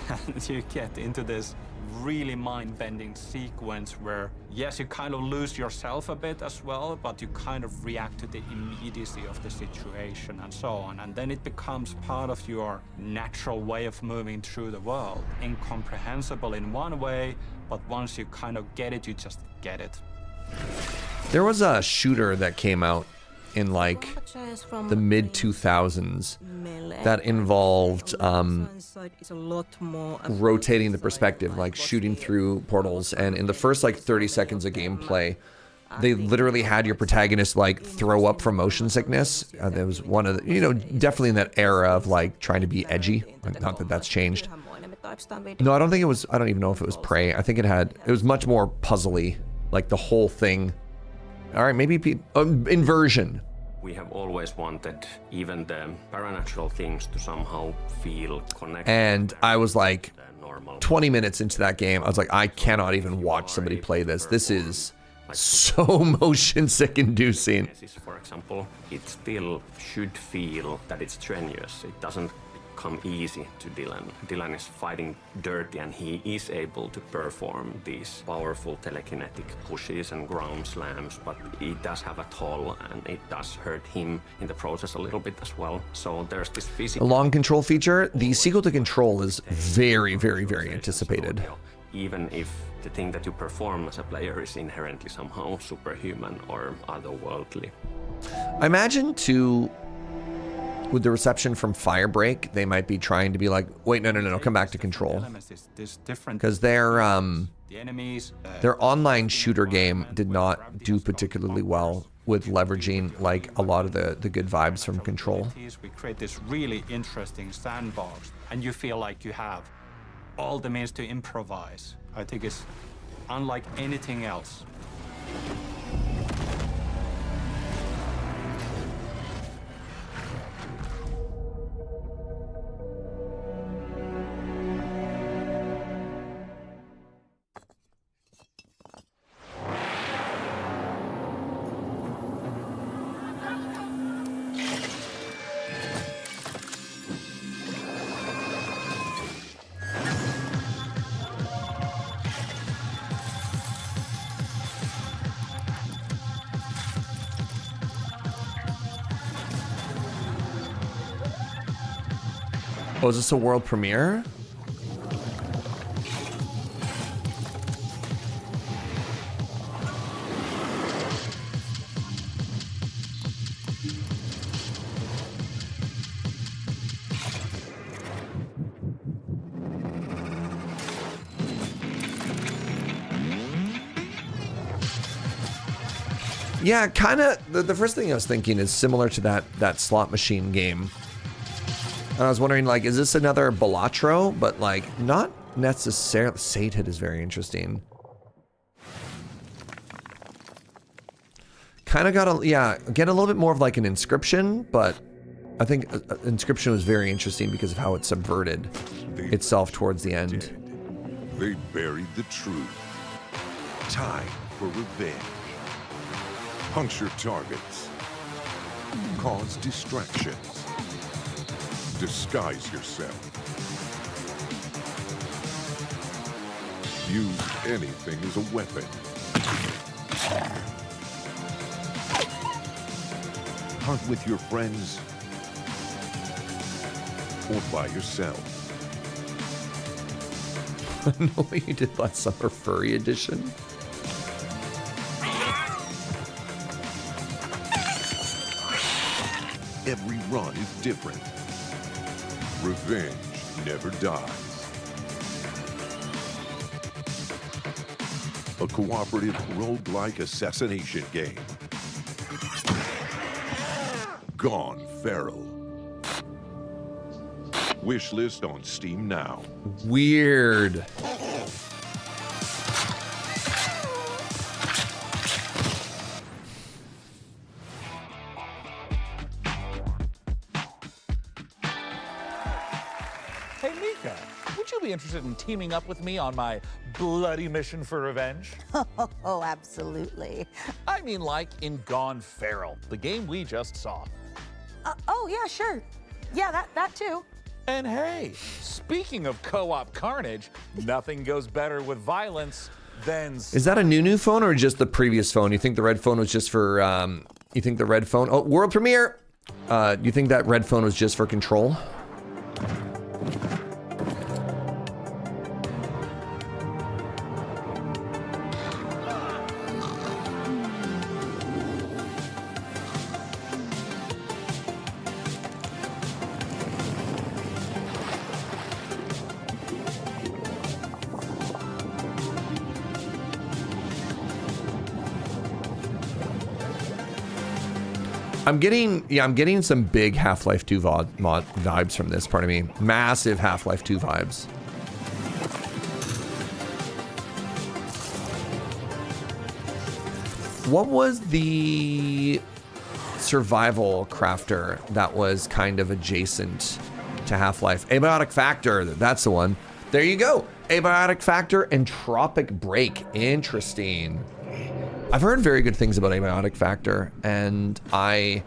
And you get into this really mind-bending sequence where, yes, you kind of lose yourself a bit as well, but you kind of react to the immediacy of the situation and so on. And then it becomes part of your natural way of moving through the world. Incomprehensible in one way, but once you kind of get it, you just get it. There was a shooter that came out in like the mid 2000s that involved rotating the perspective, like shooting through portals. And in the first like 30 seconds of gameplay, they literally had your protagonist like throw up from motion sickness. There was one of the, definitely in that era of like trying to be edgy. Not that that's changed. No, I don't think it was. I don't even know if it was Prey. I think it was much more puzzly, like the whole thing. All right, maybe inversion. We have always wanted even the paranatural things to somehow feel connected. And I was like 20 minutes into that game, I was like, I cannot even watch somebody play this. This is so motion sick inducing. For example, it still should feel that it's strenuous. It doesn't come easy to Dylan. Dylan is fighting dirty and he is able to perform these powerful telekinetic pushes and ground slams, but it does have a toll and it does hurt him in the process a little bit as well. So there's this The physical... long control feature, the sequel to Control is very, very, very anticipated. Even if the thing that you perform as a player is inherently somehow superhuman or otherworldly. I imagine too, with the reception from Firebreak, they might be trying to be like, wait, no, come back to Control. Because their online shooter game did not do particularly well with leveraging like a lot of the good vibes from Control. We create this really interesting sandbox and you feel like you have all the means to improvise. I think it's unlike anything else. Oh, is this a world premiere? Yeah, kind of. The first thing I was thinking is similar to that slot machine game. And I was wondering, like, is this another Balatro? But, like, not necessarily. Sated is very interesting. Kind of got get a little bit more of, like, an Inscription, but I think Inscription was very interesting because of how it subverted itself towards the end. They buried the truth. Time for revenge. Puncture targets. Cause distractions. Disguise yourself. Use anything as a weapon. Hunt with your friends or by yourself. I know what you did last summer, Furry Edition. Every run is different. Revenge never dies. a cooperative roguelike assassination game. Gone Feral. Wishlist on Steam now. Weird. Hey, Mika, would you be interested in teaming up with me on my bloody mission for revenge? Oh, absolutely. I mean, like in Gone Feral, the game we just saw. Oh, yeah, sure. Yeah, that too. And hey, speaking of co-op carnage, nothing goes better with violence than... Is that a new phone or just the previous phone? You think the red phone was just for, you think the red phone, oh, world premiere. You think that red phone was just for Control? I'm getting some big Half-Life 2 mod vibes from this, pardon me. Massive Half-Life 2 vibes. What was the survival crafter that was kind of adjacent to Half-Life? Abiotic Factor, that's the one. There you go. Abiotic Factor and Tropic Break. Interesting. I've heard very good things about Abiotic Factor, and I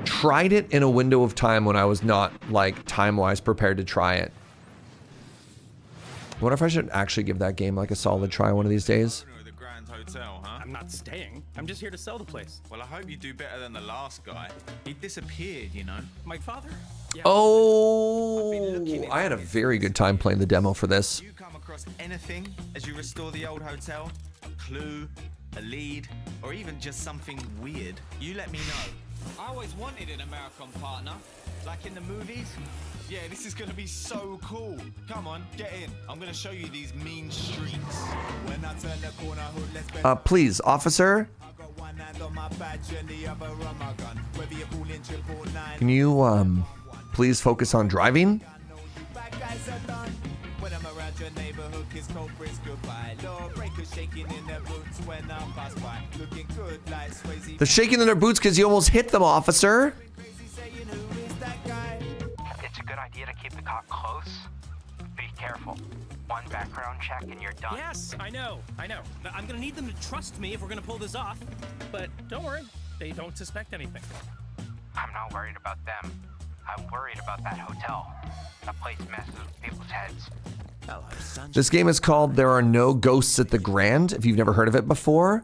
tried it in a window of time when I was not, like, time-wise prepared to try it. I wonder if I should actually give that game, like, a solid try one of these days. Hotel, huh? I'm not staying. I'm just here to sell the place. Well, I hope you do better than the last guy. He disappeared, you know. My father? Yeah. Oh, I had a very good time playing the demo for this. You come across anything as you restore the old hotel? A clue, a lead, or even just something weird, you let me know. I always wanted an American partner, like in the movies. Yeah, this is gonna be so cool. Come on, get in. I'm gonna show you these mean streets. When I turn the corner, hood, let's Please, officer. Can you, please focus on driving? They're shaking in their boots because you almost hit them, officer. It's a good idea to keep the cop close. Be careful. One background check and you're done. Yes, I know. I'm gonna need them to trust me if we're gonna pull this off. But don't worry, they don't suspect anything. I'm not worried about them. I'm worried about that hotel. That place messes with people's heads. This game is called There Are No Ghosts at the Grand, if you've never heard of it before.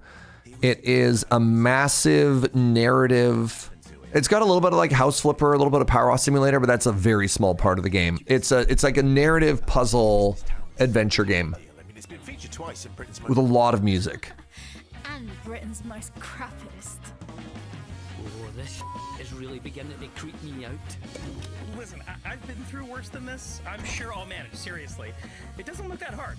It is a massive narrative. It's got a little bit of like House Flipper, a little bit of Power Wash Simulator, but that's a very small part of the game. It's like a narrative puzzle adventure game with a lot of music. And Britain's most crappiest. Oh, this is really beginning to creep me out. Listen, I've been through worse than this. I'm sure I'll manage, seriously. It doesn't look that hard.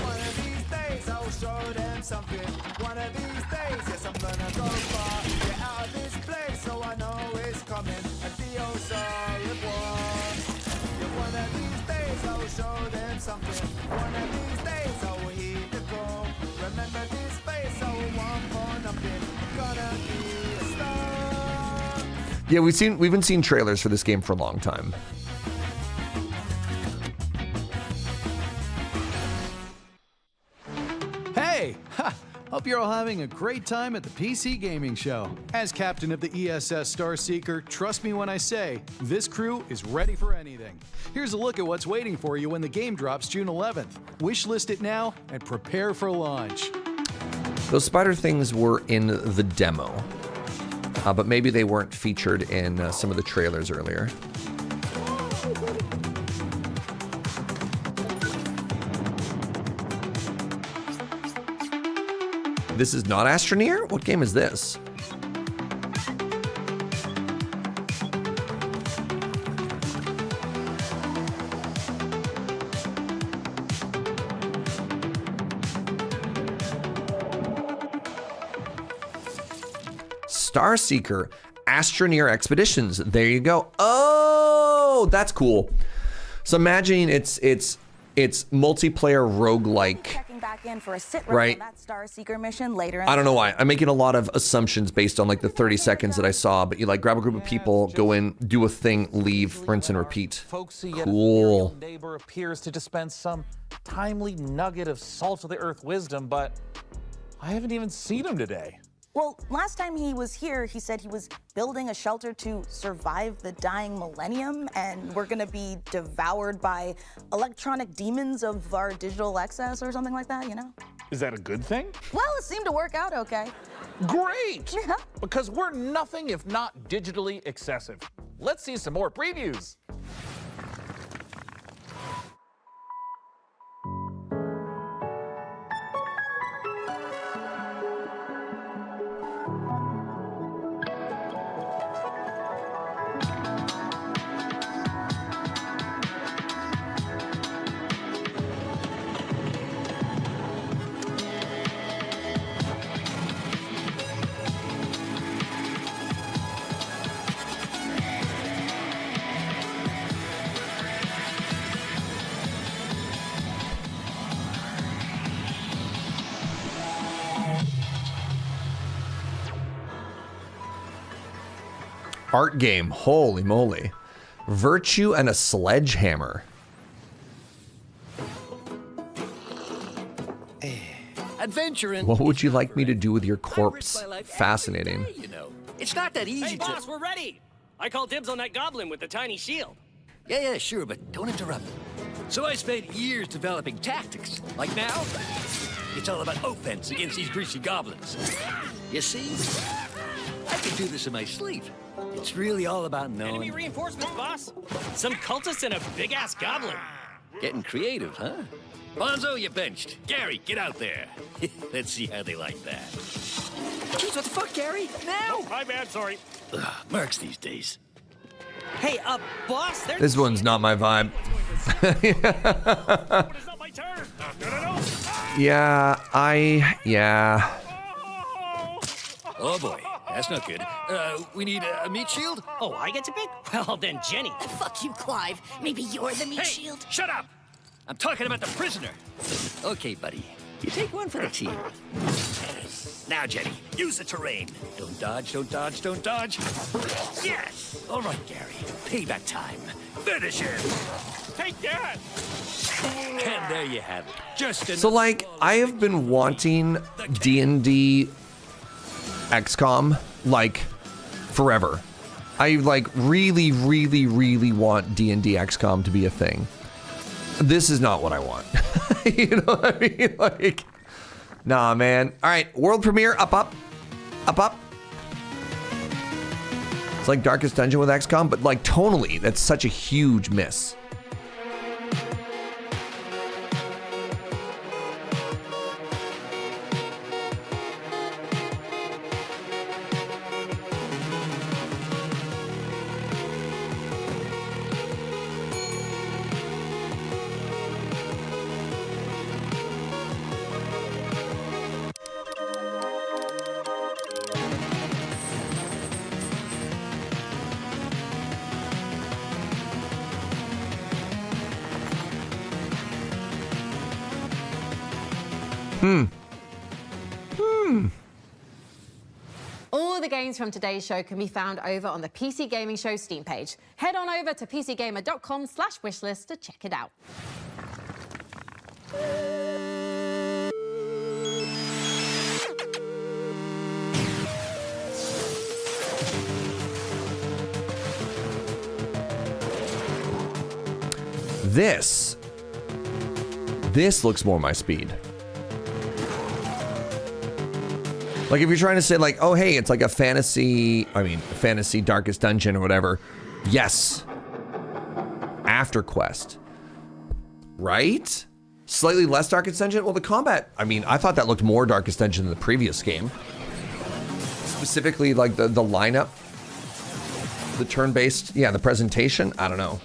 One of these days I'll show them something. One of these days, yes, I'm gonna go far. Get out of this place so I know it's coming. And the old sorry was. Yeah, one of these days I'll show them something. One of these days I will heed the call. Remember this face, I will want for nothing. Gonna be a star. Yeah, we've been seeing trailers for this game for a long time. Hey! Ha! Hope you're all having a great time at the PC Gaming Show. As captain of the ESS Starseeker, trust me when I say, this crew is ready for anything. Here's a look at what's waiting for you when the game drops June 11th. Wishlist it now and prepare for launch. Those spider things were in the demo, but maybe they weren't featured in some of the trailers earlier. This is not Astroneer? What game is this? Starseeker, Astroneer Expeditions. There you go. Oh, that's cool. So imagine it's multiplayer roguelike. Checking back in for a sit Right. on that Starseeker mission later. I don't know why. I'm making a lot of assumptions based on like the 30 seconds that I saw, but you like grab a group of people, go in, do a thing, leave, rinse and repeat. Folksy yet Cool. ethereal neighbor appears to dispense some timely nugget of salt of the earth wisdom, but I haven't even seen him today. Well, last time he was here, he said he was building a shelter to survive the dying millennium, and we're gonna be devoured by electronic demons of our digital excess or something like that, you know? Is that a good thing? Well, it seemed to work out okay. Great! Because we're nothing if not digitally excessive. Let's see some more previews. Art game. Holy moly. Virtue and a sledgehammer. Adventuring. What would you like me to do with your corpse? Fascinating. You know, it's not that easy Hey, boss, we're ready. I call dibs on that goblin with the tiny shield. Yeah, sure, but don't interrupt. So I spent years developing tactics. Like now, it's all about offense against these greasy goblins. You see, I can do this in my sleep. It's really all about Enemy knowing. reinforcements, boss. Some cultists and a big-ass goblin. Getting creative, huh? Bonzo, you benched. Gary, get out there. Let's see how they like that. Jeez, what the fuck, Gary? Now! Oh, my bad, sorry. Ugh, Mercs these days. Hey, boss, there's... This one's not my vibe. It's not my turn. No. Yeah. Oh boy, that's not good. We need a meat shield? Oh, I get to pick? Well, then Jenny. Fuck you, Clive. Maybe you're the meat shield. Shut up! I'm talking about the prisoner. Okay, buddy. You take one for the team. Now, Jenny, use the terrain. Don't dodge. Yes! All right, Gary. Payback time. Finish him. Take that! And there you have it. Just So like, I have been wanting D&D XCOM like forever. I like really want D&D XCOM to be a thing. This is not what I want. You know what I mean? Like, nah, man. All right, world premiere, up. It's like Darkest Dungeon with XCOM, but like tonally, that's such a huge miss. All the games from today's show can be found over on the PC Gaming Show Steam page. Head on over to pcgamer.com/wishlist to check it out. This looks more my speed. Like if you're trying to say like, oh hey, it's like a fantasy Darkest Dungeon or whatever. Yes. After Quest. Right? Slightly less Darkest Dungeon? Well, the combat, I thought that looked more Darkest Dungeon than the previous game. Specifically like the lineup. The turn-based, the presentation, I don't know.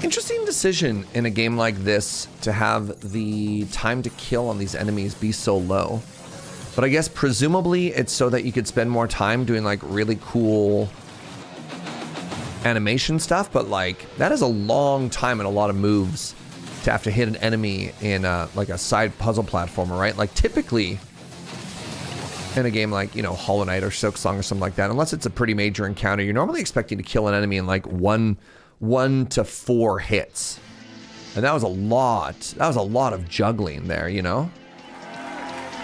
Interesting decision in a game like this to have the time to kill on these enemies be so low. But I guess presumably it's so that you could spend more time doing like really cool animation stuff, but like that is a long time and a lot of moves to have to hit an enemy in like a side puzzle platformer, right? Like typically in a game like, you know, Hollow Knight or Silksong or something like that, unless it's a pretty major encounter, you're normally expecting to kill an enemy in like one to 4 hits. And that was a lot. That was a lot of juggling there, you know?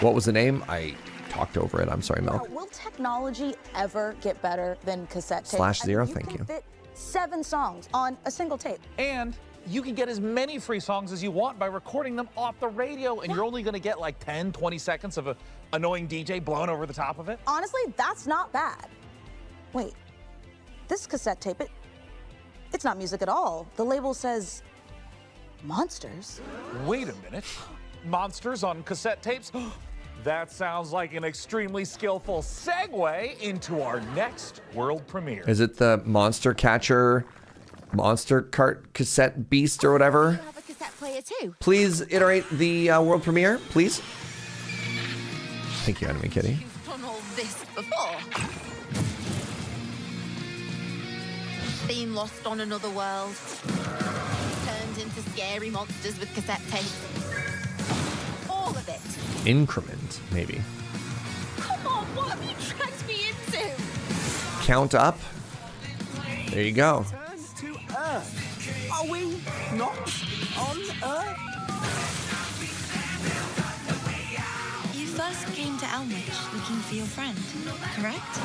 What was the name? I talked over it. I'm sorry, Mel. Will technology ever get better than cassette tape? /0, thank you. Fit 7 songs on a single tape. And you can get as many free songs as you want by recording them off the radio, and you're only going to get like 10, 20 seconds of an annoying DJ blowing over the top of it. Honestly, that's not bad. Wait, this cassette tape, it's not music at all. The label says monsters. Wait a minute. Monsters on cassette tapes? That sounds like an extremely skillful segue into our next world premiere. Is it the Monster Catcher, Monster Cart Cassette Beast or whatever? Have a cassette player too. Please iterate the world premiere, please. Thank you, Enemy Kitty. You've done all this before. Been lost on another world. Turned into scary monsters with cassette tapes. All of it. Increment, maybe. Come on, what have you dragged me into? Count up. There you go. Turn to Earth. Are we not on Earth? You first came to Elmwich looking for your friend, correct?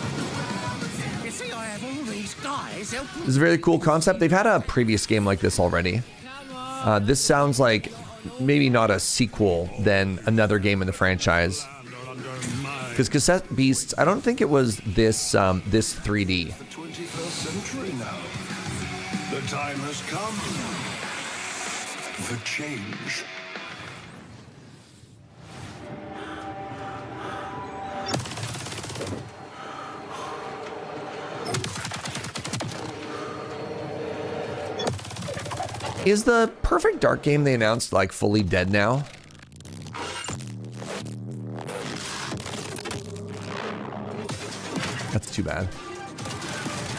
You see, I have all these guys helping. This is a very cool concept. They've had a previous game like this already. This sounds like maybe not a sequel, then another game in the franchise. Because Cassette Beasts, I don't think it was this this 3D. The 21st century now. The time has come for change. Is the Perfect Dark game they announced like fully dead now? That's too bad.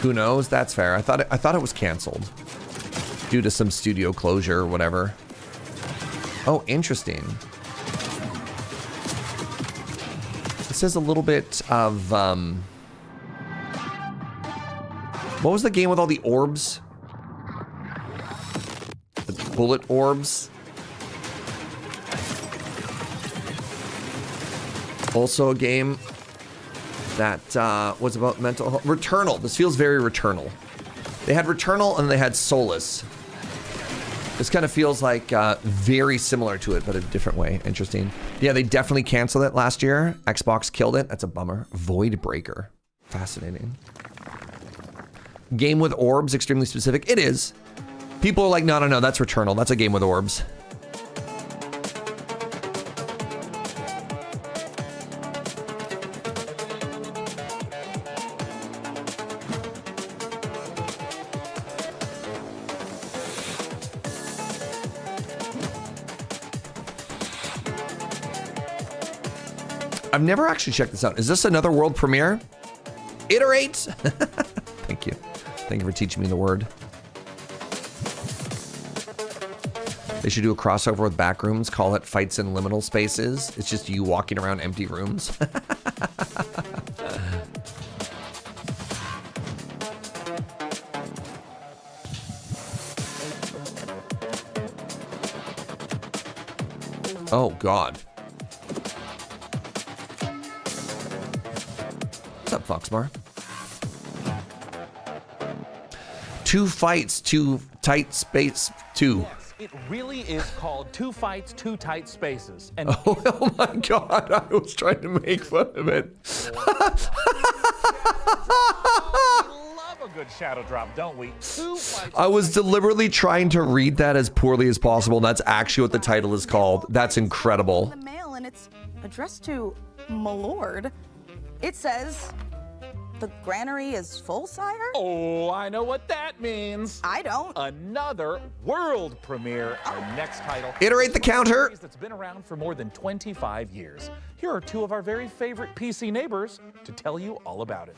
Who knows? That's fair. I thought it was canceled due to some studio closure or whatever. Oh, interesting. This is a little bit of what was the game with all the orbs? Bullet orbs. Also a game that was about mental health. Returnal. This feels very Returnal. They had Returnal and they had Solus. This kind of feels like very similar to it, but a different way. Interesting. Yeah, they definitely canceled it last year. Xbox killed it. That's a bummer. Void Breaker. Fascinating. Game with orbs, extremely specific. It is. People are like, no, that's Returnal. That's a game with orbs. I've never actually checked this out. Is this another world premiere? Iterate. Thank you. Thank you for teaching me the word. They should do a crossover with Backrooms, call it Fights in Liminal Spaces. It's just you walking around empty rooms. Oh, God. What's up, Foxmar? 2 fights, 2 tight space, 2. It really is called 2 fights, 2 tight spaces. And oh my God, I was trying to make fun of it. love a good shadow drop, don't we? 2 fights. I was deliberately trying to read that as poorly as possible. And that's actually what the title is called. That's incredible. The mail, and it's addressed to my lord. It says, The granary is full, sire? Oh, I know what that means. I don't. Another world premiere. Our next title. Iterate the counter. That's been around for more than 25 years. Here are two of our very favorite PC neighbors to tell you all about it.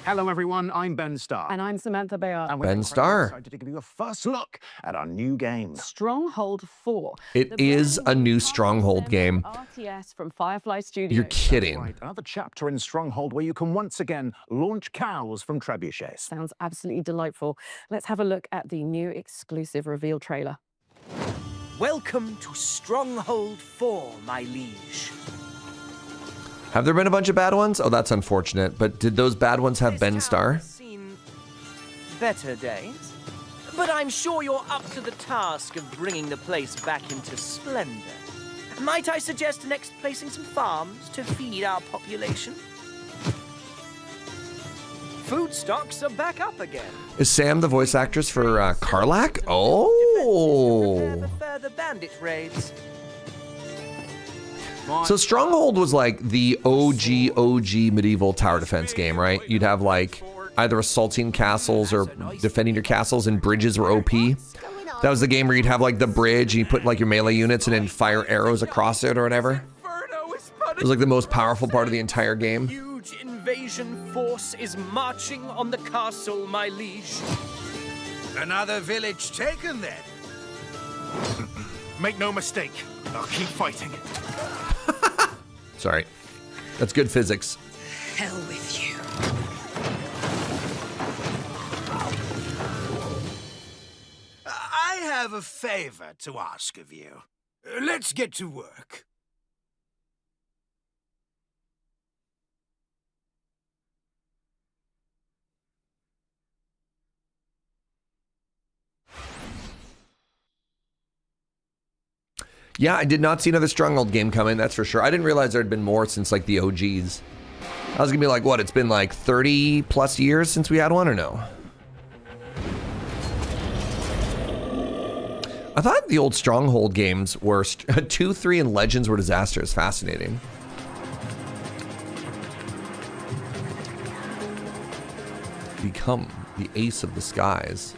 Hello, everyone. I'm Ben Starr. And I'm Samantha Bayard. And Ben Starr. Excited to give you a first look at our new game. Stronghold 4. It is a new Stronghold game. RTS from Firefly Studios. You're kidding. Right, another chapter in Stronghold where you can once again launch cows from trebuchets. Sounds absolutely delightful. Let's have a look at the new exclusive reveal trailer. Welcome to Stronghold 4, my liege. Have there been a bunch of bad ones? Oh, that's unfortunate. But did those bad ones have Ben Starr? Seen better days. But I'm sure you're up to the task of bringing the place back into splendor. Might I suggest next placing some farms to feed our population? Food stocks are back up again. Is Sam the voice actress for Karlak? Oh. For further bandit raids. So Stronghold was like the OG medieval tower defense game, right? You'd have like either assaulting castles or defending your castles, and bridges were OP. That was the game where you'd have like the bridge and you put like your melee units and then fire arrows across it or whatever. It was like the most powerful part of the entire game. Huge invasion force is marching on the castle, my liege. Another village taken then. Make no mistake, I'll keep fighting. Sorry. That's good physics. Hell with you. I have a favor to ask of you. Let's get to work. Yeah, I did not see another Stronghold game coming, that's for sure. I didn't realize there had been more since like the OGs. I was gonna be like, what, it's been like 30 plus years since we had one, or no? I thought the old Stronghold games were, 2, 3, and Legends were disasters. Fascinating. Become the ace of the skies.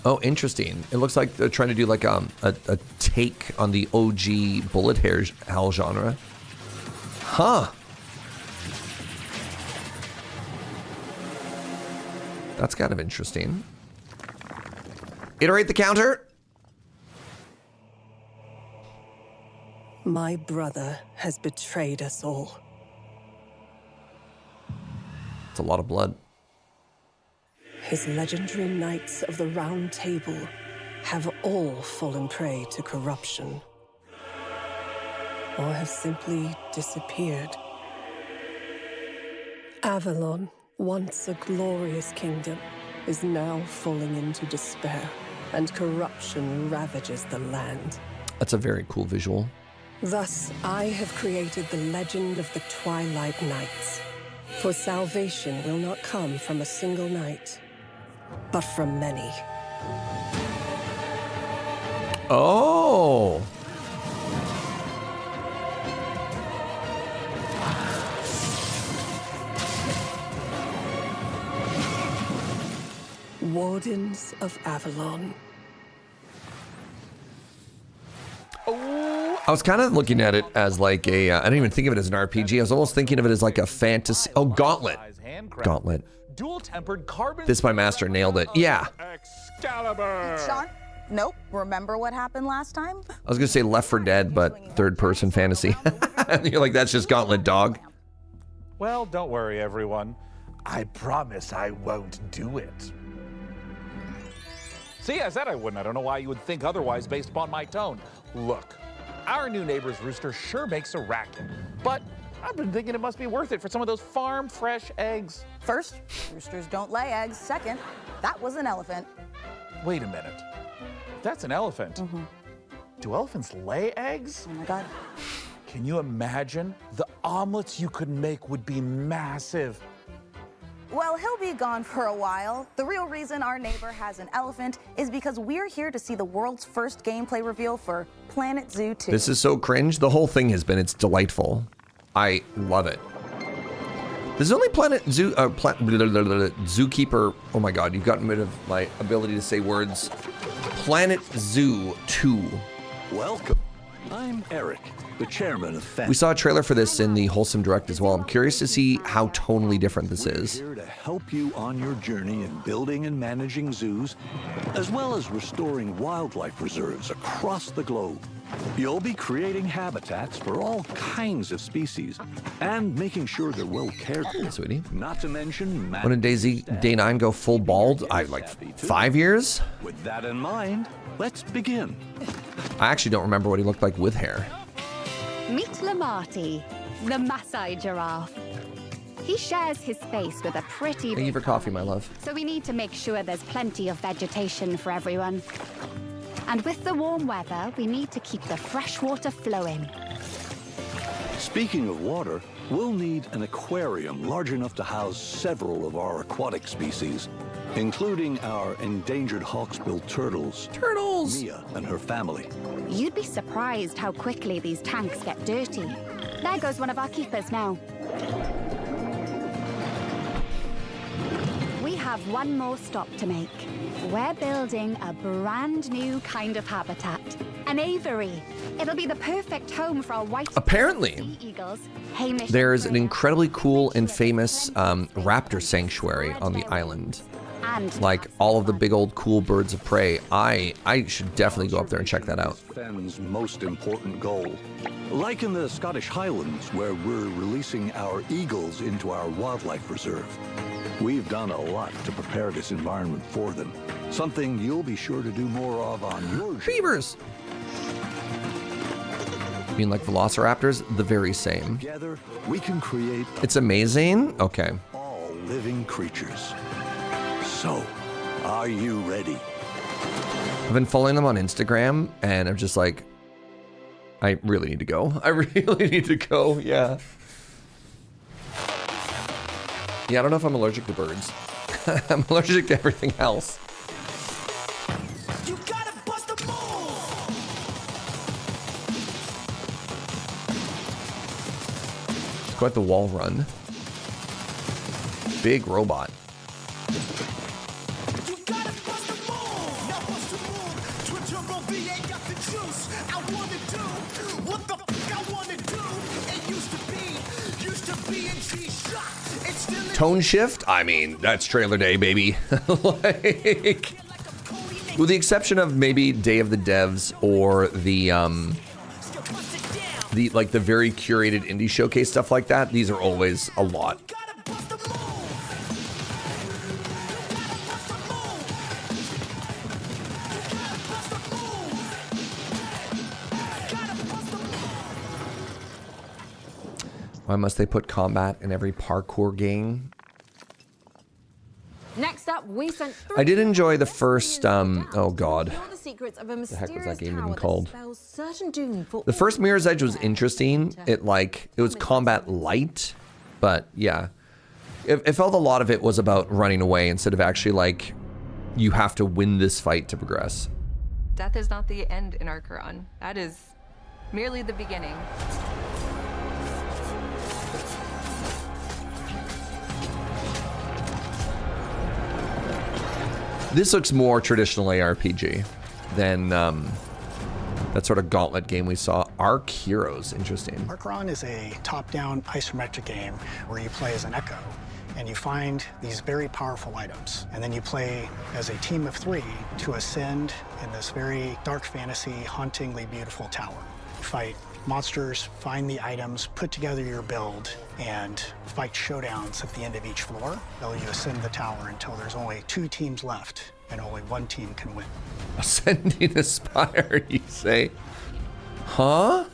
Oh, interesting. It looks like they're trying to do like a take on the OG bullet hell genre. Huh. That's kind of interesting. Iterate the counter. My brother has betrayed us all. It's a lot of blood. His legendary knights of the Round Table have all fallen prey to corruption, or have simply disappeared. Avalon, once a glorious kingdom, is now falling into despair, and corruption ravages the land. That's a very cool visual. Thus, I have created the legend of the Twilight Knights. For salvation will not come from a single knight, but from many. Oh. Wardens of Avalon. I was kind of looking at it as like a, I didn't even think of it as an RPG. I was almost thinking of it as like a fantasy. Oh, Gauntlet. Gauntlet. Dual-tempered carbon. This my master nailed it. Yeah. Excalibur. Sean? Nope. Remember what happened last time? I was gonna say Left 4 Dead, but third-person fantasy. You're like, that's just Gauntlet, dog. Well, don't worry, everyone. I promise I won't do it. See, I said I wouldn't. I don't know why you would think otherwise based upon my tone. Look, our new neighbor's rooster sure makes a racket, but I've been thinking it must be worth it for some of those farm-fresh eggs. First, roosters don't lay eggs. Second, that was an elephant. Wait a minute. That's an elephant. Do elephants lay eggs? Oh my God. Can you imagine? The omelets you could make would be massive. Well, he'll be gone for a while. The real reason our neighbor has an elephant is because we're here to see the world's first gameplay reveal for Planet Zoo 2. This is so cringe. The whole thing has been. It's delightful. I love it. This is only Planet Zoo, Zookeeper. Oh my God, you've gotten rid of my ability to say words. Planet Zoo 2. Welcome. I'm Eric, the chairman of We saw a trailer for this in the Wholesome Direct as well. I'm curious to see how tonally different this is. We're here to help you on your journey in building and managing zoos, as well as restoring wildlife reserves across the globe. You'll be creating habitats for all kinds of species and making sure they're well cared for. Sweetie. Not to mention... When did Day 9 go full bald? Like 5 years? With that in mind, let's begin. I actually don't remember what he looked like with hair. Meet Lamarty, the Maasai giraffe. He shares his space with a pretty... Thank you for coffee, my love. So we need to make sure there's plenty of vegetation for everyone. And with the warm weather, we need to keep the fresh water flowing. Speaking of water, we'll need an aquarium large enough to house several of our aquatic species, including our endangered hawksbill turtles. Turtles! Mia and her family. You'd be surprised how quickly these tanks get dirty. There goes one of our keepers now. We have one more stop to make. We're building a brand new kind of habitat. An aviary. It'll be the perfect home for our white... Apparently, sea eagles. Hamish there's an incredibly cool and famous raptor sanctuary on the island. and Like all of the big old cool birds of prey. I should definitely go up there and check that out. Fenn's most important goal. Like in the Scottish Highlands, where we're releasing our eagles into our wildlife reserve. We've done a lot to prepare this environment for them. Something you'll be sure to do more of on your... Beavers! You mean like velociraptors? The very same. Together, we can create... It's amazing? Okay. ...all living creatures. So, are you ready? I've been following them on Instagram, and I'm just like, I really need to go. I really need to go, yeah. Yeah, I don't know if I'm allergic to birds. I'm allergic to everything else. You gotta bust a move. It's quite the wall run. Big robot. You gotta bust a move. Now bust a move. Twitter OB ain't got the juice. I wanna do what the fuck I wanna do. It used to be in G-Shock. It's still in Tone shift? I mean, that's trailer day, baby. Like, with the exception of maybe Day of the Devs or the very curated indie showcase stuff like that, these are always a lot. Why must they put combat in every parkour game? Next up, we sent I did enjoy the first, oh god. the secrets of a The heck was mysterious that game even tower called? that spells certain doom for The first Mirror's Edge was interesting. It was combat light, but yeah. It felt a lot of it was about running away instead of actually like, you have to win this fight to progress. Death is not the end in our Quran. That is merely the beginning. This looks more traditional ARPG than that sort of gauntlet game we saw. Arc Heroes, interesting. Archron is a top-down isometric game where you play as an Echo, and you find these very powerful items. And then you play as a team of 3 to ascend in this very dark fantasy, hauntingly beautiful tower. Fight monsters, find the items, put together your build, and fight showdowns at the end of each floor. While you ascend the tower until there's only 2 teams left, and only 1 team can win. Ascending Aspire, you say? Huh?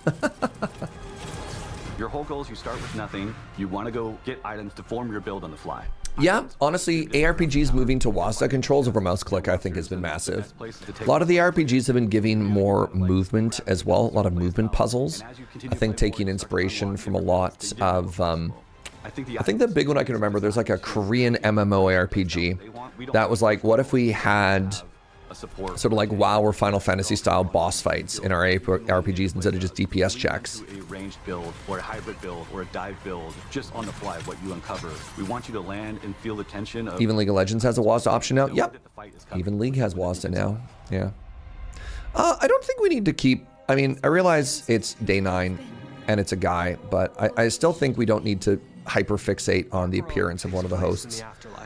Your whole goal is you start with nothing. You want to go get items to form your build on the fly. Yeah, honestly, ARPGs moving to WASD controls over mouse click, I think, has been massive. A lot of the RPGs have been giving more movement as well, a lot of movement puzzles. I think taking inspiration from a lot of I think the big one I can remember, there's like a Korean MMORPG that was like, what if we had sort of like WoW or Final Fantasy style boss fights in our RPGs instead of just DPS checks. A ranged build or a hybrid build or a dive build just on the fly what you uncover. We want you to land and feel the tension of... Even League of Legends has a WASD option now. Yep. Even League has WASD now. Yeah. I don't think we need to keep... I mean, I realize it's day 9 and it's a guy, but I still think we don't need to hyperfixate on the appearance of one of the hosts.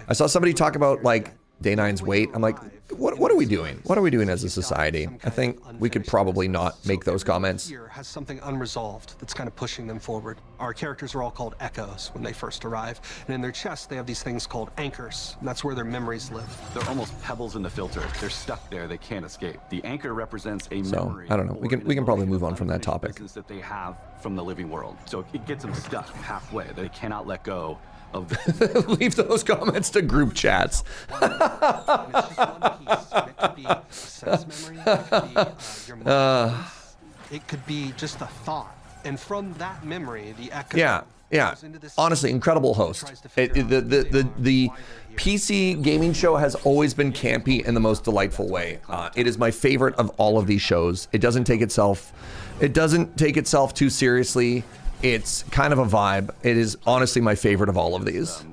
I saw somebody talk about like day 9's weight. I'm like, what are we doing? What are we doing as a society? I think we could probably not make those comments. Has something unresolved that's kind of pushing them forward. Our characters are all called echoes when they first arrive, and in their chests they have these things called anchors, and that's where their memories live. They're almost pebbles in the filter. They're stuck there. They can't escape. The anchor represents a memory. So I don't know. We can probably move on from that topic. That they have from the living world. So it gets them stuck halfway. They cannot let go of the... Leave those comments to group chats. It could be just a thought, and from that memory, the echo. Yeah. Honestly, incredible host. The PC gaming show has always been campy in the most delightful way. It is my favorite of all of these shows. It doesn't take itself too seriously. It's kind of a vibe. It is honestly my favorite of all of these.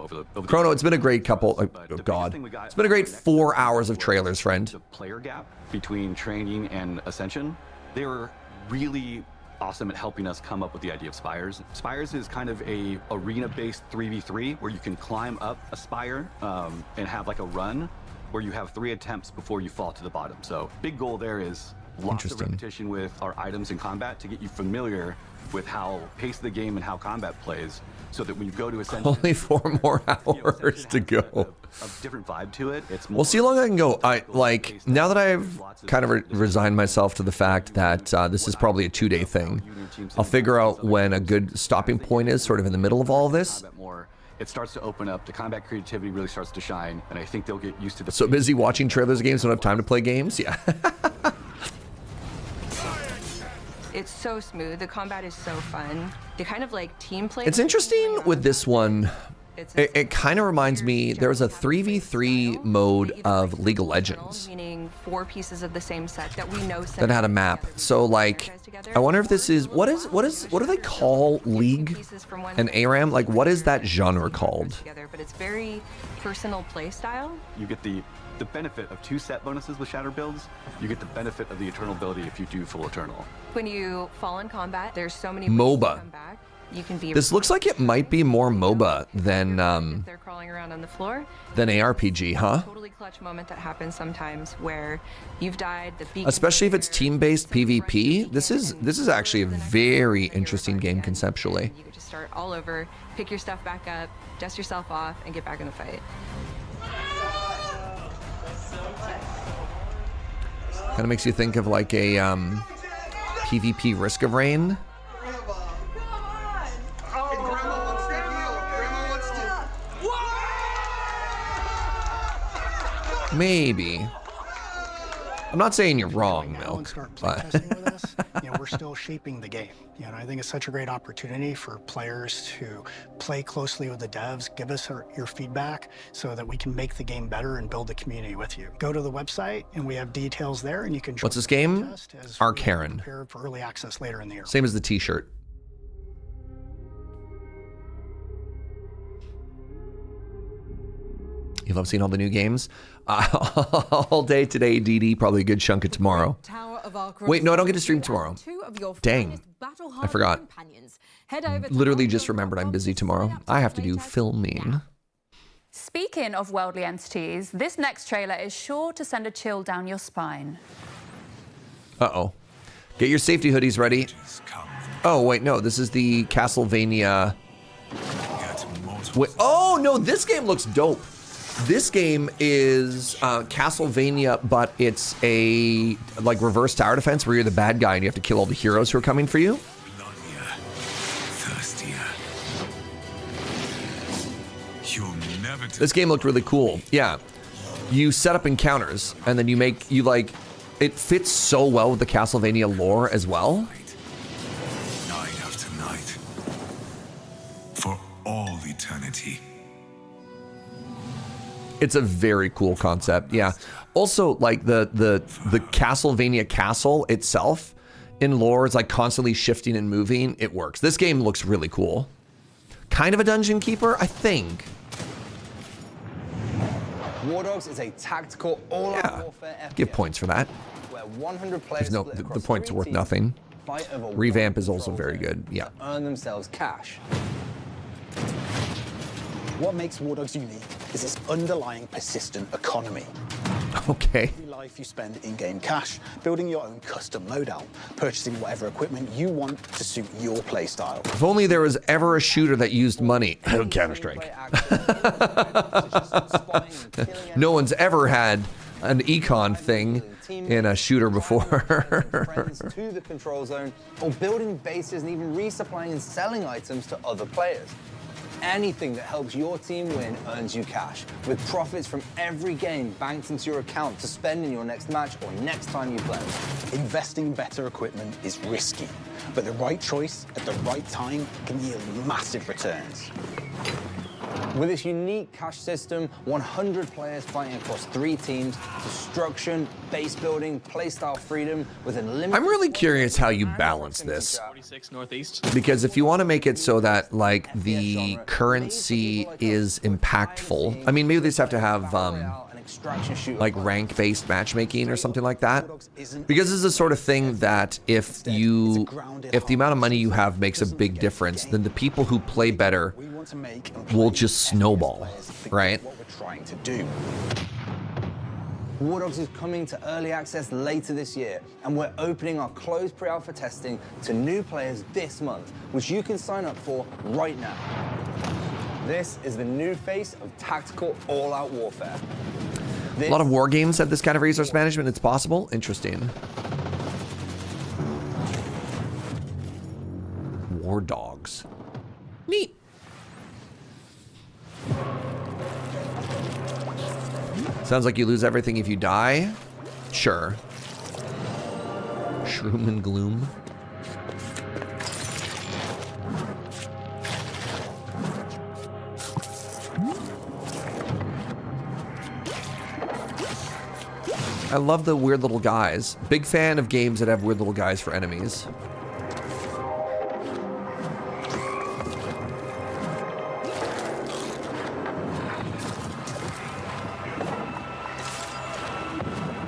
Chrono, it's been a great couple. Oh God, it's been a great 4 hours of trailers, friend. The player gap between training and ascension. They were really awesome at helping us come up with the idea of spires. Spires is kind of a arena-based 3v3 where you can climb up a spire and have like a run where you have 3 attempts before you fall to the bottom. So big goal there is lots of repetition with our items in combat to get you familiar with how pace of the game and how combat plays, so that when you go to Ascension... Only 4 more hours to go. A different vibe to it. It's more... We'll see how long I can go. Now that I've kind of resigned myself to the fact that this is probably a 2-day thing, I'll figure out when a good stopping point is, sort of in the middle of all of this. It starts to open up, the combat creativity really starts to shine, and I think they'll get used to the... So busy watching trailers of games, don't have time to play games? Yeah. It's so smooth. The combat is so fun. The kind of like team play. It's interesting with this one. It kind of reminds me, there was a 3v3 mode of League of Legends. Meaning 4 pieces of the same set that we know that had a map. So like, I wonder if this is, what do they call League and ARAM? Like, what is that genre called? But it's very personal play style. You get the benefit of 2 set bonuses with Shatter builds. You get the benefit of the Eternal ability if you do full Eternal. When you fall in combat, there's so many MOBA. ways to come back. You can be... This looks like it might be more MOBA than they're crawling around on the floor. Than ARPG, huh? Totally clutch moment that happens sometimes where you've died. Especially if it's team-based PvP. This is actually a very interesting game conceptually. You could just start all over, pick your stuff back up, dust yourself off, and get back in the fight. Kind of makes you think of like a PvP Risk of Rain. Maybe. I'm not saying you're wrong, Milk. Start playtesting with us. We're still shaping the game. I think it's such a great opportunity for players to play closely with the devs, give us your feedback so that we can make the game better and build the community with you. Go to the website and we have details there, and you can. What's this game? Arcaren. Prepared for early access later in the year. Same as the T-shirt. You love seeing all the new games? All day today, DD, probably a good chunk of tomorrow. Wait, no, I don't get to stream tomorrow. Dang, I forgot. Literally just remembered I'm busy tomorrow. I have to do filming. Speaking of worldly entities, this next trailer is sure to send a chill down your spine. Uh-oh. Get your safety hoodies ready. Oh, wait, no, this is the Castlevania... Wait, oh, no, this game looks dope. This game is Castlevania, but it's a like reverse tower defense where you're the bad guy and you have to kill all the heroes who are coming for you. This game looked really cool. Yeah, you set up encounters and then it fits so well with the Castlevania lore as well. Night after night, for all eternity. eternity. It's a very cool concept. Yeah. Also, like the Castlevania castle itself in lore is like constantly shifting and moving. It works. This game looks really cool. Kind of a dungeon keeper, I think. War Dogs is a tactical all-out warfare FPS. Give points for that. Where 100 players There's no, the points are worth nothing. Revamp is also very good. Yeah. Earn themselves cash. What makes War Dogs unique is its underlying persistent economy. Okay. Every life you spend in-game cash, building your own custom loadout, purchasing whatever equipment you want to suit your playstyle. If only there was ever a shooter that used money. Counter-Strike. No one's ever had an econ thing in a shooter before. To the control zone, or building bases and even resupplying and selling items to other players. Anything that helps your team win earns you cash, with profits from every game banked into your account to spend in your next match or next time you play. Investing in better equipment is risky, but the right choice at the right time can yield massive returns. With this unique cash system, 100 players fighting across 3 teams, destruction, base building, playstyle freedom, with unlimited... I'm really curious how you balance this. 46 Northeast. Because if you want to make it so that like the currency is impactful, I mean, maybe they just have to have like rank-based matchmaking or something like that. Because this is the sort of thing that if the amount of money you have makes a big difference, then the people who play better will just snowball, right? What we're trying to do. War Dogs is coming to early access later this year, and we're opening our closed pre-alpha testing to new players this month, which you can sign up for right now. This is the new face of tactical all-out warfare. A lot of war games have this kind of resource management. It's possible. Interesting. War Dogs. Neat. Sounds like you lose everything if you die. Sure. Shroom and gloom. I love the weird little guys. Big fan of games that have weird little guys for enemies.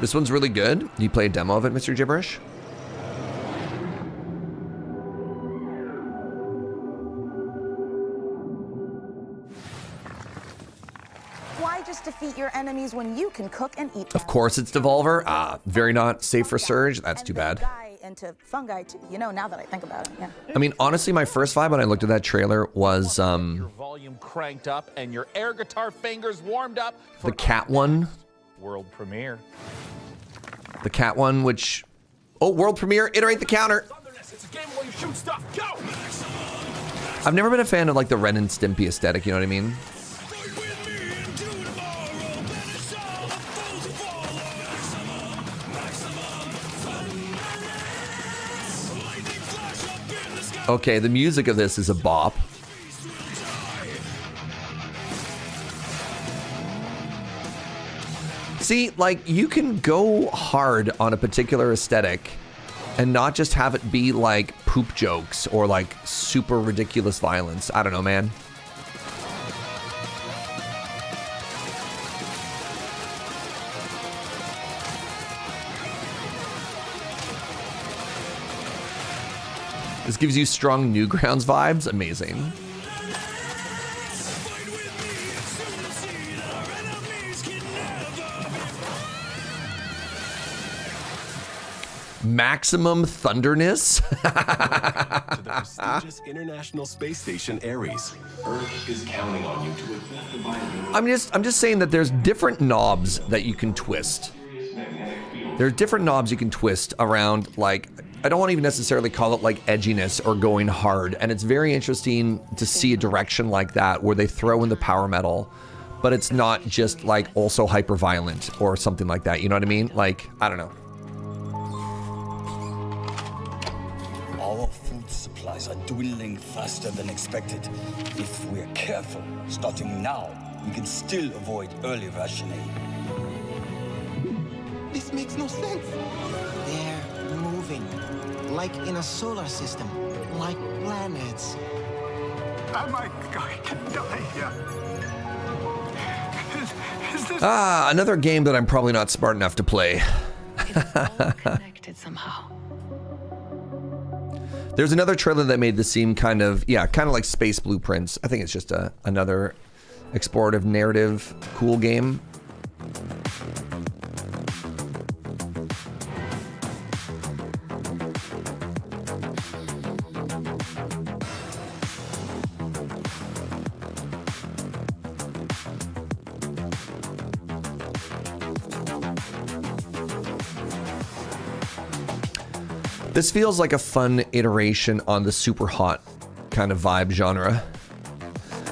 This one's really good. You play a demo of it, Mr. Gibberish? Why just defeat your enemies when you can cook and eat them? Of course it's Devolver. Ah, very not safe for Surge. That's too bad. Into fungi too, you know, now that I think about it. Yeah. I mean, honestly, my first vibe when I looked at that trailer was Your volume cranked up and your air guitar fingers warmed up. The cat one. World premiere. The cat one, which... Oh, world premiere, iterate the counter. I've never been a fan of like the Ren and Stimpy aesthetic, you know what I mean? Okay, the music of this is a bop. See, like, you can go hard on a particular aesthetic and not just have it be like poop jokes or like super ridiculous violence. I don't know, man. This gives you strong Newgrounds vibes. Amazing. Maximum thunderness. To the prestigious International Space Station Ares. Earth is counting on you to admit the viability. I'm just saying that there's different knobs that you can twist. There are different knobs you can twist around, like, I don't want to even necessarily call it like edginess or going hard. And it's very interesting to see a direction like that where they throw in the power metal, but it's not just like also hyper violent or something like that. You know what I mean? Like, I don't know. Powerful Food supplies are dwindling faster than expected. If we're careful, starting now, we can still avoid early rationing. This makes no sense. They're moving, like in a solar system, like planets. Am I going to die here? Is this... Another game that I'm probably not smart enough to play. Connected somehow. There's another trailer that made this seem kind of like Space Blueprints. I think it's just another explorative narrative cool game. This feels like a fun iteration on the super hot kind of vibe genre.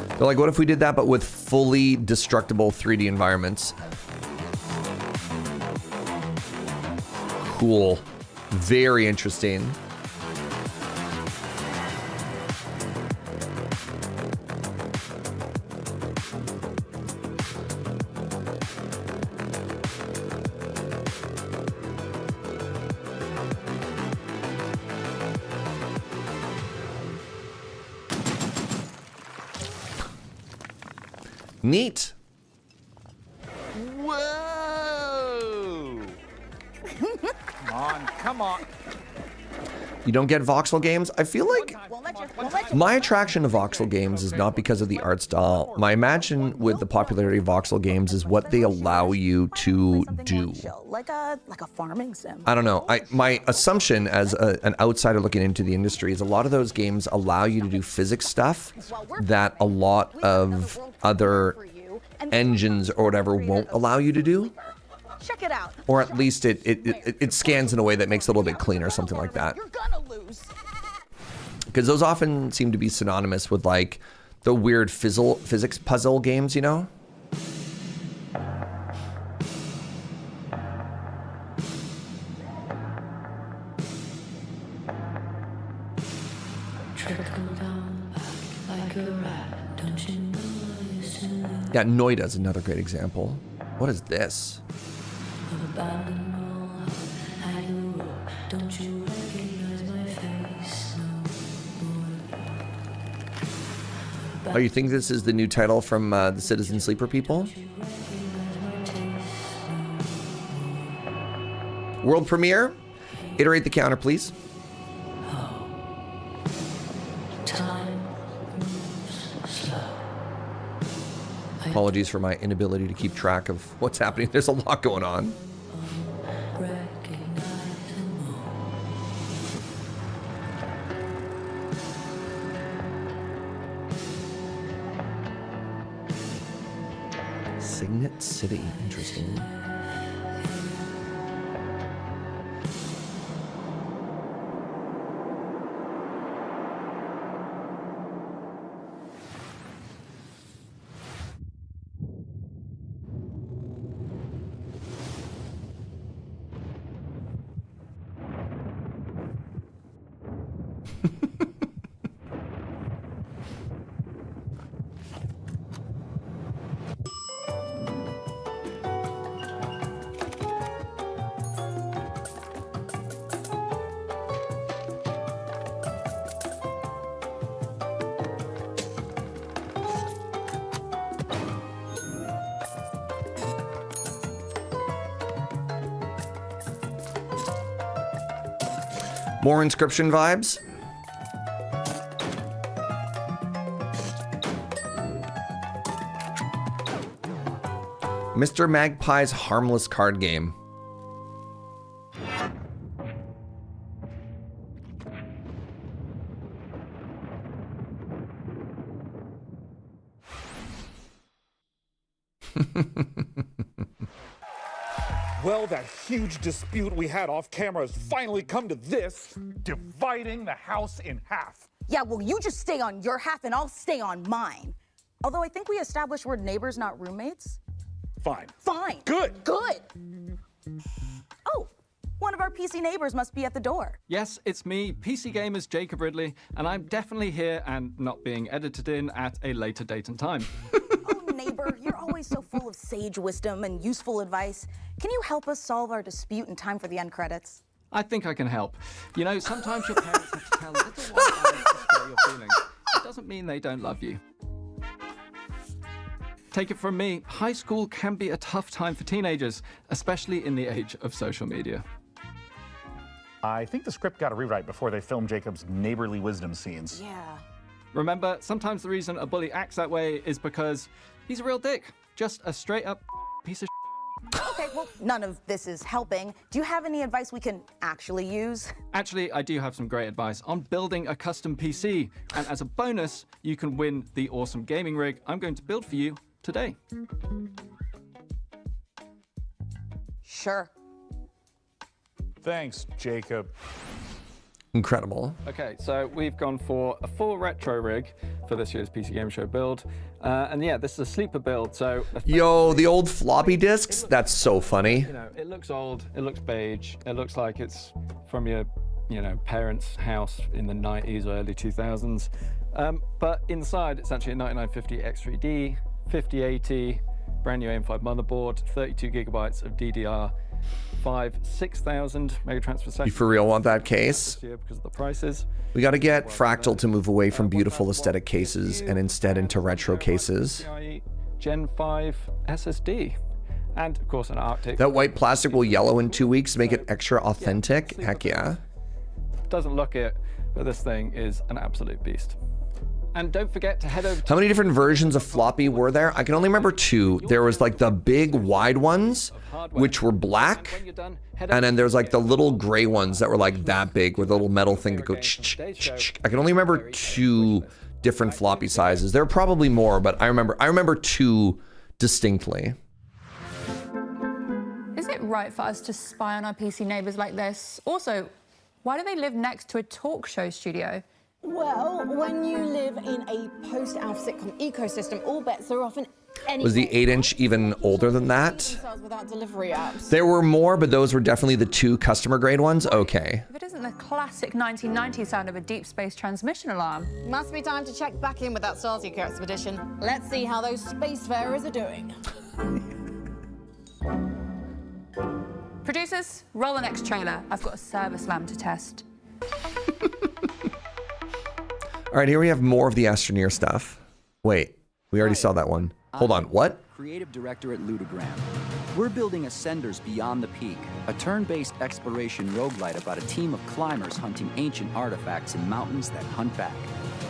They're like, what if we did that, but with fully destructible 3D environments? Cool. Very interesting. Neat. Whoa! Come on. You don't get voxel games? I feel like my attraction to voxel games is not because of the art style. My imagine with the popularity of voxel games is what they allow you to do. Like a farming sim. I don't know. My assumption as an outsider looking into the industry is a lot of those games allow you to do physics stuff that a lot of other engines or whatever won't allow you to do. Check it out. Or at least it scans in a way that makes it a little bit cleaner, something like that. You're gonna lose. Because those often seem to be synonymous with like the weird physics puzzle games, you know? Yeah, Noida is another great example. What is this? Oh, you think this is the new title from the Citizen Sleeper people? World premiere? Iterate the counter, please. Apologies for my inability to keep track of what's happening. There's a lot going on. Signet City, interesting. More Inscription vibes. Mr. Magpie's harmless card game. Well, that huge dispute we had off camera has finally come to this, dividing the house in half. Yeah, well, you just stay on your half and I'll stay on mine. Although I think we established we're neighbors, not roommates. Fine. Fine. Good. Good. Oh, One of our PC neighbors must be at the door. Yes, it's me, PC Gamer's Jacob Ridley, and I'm definitely here and not being edited in at a later date and time. Oh, neighbor, you're always so full of sage wisdom and useful advice. Can you help us solve our dispute in time for the end credits? I think I can help. You know, sometimes your parents have to tell little ones to spare your feelings. It doesn't mean they don't love you. Take it from me, high school can be a tough time for teenagers, especially in the age of social media. I think the script got a rewrite before they filmed Jacob's neighborly wisdom scenes. Yeah. Remember, sometimes the reason a bully acts that way is because he's a real dick. Just a straight-up piece of Okay, well, none of this is helping. Do you have any advice we can actually use? Actually, I do have some great advice on building a custom PC. And as a bonus, you can win the awesome gaming rig I'm going to build for you today. Sure. Thanks, Jacob. Incredible. Okay, so we've gone for a full retro rig for this year's PC Game Show build. And yeah, this is a sleeper build, so... Yo, the old floppy disks? That's so funny. You know, it looks old, it looks beige, it looks like it's from your, parents' house in the 90s or early 2000s. But inside, it's actually a 9950 X3D, 5080, brand new AM5 motherboard, 32 gigabytes of DDR5, 6,000 megatransfer per second. You for real want that case? This year because of the prices. We got to get Fractal to move away from beautiful aesthetic cases and instead into retro cases. Gen 5 SSD. And of course an Arctic. That white plastic will yellow in 2 weeks to make it extra authentic. Heck yeah. Doesn't look it, but this thing is an absolute beast. And don't forget to head over to... How many different versions of floppy were there? I can only remember 2. There was like the big wide ones, which were black. And then there's like the little gray ones that were like that big with a little metal thing that go I can only remember 2 different floppy sizes. There are probably more, but I remember 2 distinctly. Is it right for us to spy on our PC neighbors like this? Also, why do they live next to a talk show studio? Well, when you live in a post-Alf sitcom ecosystem, all bets are off. Was the 8-inch even older than that? Without delivery apps. There were more, but those were definitely the 2 customer grade ones. Okay. If it isn't the classic 1990s sound of a deep space transmission alarm. Must be time to check back in with that Starseeker expedition. Let's see how those spacefarers are doing. Producers, roll the next trailer. I've got a server slam to test. All right, here we have more of the Astroneer stuff. Wait, we already saw that one. Hold on, what? Creative director at Ludogram. We're building Ascenders Beyond the Peak, a turn-based exploration roguelite about a team of climbers hunting ancient artifacts in mountains that hunt back.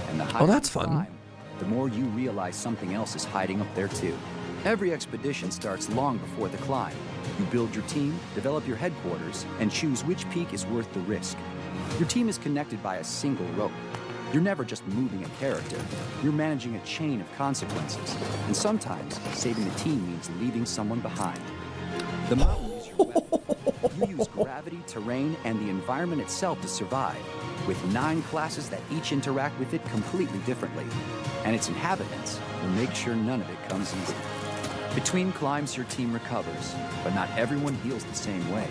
And the higher that's you fun. climb, the more you realize something else is hiding up there too. Every expedition starts long before the climb. You build your team, develop your headquarters, and choose which peak is worth the risk. Your team is connected by a single rope. You're never just moving a character. You're managing a chain of consequences. And sometimes, saving the team means leaving someone behind. The mountain is your weapon. You use gravity, terrain, and the environment itself to survive, with 9 classes that each interact with it completely differently. And its inhabitants will make sure none of it comes easy. Between climbs, your team recovers, but not everyone heals the same way.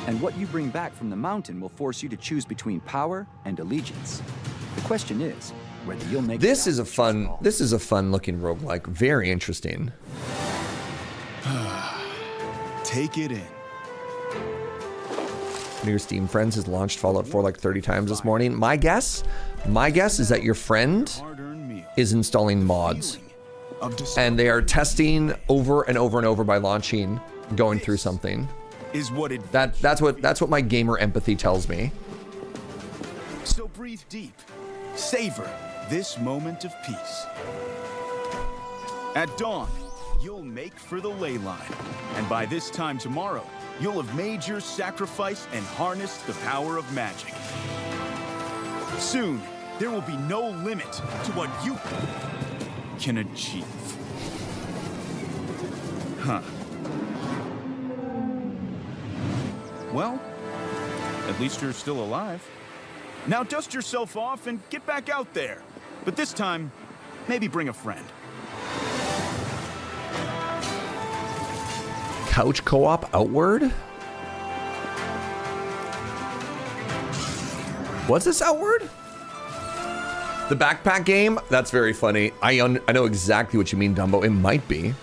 And what you bring back from the mountain will force you to choose between power and allegiance. The question is whether you'll make This is a fun looking roguelike. Very interesting. Take it in. One of your Steam friends has launched Fallout 4 like 30 times this morning. My guess is that your friend is installing mods. And they are testing over and over and over by launching, going through something. Is what it that's what my gamer empathy tells me. So breathe deep. Savor this moment of peace. At dawn, you'll make for the ley line. And by this time tomorrow, you'll have made your sacrifice and harnessed the power of magic. Soon, there will be no limit to what you can achieve. Huh. Well, at least you're still alive. Now dust yourself off and get back out there. But this time, maybe bring a friend. Couch co-op Outward? Was this Outward? The backpack game? That's very funny. I know exactly what you mean, Dumbo. It might be.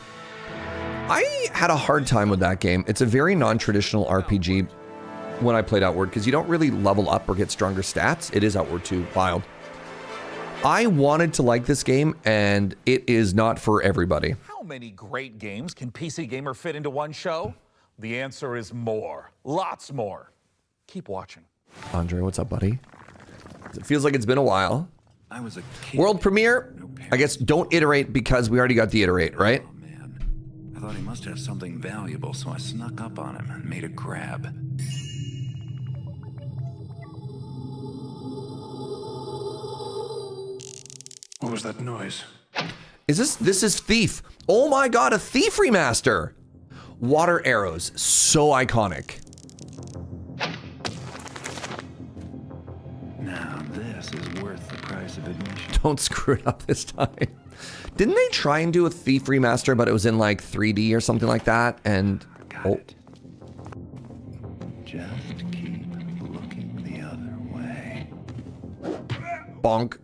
I had a hard time with that game. It's a very non-traditional RPG when I played Outward because you don't really level up or get stronger stats. It is Outward 2. Wild. I wanted to like this game, and it is not for everybody. How many great games can PC Gamer fit into one show? The answer is more. Lots more. Keep watching. Andre, what's up, buddy? It feels like it's been a while. I was a kid. World premiere? I guess don't iterate because we already got the iterate, right? Oh, man. I thought he must have something valuable, so I snuck up on him and made a grab. What was that noise? This is Thief. Oh my god, a Thief remaster. Water arrows, so iconic. Now this is worth the price of admission. Don't screw it up this time. Didn't they try and do a Thief remaster, but it was in like 3D or something like that? And Just keep looking the other way. Bonk.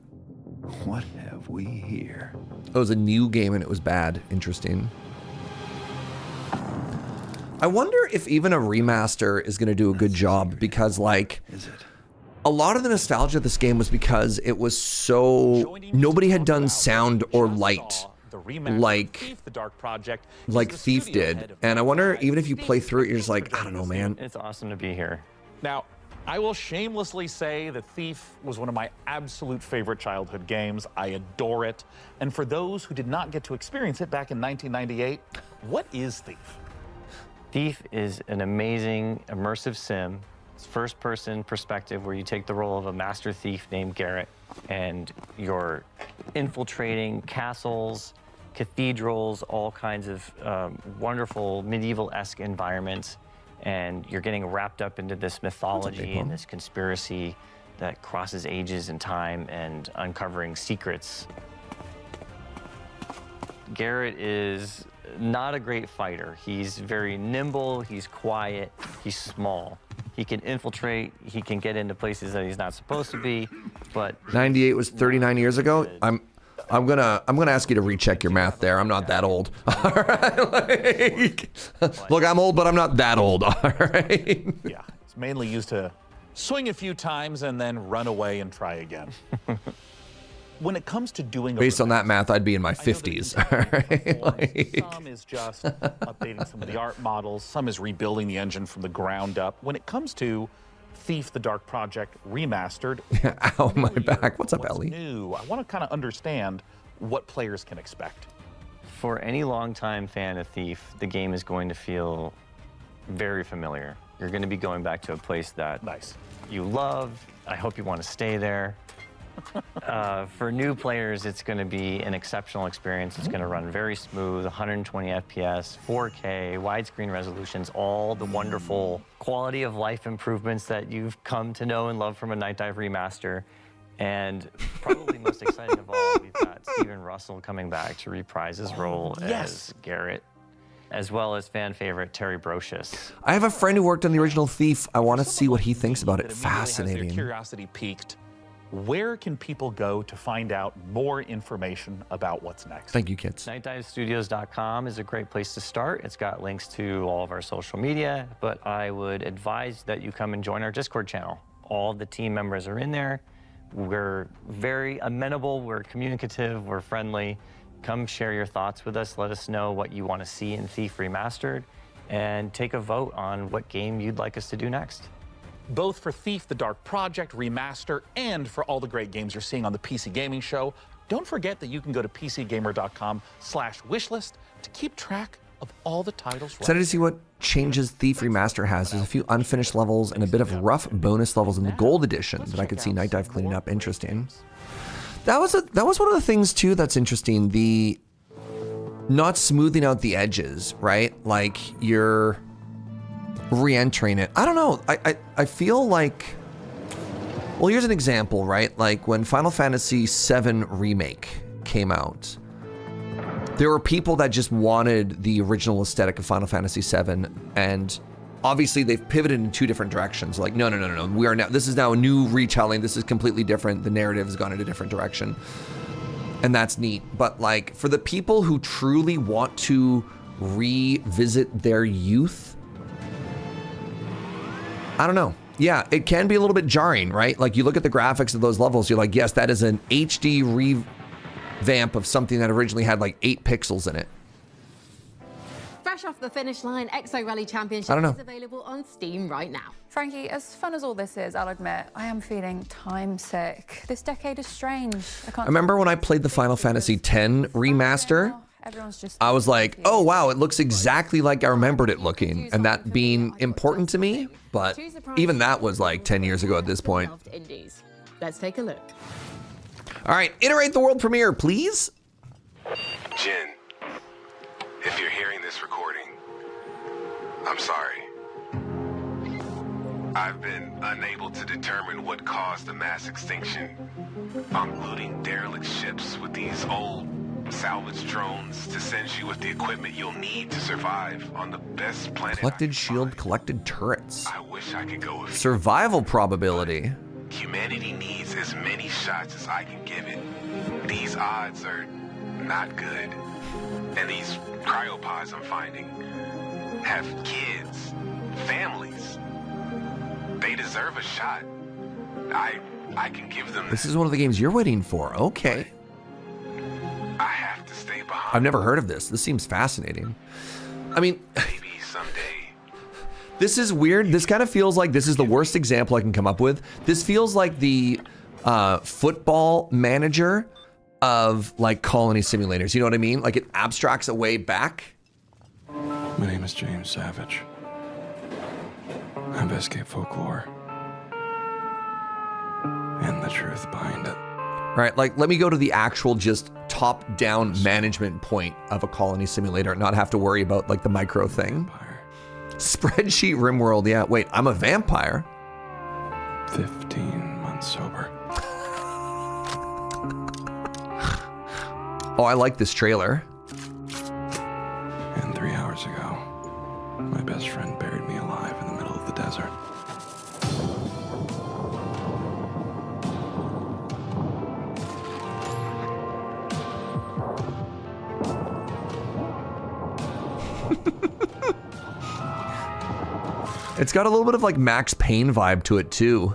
What have we here? It was a new game and it was bad. Interesting. I wonder if even a remaster is going to do a good job because, like, a lot of the nostalgia of this game was because it was so nobody had done sound or light like Thief did. And I wonder, even if you play through it, you're just like, I don't know, man. It's awesome to be here. Now, I will shamelessly say that Thief was one of my absolute favorite childhood games. I adore it. And for those who did not get to experience it back in 1998, what is Thief? Thief is an amazing immersive sim. It's first-person perspective where you take the role of a master thief named Garrett, and you're infiltrating castles, cathedrals, all kinds of wonderful medieval-esque environments, and you're getting wrapped up into this mythology and this conspiracy that crosses ages and time and uncovering secrets. Garrett is not a great fighter. He's very nimble, he's quiet, he's small. He can infiltrate, he can get into places that he's not supposed to be, but 98 was 39 years ago. I'm gonna ask you to recheck your math there. I'm not that old. All right, look, I'm old, but I'm not that old. All right. Yeah, it's mainly used to swing a few times and then run away and try again. When it comes to doing based on that math, I'd be in my 50s. All right. Some is just updating some of the art models. Some is rebuilding the engine from the ground up. When it comes to Thief: The Dark Project Remastered, ow, my back. What's up, what's Ellie? new? I want to kind of understand what players can expect. for any longtime fan of Thief, the game is going to feel very familiar. You're going to be going back to a place that you love. I hope you want to stay there. For new players, it's going to be an exceptional experience. It's going to run very smooth, 120 FPS, 4K, widescreen resolutions, all the wonderful quality of life improvements that you've come to know and love from a Night Dive remaster. And probably most exciting of all, we've got Steven Russell coming back to reprise his role as Garrett, as well as fan favorite Terry Brocious. I have a friend who worked on the original Thief. I want to see what he thinks about it. Fascinating. Has their curiosity piqued. Where can people go to find out more information about what's next? Thank you, kids. NightDiveStudios.com is a great place to start. It's got links to all of our social media, but I would advise that you come and join our Discord channel. All of the team members are in there. We're very amenable, we're communicative, we're friendly. Come share your thoughts with us. Let us know what you want to see in Thief Remastered, and take a vote on what game you'd like us to do next. Both for Thief: The Dark Project Remaster and for all the great games you're seeing on the PC Gaming Show, don't forget that you can go to PCGamer.com/wishlist to keep track of all the titles. Excited to see what changes Thief Remaster has. There's a few unfinished levels and a bit of rough bonus levels in the Gold Edition that I could see Night Dive cleaning up. Interesting. That was one of the things too that's interesting. The not smoothing out the edges, right? Like you're re-entering it. I don't know. I feel like, well, here's an example, right? Like when Final Fantasy VII Remake came out, there were people that just wanted the original aesthetic of Final Fantasy VII, and obviously they've pivoted in 2 different directions. Like, no. We are now, this is now a new retelling. This is completely different. The narrative has gone in a different direction. And that's neat. But like, for the people who truly want to revisit their youth, I don't know. Yeah, it can be a little bit jarring, right? Like, you look at the graphics of those levels, you're like, yes, that is an HD revamp of something that originally had like 8 pixels in it. Fresh off the finish line, Exo Rally Championship is available on Steam right now. Frankie, as fun as all this is, I'll admit, I am feeling time sick. This decade is strange. I remember when I played the Final Fantasy X remaster, I was like, oh wow, it looks exactly like I remembered it looking, and that being important to me, but even that was like 10 years ago at this point. Let's take a look. All right, iterate the world premiere, please. Jin, if you're hearing this recording, I'm sorry. I've been unable to determine what caused the mass extinction. I'm looting derelict ships with these old salvage drones to send you with the equipment you'll need to survive on the best planet. Collected shield, collected turrets. I wish I could go with Survival probability. Humanity needs as many shots as I can give it. These odds are not good. And these cryopods I'm finding have kids, families. They deserve a shot. I can give them This is one of the games you're waiting for. Okay. I have to stay behind. I've never heard of this. This seems fascinating. I mean, maybe someday. This is weird. This kind of feels like this is the worst example I can come up with. This feels like the football manager of like colony simulators. You know what I mean? Like, it abstracts away back. My name is James Savage. I investigate folklore and the truth behind it. Right, like, let me go to the actual just top-down management point of a colony simulator and not have to worry about like the micro thing. Spreadsheet RimWorld, yeah. Wait, I'm a vampire. 15 months sober. Oh, I like this trailer. And 3 hours ago, my best friend buried me alive in the middle of the desert. It's got a little bit of like Max Payne vibe to it too.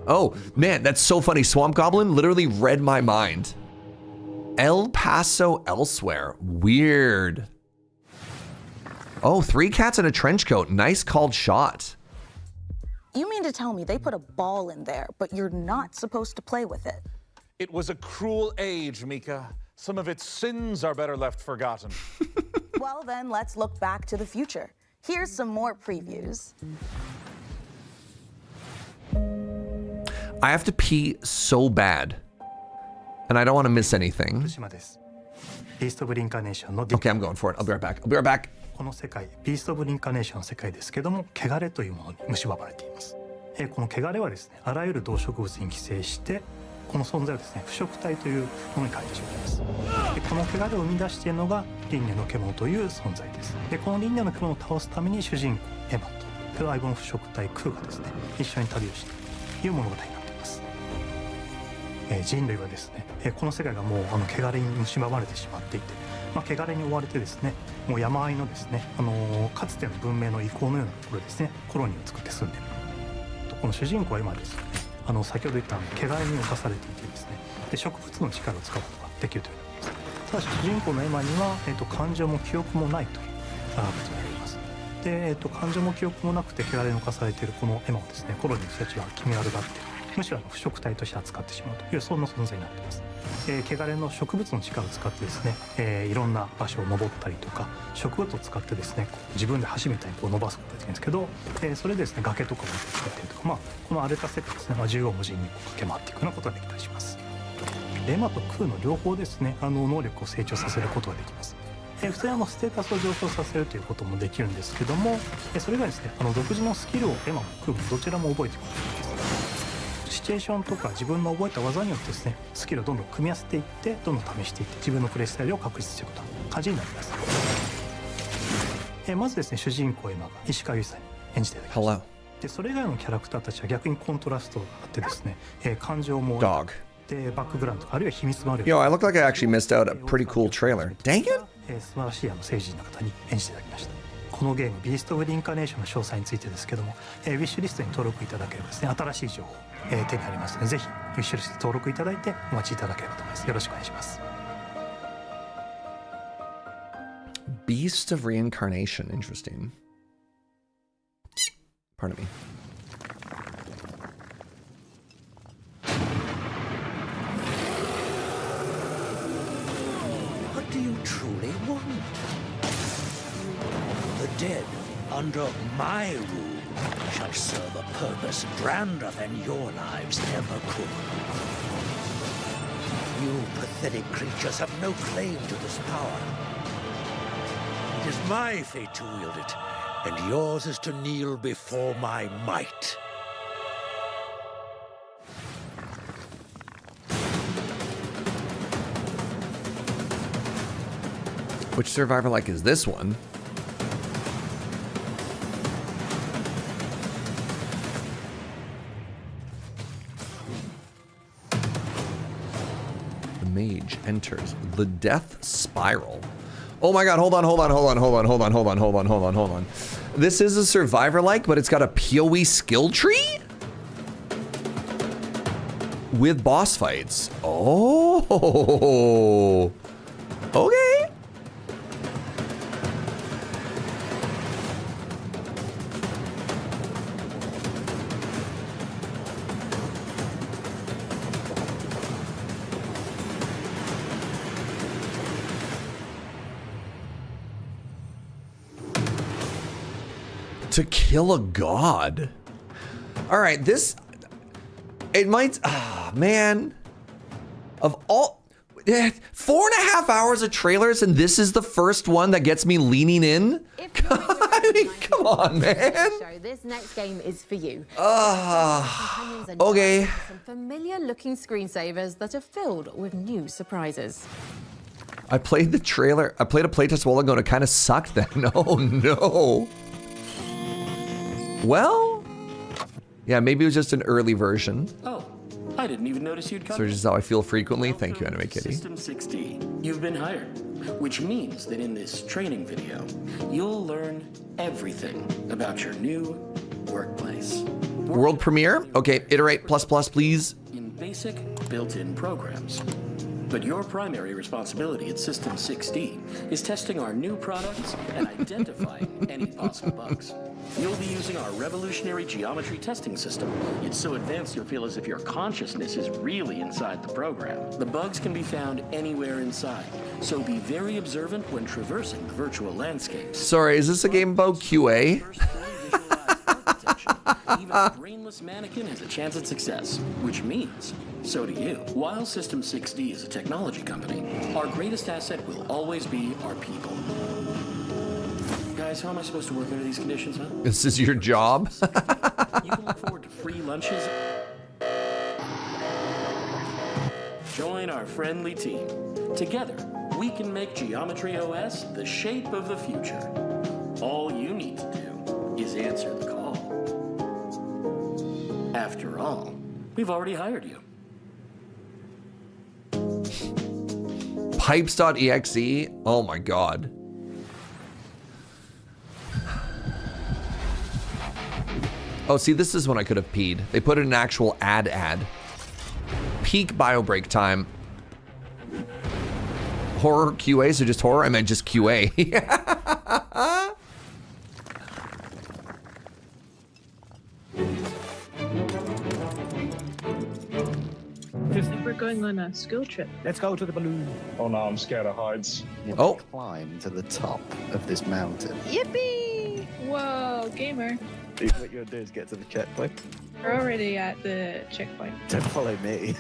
Oh man, that's so funny. Swamp Goblin literally read my mind. El Paso Elsewhere. Weird. Oh, 3 cats in a trench coat. Nice called shot. You mean to tell me they put a ball in there, but you're not supposed to play with it? It was a cruel age, Mika. Some of its sins are better left forgotten. Well, then let's look back to the future. Here's some more previews. I have to pee so bad, and I don't want to miss anything. Okay, I'm going for it. I'll be right back. I'll be right back. この世界、ビースト・オブ・リンカネーションの世界ですけども、汚れというものに蝕まれています。この汚れはですね、あらゆる動植物に寄生して、この存在をですね、腐食体というものに変えてしまいます。でこの汚れを生み出しているのが輪廻の獣という存在です。でこの輪廻の獣を倒すために主人公エマと相棒の腐食体クーがですね、一緒に旅をしているという物語になっています。人類はですね、この世界がもう汚れに蝕まれてしまっていて、汚れに追われてですね、もう山あいのですね、かつての文明の遺構のようなところですね、コロニーを作って住んでいる。この主人公は今ですね、先ほど言った汚れに侵されていてですね、で植物の力を使うことができるということです。ただし主人公のエマには、感情も記憶もないということになります。で、感情も記憶もなくて汚れに侵されているこのエマをですね、コロニーの人たちは気味悪がって、むしろ腐食体として扱ってしまうというそんな存在になっています。汚れの植物の力を使ってですね、いろんな場所を登ったりとか植物を使ってですね、自分で橋みたいに伸ばすことができるんですけど、それでですね、崖とかを作ったりとか、この荒れた世界ですね、縦横無尽に駆け回っていくようなことができたりします。エマとクーの両方ですね、能力を成長させることができます。普通にステータスを上昇させるということもできるんですけども、それがですね、独自のスキルをエマもクーもどちらも覚えていくことができます。シチュエーションとか自分の覚えた技によってですね、スキルをどんどん組み合わせていってどんどん試していって自分のプレイスタイルを確立していくという感じになります。まずですね、主人公エマが石川由依さんに演じていただきました。でそれ以外のキャラクターたちは逆にコントラストがあってですね、感情も Dog. でバックグラウンドとかあるいは秘密がある。 Yo, I look like I actually missed out a pretty cool trailer. Dang it! 素晴らしい政治人の方に演じていただきました。このゲームビースト・オブ・リンカーネーションの詳細についてですけども、ウィッシュリストに登録いただければですね、新しい情報、手に入りますので、ぜひウィッシュリストに登録いただいてお待ちいただければと思います。よろしくお願いします。 Beast of Reincarnation. Interesting. Pardon me. What do you truly want? The dead, under my rule, shall serve a purpose grander than your lives ever could. You pathetic creatures have no claim to this power. It is my fate to wield it, and yours is to kneel before my might. Which Survivor like is this one? The mage enters the death spiral. Oh my god, hold on. This is a Survivor-like, but it's got a PoE skill tree? With boss fights. Oh. Okay. To kill a god. All right, this, it might, man, of all, 4.5 hours of trailers and this is the first one that gets me leaning in? I mean, come on, man. This next game is for you. Okay. Some familiar looking screensavers that are filled with new surprises. I played the trailer, I played a playtest a while ago and it kind of sucked then. Oh no. Well, yeah, maybe it was just an early version. Oh, I didn't even notice you'd come. So this is how I feel frequently. Thank you, Anime Kitty. System 6D. You've been hired, which means that in this training video, you'll learn everything about your new workplace. World premiere? Okay, iterate plus please. In basic built-in programs. But your primary responsibility at System 6D is testing our new products and identifying any possible bugs. You'll be using our revolutionary geometry testing system. It's so advanced you'll feel as if your consciousness is really inside the program. The bugs can be found anywhere inside, so be very observant when traversing the virtual landscapes. Sorry, is this a game about QA? Even a brainless mannequin has a chance at success, which means so do you. While System 6D is a technology company, our greatest asset will always be our people. Guys, how am I supposed to work under these conditions, huh? This is your job? You can look forward to free lunches. Join our friendly team. Together, we can make Geometry OS the shape of the future. All you need to do is answer the call. After all, we've already hired you. Pipes.exe? Oh my god. Oh, see, this is when I could have peed. They put in an actual ad. Peak bio break time. Horror QA, so just horror? I meant just QA. I think we're going on a school trip. Let's go to the balloon. Oh no, I'm scared of heights. Oh. Climb to the top of this mountain. Yippee! Whoa, gamer. What you're do is get to the checkpoint. We're already at the checkpoint. Don't follow me.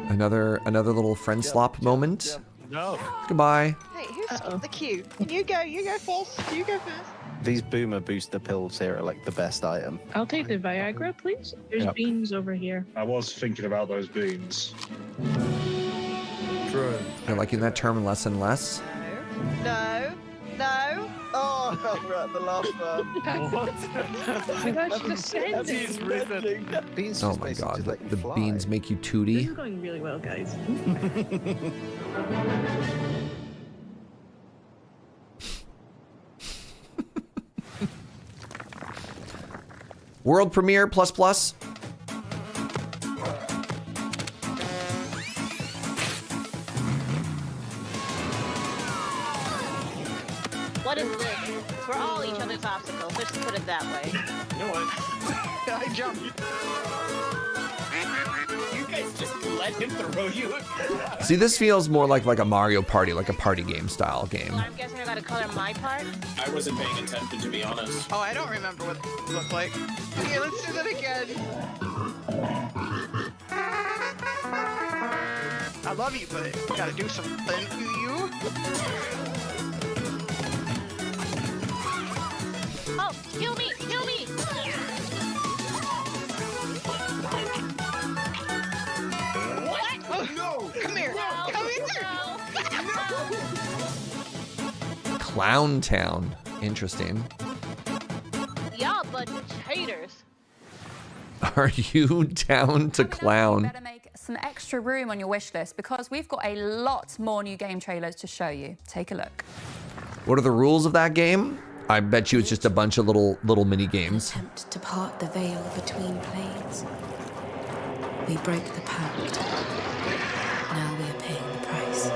Another little friend slop moment. No. Goodbye. Hey, who's got the queue? You go first. You go first. These boomer booster pills here are like the best item. I'll take the Viagra, please. There's Yep. beans over here. I was thinking about those beans. True. You're liking that term less and less? No. Oh, we're at the last one. What? That's descending. Beans Oh just my basically god, just let you the fly. beans make you This tooty. is going really well, guys. World premiere plus plus. What is this? We're all each other's obstacles, let's put it that way. You know what? I jumped. You guys just let him throw you. See, this feels more like a Mario Party, like a party game style game. Well, I'm guessing I gotta color my part. I wasn't paying attention, to be honest. Oh, I don't remember what it looked like. Okay, let's do that again. I love you, but I gotta do something to you. Oh, kill me! Kill me! What? Oh no! Come here! Come here! Clown Town. Interesting. Y'all bunch of traitors. Are you down to clown? Better make some extra room on your wish list because we've got a lot more new game trailers to show you. Take a look. What are the rules of that game? I bet you it's just a bunch of little mini games. Attempt to part the veil between planes. We broke the pact. Now we are paying the price.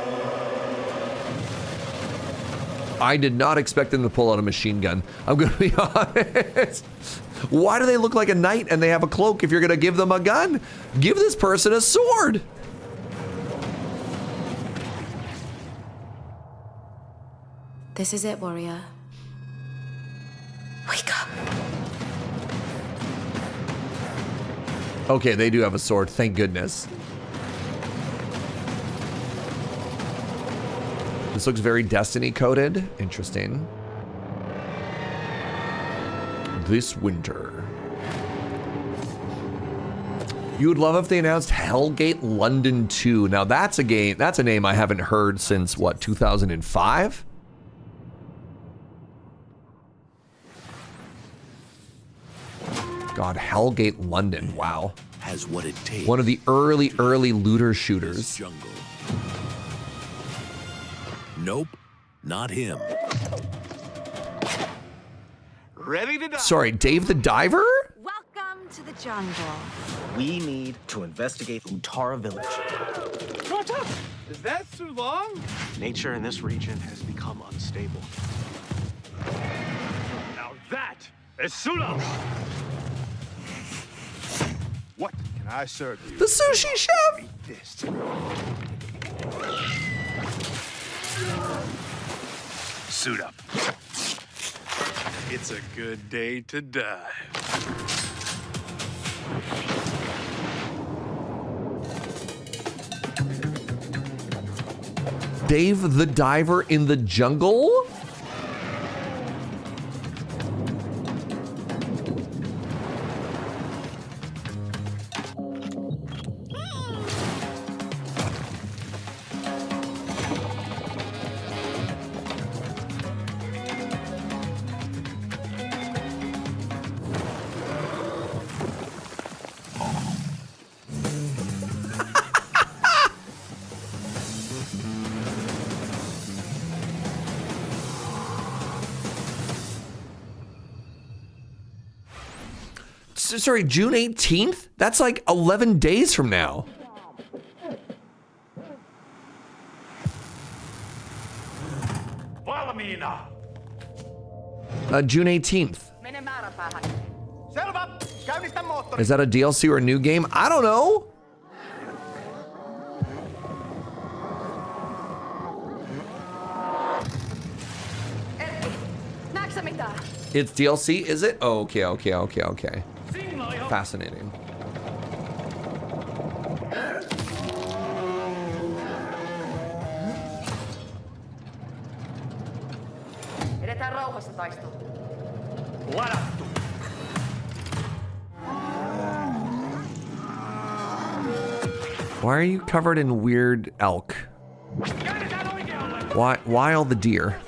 I did not expect them to pull out a machine gun. I'm gonna be honest. Why do they look like a knight and they have a cloak if you're gonna give them a gun? Give this person a sword. This is it, warrior. Wake up. Okay, they do have a sword, thank goodness. This looks very Destiny coded. Interesting. This winter. You would love if they announced Hellgate London 2. Now that's a game, that's a name I haven't heard since what, 2005? God, Hellgate London, wow. Has what it takes. One of the early looter shooters. Jungle. Nope, not him. Ready to die. Sorry, Dave the Diver? Welcome to the jungle. We need to investigate Utara Village. Shut up! Is that too long? Nature in this region has become unstable. Now that is Sula! What can I serve you? The sushi chef! Eat this. Suit up. It's a good day to die. Dave the Diver in the jungle? Sorry, June 18th? That's like 11 days from now. June 18th. Is that a DLC or a new game? I don't know. It's DLC, is it? Oh, okay. Fascinating. Why are you covered in weird elk? Why all the deer?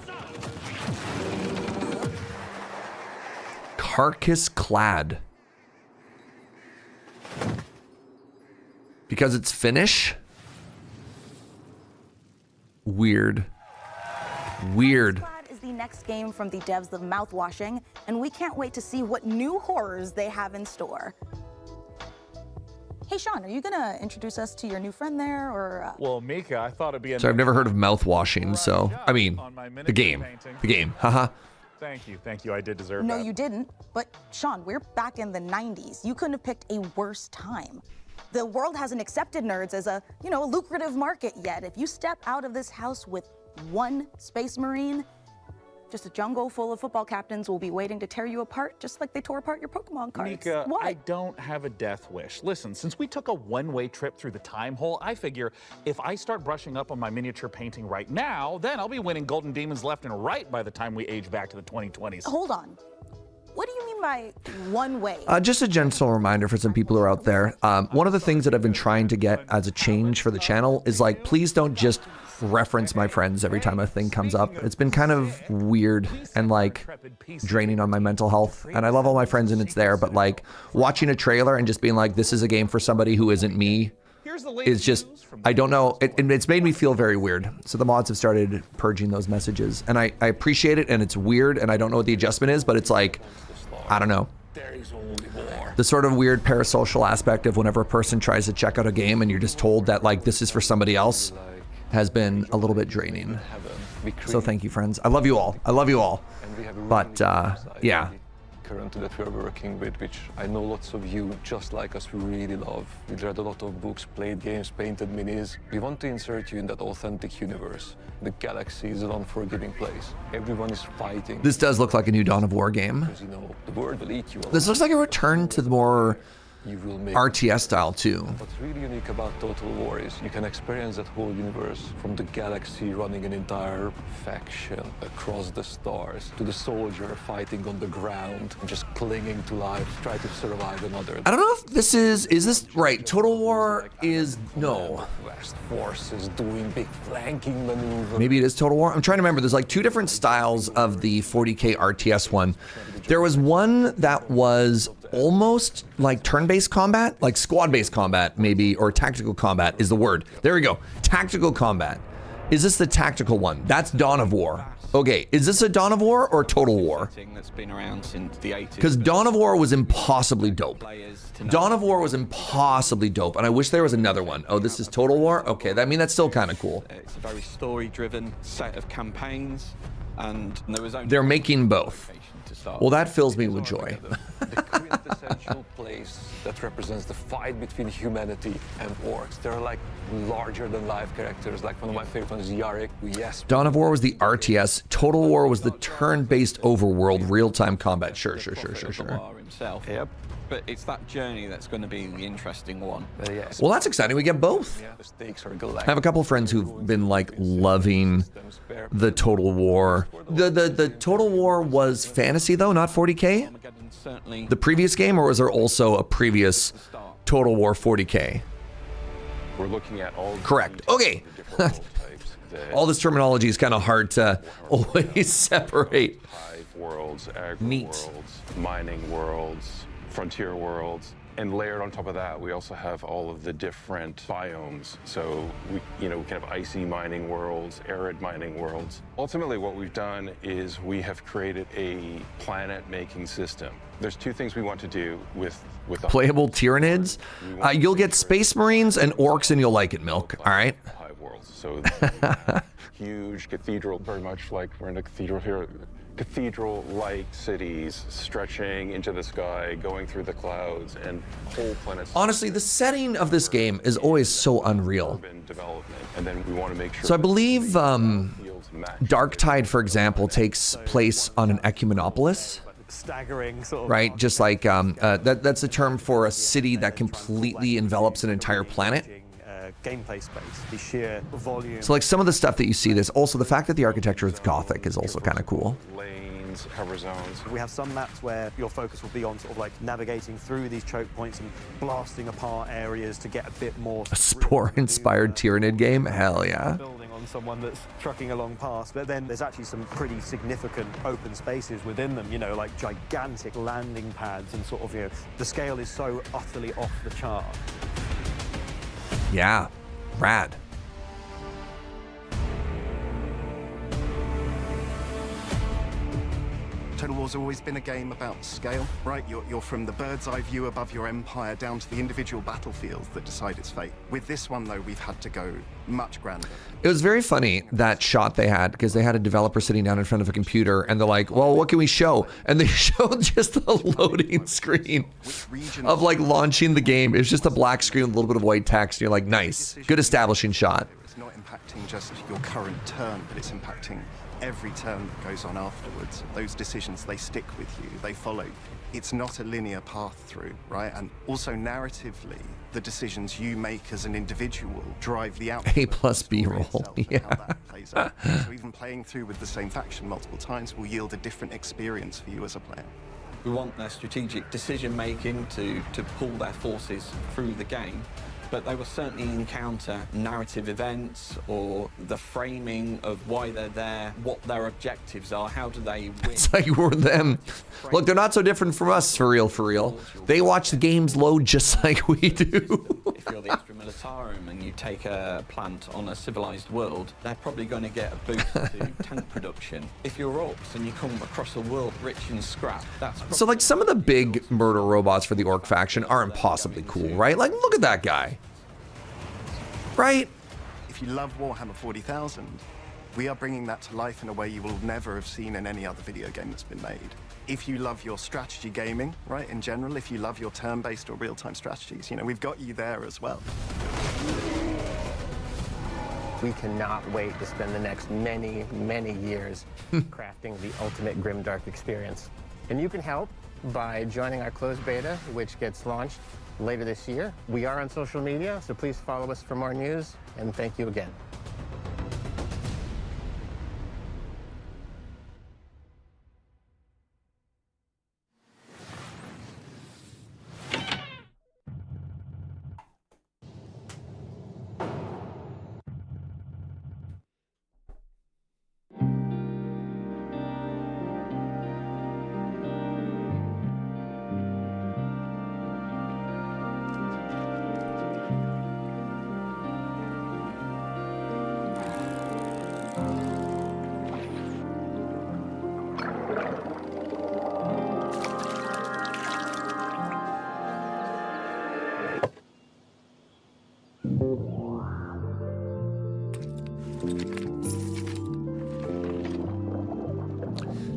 carcass clad. Because it's Finnish? Weird. Weird. Clad is the next game from the devs of Mouthwashing, and we can't wait to see what new horrors they have in store. Hey, Sean, are you gonna introduce us to your new friend there, or? Well, Mika, I thought it'd be. So I've never heard of mouthwashing, so I mean, the game, haha. Thank you. I did deserve No, that. you didn't. But Sean, we're back in the 90s. You couldn't have picked a worse time. The world hasn't accepted nerds as a, a lucrative market yet. If you step out of this house with one Space Marine, just a jungle full of football captains will be waiting to tear you apart, just like they tore apart your Pokemon cards. Mika, What? I don't have a death wish. Listen, since we took a one-way trip through the time hole, I figure if I start brushing up on my miniature painting right now, then I'll be winning Golden Demons left and right by the time we age back to the 2020s. Hold on. What do you mean by one way? Just a gentle reminder for some people who are out there. One of the things that I've been trying to get as a change for the channel is like, please don't just reference my friends every time a thing comes up. It's been kind of weird and like draining on my mental health. And I love all my friends and it's there, but like watching a trailer and just being like, this is a game for somebody who isn't me is just, I don't know. It's made me feel very weird. So the mods have started purging those messages and I appreciate it and it's weird and I don't know what the adjustment is, but it's like, I don't know. The sort of weird parasocial aspect of whenever a person tries to check out a game and you're just told that like this is for somebody else has been a little bit draining. So thank you, friends. I love you all. I love you all. But yeah. Currently that we are working with, which I know lots of you, just like us, we really love. We read a lot of books, played games, painted minis. We want to insert you in that authentic universe. The galaxy is an unforgiving place. Everyone is fighting. This does look like a new Dawn of War game. Because, the world will eat you alive. This looks like a return to the more You will make RTS style too. What's really unique about Total War is you can experience that whole universe, from the galaxy running an entire faction across the stars, to the soldier fighting on the ground, just clinging to life, try to survive another. I don't know if this is this right? Total War is, no. West forces doing big flanking maneuvers. Maybe it is Total War. I'm trying to remember. There's like two different styles of the 40K RTS one. There was one that was almost like turn-based combat, like squad-based combat maybe, or tactical combat is the word. There we go. Tactical combat. Is this the tactical one? That's Dawn of War. Okay, is this a Dawn of War or Total War? That's been around since the 80s. Because Dawn of War was impossibly dope. Dawn of War was impossibly dope, and I wish there was another one. Oh, this is Total War? Okay, I mean, that's still kind of cool. It's a very story-driven set of campaigns, and there was only... They're making both. Well, that fills me with joy. The quintessential place that represents the fight between humanity and orcs. They're like larger-than-life characters. Like one of my favorite ones is Yarrick. Yes. Dawn of War was the RTS. Total War was the turn-based overworld real-time combat. Sure. Himself. Yep. But it's that journey that's going to be the interesting one. Well, that's exciting. We get both. The stakes are I have a couple of friends who've been like loving the Total War. The Total War was fantasy though, not 40K? The previous game, or was there also a previous Total War 40K? We're looking at all. Correct. Okay. All this terminology is kind of hard to always separate. Hive worlds, agri worlds, mining worlds, frontier worlds, and layered on top of that, we also have all of the different biomes. So we can have icy mining worlds, arid mining worlds. Ultimately, what we've done is we have created a planet-making system. There's two things we want to do with playable Tyranids. You'll get Space Marines and Orcs, and you'll like it, Milk. All right. Hive worlds. So huge cathedral, very much like we're in a cathedral here. Cathedral-like cities stretching into the sky, going through the clouds, and whole planets. Honestly, the setting of this game is always so unreal. And then we want to make sure. So I believe Darktide, for example, takes place on an ecumenopolis. Staggering sort of. Right, just like that's a term for a city that completely envelops an entire planet. Gameplay space, the sheer volume. So like some of the stuff that you see, there's also the fact that the architecture is Gothic is also kind of cool. Lanes, cover zones. We have some maps where your focus will be on sort of like navigating through these choke points and blasting apart areas to get a bit more. A Spore-inspired Tyranid game? Hell yeah. Building on someone that's trucking along past, but then there's actually some pretty significant open spaces within them, you know, like gigantic landing pads and sort of, you know, the scale is so utterly off the chart. Yeah, rad. Total War's always been a game about scale, right? You're from the bird's eye view above your empire down to the individual battlefields that decide its fate. With this one, though, we've had to go much grander. It was very funny, that shot they had, because they had a developer sitting down in front of a computer and they're like, well, what can we show? And they showed just a loading screen of like launching the game. It was just a black screen with a little bit of white text. You're like, nice, good establishing shot. It's not impacting just your current turn, but it's impacting every turn that goes on afterwards. Those decisions, they stick with you, they follow. It's not a linear path through, right? And also narratively, the decisions you make as an individual drive the outcome. A plus B roll, yeah. So even playing through with the same faction multiple times will yield a different experience for you as a player. We want their strategic decision making to pull their forces through the game, but they will certainly encounter narrative events or the framing of why they're there, what their objectives are, how do they win. It's like we're them. Look, they're not so different from us, for real, for real. They watch the games load just like we do. If you're the Astra Militarum and you take a plant on a civilized world, they're probably going to get a boost to tank production. If you're orcs and you come across a world rich in scrap, that's So like some of the big murder robots for the orc faction are impossibly cool, right? Like look at that guy. Right? If you love Warhammer 40,000, we are bringing that to life in a way you will never have seen in any other video game that's been made. If you love your strategy gaming, right, in general, if you love your turn-based or real-time strategies, you know, we've got you there as well. We cannot wait to spend the next many, many years crafting the ultimate grimdark experience. And you can help by joining our closed beta, which gets launched later this year. We are on social media, so please follow us for more news, and thank you again.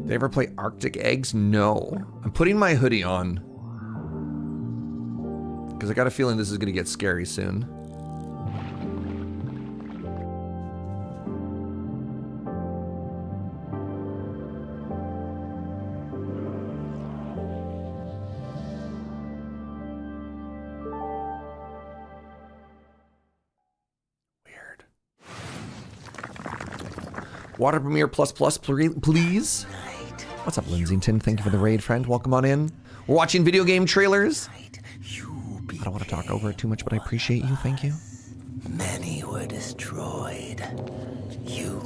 They ever play Arctic Eggs? No. I'm putting my hoodie on because I got a feeling this is going to get scary soon. Water Premiere Plus, please. What's up, Linsington? Thank you for the raid, friend. Welcome on in. We're watching video game trailers. I don't want to talk over it too much, but I appreciate you. Thank you. Many were destroyed. You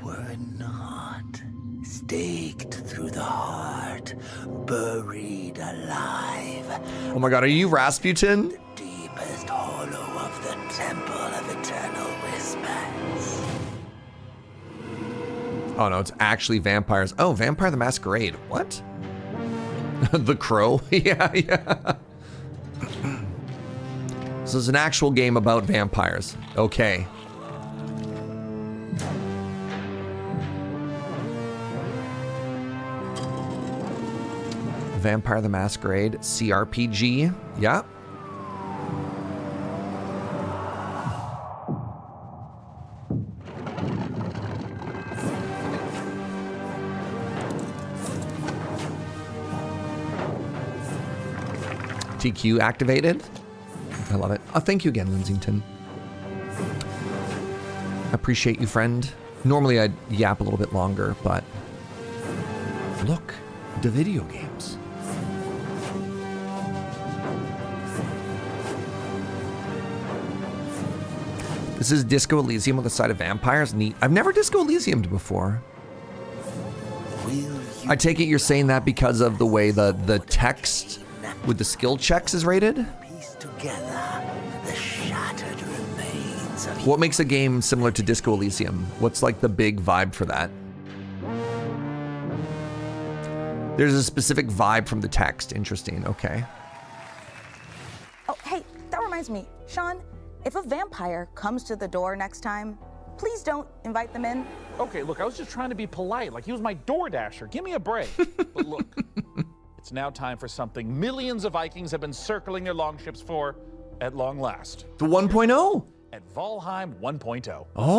were not. Staked through the heart, buried alive. Oh my god, are you Rasputin? Deepest hollow of the Temple of Eternal Whispers. Oh no, it's actually vampires. Oh, Vampire the Masquerade. What? The Crow? Yeah. So it's an actual game about vampires. Okay. Vampire the Masquerade, CRPG. Yeah. TQ activated. I love it. Oh, thank you again, Linsington. Appreciate you, friend. Normally I'd yap a little bit longer, but look, the video games. This is Disco Elysium with a side of vampires. Neat. I've never Disco Elysiumed before. I take it you're saying that because of the way the text with the skill checks is rated? Piece together the shattered remains of What makes a game similar to Disco Elysium? What's like the big vibe for that? There's a specific vibe from the text. Interesting. Okay. Oh, hey, that reminds me. Sean, if a vampire comes to the door next time, please don't invite them in. Okay, look, I was just trying to be polite. Like, he was my door dasher. Give me a break. But look, it's now time for something millions of Vikings have been circling their longships for at long last. The 1.0? At Valheim 1.0. Oh!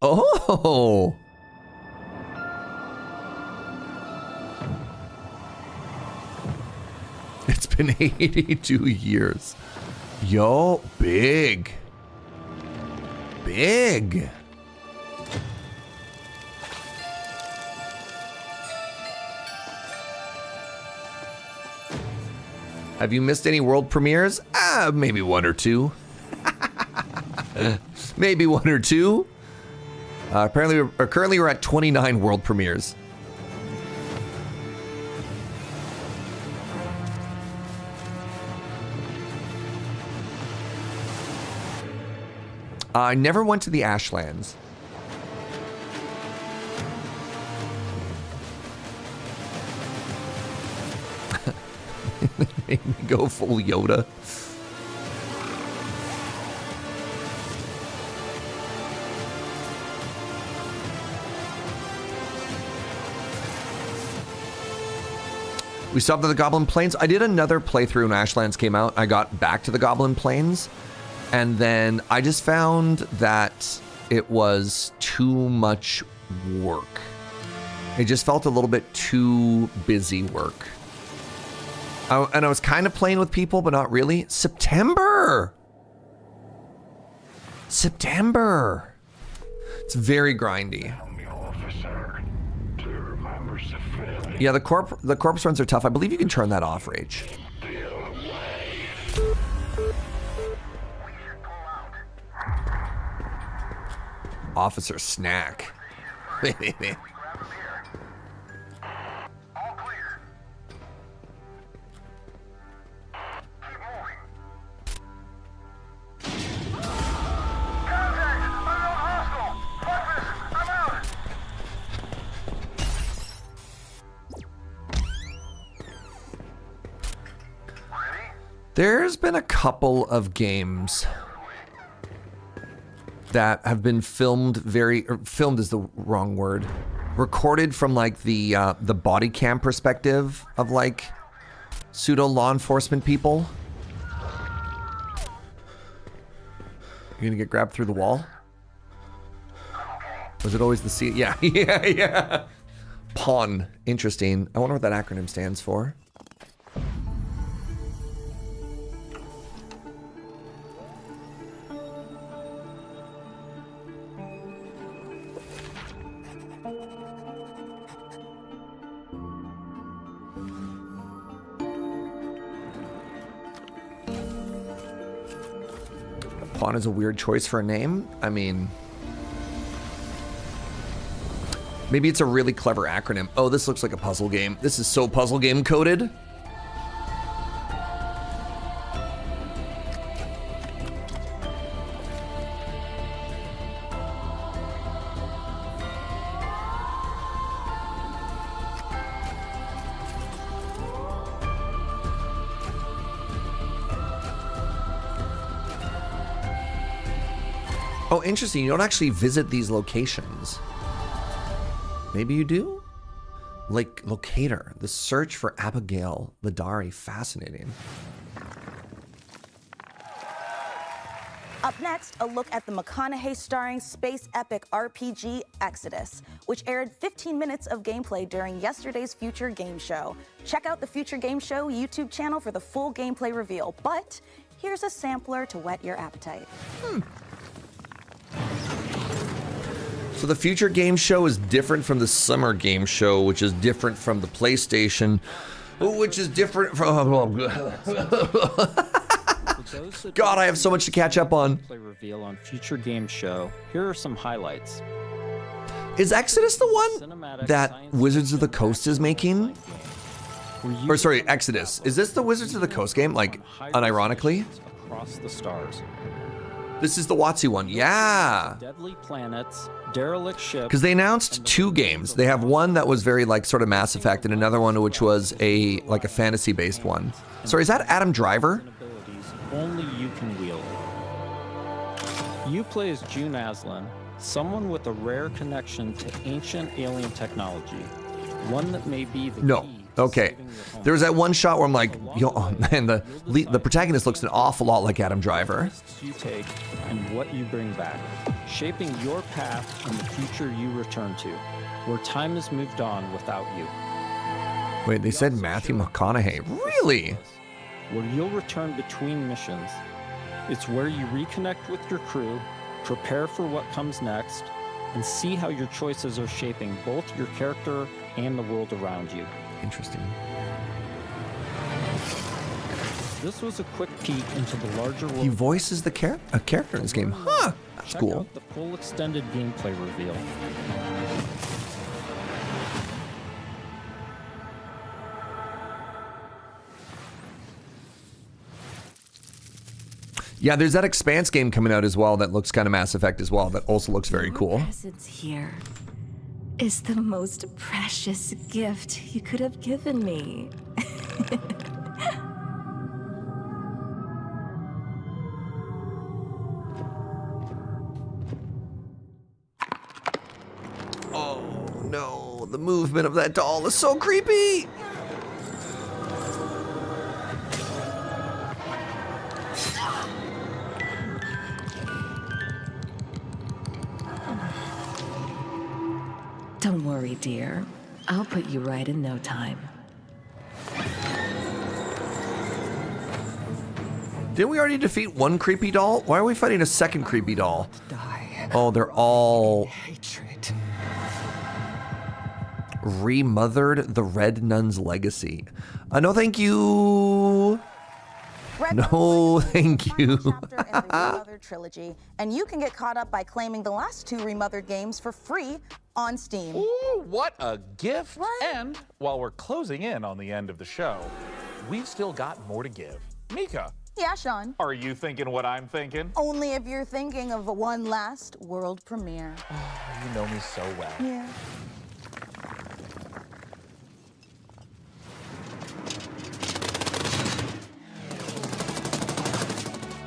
Oh! It's been 82 years. Yo, big. Big. Have you missed any world premieres? Maybe one or two. Maybe one or two. Currently we're at 29 world premieres. I never went to the Ashlands. They made me go full Yoda. We stopped at the Goblin Plains. I did another playthrough when Ashlands came out. I got back to the Goblin Plains. And then I just found that it was too much work. It just felt a little bit too busy work. And I was kind of playing with people, but not really. September! September! It's very grindy. Yeah, the corpse runs are tough. I believe you can turn that off, Rage. Officer Snack. There's been a couple of games that have been filmed filmed is the wrong word. Recorded from like the body cam perspective of like pseudo law enforcement people. You're gonna get grabbed through the wall? Was it always the C? Yeah, yeah. Pawn. Interesting. I wonder what that acronym stands for. Pawn is a weird choice for a name. I mean, maybe it's a really clever acronym. Oh, this looks like a puzzle game. This is so puzzle game coded. Oh, interesting. You don't actually visit these locations. Maybe you do? Like, Locator. The search for Abigail Ladari. Fascinating. Up next, a look at the McConaughey-starring space epic RPG Exodus, which aired 15 minutes of gameplay during yesterday's Future Game Show. Check out the Future Game Show YouTube channel for the full gameplay reveal, but here's a sampler to whet your appetite. So the Future Game Show is different from the Summer Game Show, which is different from the PlayStation, which is different from... God, I have so much to catch up on. Play reveal on future game show. Here are some highlights. Is Exodus the one that Wizards of the Coast is making? Or sorry, Exodus. Is this the Wizards of the Coast game? Like, unironically? Across the stars. This is the WotC one. Yeah. Deadly planets, derelict ships. Because they announced 2 games. They have one that was very like sort of Mass Effect, and another one which was a fantasy-based one. Sorry, is that Adam Driver? Only you can wield. You play as June Aslan, someone with a rare connection to ancient alien technology, one that may be the No. Okay. There was that one shot where I'm like, yo, oh man, the protagonist looks an awful lot like Adam Driver. You take and what you bring back, shaping your path and the future you return to, where time has moved on without you. Wait, they said Matthew McConaughey. Really? Where you'll return between missions. It's where you reconnect with your crew, prepare for what comes next, and see how your choices are shaping both your character and the world around you. Interesting. This was a quick peek into the larger world. He voices a character in this game. Huh. That's Check cool. out the full extended gameplay reveal. Yeah, there's that Expanse game coming out as well that looks kind of Mass Effect as well. That also looks very cool. Presence here is the most precious gift you could have given me. Oh no, the movement of that doll is so creepy. Don't worry, dear. I'll put you right in no time. Didn't we already defeat one creepy doll? Why are we fighting a second creepy doll? Oh, they're all remothered the Red Nun's legacy. No, thank you. No, thank you. Chapter in the Remothered trilogy, and you can get caught up by claiming the last 2 Remothered games for free on Steam. Ooh, what a gift! Right? And while we're closing in on the end of the show, we've still got more to give. Mika. Yeah, Sean. Are you thinking what I'm thinking? Only if you're thinking of one last world premiere. Oh, you know me so well. Yeah.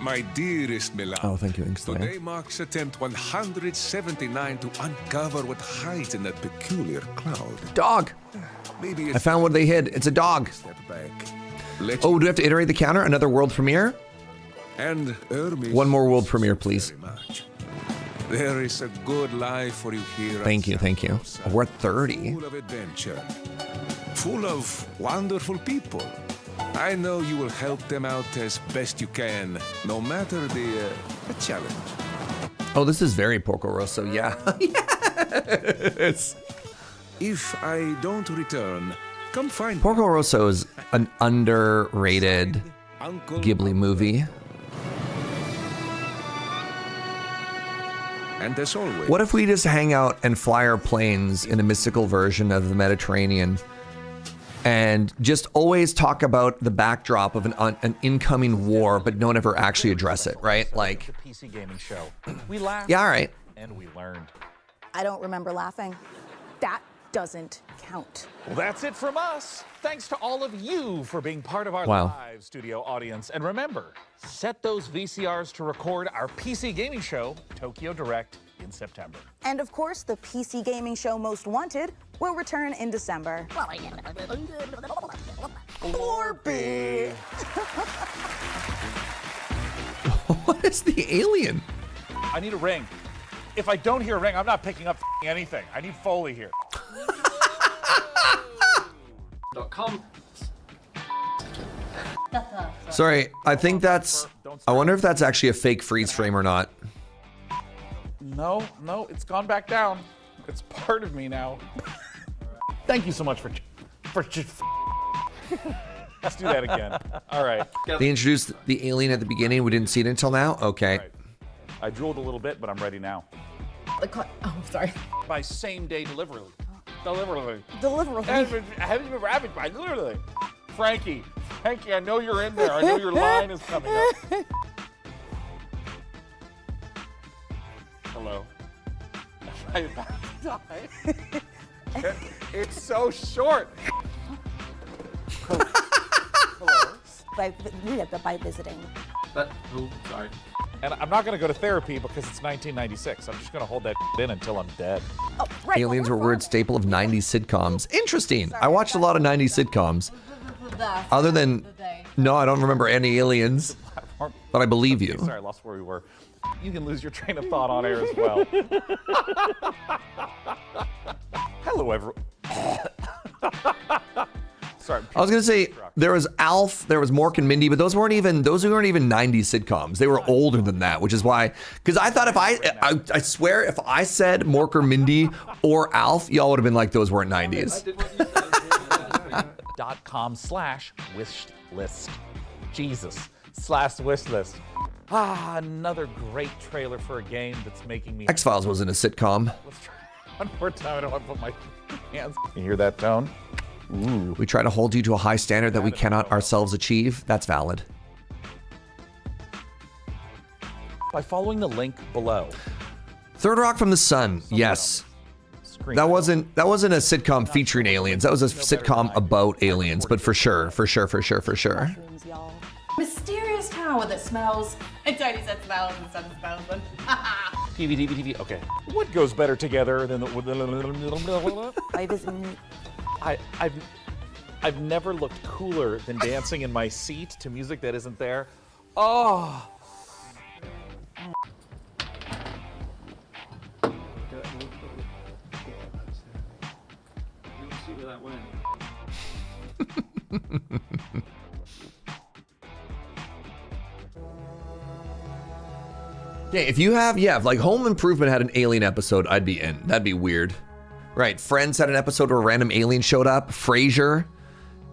My dearest Milan. Oh, thank you, Inksley. Today marks attempt 179 to uncover what hides in that peculiar cloud. Dog. Maybe I found what they hid. It's a dog. Step back. Oh, do we have to iterate the counter? Another world premiere? And Hermes. One more world premiere, please. There is a good life for you here. Thank you, thank you. Oh, we're at 30. Full of adventure. Full of wonderful people. I know you will help them out as best you can, no matter the challenge. Oh, this is very Porco Rosso, yeah. Yes. If I don't return, come find Porco Rosso is an underrated Ghibli movie. And as always, What if we just hang out and fly our planes in a mystical version of the Mediterranean and just always talk about the backdrop of an incoming war, but don't ever actually address it, right? Like, The PC gaming show. We laughed. yeah, all right. And we learned. I don't remember laughing. That doesn't count. Well, that's it from us. Thanks to all of you for being part of our Wow. live studio audience. And remember, set those VCRs to record our PC gaming show, Tokyo Direct, in September. And of course, the PC gaming show Most Wanted will return in December. Orby! What is the alien? I need a ring. If I don't hear a ring, I'm not picking up anything. I need Foley here. .com. Sorry, I think that's... I wonder if that's actually a fake freeze frame or not. No, it's gone back down. It's part of me now. Thank you so much for Let's do that again. All right. They introduced the alien at the beginning. We didn't see it until now. Okay. All right. I drooled a little bit, but I'm ready now. Oh, sorry. By same-day delivery. Delivery. Literally. Frankie, I know you're in there. I know your line is coming up. Hello. Am I about to die? It's so short. Hello. By visiting. Sorry. And I'm not going to go to therapy because it's 1996. I'm just going to hold that in until I'm dead. Oh, right. Aliens were a weird staple of 90s sitcoms. Interesting. I watched a lot of 90s sitcoms. Other than, no, I don't remember any aliens, but I believe you. Okay, sorry, I lost where we were. You can lose your train of thought on air as well. Hello, everyone. Sorry. I was gonna say there was Alf, there was Mork and Mindy, but those weren't even 90s sitcoms. They were older than that, which is why. Because I thought if I swear if I said Mork or Mindy or Alf, y'all would have been like those weren't 90s. .com/wish list. Jesus. /wish list. Another great trailer for a game that's making me. X-Files wasn't a sitcom. Let's try one more time. I don't want to put my hands. You hear that tone? Ooh. We try to hold you to a high standard that we cannot ourselves achieve. That's valid. By following the link below. Third Rock from the Sun. Yes. That wasn't a sitcom featuring aliens. That was a sitcom about aliens, but for sure. Mysterious tower that smells. It totally said smells and sun smells them. TV. Okay. What goes better together than the? I've never looked cooler than dancing in my seat to music that isn't there. Oh. See where that went. Yeah, if you have, like Home Improvement had an alien episode, I'd be in. That'd be weird. Right, Friends had an episode where a random alien showed up. Frasier. Can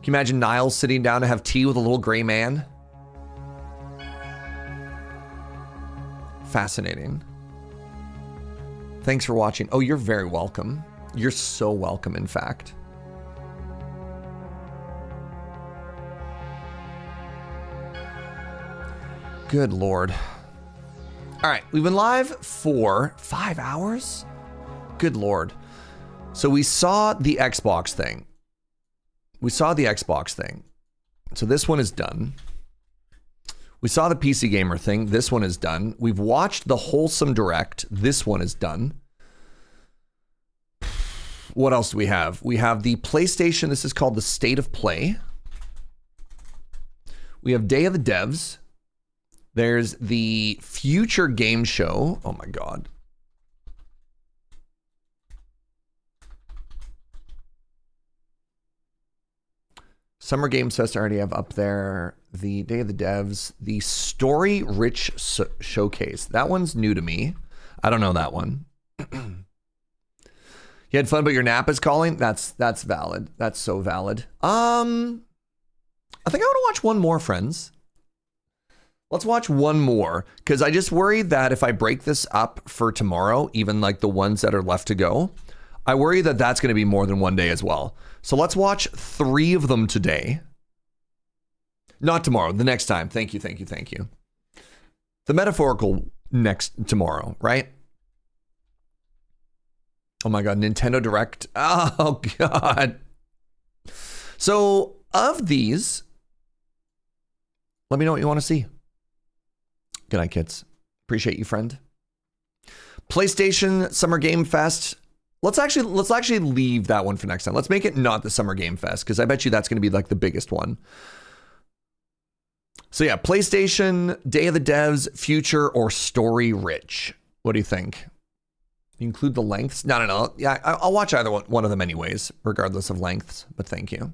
you imagine Niles sitting down to have tea with a little gray man? Fascinating. Thanks for watching. Oh, you're very welcome. You're so welcome, in fact. Good Lord. All right, we've been live for 5 hours. Good Lord. So we saw the Xbox thing. So this one is done. We saw the PC Gamer thing. This one is done. We've watched the Wholesome Direct. This one is done. What else do we have? We have the PlayStation. This is called the State of Play. We have Day of the Devs. There's the Future Game Show. Oh my God. Summer Games Fest I already have up there. The Day of the Devs. The Story Rich Showcase. That one's new to me. I don't know that one. You had fun, but your nap is calling? That's valid. That's so valid. I think I want to watch one more, friends. Let's watch one more, because I just worry that if I break this up for tomorrow, even like the ones that are left to go, I worry that that's going to be more than one day as well. So let's watch 3 of them today. Not tomorrow, the next time. Thank you. The metaphorical tomorrow, right? Oh my God, Nintendo Direct. Oh God. So of these, let me know what you want to see. Good night, kids. Appreciate you, friend. PlayStation Summer Game Fest. Let's actually leave that one for next time. Let's make it not the Summer Game Fest, because I bet you that's going to be like the biggest one. So yeah, PlayStation, Day of the Devs, Future, or Story Rich. What do you think? You include the lengths? No. Yeah, I'll watch either one of them anyways, regardless of lengths, but thank you.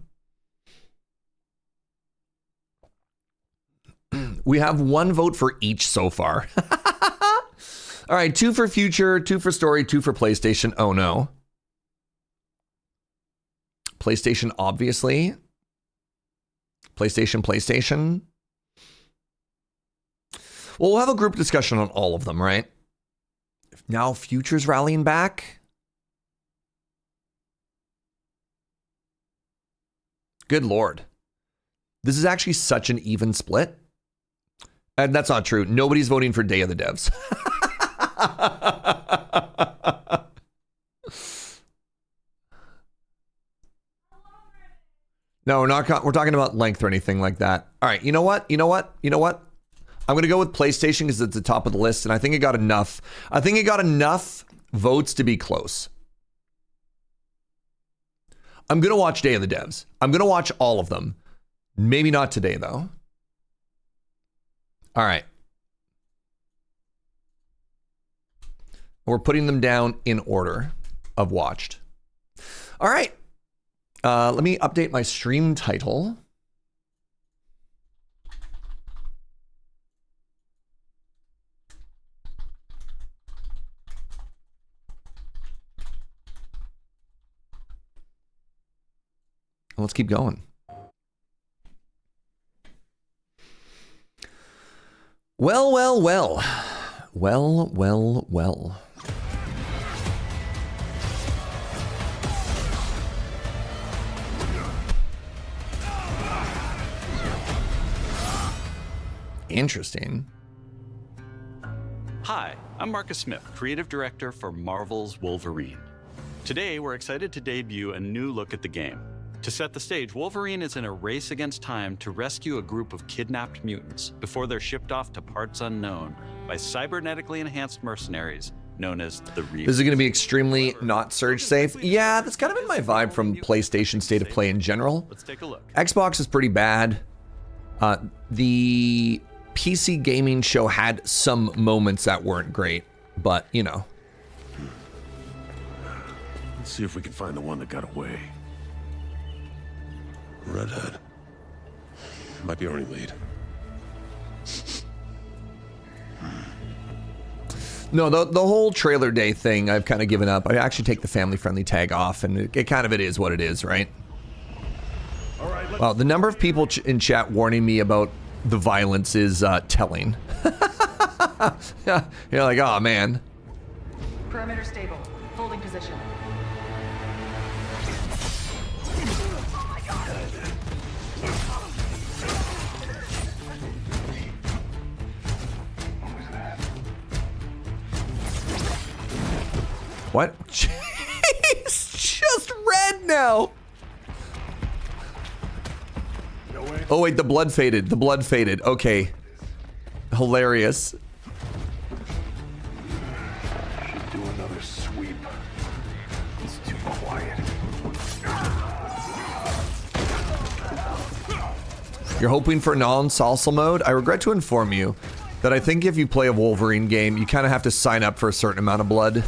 We have 1 vote for each so far. All right, 2 for Future, 2 for Story, 2 for PlayStation. Oh no. PlayStation, obviously. PlayStation. Well, we'll have a group discussion on all of them, right? Now Future's rallying back. Good Lord. This is actually such an even split. And that's not true. Nobody's voting for Day of the Devs. No, we're talking about length or anything like that. All right, you know what? I'm going to go with PlayStation because it's at the top of the list, and I think it got enough. I think it got enough votes to be close. I'm going to watch Day of the Devs. I'm going to watch all of them. Maybe not today, though. All right. We're putting them down in order of watched. All right. Let me update my stream title. Let's keep going. Well. Interesting. Hi, I'm Marcus Smith, creative director for Marvel's Wolverine. Today, we're excited to debut a new look at the game. To set the stage, Wolverine is in a race against time to rescue a group of kidnapped mutants before they're shipped off to parts unknown by cybernetically enhanced mercenaries known as the Reavers. This is going to be extremely not surge safe. Yeah, that's kind of been my vibe from PlayStation State of Play in general. Let's take a look. Xbox is pretty bad. The PC gaming show had some moments that weren't great, but you know. Let's see if we can find the one that got away. Redhead. Might be our only lead. No, the whole trailer day thing, I've kind of given up. I actually take the family-friendly tag off, and it is what it is, right? Wow, the number of people in chat warning me about the violence is telling. Yeah, you're like, oh man. Perimeter stable. Holding position. What? It's just red now. Oh wait, the blood faded. The blood faded. Okay. Hilarious. Should do another sweep. It's too quiet. You're hoping for non-salsa mode? I regret to inform you that I think if you play a Wolverine game, you kind of have to sign up for a certain amount of blood.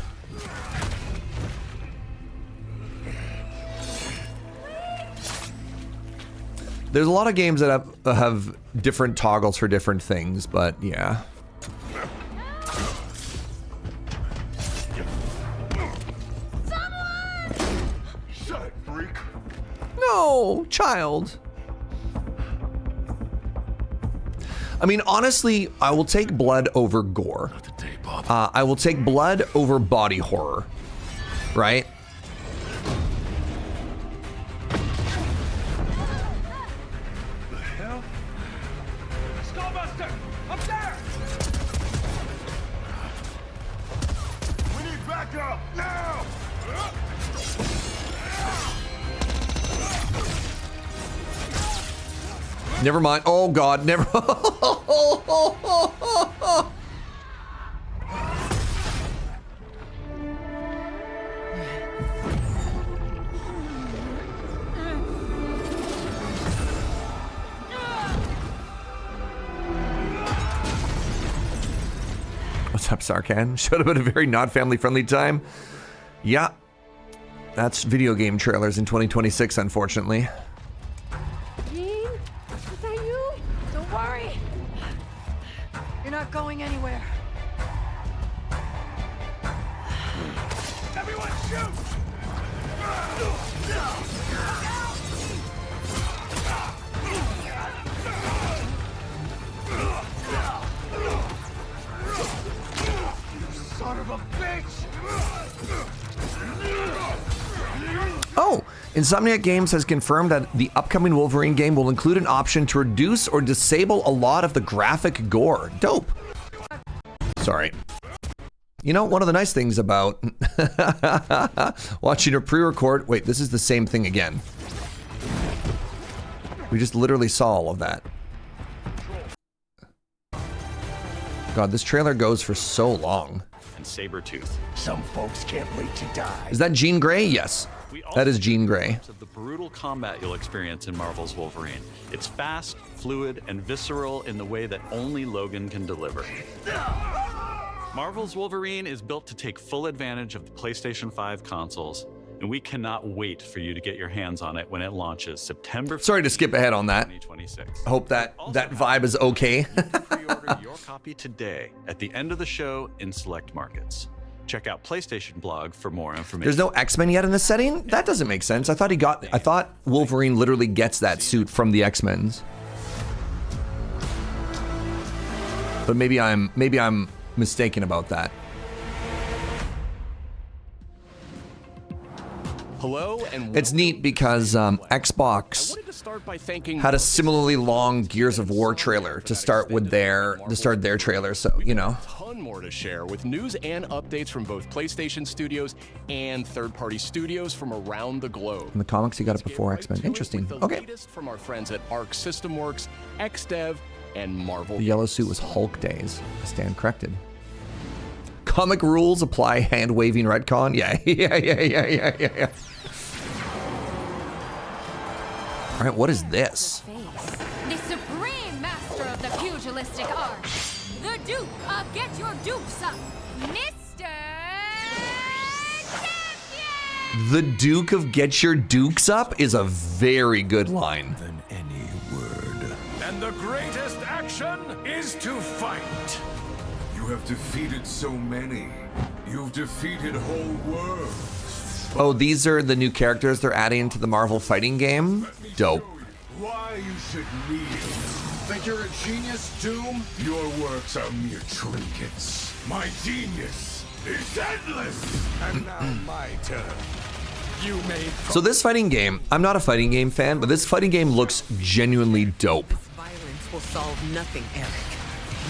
There's a lot of games that have different toggles for different things, but yeah. Shut it, freak. No, child. I mean, honestly, I will take blood over gore. I will take blood over body horror, right? Never mind. Oh God, never. What's up, Sarkhan? Should have been a very not family-friendly time. Yeah, that's video game trailers in 2026, unfortunately. Not going anywhere. Everyone shoot! Insomniac Games has confirmed that the upcoming Wolverine game will include an option to reduce or disable a lot of the graphic gore. Dope. Sorry. You know, one of the nice things about watching a pre-record... Wait, this is the same thing again. We just literally saw all of that. God, this trailer goes for so long. And Sabretooth. Some folks can't wait to die. Is that Jean Grey? Yes. That is Jean Grey. Of the brutal combat you'll experience in Marvel's Wolverine. It's fast, fluid, and visceral in the way that only Logan can deliver. Marvel's Wolverine is built to take full advantage of the PlayStation 5 consoles, and we cannot wait for you to get your hands on it when it launches September 15th, Sorry to skip ahead on that. 2026. Hope that vibe is okay. Pre-order your copy today at the end of the show in select markets. Check out PlayStation Blog for more information. There's no X-Men yet in this setting? That doesn't make sense. I thought Wolverine literally gets that suit from the X-Men's. But maybe I'm mistaken about that. Hello and it's neat because Xbox had a similarly long Gears of War trailer to start their trailer, so you know. A ton more to share with news and updates from both PlayStation studios and third-party studios from around the globe. In the comics, you got it before X-Men. Interesting. Okay. Latest from our friends at Arc System Works, XDev, and Marvel. The yellow suit was Hulk days. I stand corrected. Comic rules apply. Hand waving retcon. Yeah. All right, what is this? The supreme master of the pugilistic art, the Duke of Get Your Dukes Up, Mr. Champion! The Duke of Get Your Dukes Up is a very good line. Than any word. And the greatest action is to fight. You have defeated so many. You've defeated whole worlds. Oh, these are the new characters they're adding to the Marvel fighting game? Dope. Why you should kneel. Think you're a genius, Doom? Your works are mere trinkets. My genius is endless. And now my turn. You made. So this fighting game, I'm not a fighting game fan, but this fighting game looks genuinely dope. Violence will solve nothing, Eric.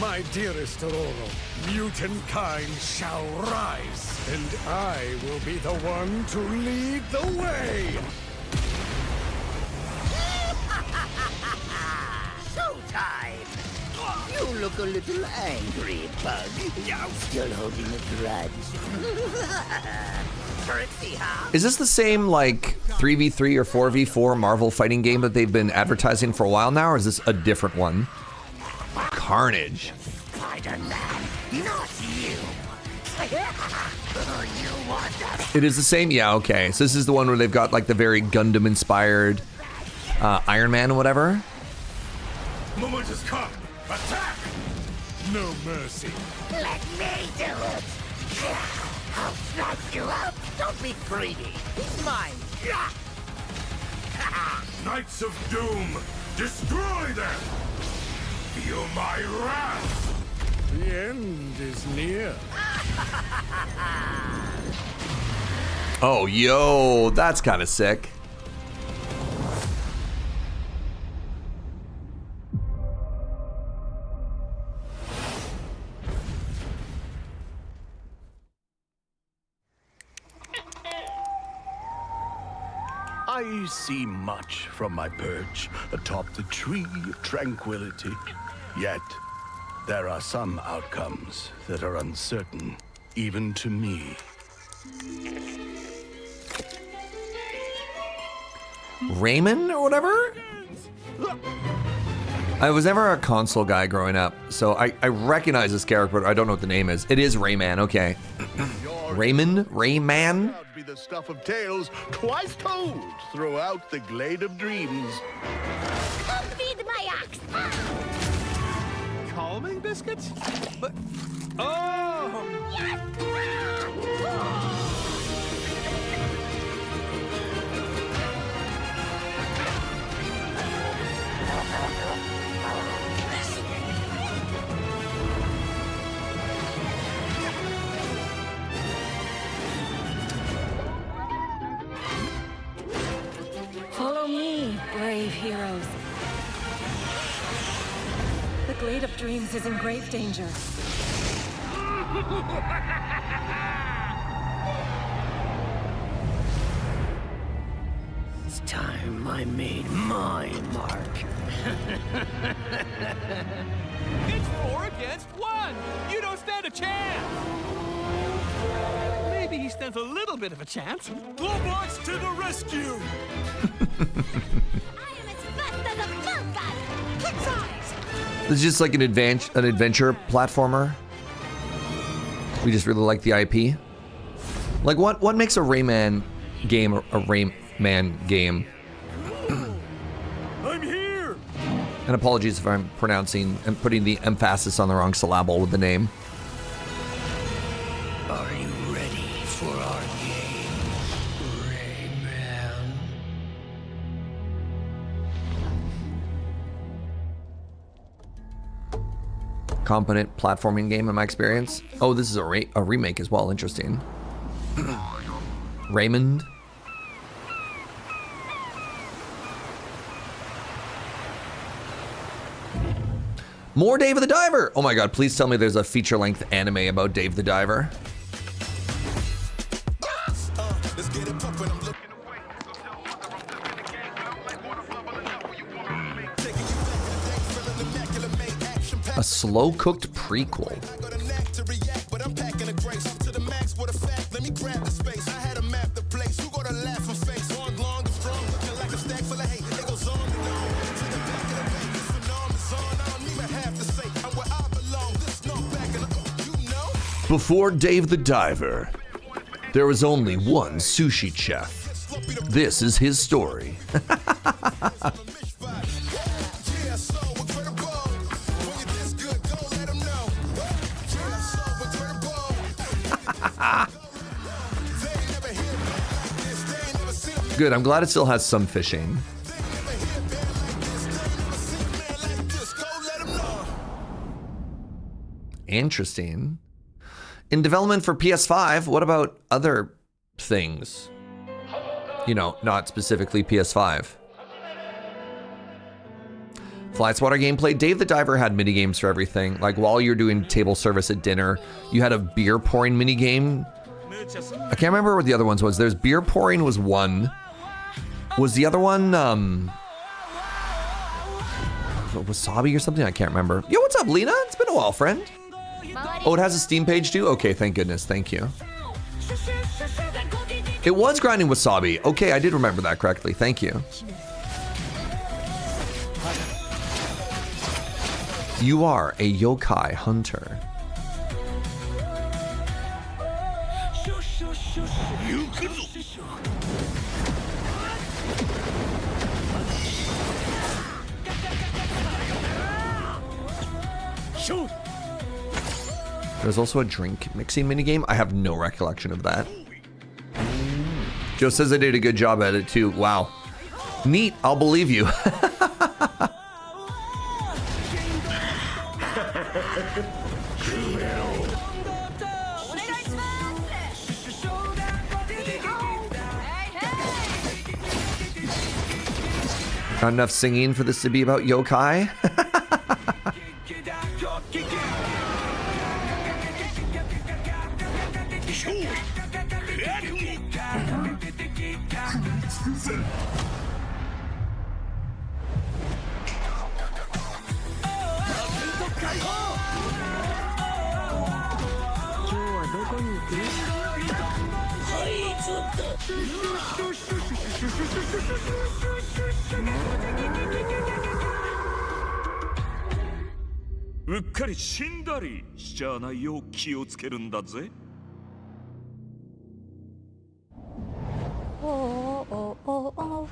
My dearest Aurora, mutant kind shall rise, and I will be the one to lead the way. Showtime! You look a little angry, Bug. Still holding a grudge. Curtsy, huh? Is this the same, like, 3v3 or 4v4 Marvel fighting game that they've been advertising for a while now, or is this a different one? Carnage. Spider-Man, not you. You want that? It is the same? Yeah, okay. So this is the one where they've got, like, the very Gundam-inspired Iron Man or whatever? Moment has come. Attack! No mercy. Let me do it. I'll slice you up. Don't be greedy. He's mine. Knights of Doom, destroy them! Feel my wrath! The end is near. Oh, yo, that's kind of sick. I see much from my perch atop the tree of tranquility. Yet, there are some outcomes that are uncertain, even to me. Raymond or whatever? I was never a console guy growing up, so I recognize this character, but I don't know what the name is. It is Rayman, okay. Raymond? Rayman? Be the stuff of tales twice told throughout the Glade of Dreams. Come feed my ox. Calming biscuits? But oh! heroes. The Glade of Dreams is in grave danger. It's time I made my mark. It's 4 against 1! You don't stand a chance! Maybe he stands a little bit of a chance. Globots to the rescue! This is just like an adventure platformer. We just really like the IP. Like what makes a Rayman game a Rayman game? I'm here! And apologies if I'm pronouncing and putting the emphasis on the wrong syllable with the name. Are you ready for our game, Rayman? Competent platforming game in my experience. Oh, this is a remake as well. Interesting. Raymond. More Dave the Diver. Oh my god, please tell me there's a feature-length anime about Dave the Diver. A slow-cooked prequel. Before Dave the Diver, there was only one sushi chef. This is his story. Good, I'm glad it still has some fishing. Interesting. In development for PS5, what about other things? You know, not specifically PS5. Fly Swatter gameplay. Dave the Diver had minigames for everything. Like while you're doing table service at dinner, you had a beer pouring minigame. I can't remember what the other ones was. There's beer pouring was one. Was the other one wasabi or something? I can't remember. Yo, what's up, Lena? It's been a while, friend. Oh, it has a Steam page too? Okay, thank goodness. Thank you. It was grinding wasabi. Okay, I did remember that correctly. Thank you. You are a yokai hunter. There's also a drink mixing minigame. I have no recollection of that. Joe says I did a good job at it too. Wow. Neat, I'll believe you. Not enough singing for this to be about yokai?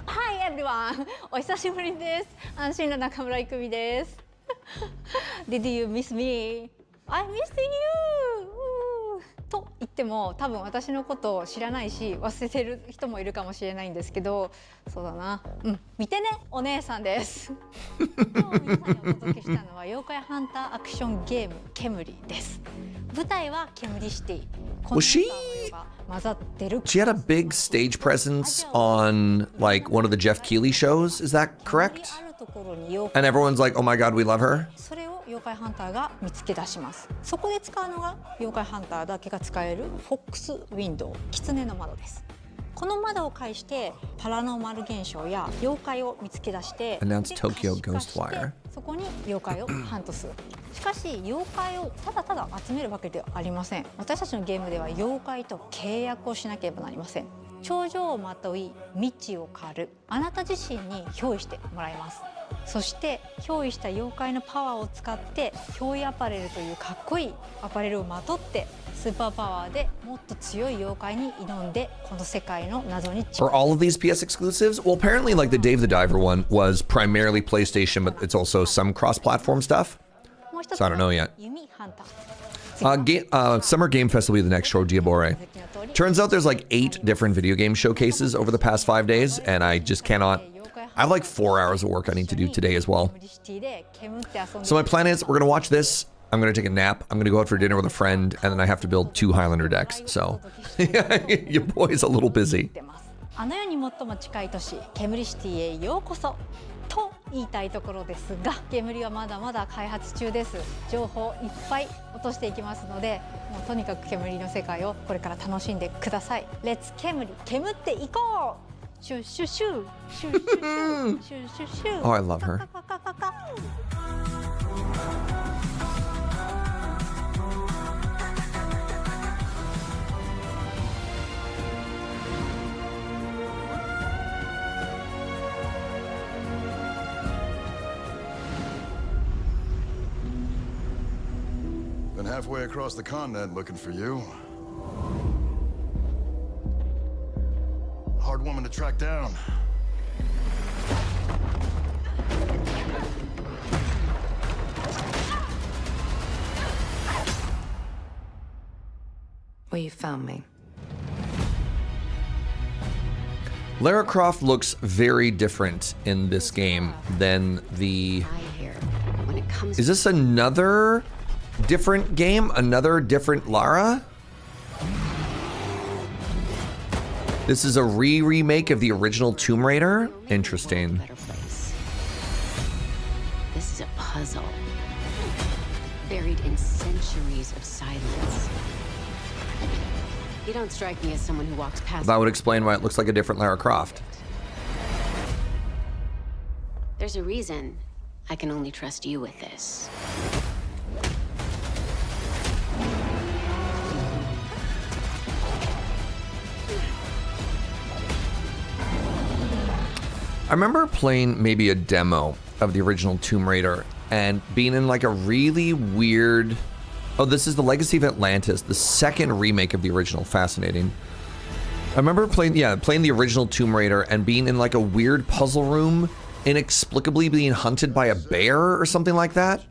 Hi everyone! お久しぶりです。安心の中村いくみです。Did you miss me? I missed you! と言っても多分私のことを知らないし忘れてる人もいるかもしれないんですけど、そうだな、見てねお姉さんです。今日皆さんにお届けしたのは妖怪ハンターアクションゲーム煙です。舞台は煙シティ。Was she had a big stage presence on like one of the Jeff Keighley shows, is that correct? And everyone's like, oh my god, we love her? それを妖怪ハンターが見つけ出します。そこで使うのが妖怪ハンターだけが使えるフォックスウィンドウ、狐の窓です。この窓を介してパラノーマル現象や妖怪を見つけ出して、 Announced Tokyo Ghostwire. そこに妖怪をハントする。しかし妖怪をただただ集めるわけではありません。私たちのゲームでは妖怪と契約をしなければなりません。頂上をまとい未知を狩る、あなた自身に憑依してもらいます。そして憑依した妖怪のパワーを使って憑依アパレルというかっこいいアパレルをまとってスーパーパワーでもっと強い妖怪に挑んでこの世界の謎に。 For all of these PS exclusives? Well, apparently like the Dave the Diver one was primarily PlayStation, but it's also some cross-platform stuff. So I don't know yet. Summer Game Fest will be the next show, Diabore. Turns out there's like 8 different video game showcases over the past 5 days, and I just cannot. I have like 4 hours of work I need to do today as well. So my plan is we're gonna watch this. I'm gonna take a nap. I'm gonna go out for dinner with a friend, and then I have to build 2 Highlander decks. So your boy's a little busy. あの世に最も近い都市煙シティへようこそと言いたいところですが、煙はまだまだ開発中です。情報いっぱい落としていきますので、もうとにかく煙の世界をこれから楽しんでください。レッツ煙、煙っていこう。シュッシュシュシュッシュシュシュッシュシュ。 Oh, I love her. Been halfway across the continent looking for you. Hard woman to track down. Well, you found me. Lara Croft looks very different in this game than the... Is this another different game? Another different Lara? This is a remake of the original Tomb Raider? Interesting. This is a puzzle, buried in centuries of silence. You don't strike me as someone who walks past. That would explain why it looks like a different Lara Croft. There's a reason I can only trust you with this. I remember playing maybe a demo of the original Tomb Raider and being in like a really weird... Oh, this is the Legacy of Atlantis, the second remake of the original. Fascinating. I remember playing the original Tomb Raider and being in like a weird puzzle room, inexplicably being hunted by a bear or something like that.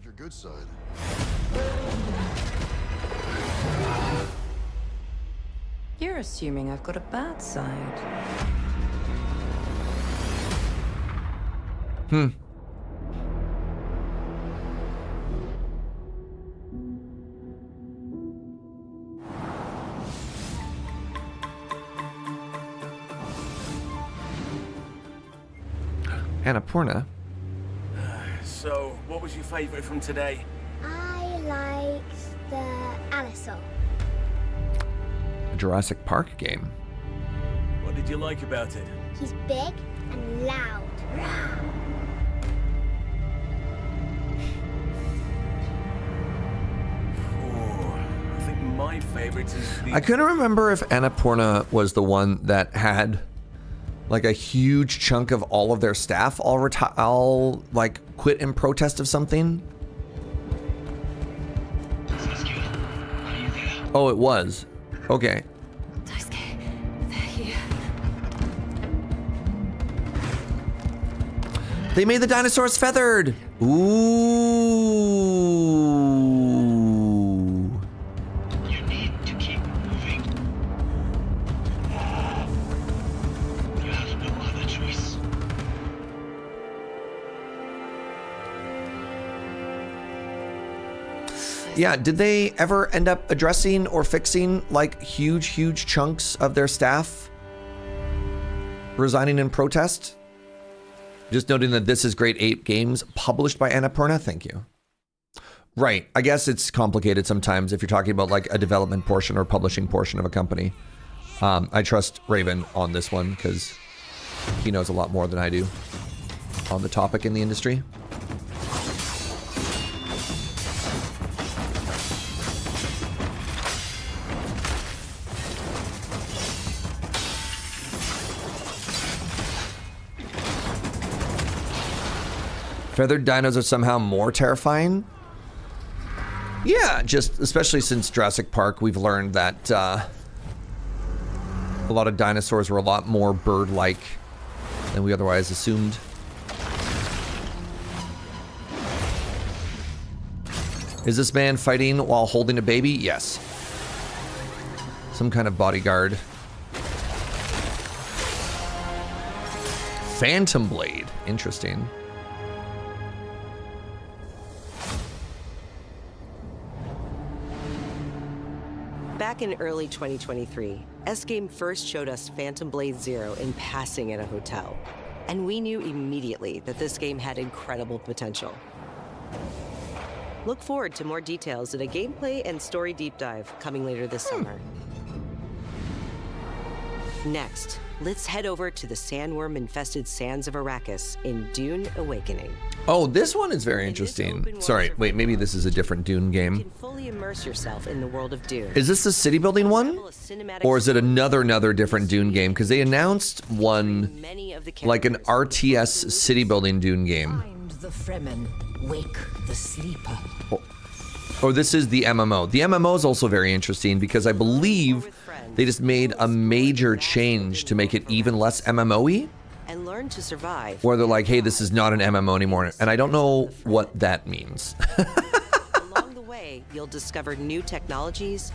You're assuming I've got a bad side. Annapurna. So, what was your favorite from today? I liked the Allosaur. A Jurassic Park game. What did you like about it? He's big and loud. I think my favorite is the... I couldn't remember if Annapurna was the one that had like a huge chunk of all of their staff all like quit in protest of something. Oh, it was. Okay. They made the dinosaurs feathered. Ooh. You need to keep moving. Yeah, did they ever end up addressing or fixing like huge chunks of their staff resigning in protest? Just noting that this is Great Ape Games, published by Annapurna. Thank you. Right. I guess it's complicated sometimes if you're talking about like a development portion or publishing portion of a company. I trust Raven on this one because he knows a lot more than I do on the topic in the industry. Feathered dinos are somehow more terrifying. Yeah, just especially since Jurassic Park, we've learned that a lot of dinosaurs were a lot more bird-like than we otherwise assumed. Is this man fighting while holding a baby? Yes. Some kind of bodyguard. Phantom Blade. Interesting. Back in early 2023, S-Game first showed us Phantom Blade Zero in passing in a hotel. And we knew immediately that this game had incredible potential. Look forward to more details in a gameplay and story deep dive coming later this summer. Next, let's head over to the sandworm-infested sands of Arrakis in Dune Awakening. Oh, this one is very interesting. Sorry, wait, maybe this is a different Dune game. You can fully immerse yourself in the world of Dune. Is this the city building one? Or is it another different Dune game? Because they announced one, like an RTS city building Dune game. Find the Fremen, wake the sleeper. Oh, this is the MMO. The MMO is also very interesting because I believe they just made a major change to make it even less MMO-y. And learn to survive. Where they're like, hey, this is not an MMO anymore. And I don't know what that means. Along the way, you'll discover new technologies,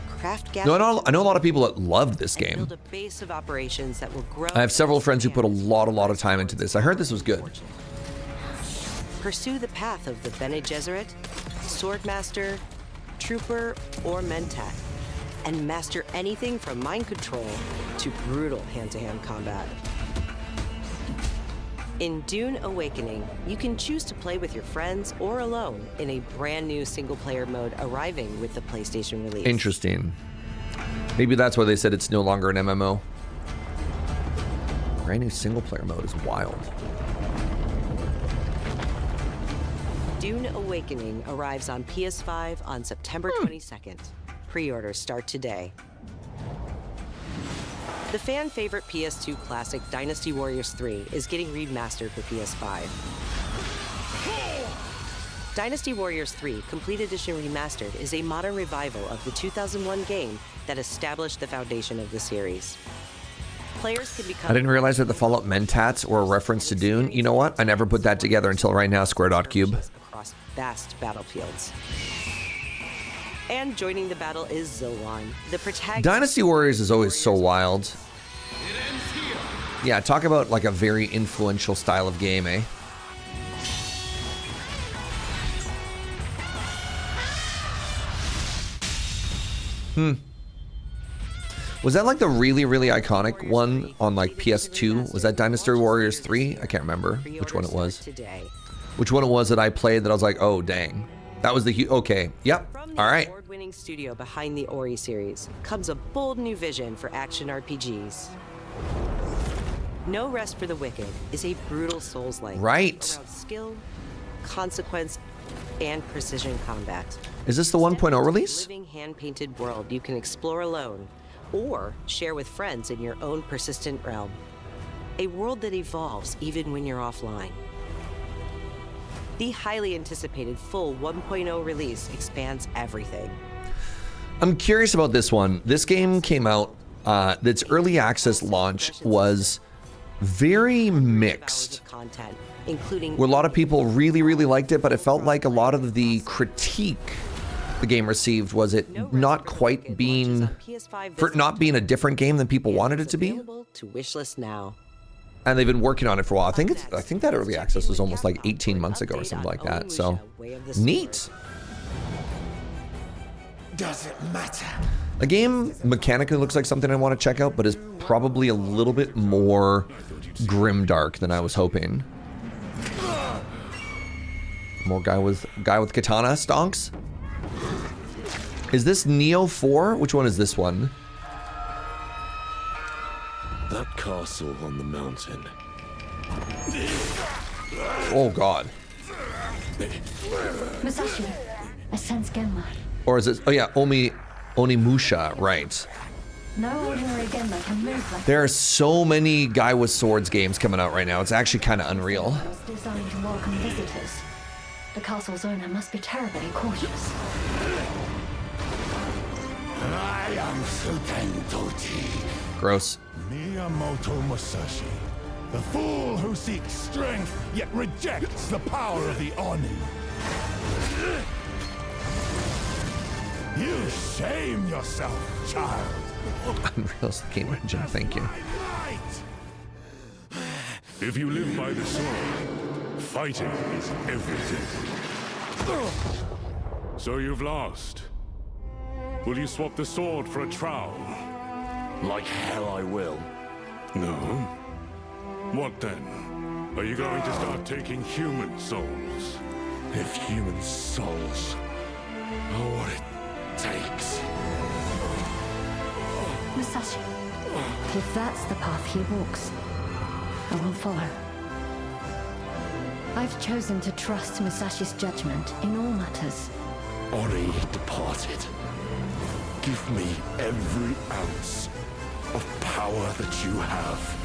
craft No, I know a lot of people that love this game. build a base of operations that will grow. I have several friends who put a lot of time into this. I heard this was good. Pursue the path of the Bene Gesserit, Swordmaster, Trooper, or Mentat, and master anything from mind control to brutal hand-to-hand combat. In Dune Awakening, you can choose to play with your friends or alone in a brand new single-player mode arriving with the PlayStation release. Interesting. Maybe that's why they said it's no longer an MMO. Brand new single-player mode is wild. Dune Awakening arrives on PS5 on September 22nd. Pre-orders start today. The fan-favorite PS2 classic Dynasty Warriors 3 is getting remastered for PS5. Dynasty Warriors 3 Complete Edition Remastered is a modern revival of the 2001 game that established the foundation of the series. Players can become... I didn't realize that the Fallout Mentats were a reference to Dune. You know what? I never put that together until right now, Square.cube. Across vast battlefields. And joining the battle is Zilwan, the protagonist. Dynasty Warriors is always so wild. Yeah, talk about like a very influential style of game, eh? Was that like the really iconic one on like PS2? Was that Dynasty Warriors 3? I can't remember which one it was. Which one it was that I played that I was like, oh, dang. That was the... Okay, yep. All right. From the award-winning studio behind the Ori series comes a bold new vision for action RPGs. No Rest for the Wicked is a brutal Souls-like. Right. Around skill, consequence, and precision combat. Is this the 1.0 release? Living hand-painted world you can explore alone or share with friends in your own persistent realm. A world that evolves even when you're offline. The highly anticipated full 1.0 release expands everything. I'm curious about this one. This game came out, its early access launch was very mixed. Content, including where a lot of people really liked it, but it felt like a lot of the critique the game received was it not quite being, for it not being a different game than people wanted it to be. To wishlist now. And they've been working on it for a while. I think that early access was almost like 18 months ago or something like that. So neat. doesn't matter. The game mechanically looks like something I want to check out, but is probably a little bit more grimdark than I was hoping. More guy with katana stonks. Is this Neo 4? Which one is this one? That castle on the mountain. Oh god. Musashi, I sense Genma. Or is it? Oh yeah, Onimusha, right? No ordinary Genma can move like There are so many guy with swords games coming out right now. It's actually kind of unreal. it was designed to welcome visitors. The castle's owner must be terribly cautious. I am Suten Tochi. Gross. Miyamoto Musashi. The fool who seeks strength, yet rejects the power of the Oni. You shame yourself, child. Unreal's the game engine, thank you. If you live by the sword, fighting is everything. So you've lost. Will you swap the sword for a trowel? Like hell I will. No? What then? Are you going to start taking human souls? If human souls are what it takes. Musashi, if that's the path he walks, I will follow. I've chosen to trust Musashi's judgment in all matters. Ori departed. Give me every ounce of power that you have.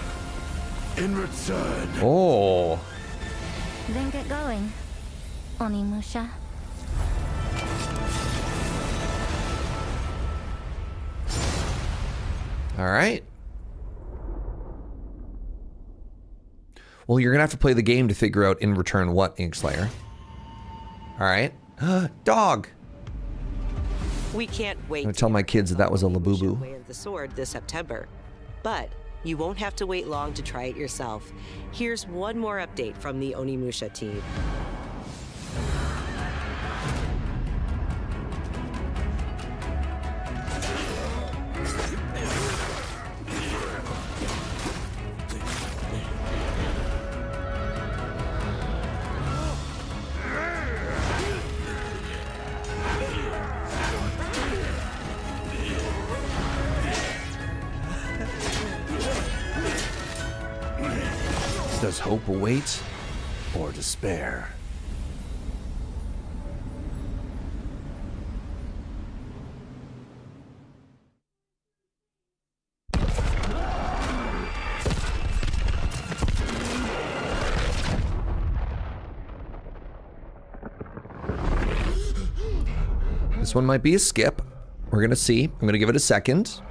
In return. Oh. Then get going, Onimusha. All right. Well, you're gonna have to play the game to figure out in return what, Inkslayer. All right. Dog. We can't wait. I'm gonna tell my kids that was a Labubu. Way of the Sword this September, but you won't have to wait long to try it yourself. Here's one more update from the Onimusha team. Does hope await or despair? This one might be a skip. We're gonna see. I'm gonna give it a second.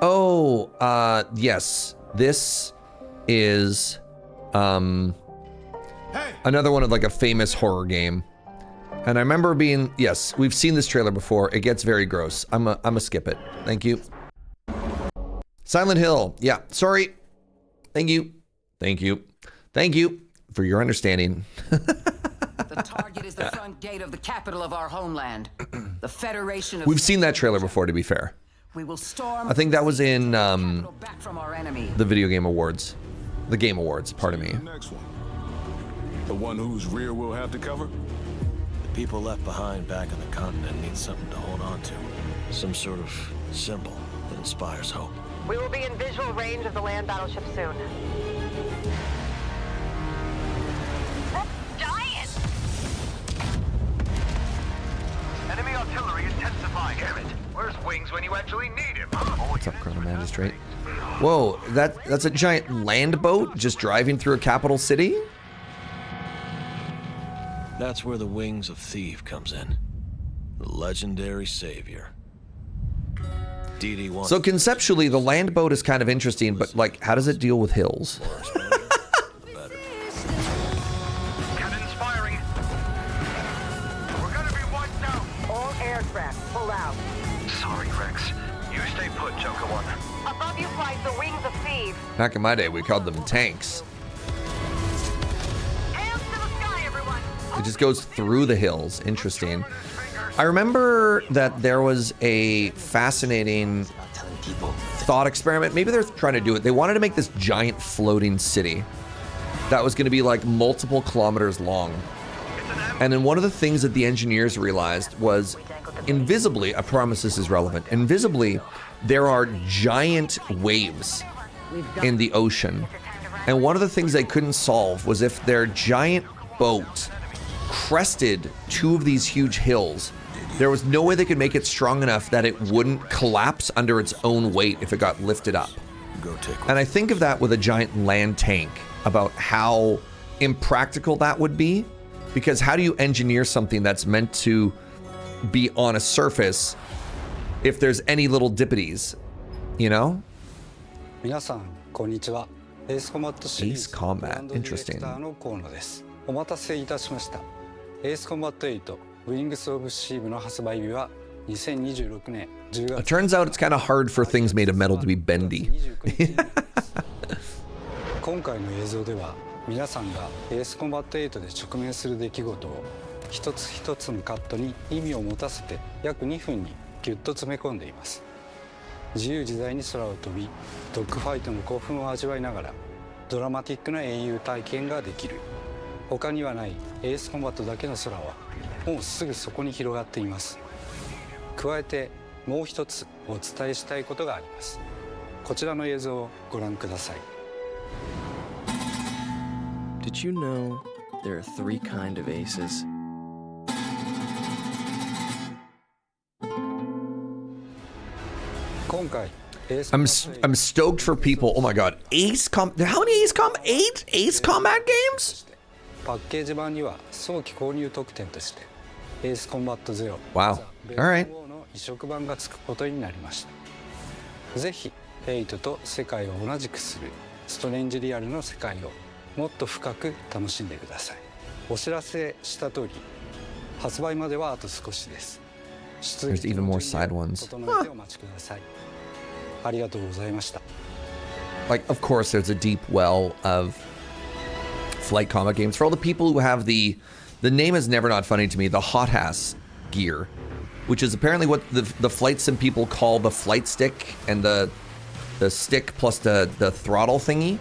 Oh, yes. This is another one of like a famous horror game. And I remember being, yes, we've seen this trailer before. It gets very gross. I'm a skip it. Thank you. Silent Hill. Yeah, sorry. Thank you. Thank you. Thank you for your understanding. The target is the front gate of the capital of our homeland. The Federation of... We've seen that trailer before, to be fair. We will storm... I think that was in back from our enemy. the Video Game Awards. The Game Awards, pardon me. Next one. The one whose rear we'll have to cover? The people left behind back on the continent need something to hold on to. Some sort of symbol that inspires hope. We will be in visual range of the land battleship soon. Giant! Enemy artillery intensifying. Damn it. Where's Wings when you actually need him? What's up, Chrono Magistrate? Whoa, that's a giant land boat just driving through a capital city? That's where the Wings of Thief comes in. The legendary savior. DD wants... So conceptually, the land boat is kind of interesting, but like, how does it deal with hills? Cannons firing. We're gonna be wiped out. All aircraft, pull out. Sorry, Rex. You stay put, Joker One. Above you flies the Wings of Thieves. Back in my day, we called them tanks. It just goes through the hills. Interesting. I remember that there was a fascinating thought experiment. Maybe they're trying to do it. They wanted to make this giant floating city that was going to be like multiple kilometers long. And then one of the things that the engineers realized was invisibly, I promise this is relevant, invisibly, there are giant waves in the ocean. And one of the things they couldn't solve was if their giant boat crested two of these huge hills, there was no way they could make it strong enough that it wouldn't collapse under its own weight if it got lifted up. And I think of that with a giant land tank, about how impractical that would be, because how do you engineer something that's meant to be on a surface if there's any little dippities, you know? Ace Combat, interesting. It turns out it's kind of hard for things made of metal to be bendy. 今回の映像では皆さんがエースコンバット8で直面する出来事を一つ一つのカットに意味を持たせて約2分にギュッと詰め込んでいます。自由自在に空を飛び、ドッグファイトの興奮を味わいながらドラマティックな英雄体験ができる。他にはないエースコンバットだけの空はもうすぐそこに広がっています。加えてもう一つお伝えしたいことがあります。こちらの映像をご覧ください。Did you know there are 3 kinds of aces? I'm stoked for people. Oh my god, how many Ace Combat games? パッケージ版には早期購入特典としてエースコンバット0 Wow. Alright. の移植版がつくことになりました。ぜひ8と世界を同じくするストレンジリアルの世界をもっと深く楽しんでください。お知らせした通り発売まではあと少しです。 There's even more side ones. Like, of course, there's a deep well of flight combat games. For all the people who have the name is never not funny to me, the hot ass gear, which is apparently what the flight sim people call the flight stick and the stick plus the throttle thingy.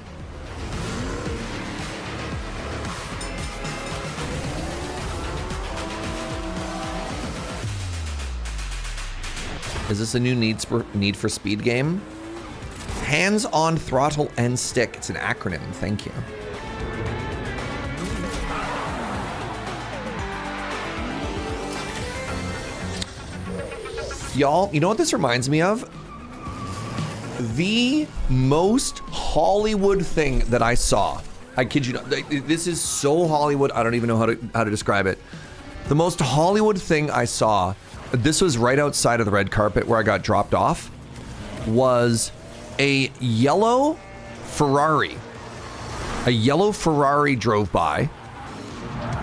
Is this a new Need for Speed game? Hands-on throttle and stick. It's an acronym. Thank you. Y'all, you know what this reminds me of? The most Hollywood thing that I saw. I kid you not. This is so Hollywood. I don't even know how to describe it. The most Hollywood thing I saw, this was right outside of the red carpet where I got dropped off, was a yellow Ferrari. A yellow Ferrari drove by,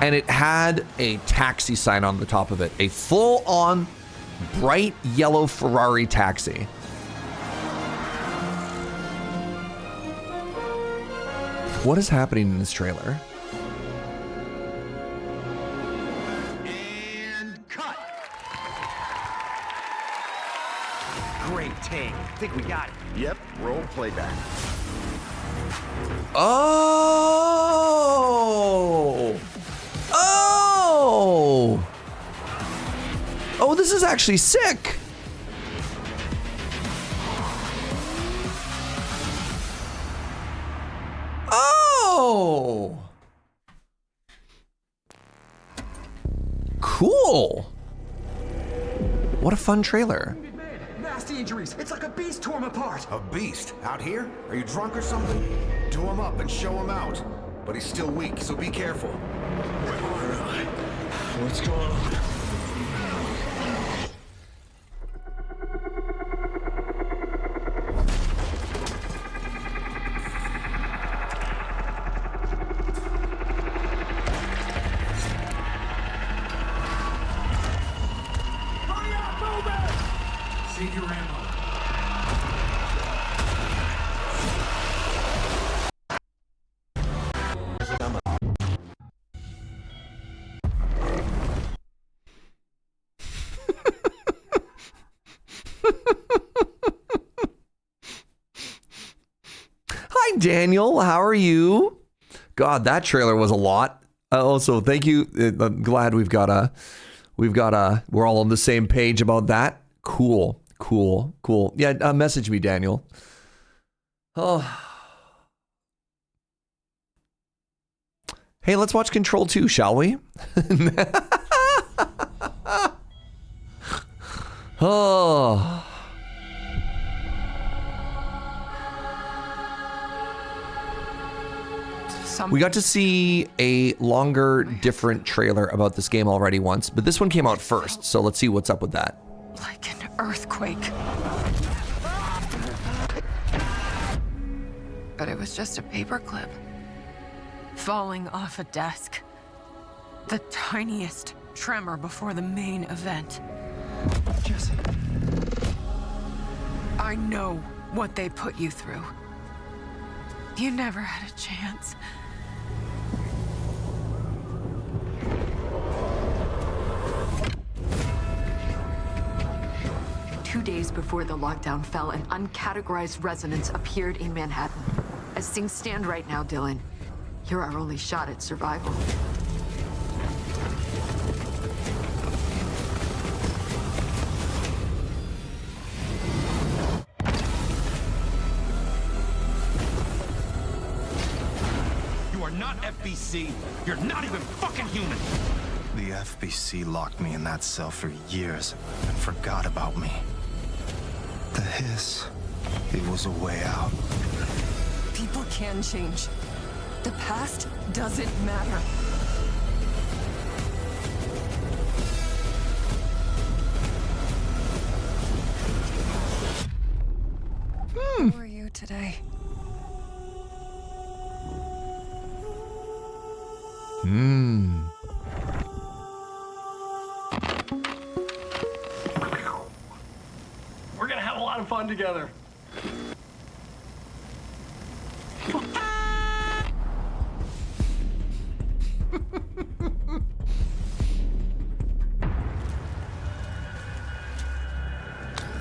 and it had a taxi sign on the top of it. A full-on bright yellow Ferrari taxi. What is happening in this trailer? Great take. Think we got it. Yep, roll playback. Oh! Oh! Oh, this is actually sick. Oh! Cool. What a fun trailer. Nasty injuries. It's like a beast tore him apart. A beast? Out here? Are you drunk or something? Do him up and show him out. But he's still weak, so be careful. What's going on? Daniel. How are you? God, that trailer was a lot. Also, thank you. I'm glad we're all on the same page about that. Cool. Yeah, message me, Daniel. Oh. Hey, let's watch Control 2, shall we? Oh. We got to see a longer, different trailer about this game already once, but this one came out first, so let's see what's up with that. Like an earthquake. But it was just a paperclip. Falling off a desk. The tiniest tremor before the main event. Jesse. I know what they put you through. You never had a chance. Two days before the lockdown fell, an uncategorized resonance appeared in Manhattan. As things stand right now, Dylan, you're our only shot at survival. You are not FBC. You're not even fucking human. The FBC locked me in that cell for years and forgot about me. The hiss, it was a way out. People can change. The past doesn't matter. Who are you today? We're gonna have a lot of fun together.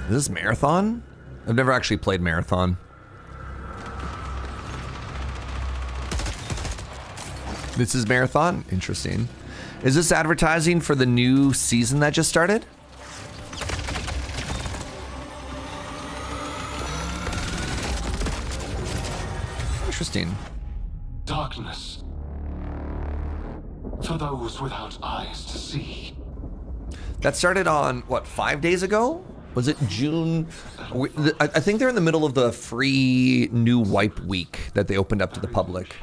Is this Marathon? I've never actually played Marathon. This is Marathon? Interesting. Is this advertising for the new season that just started? Interesting. Darkness. For those without eyes to see. That started on, what, 5 days ago? Was it June? I think they're in the middle of the free new wipe week that they opened up to the public.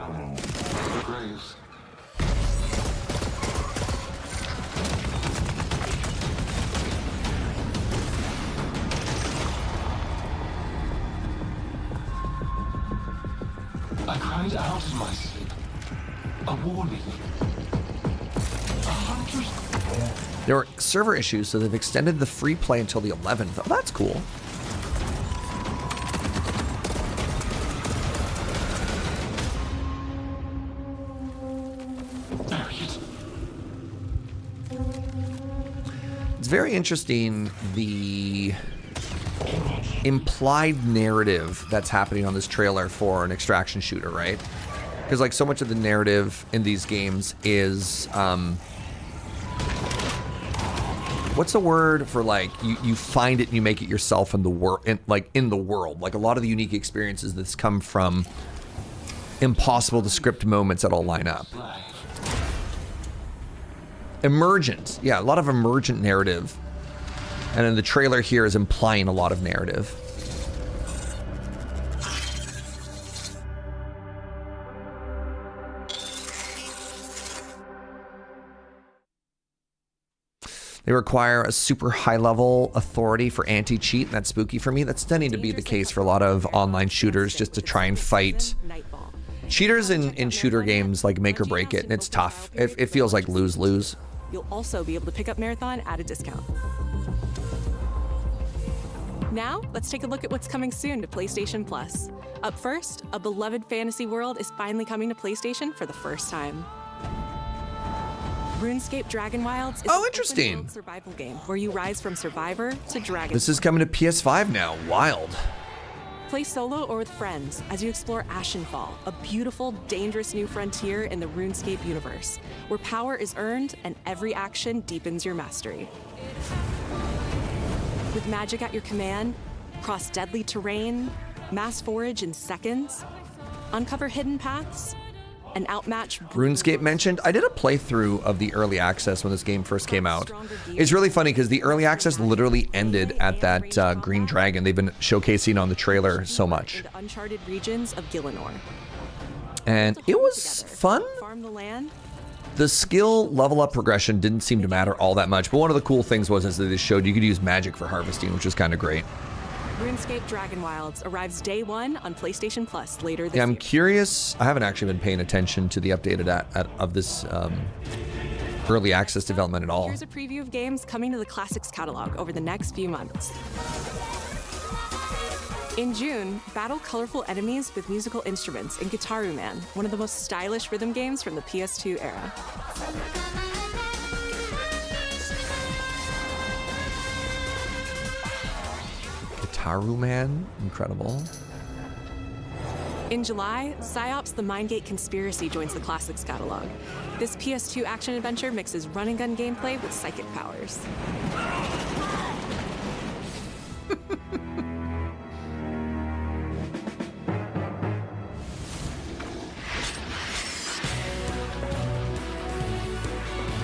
I cried out in my sleep. A warning. 100. There were server issues, so they've extended the free play until the 11th. Oh, that's cool. It's very interesting, the implied narrative that's happening on this trailer for an extraction shooter, right? Because like so much of the narrative in these games is what's the word for like you find it and you make it yourself in the world, in the world. Like a lot of the unique experiences that's come from impossible to script moments that all line up. Emergent, yeah, a lot of emergent narrative, and then the trailer here is implying a lot of narrative. They require a super high-level authority for anti-cheat, and that's spooky for me. That's tending to be the case for a lot of online shooters, just to try and fight. Cheaters in shooter games like make or break it, and it's tough. It feels like lose-lose. You'll also be able to pick up Marathon at a discount. Now, let's take a look at what's coming soon to PlayStation Plus. Up first, a beloved fantasy world is finally coming to PlayStation for the first time. RuneScape Dragon Wilds is an interesting open-world survival game where you rise from survivor to dragon. This is coming to PS5 now. Wild. Play solo or with friends as you explore Ashenfall, a beautiful, dangerous new frontier in the RuneScape universe, where power is earned and every action deepens your mastery. With magic at your command, cross deadly terrain, mass forage in seconds, uncover hidden paths, and outmatch... RuneScape mentioned. I did a playthrough of the early access when this game first came out. It's really funny because the early access literally ended at that green dragon they've been showcasing on the trailer so much. The uncharted regions of Gielinor. And it was fun. Farm the land. The skill level up progression didn't seem to matter all that much, but one of the cool things was is that they showed you could use magic for harvesting, which was kind of great. RuneScape Dragon Wilds arrives day 1 on PlayStation Plus later this Yeah, I'm year. curious. I haven't actually been paying attention to the updated of this early access development at all. Here's a preview of games coming to the Classics catalog over the next few months. In June, battle colorful enemies with musical instruments in Guitaru Man, one of the most stylish rhythm games from the PS2 era. Guitaru Man, incredible. In July, PsyOps The Mindgate Conspiracy joins the Classics catalog. This PS2 action-adventure mixes run-and-gun gameplay with psychic powers.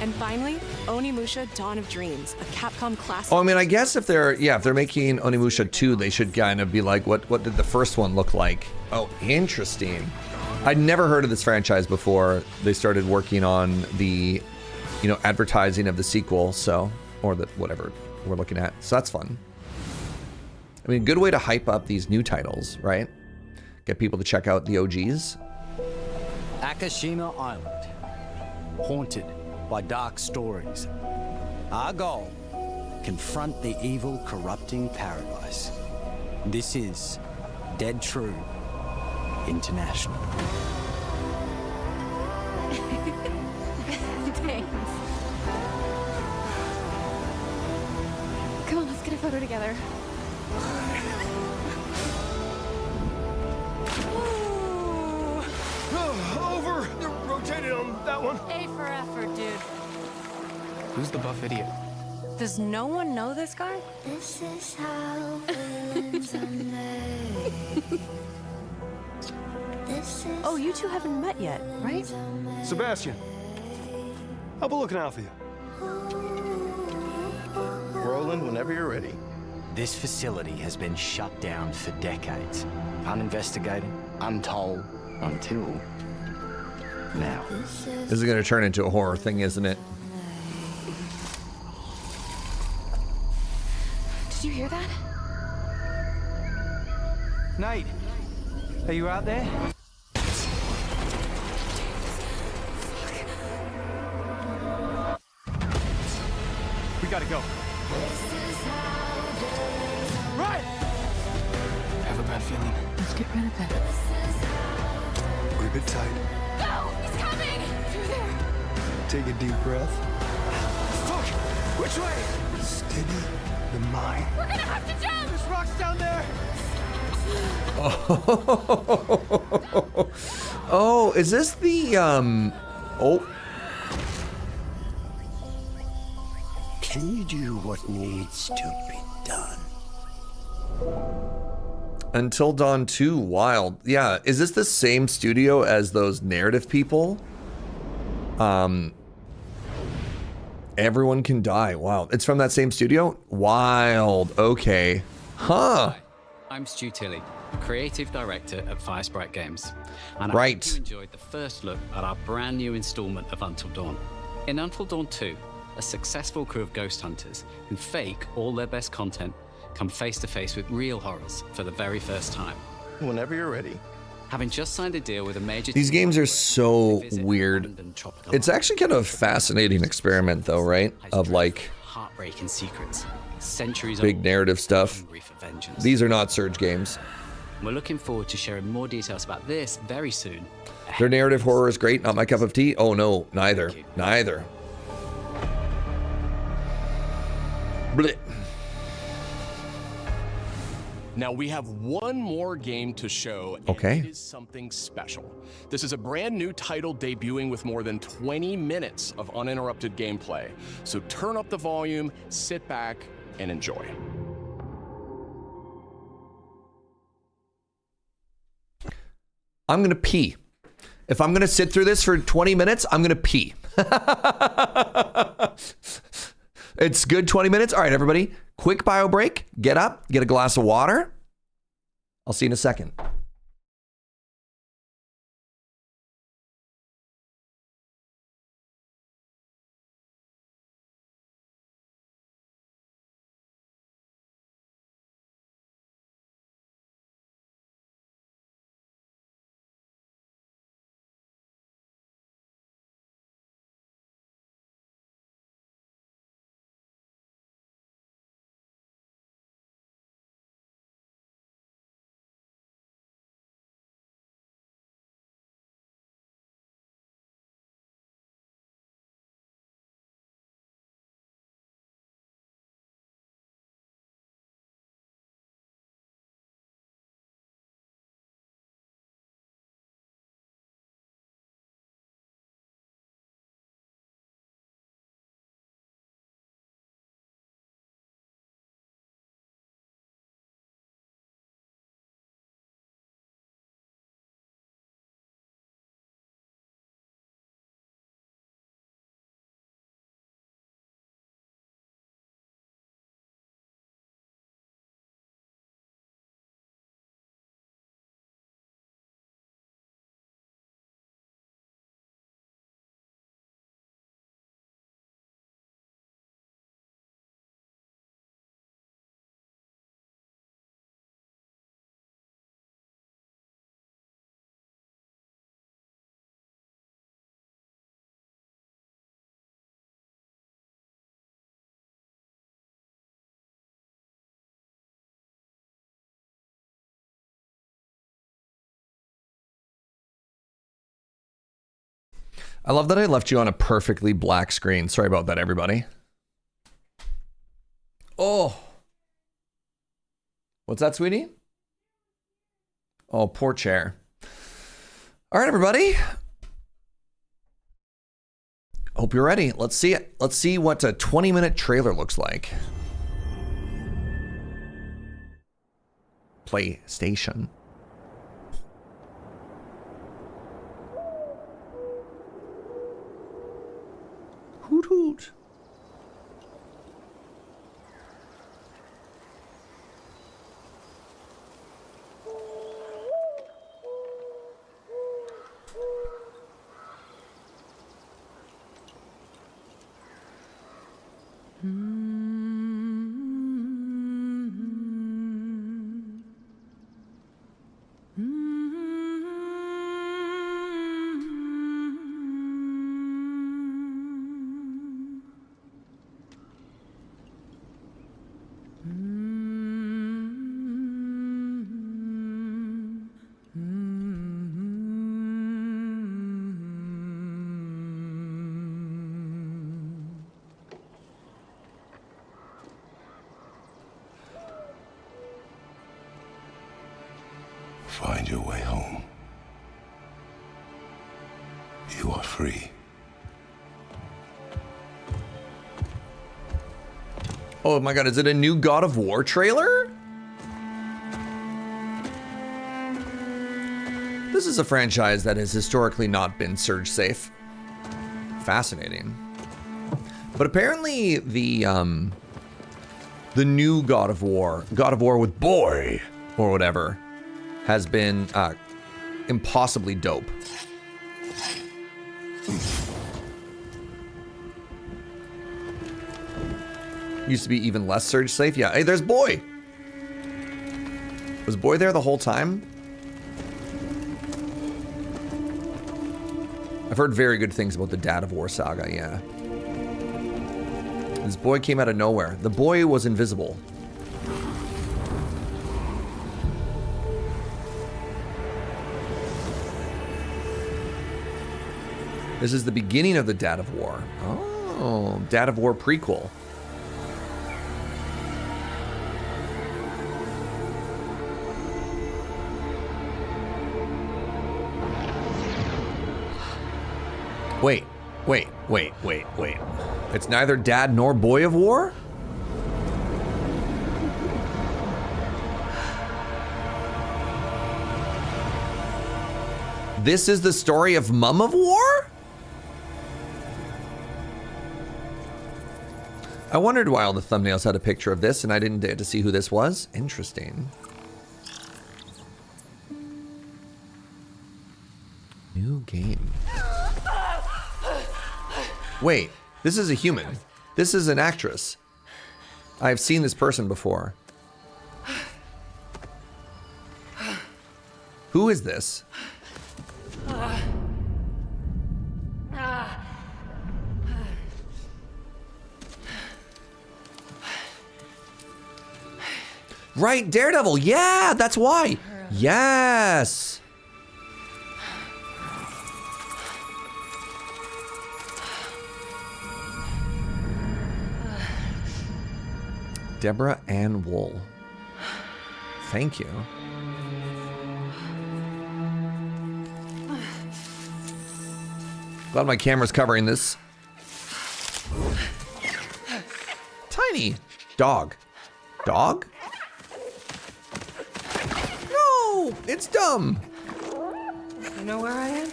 And finally, Onimusha Dawn of Dreams, a Capcom classic. Oh, I mean, I guess if they're making Onimusha 2, they should kind of be like, what did the first one look like? Oh, interesting. I'd never heard of this franchise before they started working on the, advertising of the sequel, so, or the whatever we're looking at. So that's fun. I mean, good way to hype up these new titles, right? Get people to check out the OGs. Akashima Island, haunted by dark stories. Our goal, confront the evil, corrupting paradise. This is Dead True International. Thanks. Come on, let's get a photo together. Over! Rotate it on that one. A for effort, dude. Who's the buff idiot? Does no one know this guy? This is how villains are made. Oh, you two haven't met yet, right? Sebastian, how about looking out for you? Roland, whenever you're ready. This facility has been shut down for decades. Uninvestigated, untold, until now. This is going to turn into a horror thing, isn't it? Did you hear that? Nate, are you out there? We gotta go. Right! I have a bad feeling. Let's get rid of it. Grip it tight. No! He's coming! Through there! Take a deep breath. Fuck! Which way? Steady the mind. We're gonna have to jump! There's rocks down there! Oh, is this the oh. Can you do what needs to be done? Until Dawn 2, wild. Yeah, is this the same studio as those narrative people? Everyone Can Die. Wow, it's from that same studio? Wild. Okay. Huh. I'm Stu Tilley, Creative Director at Firesprite Games. And I Right. hope you enjoyed the first look at our brand new installment of Until Dawn. In Until Dawn 2, a successful crew of ghost hunters who fake all their best content come face to face with real horrors for the very first time. Whenever you're ready. Having just signed a deal with a major... These games are so weird. It's actually kind of a fascinating experiment though, right? Of like Heartbreaking secrets, centuries big old, narrative stuff. hungry for vengeance. These are not Surge games. We're looking forward to sharing more details about this very soon. Their narrative horror is great, not my cup of tea. Oh no, neither. Neither. Blech. Now we have one more game to show, and Okay. it is something special. This is a brand new title debuting with more than 20 minutes of uninterrupted gameplay. So turn up the volume, sit back, and enjoy. I'm going to pee. If I'm going to sit through this for 20 minutes, I'm going to pee. It's good 20 minutes. All right, everybody. Quick bio break. Get up, get a glass of water. I'll see you in a second. I love that I left you on a perfectly black screen. Sorry about that, everybody. Oh. What's that, sweetie? Oh, poor chair. All right, everybody. Hope you're ready. Let's see it. Let's see what a 20-minute trailer looks like. PlayStation. Hoot hoot. Find your way home. You are free. Oh my god, is it a new God of War trailer? This is a franchise that has historically not been surge safe. Fascinating. But apparently the new God of War with boy or whatever, has been impossibly dope. Used to be even less surge safe. Yeah, hey, there's Boy. Was Boy there the whole time? I've heard very good things about the Dad of War saga, yeah. This boy came out of nowhere. The boy was invisible. This is the beginning of the Dad of War. Oh, Dad of War prequel. Wait. It's neither dad nor boy of war? This is the story of Mum of War? I wondered why all the thumbnails had a picture of this and I didn't dare to see who this was. Interesting. New game. Wait, this is a human. This is an actress. I've seen this person before. Who is this? Right, Daredevil. Yeah, that's why. Yes. Deborah Ann Wool. Thank you. Glad my camera's covering this. Tiny dog. Dog? No, it's dumb. You know where I am?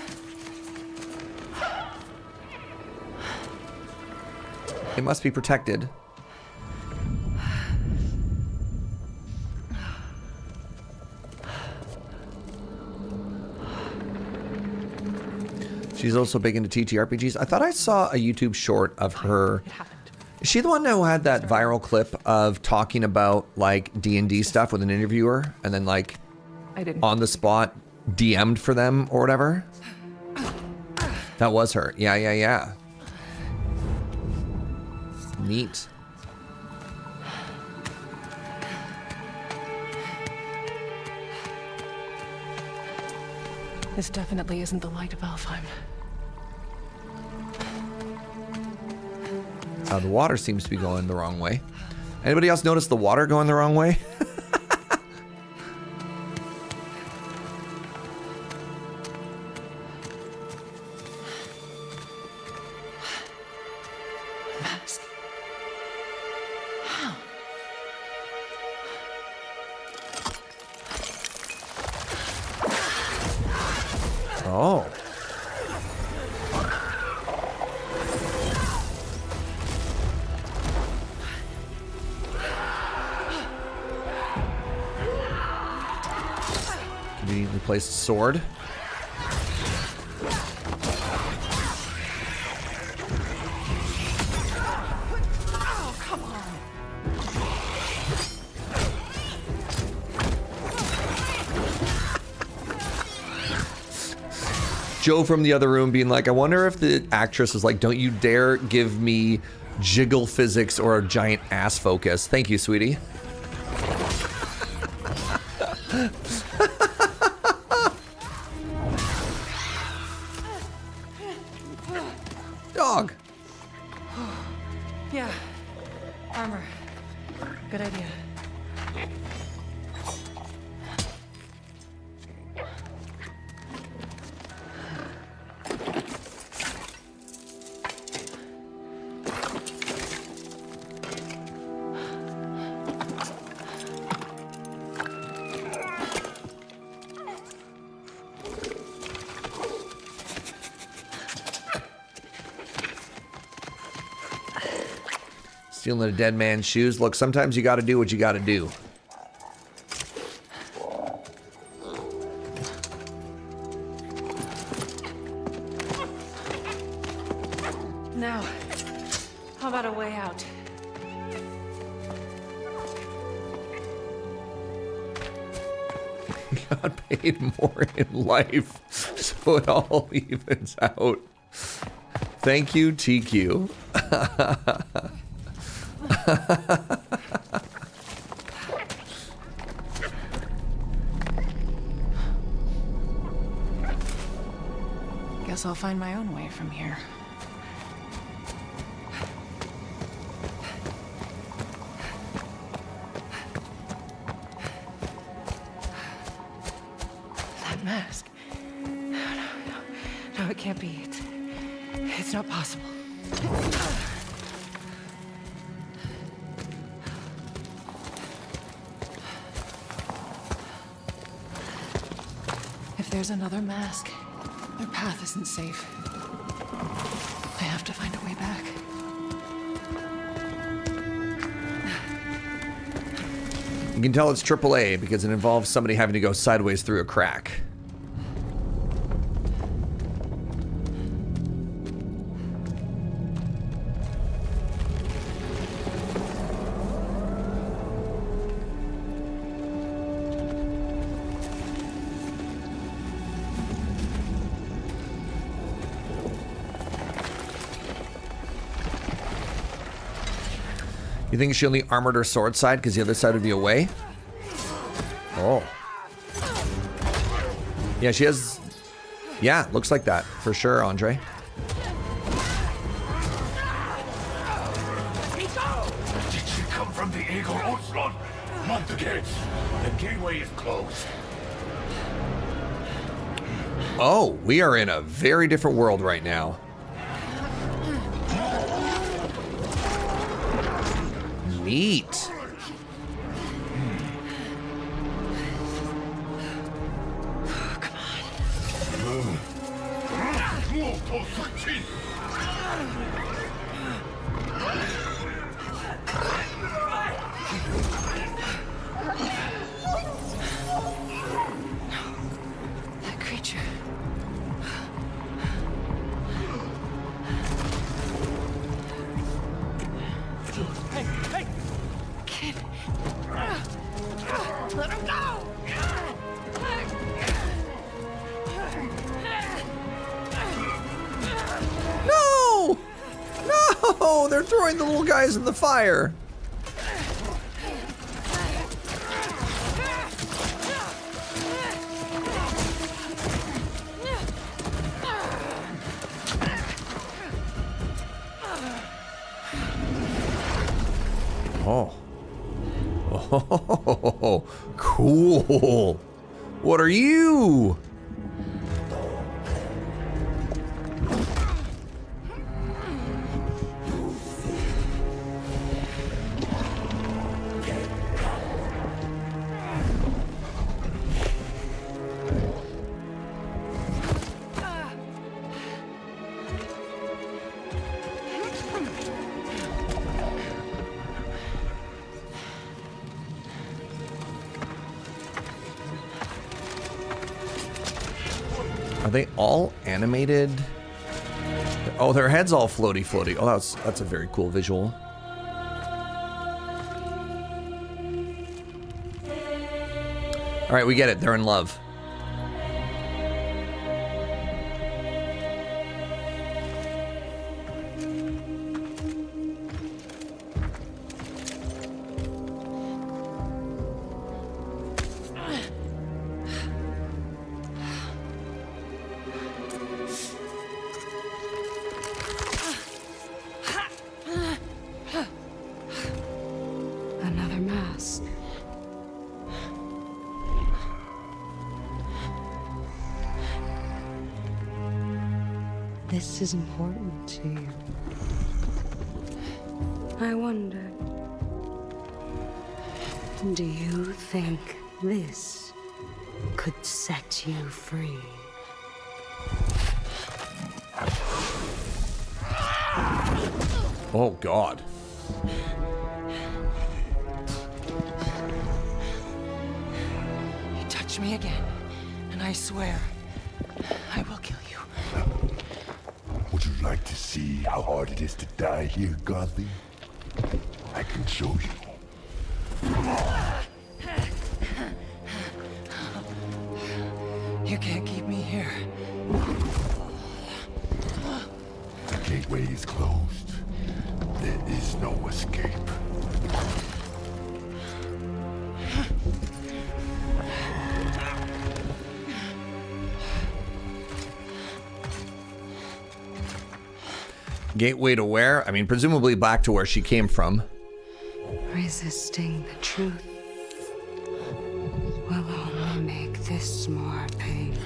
It must be protected. She's also big into TTRPGs. I thought I saw a YouTube short of her. Is she the one who had that viral clip of talking about like D&D stuff with an interviewer and then like on the spot DM'd for them or whatever? That was her. Yeah. Neat. This definitely isn't the light of Alfheim. The water seems to be going the wrong way. Anybody else notice the water going the wrong way? Mask. How? Oh. Conveniently placed sword. Oh, come on. Joe from the other room being like, I wonder if the actress was like, don't you dare give me jiggle physics or a giant ass focus. Thank you, sweetie. Dog. Yeah. Armor. Good idea. Stealing a dead man's shoes. Look, sometimes you gotta do what you gotta do. Now, how about a way out? Got paid more in life, so it all evens out. Thank you, TQ. Guess I'll find my own way from here. That mask. No, it can't be it. It's not possible. If there's another mask, their path isn't safe. I have to find a way back. You can tell it's AAA because it involves somebody having to go sideways through a crack. You think she only armored her sword side because the other side would be away? Oh. Yeah, she has... Yeah, looks like that. For sure, Andre. Did she come from the Eagle Onslaught? Not the gates. The gateway is closed. Oh, we are in a very different world right now. Neat. That creature. Hey, hey! Kid! Let him go! No! No! They're throwing the little guys in the fire. Oh. Oh, cool. What are you? Are they all animated? Oh, their head's all floaty floaty. Oh, that's a very cool visual. All right, we get it. They're in love. Another mask. This is important to you. I wonder, do you think this could set you free? Oh, God. You touch me again, and I swear, I will kill you. Would you like to see how hard it is to die here, Godly? I can show you. You can't keep me here. The gateway is closed. There is no escape. Gateway to where? I mean, presumably back to where she came from. Resisting the truth will only make this more painful.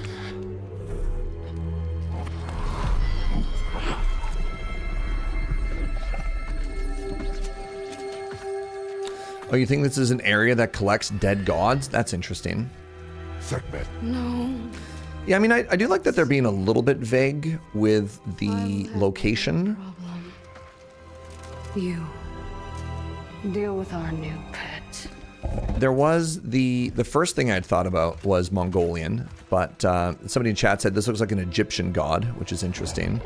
Oh, you think this is an area that collects dead gods? That's interesting. Sekhmet. No. Yeah, I mean, I do like that they're being a little bit vague with the location. You deal with our new pet. There was the first thing I'd thought about was Mongolian, but somebody in chat said this looks like an Egyptian god, which is interesting.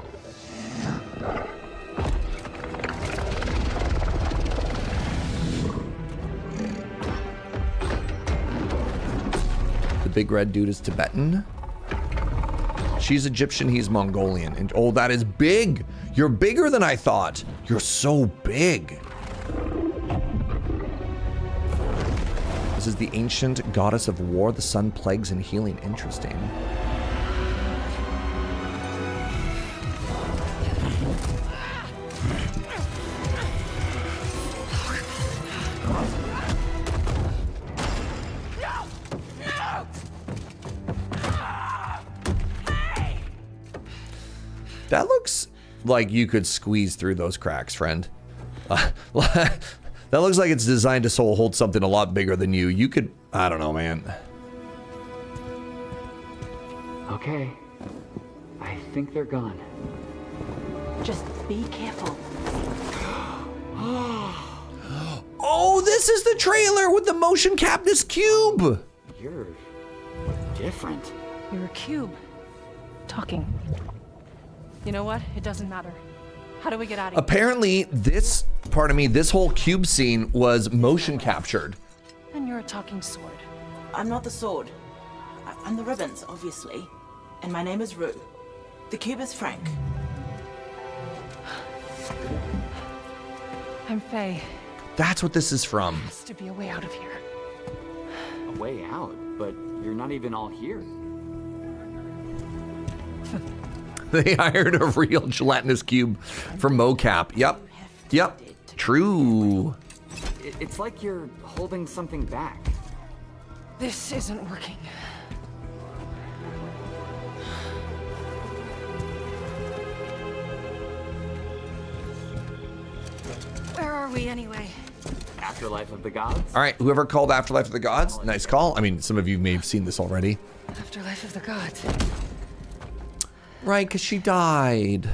The big red dude is Tibetan. She's Egyptian, he's Mongolian. And oh, that is big! You're bigger than I thought! You're so big! This is the ancient goddess of war, the sun, plagues, and healing. Interesting. That looks like you could squeeze through those cracks, friend. That looks like it's designed to hold something a lot bigger than you. You could, I don't know, man. Okay. I think they're gone. Just be careful. Oh, this is the trailer with the motion captus cube. You're different. You're a cube. Talking. You know what? It doesn't matter. How do we get out of here? Apparently, this whole cube scene was motion captured. And you're a talking sword. I'm not the sword. I'm the ribbons, obviously. And my name is Rue. The cube is Frank. I'm Faye. That's what this is from. There has to be a way out of here. A way out? But you're not even all here. They hired a real gelatinous cube for mocap. Yep. Yep. True. It's like you're holding something back. This isn't working. Where are we anyway? Afterlife of the Gods? All right, whoever called Afterlife of the Gods, nice call. I mean, some of you may have seen this already. Afterlife of the Gods. Right, because she died.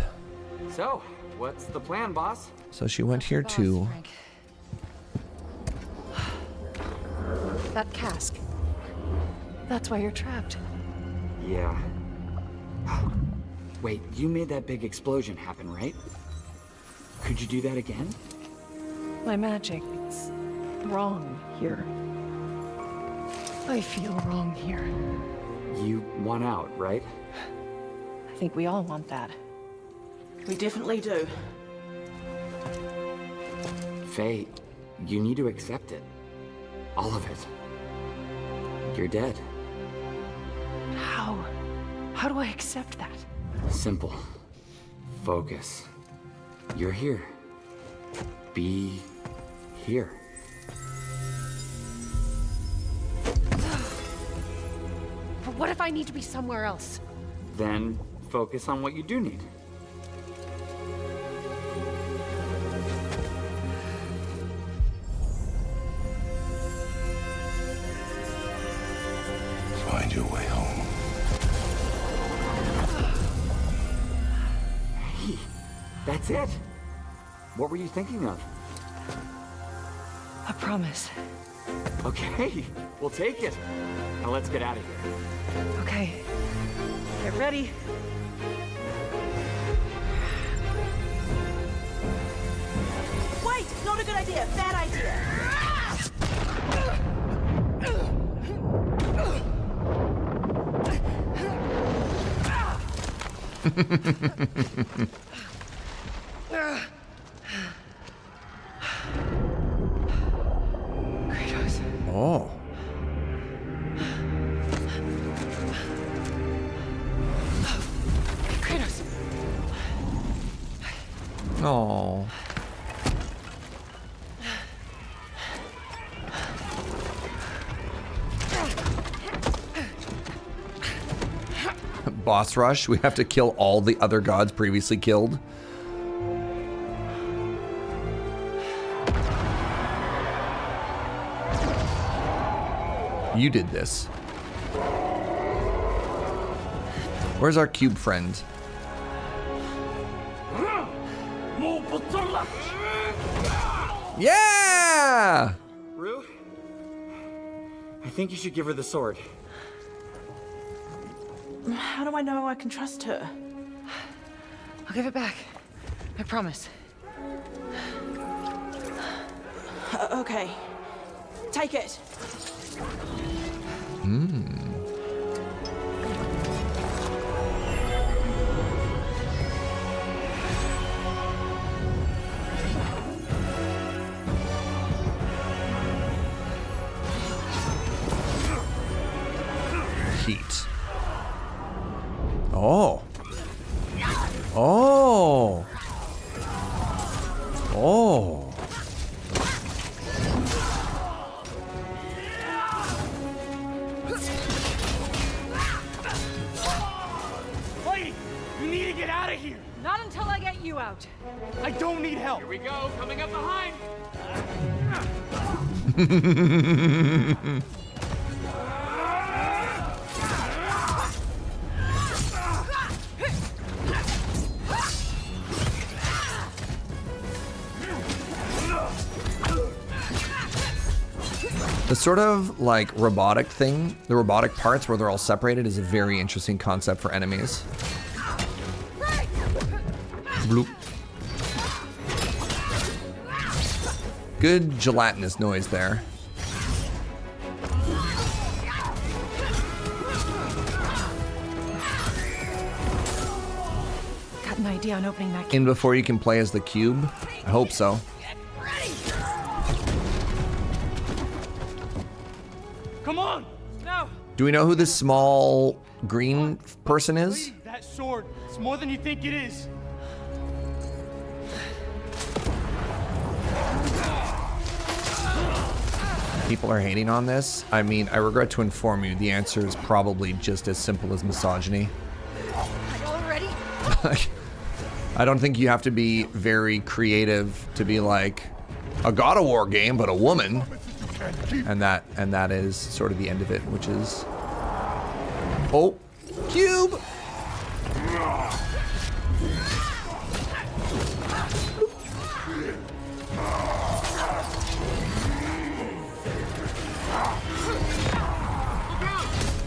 So, what's the plan, boss? So she went here too. That cask. That's why you're trapped. Yeah. Wait, you made that big explosion happen, right? Could you do that again? My magic, it's wrong here. I feel wrong here. You want out, right? I think we all want that. We definitely do. Faye, you need to accept it. All of it. You're dead. How? How do I accept that? Simple. Focus. You're here. Be here. But what if I need to be somewhere else? Then focus on what you do need. Find your way home. Hey, that's it. What were you thinking of? A promise. Okay, we'll take it. Now let's get out of here. Okay. Get ready. Wait! Not a good idea. Bad idea. Kratos. Oh. Kratos. Oh. Boss rush. We have to kill all the other gods previously killed. You did this. Where's our cube friend? Yeah! Rue? I think you should give her the sword. How do I know I can trust her? I'll give it back. I promise. Okay. Take it. Heat. Oh. Oh. Oh. Lady, you need to get out of here. Not until I get you out. I don't need help. Here we go, coming up behind. The sort of like robotic thing, the robotic parts where they're all separated is a very interesting concept for enemies. Bloop. Good gelatinous noise there. Got an idea on opening that. In before you can play as the cube? I hope so. Come on. No. Do we know who this small green person is? That sword. It's more than you think it is. People are hating on this. I mean, I regret to inform you, the answer is probably just as simple as misogyny. Are y'all ready? I don't think you have to be very creative to be like a God of War game, but a woman. And that is sort of the end of it, which is... Oh, cube!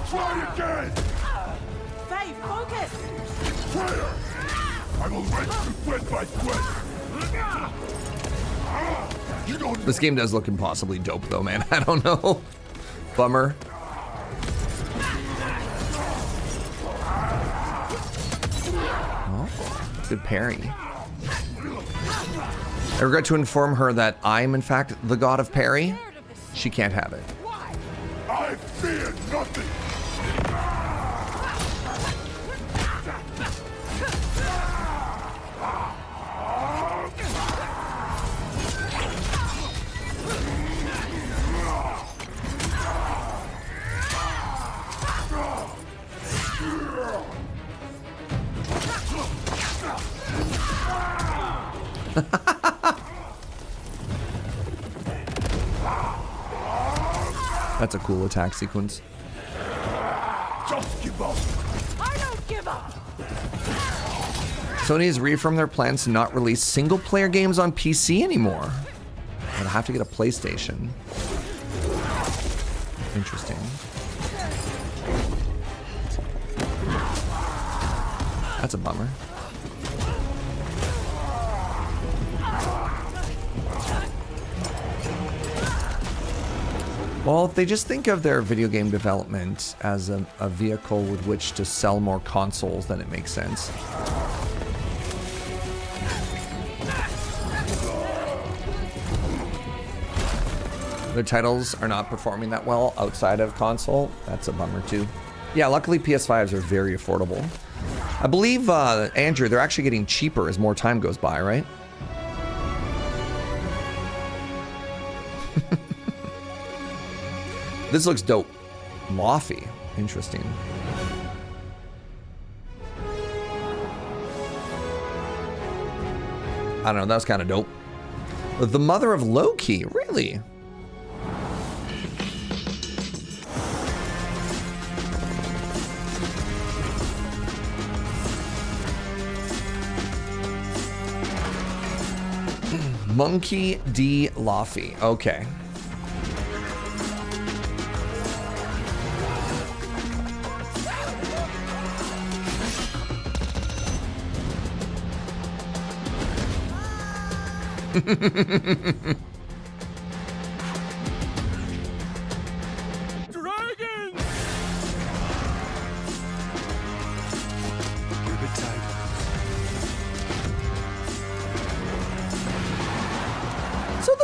Try again! Faye, focus! Fire! I will wrench you thread by thread! This game does look impossibly dope though, man. I don't know. Bummer. Oh, good parry. I regret to inform her that I am in fact the god of parry. She can't have it. I fear nothing! That's a cool attack sequence. Just give up! I don't give up. Sony has reaffirmed their plans to not release single-player games on PC anymore. I'll have to get a PlayStation. Interesting. That's a bummer. Well, if they just think of their video game development as a vehicle with which to sell more consoles, then it makes sense. Their titles are not performing that well outside of console. That's a bummer too. Yeah, luckily PS5s are very affordable. I believe, Andrew, they're actually getting cheaper as more time goes by, right? This looks dope. Lofty. Interesting. I don't know, that was kind of dope. The mother of Loki, really? Monkey D. Laffy. Okay.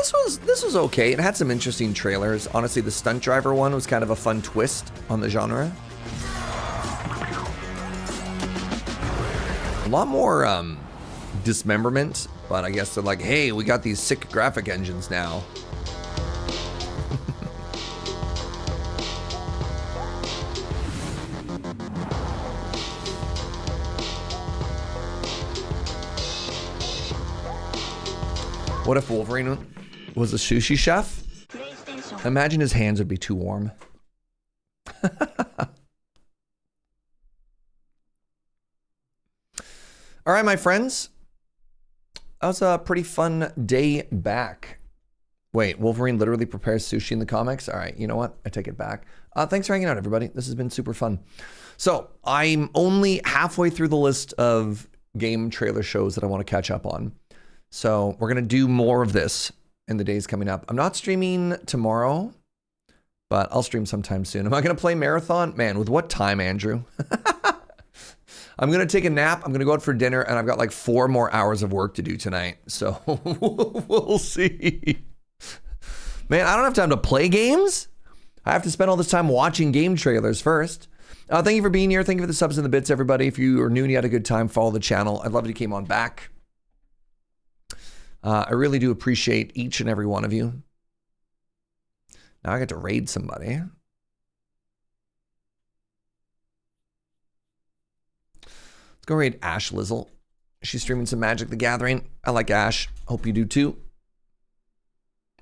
So this was okay. It had some interesting trailers. Honestly, the stunt driver one was kind of a fun twist on the genre. A lot more dismemberment, but I guess they're like, hey, we got these sick graphic engines now. What if Wolverine was a sushi chef? Imagine his hands would be too warm. All right, my friends. That was a pretty fun day back. Wait, Wolverine literally prepares sushi in the comics? All right, you know what? I take it back. Thanks for hanging out, everybody. This has been super fun. So I'm only halfway through the list of game trailer shows that I want to catch up on. So we're going to do more of this in the days coming up. I'm not streaming tomorrow, but I'll stream sometime soon. Am I going to play Marathon? Man, with what time, Andrew? I'm going to take a nap. I'm going to go out for dinner, and I've got like 4 more hours of work to do tonight. So we'll see. Man, I don't have time to play games. I have to spend all this time watching game trailers first. Thank you for being here. Thank you for the subs and the bits, everybody. If you are new and you had a good time, follow the channel. I'd love if you came on back. I really do appreciate each and every one of you. Now I get to raid somebody. Let's go raid Ash Lizzle. She's streaming some Magic the Gathering. I like Ash. Hope you do too.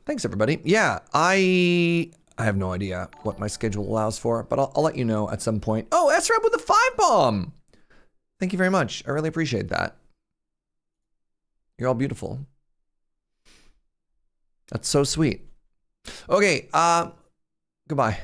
Thanks, everybody. Yeah, I have no idea what my schedule allows for, but I'll let you know at some point. Oh, SRAP with the 5-bomb. Thank you very much. I really appreciate that. You're all beautiful. That's so sweet. Okay, goodbye.